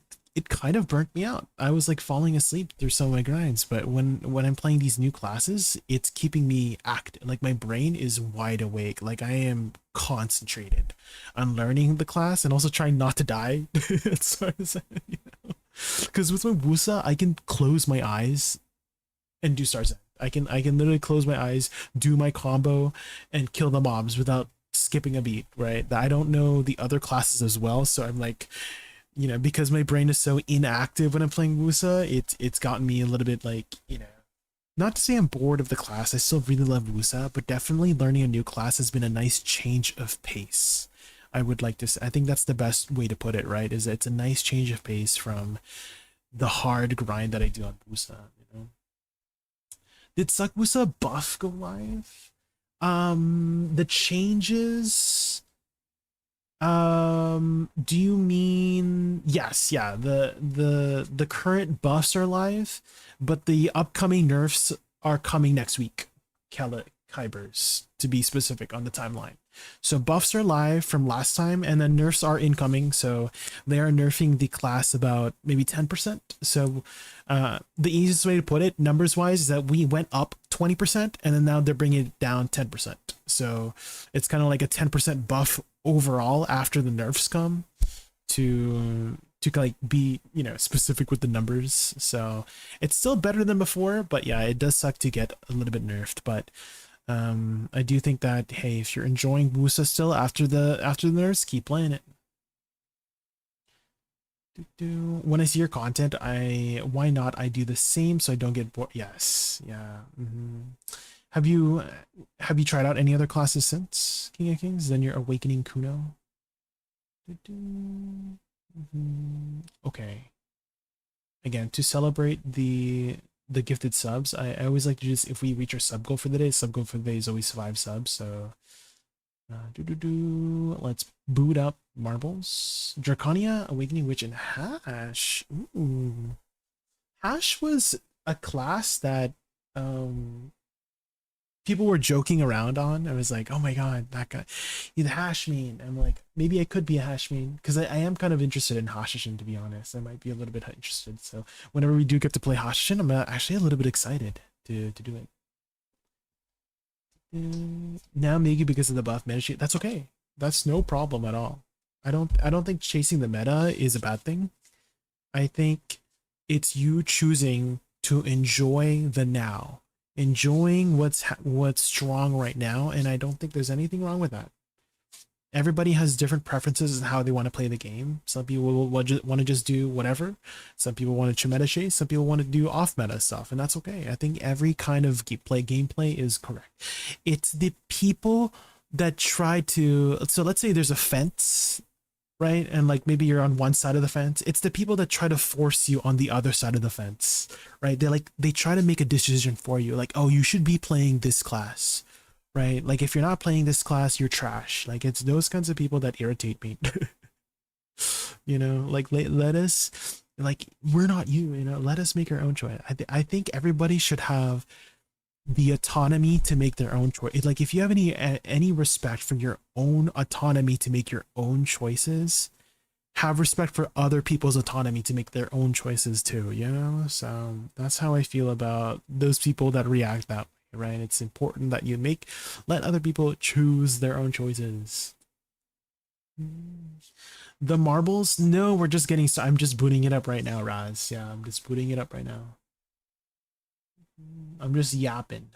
kind of burnt me out. I was like falling asleep through some of my grinds, but when I'm playing these new classes, it's keeping me active. Like my brain is wide awake. Like I am concentrated on learning the class and also trying not to die. As far as you know, because with my Wusa, I can close my eyes and do Stars End. I can literally close my eyes, do my combo, and kill the mobs without skipping a beat. Right? I don't know the other classes as well, so I'm like, you know, because my brain is so inactive when I'm playing Wusa, it's gotten me a little bit like, you know, not to say I'm bored of the class. I still really love Wusa, but definitely learning a new class has been a nice change of pace. I would like to say, I think that's the best way to put it, right? Is it's a nice change of pace from the hard grind that I do on Wusa, you know. Did Wusa buff go live? The changes, do you mean, yes, yeah, the current buffs are live, but the upcoming nerfs are coming next week. Kybers, to be specific on the timeline. So buffs are live from last time, and then nerfs are incoming. So they are nerfing the class about maybe 10%. So the easiest way to put it, numbers wise, is that we went up 20%, and then now they're bringing it down 10%. So it's kind of like a 10% buff overall after the nerfs come to like be, you know, specific with the numbers. So it's still better than before, but yeah, it does suck to get a little bit nerfed. But I do think that, hey, if you're enjoying Wusa still after the nerfs, keep playing it. When I see your content, why not I do the same so I don't get bored. Yes, yeah. Have you tried out any other classes since King of Kings? Then you're Awakening Kuno. Okay. Again, to celebrate the gifted subs, I always like to just, if we reach our sub goal for the day is always 5 subs. So let's boot up marbles. Draconia, Awakening Witch, and Hash. Ooh. Hash was a class that people were joking around on. I was like, oh my god, that guy, he's a hash meme. I'm like, maybe I could be a hash meme because I am kind of interested in Hashishin, to be honest. I might be a little bit interested. So whenever we do get to play Hashishin, I'm actually a little bit excited to do it. Now maybe because of the buff meta, that's okay. That's no problem at all. I don't think chasing the meta is a bad thing. I think it's you choosing to enjoy the now, enjoying what's strong right now, and I don't think there's anything wrong with that. Everybody has different preferences in how they want to play the game. Some people will want to just do whatever. Some people want to meta chase. Some people want to do off meta stuff, and that's okay. I think every kind of gameplay is correct. It's the people that try to, so let's say there's a fence, right? And like maybe you're on one side of the fence. It's the people that try to force you on the other side of the fence, right? They try to make a decision for you. Like, oh, you should be playing this class, right? Like if you're not playing this class, you're trash. Like it's those kinds of people that irritate me. You know, like let us, like, we're not you, you know, let us make our own choice. I think everybody should have the autonomy to make their own choice. Like if you have any respect for your own autonomy to make your own choices, have respect for other people's autonomy to make their own choices too, you know? So that's how I feel about those people that react that way, right? It's important that you let other people choose their own choices. The marbles, no, we're just getting started. I'm just booting it up right now, Raz. Yeah, I'm just booting it up right now. I'm just yapping.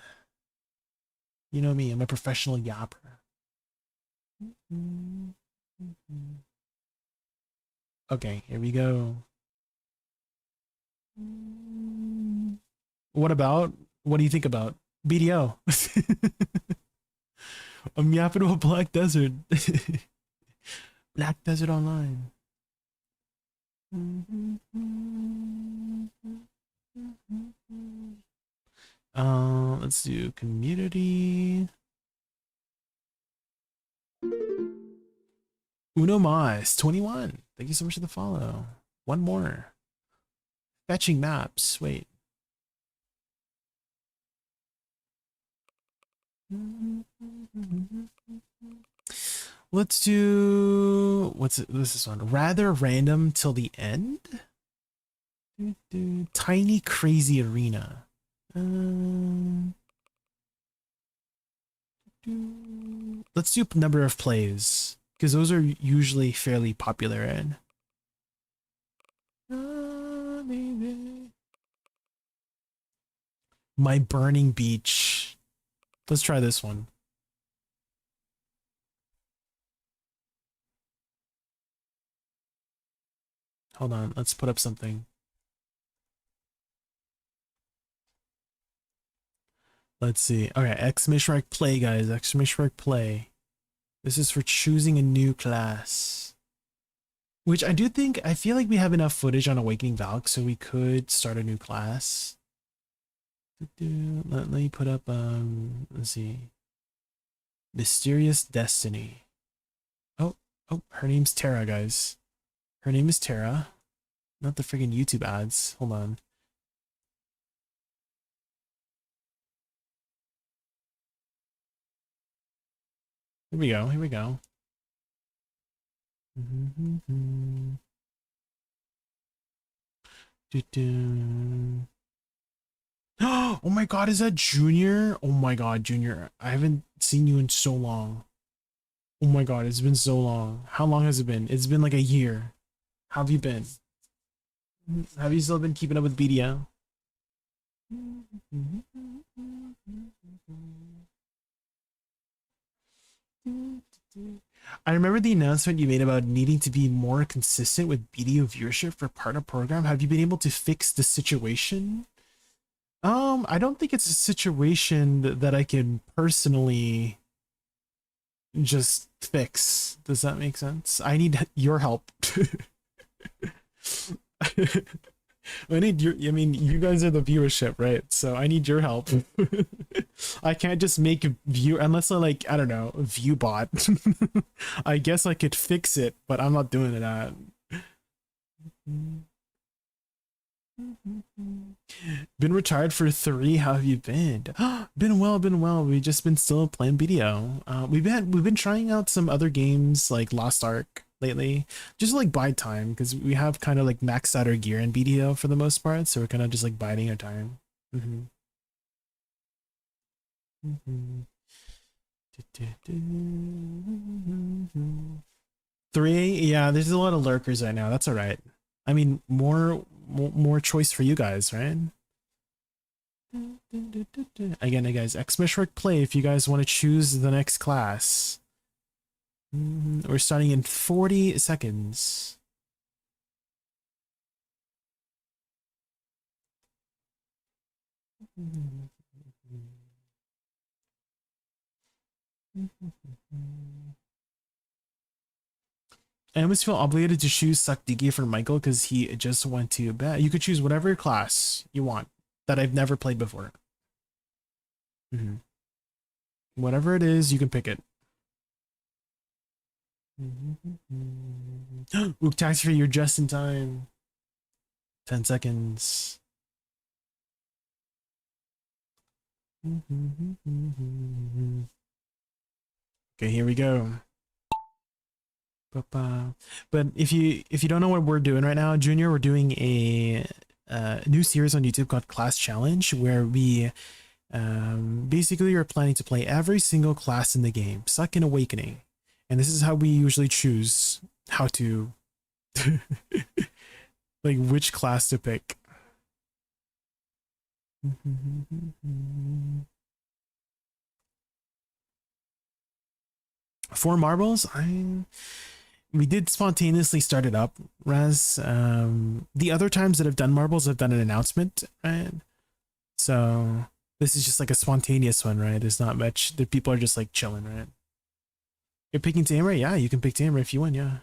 You know me, I'm a professional yapper. Okay, here we go. What do you think about BDO? I'm yapping about Black Desert. Black Desert Online. Let's do community. Uno Mas 21. Thank you so much for the follow. One more. Fetching maps. Wait. Let's do, what's this one? Rather random till the end. Tiny crazy arena. Let's do number of plays because those are usually fairly popular in. My burning beach. Let's try this one. Hold on, let's put up something. Let's see. Okay, exclamation mark play, guys. Exclamation mark play. This is for choosing a new class. Which I do think, I feel like we have enough footage on Awakening VALK, so we could start a new class. Let me put up, let's see. Mysterious Destiny. Oh, her name's Tara, guys. Her name is Tara. Not the friggin' YouTube ads. Hold on. Here we go. Here we go. Oh my god, is that Junior? Oh my god, Junior. I haven't seen you in so long. Oh my god, it's been so long. How long has it been? It's been like a year. How have you been? Have you still been keeping up with BDO? I remember the announcement you made about needing to be more consistent with BDO viewership for partner program. Have you been able to fix the situation? I don't think it's a situation that I can personally just fix. Does that make sense? I need your help. I need your, I mean, you guys are the viewership, right? So I need your help. I can't just make a view unless I like, I don't know, a view bot. I guess I could fix it, but I'm not doing that. Been retired for 3. How have you been? Been well, been well. We've just been still playing BDO. We've been trying out some other games like Lost Ark lately, just like bide time because we have kind of like maxed out our gear in BDO for the most part, so we're kind of just like biding our time. Mm-hmm. Mm-hmm. 3, yeah, there's a lot of lurkers right now. That's all right. I mean, more choice for you guys, right? Again, guys, Xmeshwork play if you guys want to choose the next class. We're starting in 40 seconds. I almost feel obligated to choose SuccStriker for Michael because he just went to bed. You could choose whatever class you want that I've never played before. Whatever it is, you can pick it. Ook Taxi, you're just in time. 10 seconds. Okay, here we go. But if you don't know what we're doing right now, Junior, we're doing a new series on YouTube called Class Challenge, where we basically are planning to play every single class in the game, Suck and Awakening, and this is how we usually choose how to like which class to pick. 4 marbles. We did spontaneously start it up, Raz. The other times that I've done marbles, I've done an announcement, right? So this is just like a spontaneous one, right? There's not much. The people are just like chilling, right? You're picking Tamer? Yeah, you can pick Tamer if you want, yeah.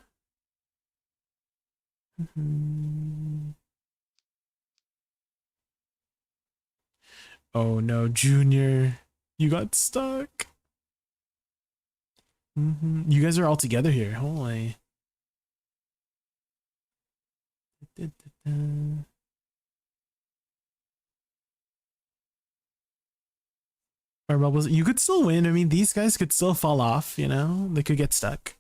Oh no, Junior. You got stuck. You guys are all together here. Holy. Or bubbles. You could still win. I mean, these guys could still fall off, you know? They could get stuck.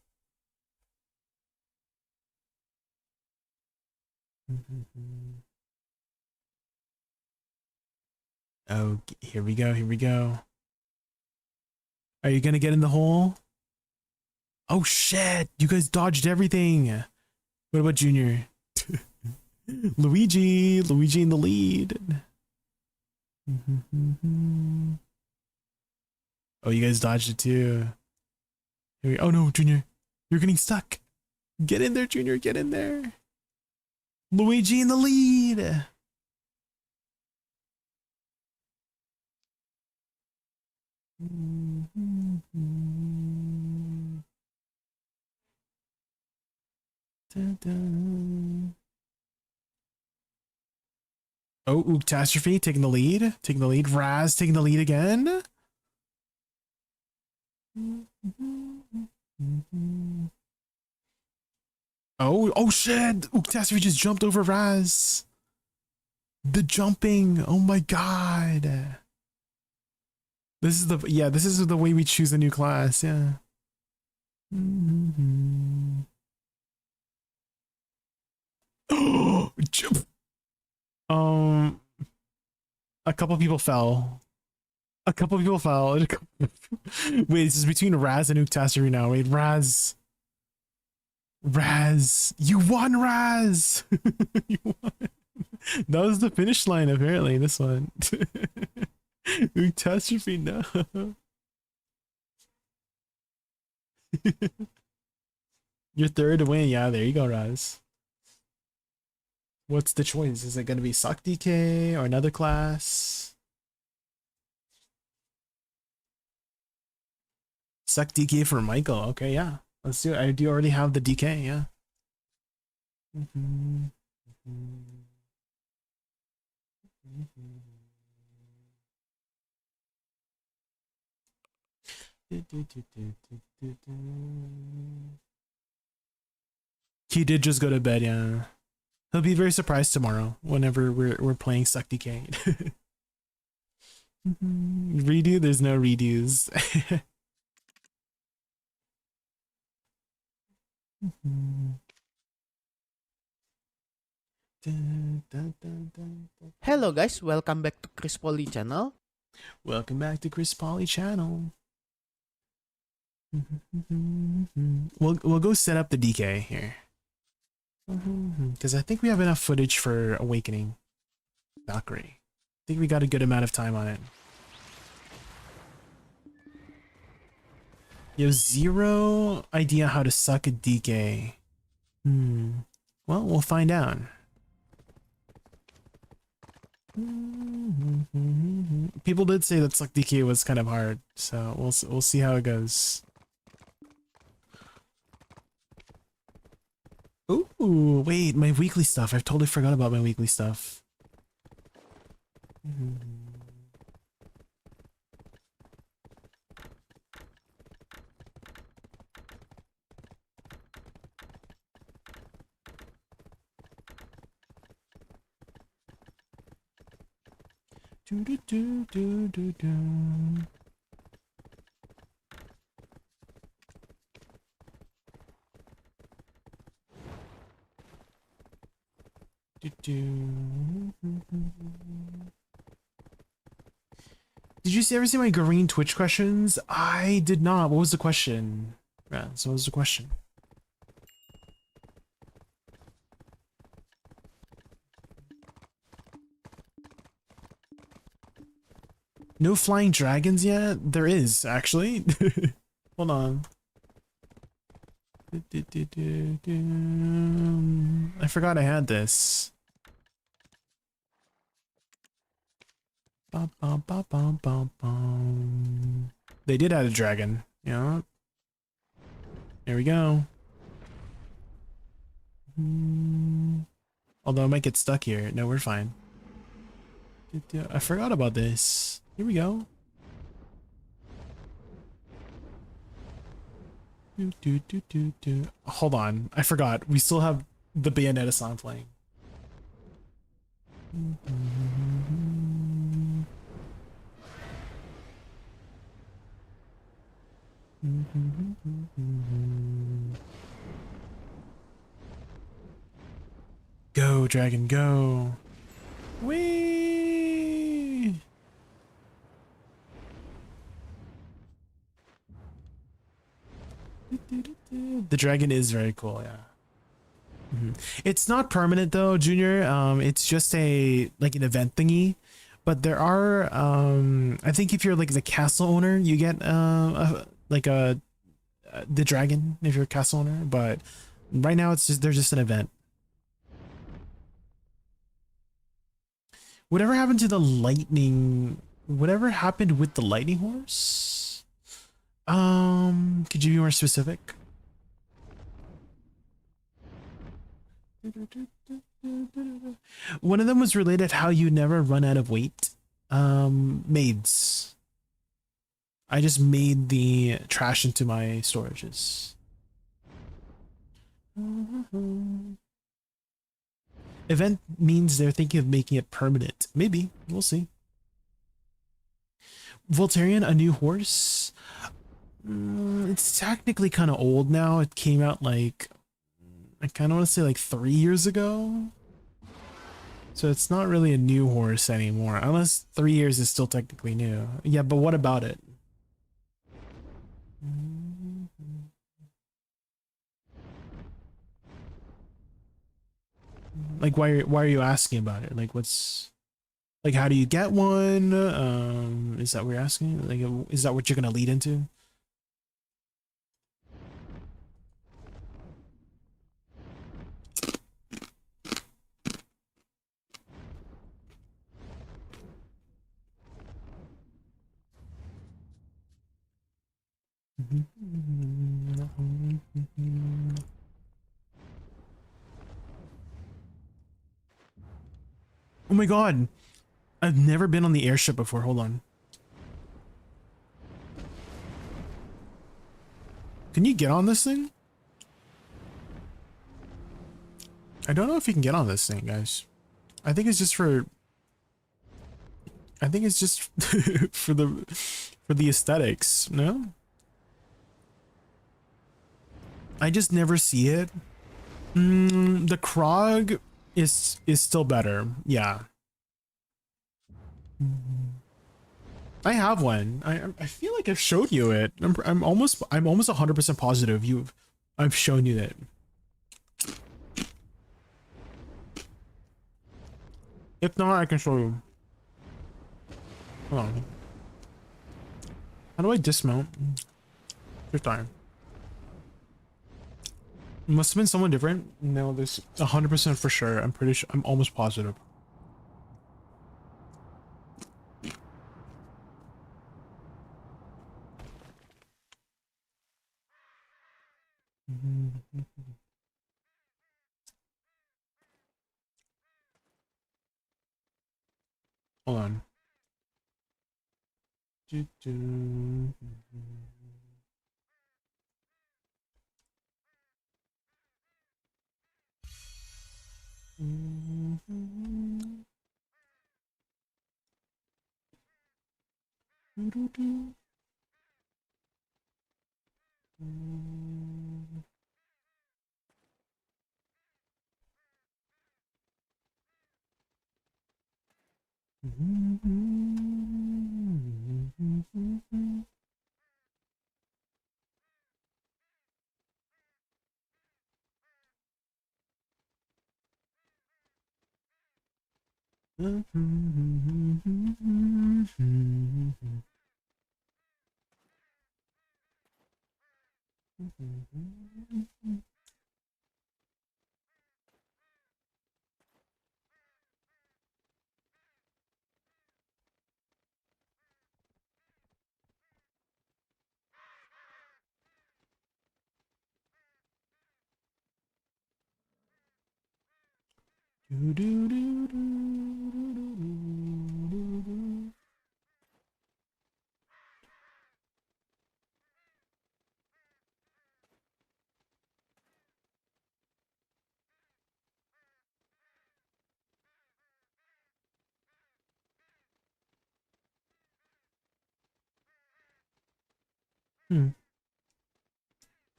Oh, here we go. Here we go. Are you gonna get in the hole? Oh shit! You guys dodged everything. What about Junior? Luigi in the lead. Oh, you guys dodged it too. Oh no, Junior, you're getting stuck. Get in there, Junior. Get in there. Luigi in the lead. Oh, Catastrophe taking the lead. Taking the lead. Raz taking the lead again. Oh shit! Catastrophe just jumped over Raz. The jumping. Oh my god. This is the way we choose a new class, yeah. A couple people fell. Wait, this is between Raz and Uktastri now. Wait, Raz, you won, Raz. You won. That was the finish line, apparently. This one. Catastrophe, no. Your third win, yeah. There you go, Raz. What's the choice? Is it going to be SuccDK or another class? SuccDK for Michael. Okay, yeah. Let's do it. I do already have the DK, yeah. He did just go to bed, yeah. He'll be very surprised tomorrow whenever we're playing SuccDK. Redo? There's no redos.
Hello guys, welcome back to Chris Poly channel.
Welcome back to Chris Poly channel. We'll go set up the DK here. Because I think we have enough footage for Awakening Valkyrie. I think we got a good amount of time on it. You have zero idea how to suck a DK. Well, we'll find out. People did say that suck DK was kind of hard, so we'll see how it goes. Ooh, wait, my weekly stuff. I've totally forgot about my weekly stuff. Do do do do do do. Did you ever see my green Twitch questions? I did not. What was the question? Yeah, so what was the question? No flying dragons yet? There is, actually. Hold on. I forgot I had this. They did add a dragon. Yeah. There we go. Although I might get stuck here. No, we're fine. I forgot about this. Here we go. Hold on. I forgot. We still have the Bayonetta song playing. Go, dragon, go. Whee! The dragon is very cool, yeah. It's not permanent though, Junior. It's just an event thingy. But there are I think if you're like the castle owner, you get the dragon if you're a castle owner, but right now it's just there's just an event. Whatever happened to the lightning? Whatever happened with the lightning horse? Could you be more specific? One of them was related how you never run out of weight. Maids. I just made the trash into my storages. Event means they're thinking of making it permanent. Maybe. We'll see. Voltarian, a new horse? It's technically kind of old now. It came out like, I kind of want to say like 3 years ago. So it's not really a new horse anymore. Unless 3 years is still technically new. Yeah, but what about it? Like, why are you asking about it? Like, what's... Like, how do you get one? Is that what you're asking? Like, is that what you're gonna lead into? Oh my god! I've never been on the airship before. Hold on. Can you get on this thing? I don't know if you can get on this thing, guys. I think it's just for for the aesthetics, no? I just never see it. The Krog is still better. Yeah. I have one. I feel like I've showed you it. I'm almost 100% positive I've shown you it. If not, I can show you. Hold on. How do I dismount? First time. Must have been someone different. No, there's 100% for sure. I'm pretty sure. I'm almost positive. Hold on.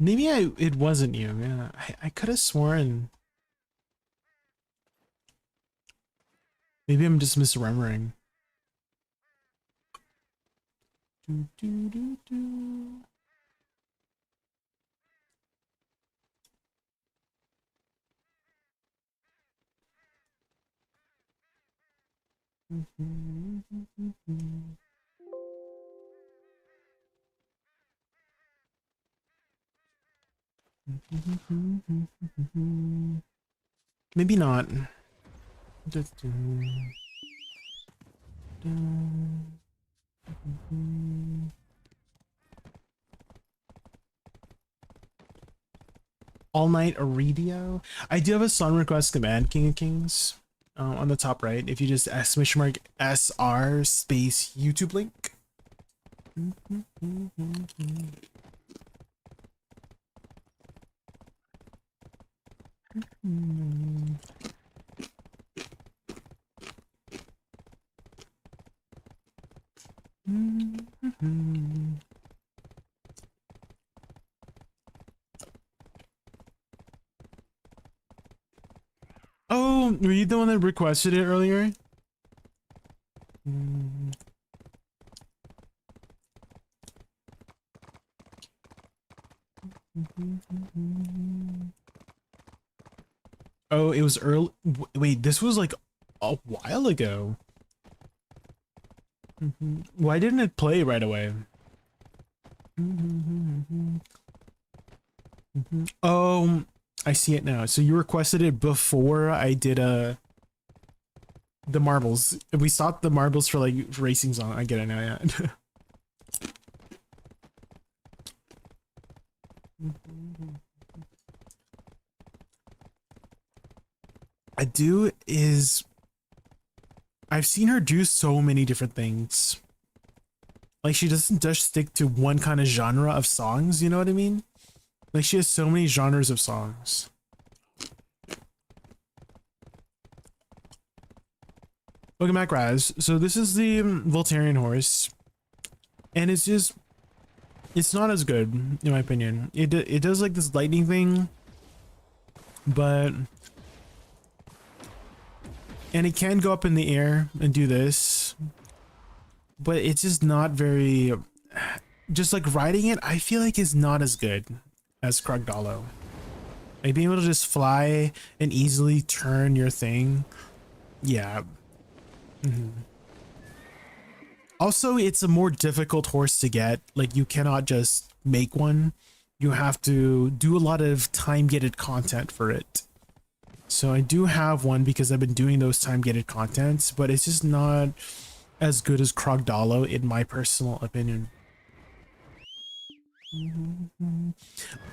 Maybe it wasn't you. Yeah, I could have sworn. Maybe I'm just misremembering. Maybe not. All Night Iridio. I do have a song request command, King of Kings, on the top right. If you just !SR space YouTube link. Oh, were you the one that requested it earlier? Oh, it was early. Wait, this was like a while ago. Why didn't it play right away? Oh, I see it now. So you requested it before I did the marbles. We stopped the marbles for like racing song. I get it now, yeah. I've seen her do so many different things. Like she doesn't just stick to one kind of genre of songs, you know what I mean? Like she has so many genres of songs. Welcome back, Raz. So this is the Voltarian horse, and it's not as good in my opinion. It does like this lightning thing, and it can go up in the air and do this, but it's just not very. Just like riding it, I feel like is not as good as Krogdalo. Like being able to just fly and easily turn your thing, yeah. Also, it's a more difficult horse to get. Like you cannot just make one. You have to do a lot of time-gated content for it. So I do have one because I've been doing those time-gated contents, but it's just not as good as Krogdalo in my personal opinion.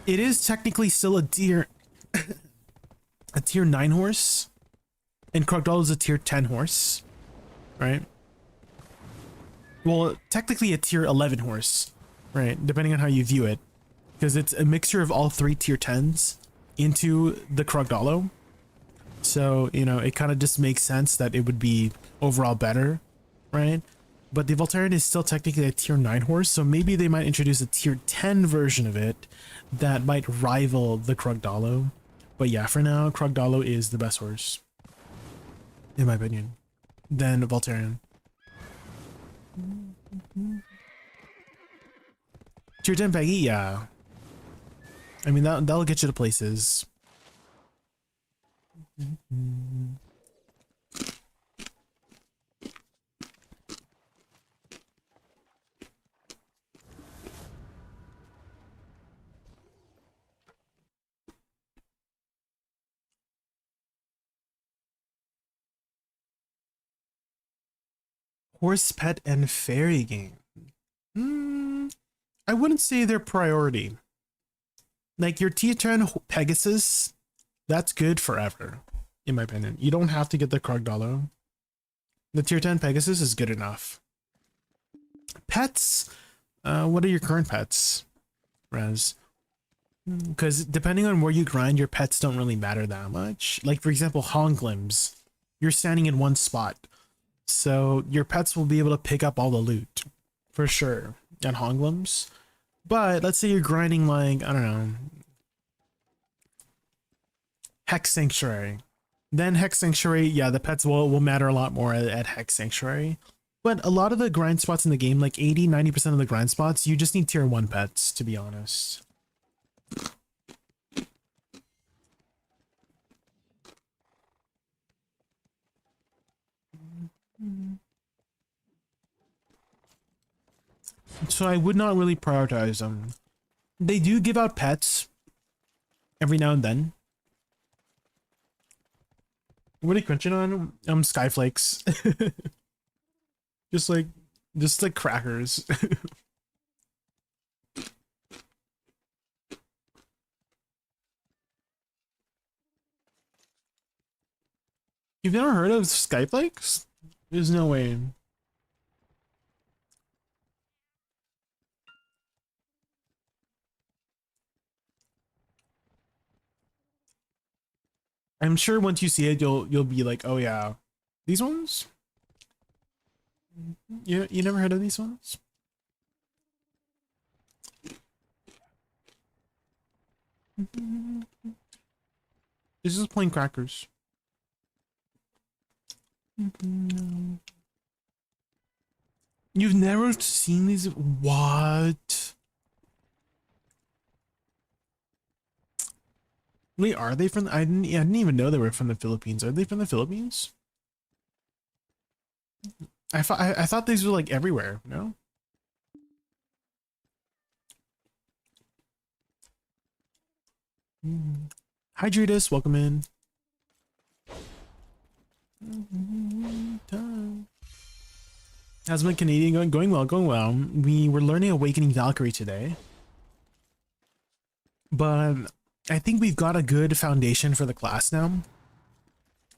It is technically still a tier a tier 9 horse, and Krogdalo is a tier 10 horse, right? Well, technically a tier 11 horse, right? Depending on how you view it, because it's a mixture of all 3 tier 10s into the Krogdalo. So, you know, it kind of just makes sense that it would be overall better, right? But the Voltarian is still technically a tier 9 horse, so maybe they might introduce a tier 10 version of it that might rival the Krogdalo. But yeah, for now, Krogdalo is the best horse, in my opinion, than Voltarian. Tier 10 Peggy, yeah. I mean, that'll get you to places. Horse, pet, and fairy game. I wouldn't say they're priority. Like your tier 10 Pegasus, that's good forever, in my opinion. You don't have to get the Krogdalo. The tier 10 Pegasus is good enough. Pets, what are your current pets, Rez? Because depending on where you grind, your pets don't really matter that much. Like for example, Honglims, you're standing in one spot, so your pets will be able to pick up all the loot, for sure, at Honglims. But let's say you're grinding like, I don't know, Hex Sanctuary. Then Hex Sanctuary, yeah, the pets will matter a lot more at Hex Sanctuary. But a lot of the grind spots in the game, like 80-90% of the grind spots, you just need tier 1 pets, to be honest. So I would not really prioritize them. They do give out pets every now and then. What are you crunching on? Skyflakes. just like crackers. You've never heard of Skyflakes? There's no way. I'm sure once you see it, you'll be like, oh yeah, these ones. You never heard of these ones? This is plain crackers. You've never seen these? What? Wait, are they from? I didn't even know they were from the Philippines. Are they from the Philippines? I thought these were like everywhere. No. Hi, Judith. Welcome in. How's my Canadian going? Going well, going well. We were learning Awakening Valkyrie today, but I think we've got a good foundation for the class now.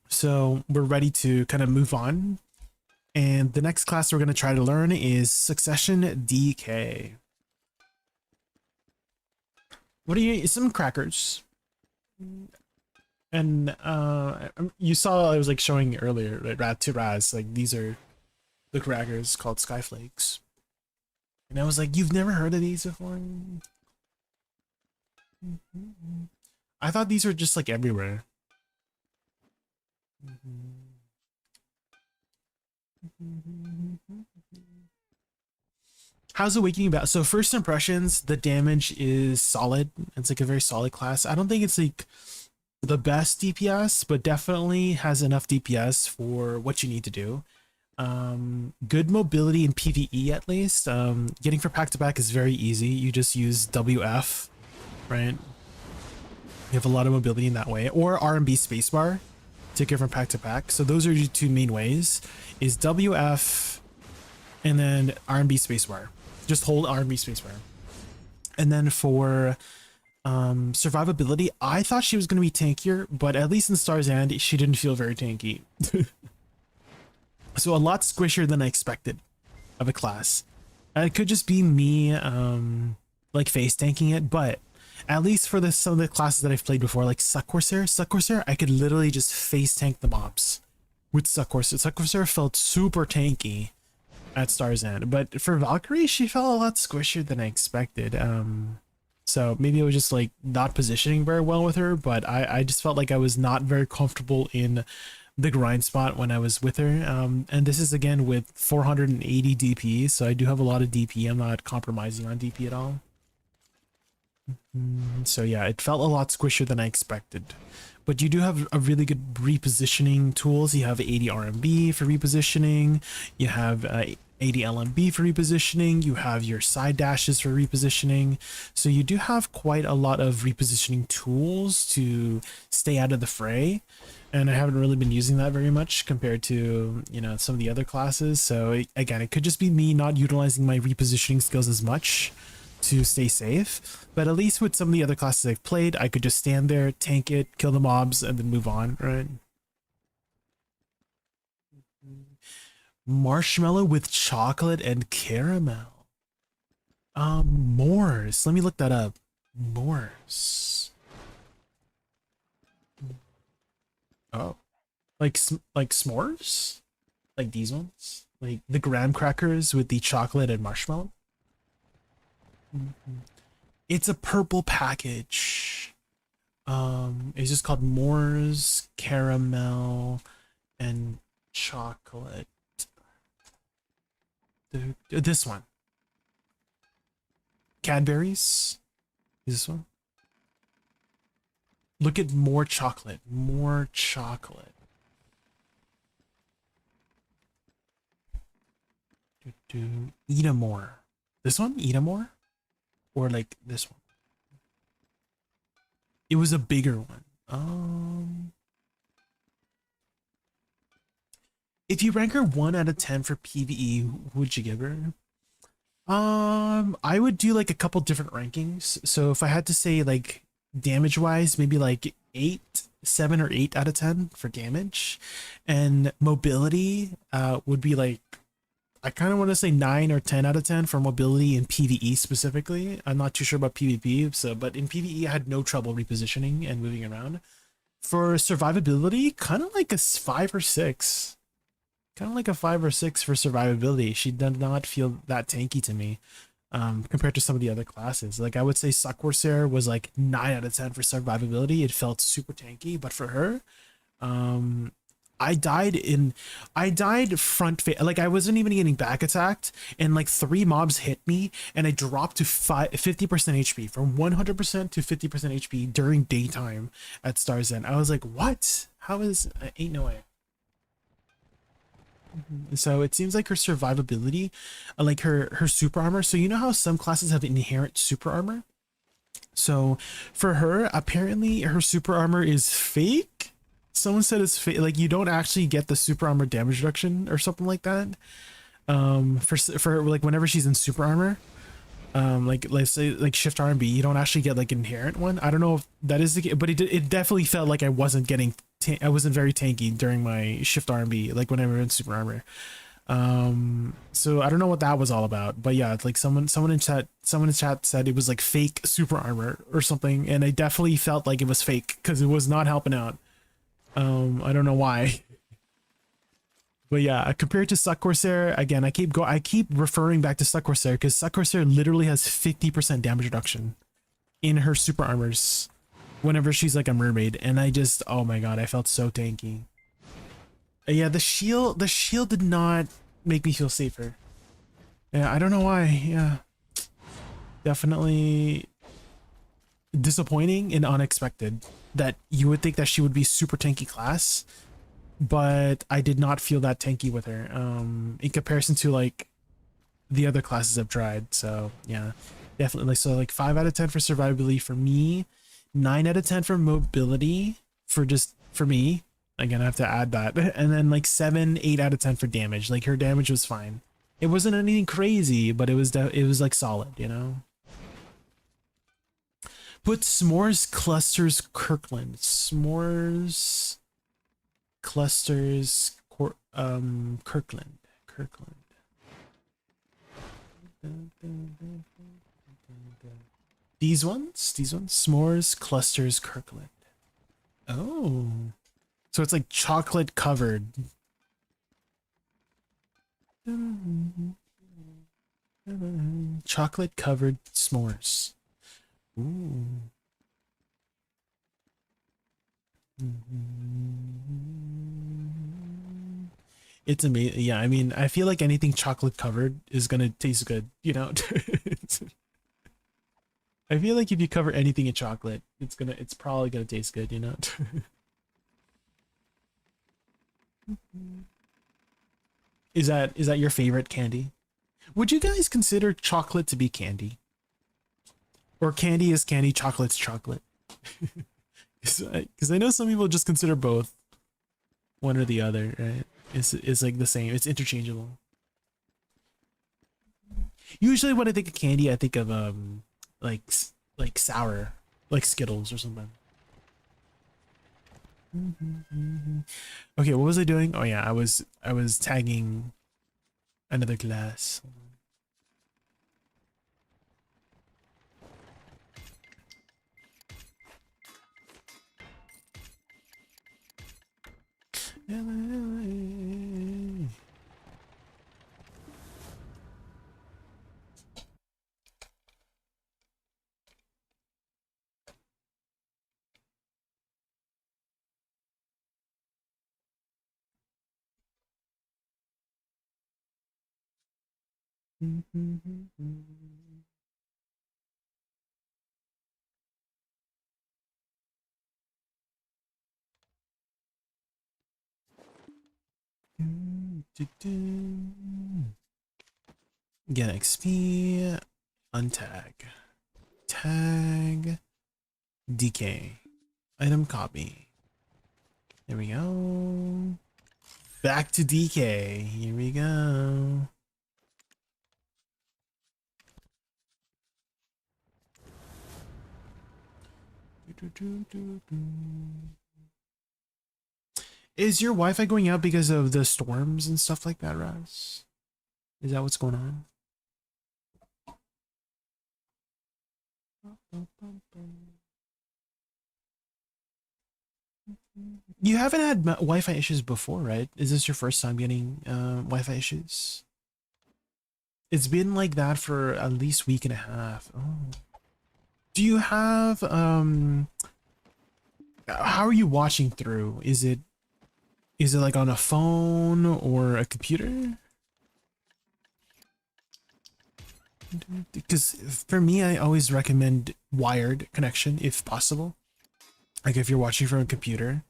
So we're ready to kind of move on. And the next class we're going to try to learn is Succession DK. What are you? Some crackers. And you saw I was like showing earlier, right? Rat to Raz, like these are the crackers called Skyflakes. And I was like, you've never heard of these before? I thought these were just like everywhere. How's Awakening about? So first impressions, the damage is solid. It's like a very solid class. I don't think it's like the best DPS, but definitely has enough DPS for what you need to do. Good mobility in PvE at least. Getting for pack to pack is very easy. You just use WF, right? You have a lot of mobility in that way, or RMB spacebar to get from pack to pack. So those are your two main ways: is WF and then RMB spacebar. Just hold RMB spacebar. And then for survivability, I thought she was going to be tankier, but at least in Star's End, she didn't feel very tanky. So a lot squishier than I expected of a class. It could just be me like face tanking it, but at least for some of the classes that I've played before, like Suck-Corsair, I could literally just face tank the mobs with Suck-Corsair. Suck-Corsair felt super tanky at Star's End, but for Valkyrie, she felt a lot squishier than I expected. So maybe I was just like not positioning very well with her, but I just felt like I was not very comfortable in the grind spot when I was with her. And this is again with 480 DP, so I do have a lot of DP. I'm not compromising on DP at all. So yeah, it felt a lot squishier than I expected. But you do have a really good repositioning tools. You have 80 RMB for repositioning. You have 80 LMB for repositioning. You have your side dashes for repositioning. So you do have quite a lot of repositioning tools to stay out of the fray. And I haven't really been using that very much compared to, you know, some of the other classes. So again, it could just be me not utilizing my repositioning skills as much to stay safe, but at least with some of the other classes I've played, I could just stand there, tank it, kill the mobs, and then move on, right? Marshmallow with chocolate and caramel. S'mores. Let me look that up. S'mores. Oh, like s'mores? Like these ones? Like the graham crackers with the chocolate and marshmallow? It's a purple package. It's just called S'mores, caramel, and chocolate. This one. Cadbury's. Is this one? Look at more chocolate. More chocolate. Eat a more. This one? Eat a more? Or like this one? It was a bigger one. If you rank her 1 out of 10 for PvE, who would you give her? I would do like a couple different rankings. So if I had to say like damage wise, maybe like 7 or 8 out of 10 for damage, and mobility would be like, I kind of want to say 9 or 10 out of 10 for mobility and PvE specifically. I'm not too sure about PvP, but in PvE I had no trouble repositioning and moving around. For survivability, kind of like a 5 or 6. Kind of like a 5 or 6 for survivability. She did not feel that tanky to me compared to some of the other classes. Like I would say Suck-Corsair was like 9 out of 10 for survivability. It felt super tanky, but for her, I died front face. Like I wasn't even getting back attacked, and like 3 mobs hit me, and I dropped to 50% HP, from 100% to 50% HP during daytime at Star's End. I was like, what? How is? Ain't no way. So it seems like her survivability, like her super armor. So you know how some classes have inherent super armor? So for her, apparently her super armor is fake. Someone said it's fake, like you don't actually get the super armor damage reduction or something like that. For like whenever she's in super armor, like let's say like shift RMB, you don't actually get like an inherent one. I don't know if that is the case, but it definitely felt like I wasn't getting I wasn't very tanky during my shift RMB, like whenever in super armor. So I don't know what that was all about, but yeah, like someone in chat said it was like fake super armor or something, and I definitely felt like it was fake because it was not helping out. I don't know why. But yeah, compared to SuccStriker, again, I keep referring back to SuccStriker because SuccStriker literally has 50% damage reduction in her super armors whenever she's like a mermaid, and I just, oh my god, I felt so tanky. Yeah, the shield did not make me feel safer. Yeah, I don't know why. Yeah, definitely disappointing and unexpected that you would think that she would be super tanky class, but I did not feel that tanky with her in comparison to like the other classes I've tried. So yeah, definitely. So like 5 out of 10 for survivability for me, 9 out of 10 for mobility for me. Again, I have to add that, and then like 7, 8 out of 10 for damage. Like her damage was fine. It wasn't anything crazy, but it was like solid, you know. Put S'mores Clusters Kirkland. S'mores Clusters Kirkland. These ones? S'mores Clusters Kirkland. Oh. So it's like chocolate covered. Chocolate covered s'mores. Ooh. It's amazing. Yeah, I mean, I feel like anything chocolate covered is gonna taste good, you know. I feel like if you cover anything in chocolate, it's probably gonna taste good, you know. Is that your favorite candy? Would you guys consider chocolate to be candy? Or candy is candy, chocolate's chocolate? Because I know some people just consider both one or the other, right? It's like the same. It's interchangeable. Usually when I think of candy, I think of like sour, like Skittles or something. Okay, what was I doing? Oh yeah, I was tagging another class. Get XP, untag, tag, DK, item copy. There we go. Back to DK. Here we go. Is your Wi-Fi going out because of the storms and stuff like that, Raz? Is that what's going on? You haven't had Wi-Fi issues before, right? Is this your first time getting Wi-Fi issues? It's been like that for at least week and a half. Oh. Do you have how are you watching through? Is it like on a phone or a computer? Because for me, I always recommend wired connection if possible. Like if you're watching from a computer,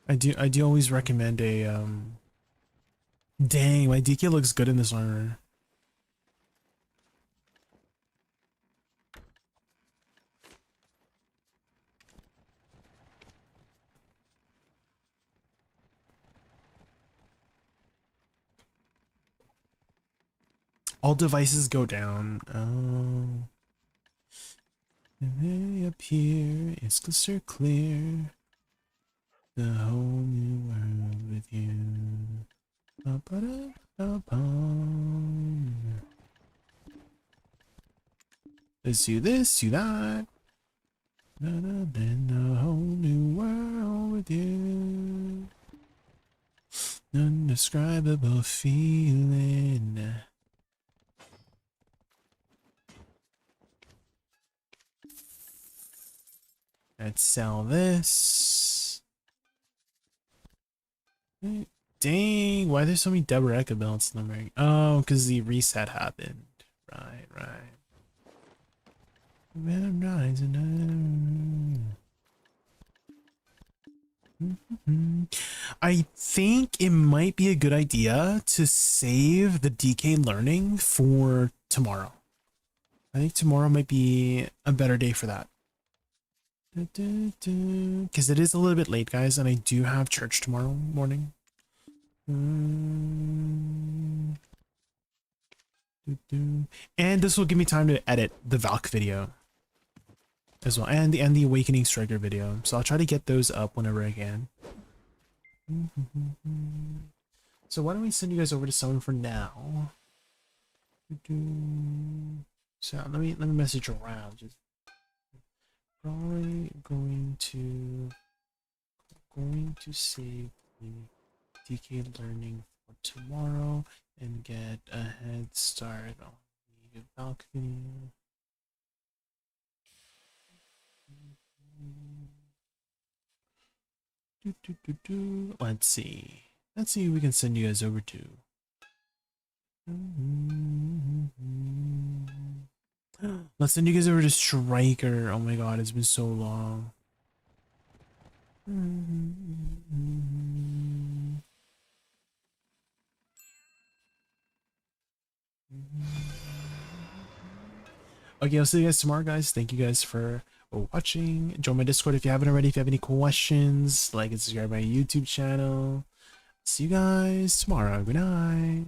I do always recommend a Dang, my DK looks good in this armor. All devices go down. Oh. And they appear, it's crystal clear. The whole new world with you. Let's do this, do that. In a whole new world with you. indescribable feeling. Let's sell this. Dang, why are there so many ADVgg belts numbering? Oh, because the reset happened. Right, right. I think it might be a good idea to save the DK learning for tomorrow. I think tomorrow might be a better day for that. Because it is a little bit late, guys, and I do have church tomorrow morning. And this will give me time to edit the VALK video as well, and the Awakening Striker video. So I'll try to get those up whenever I can. So why don't we send you guys over to someone for now? So let me message around. Just probably going to save the DK learning for tomorrow and get a head start on the VALK video. Let's see who we can send you guys over to. Let's send you guys over to Striker. Oh my god, it's been so long. Okay, I'll see you guys tomorrow, guys. Thank you guys for watching. Join my Discord if you haven't already. If you have any questions, like and subscribe my YouTube channel. See you guys tomorrow. Good night.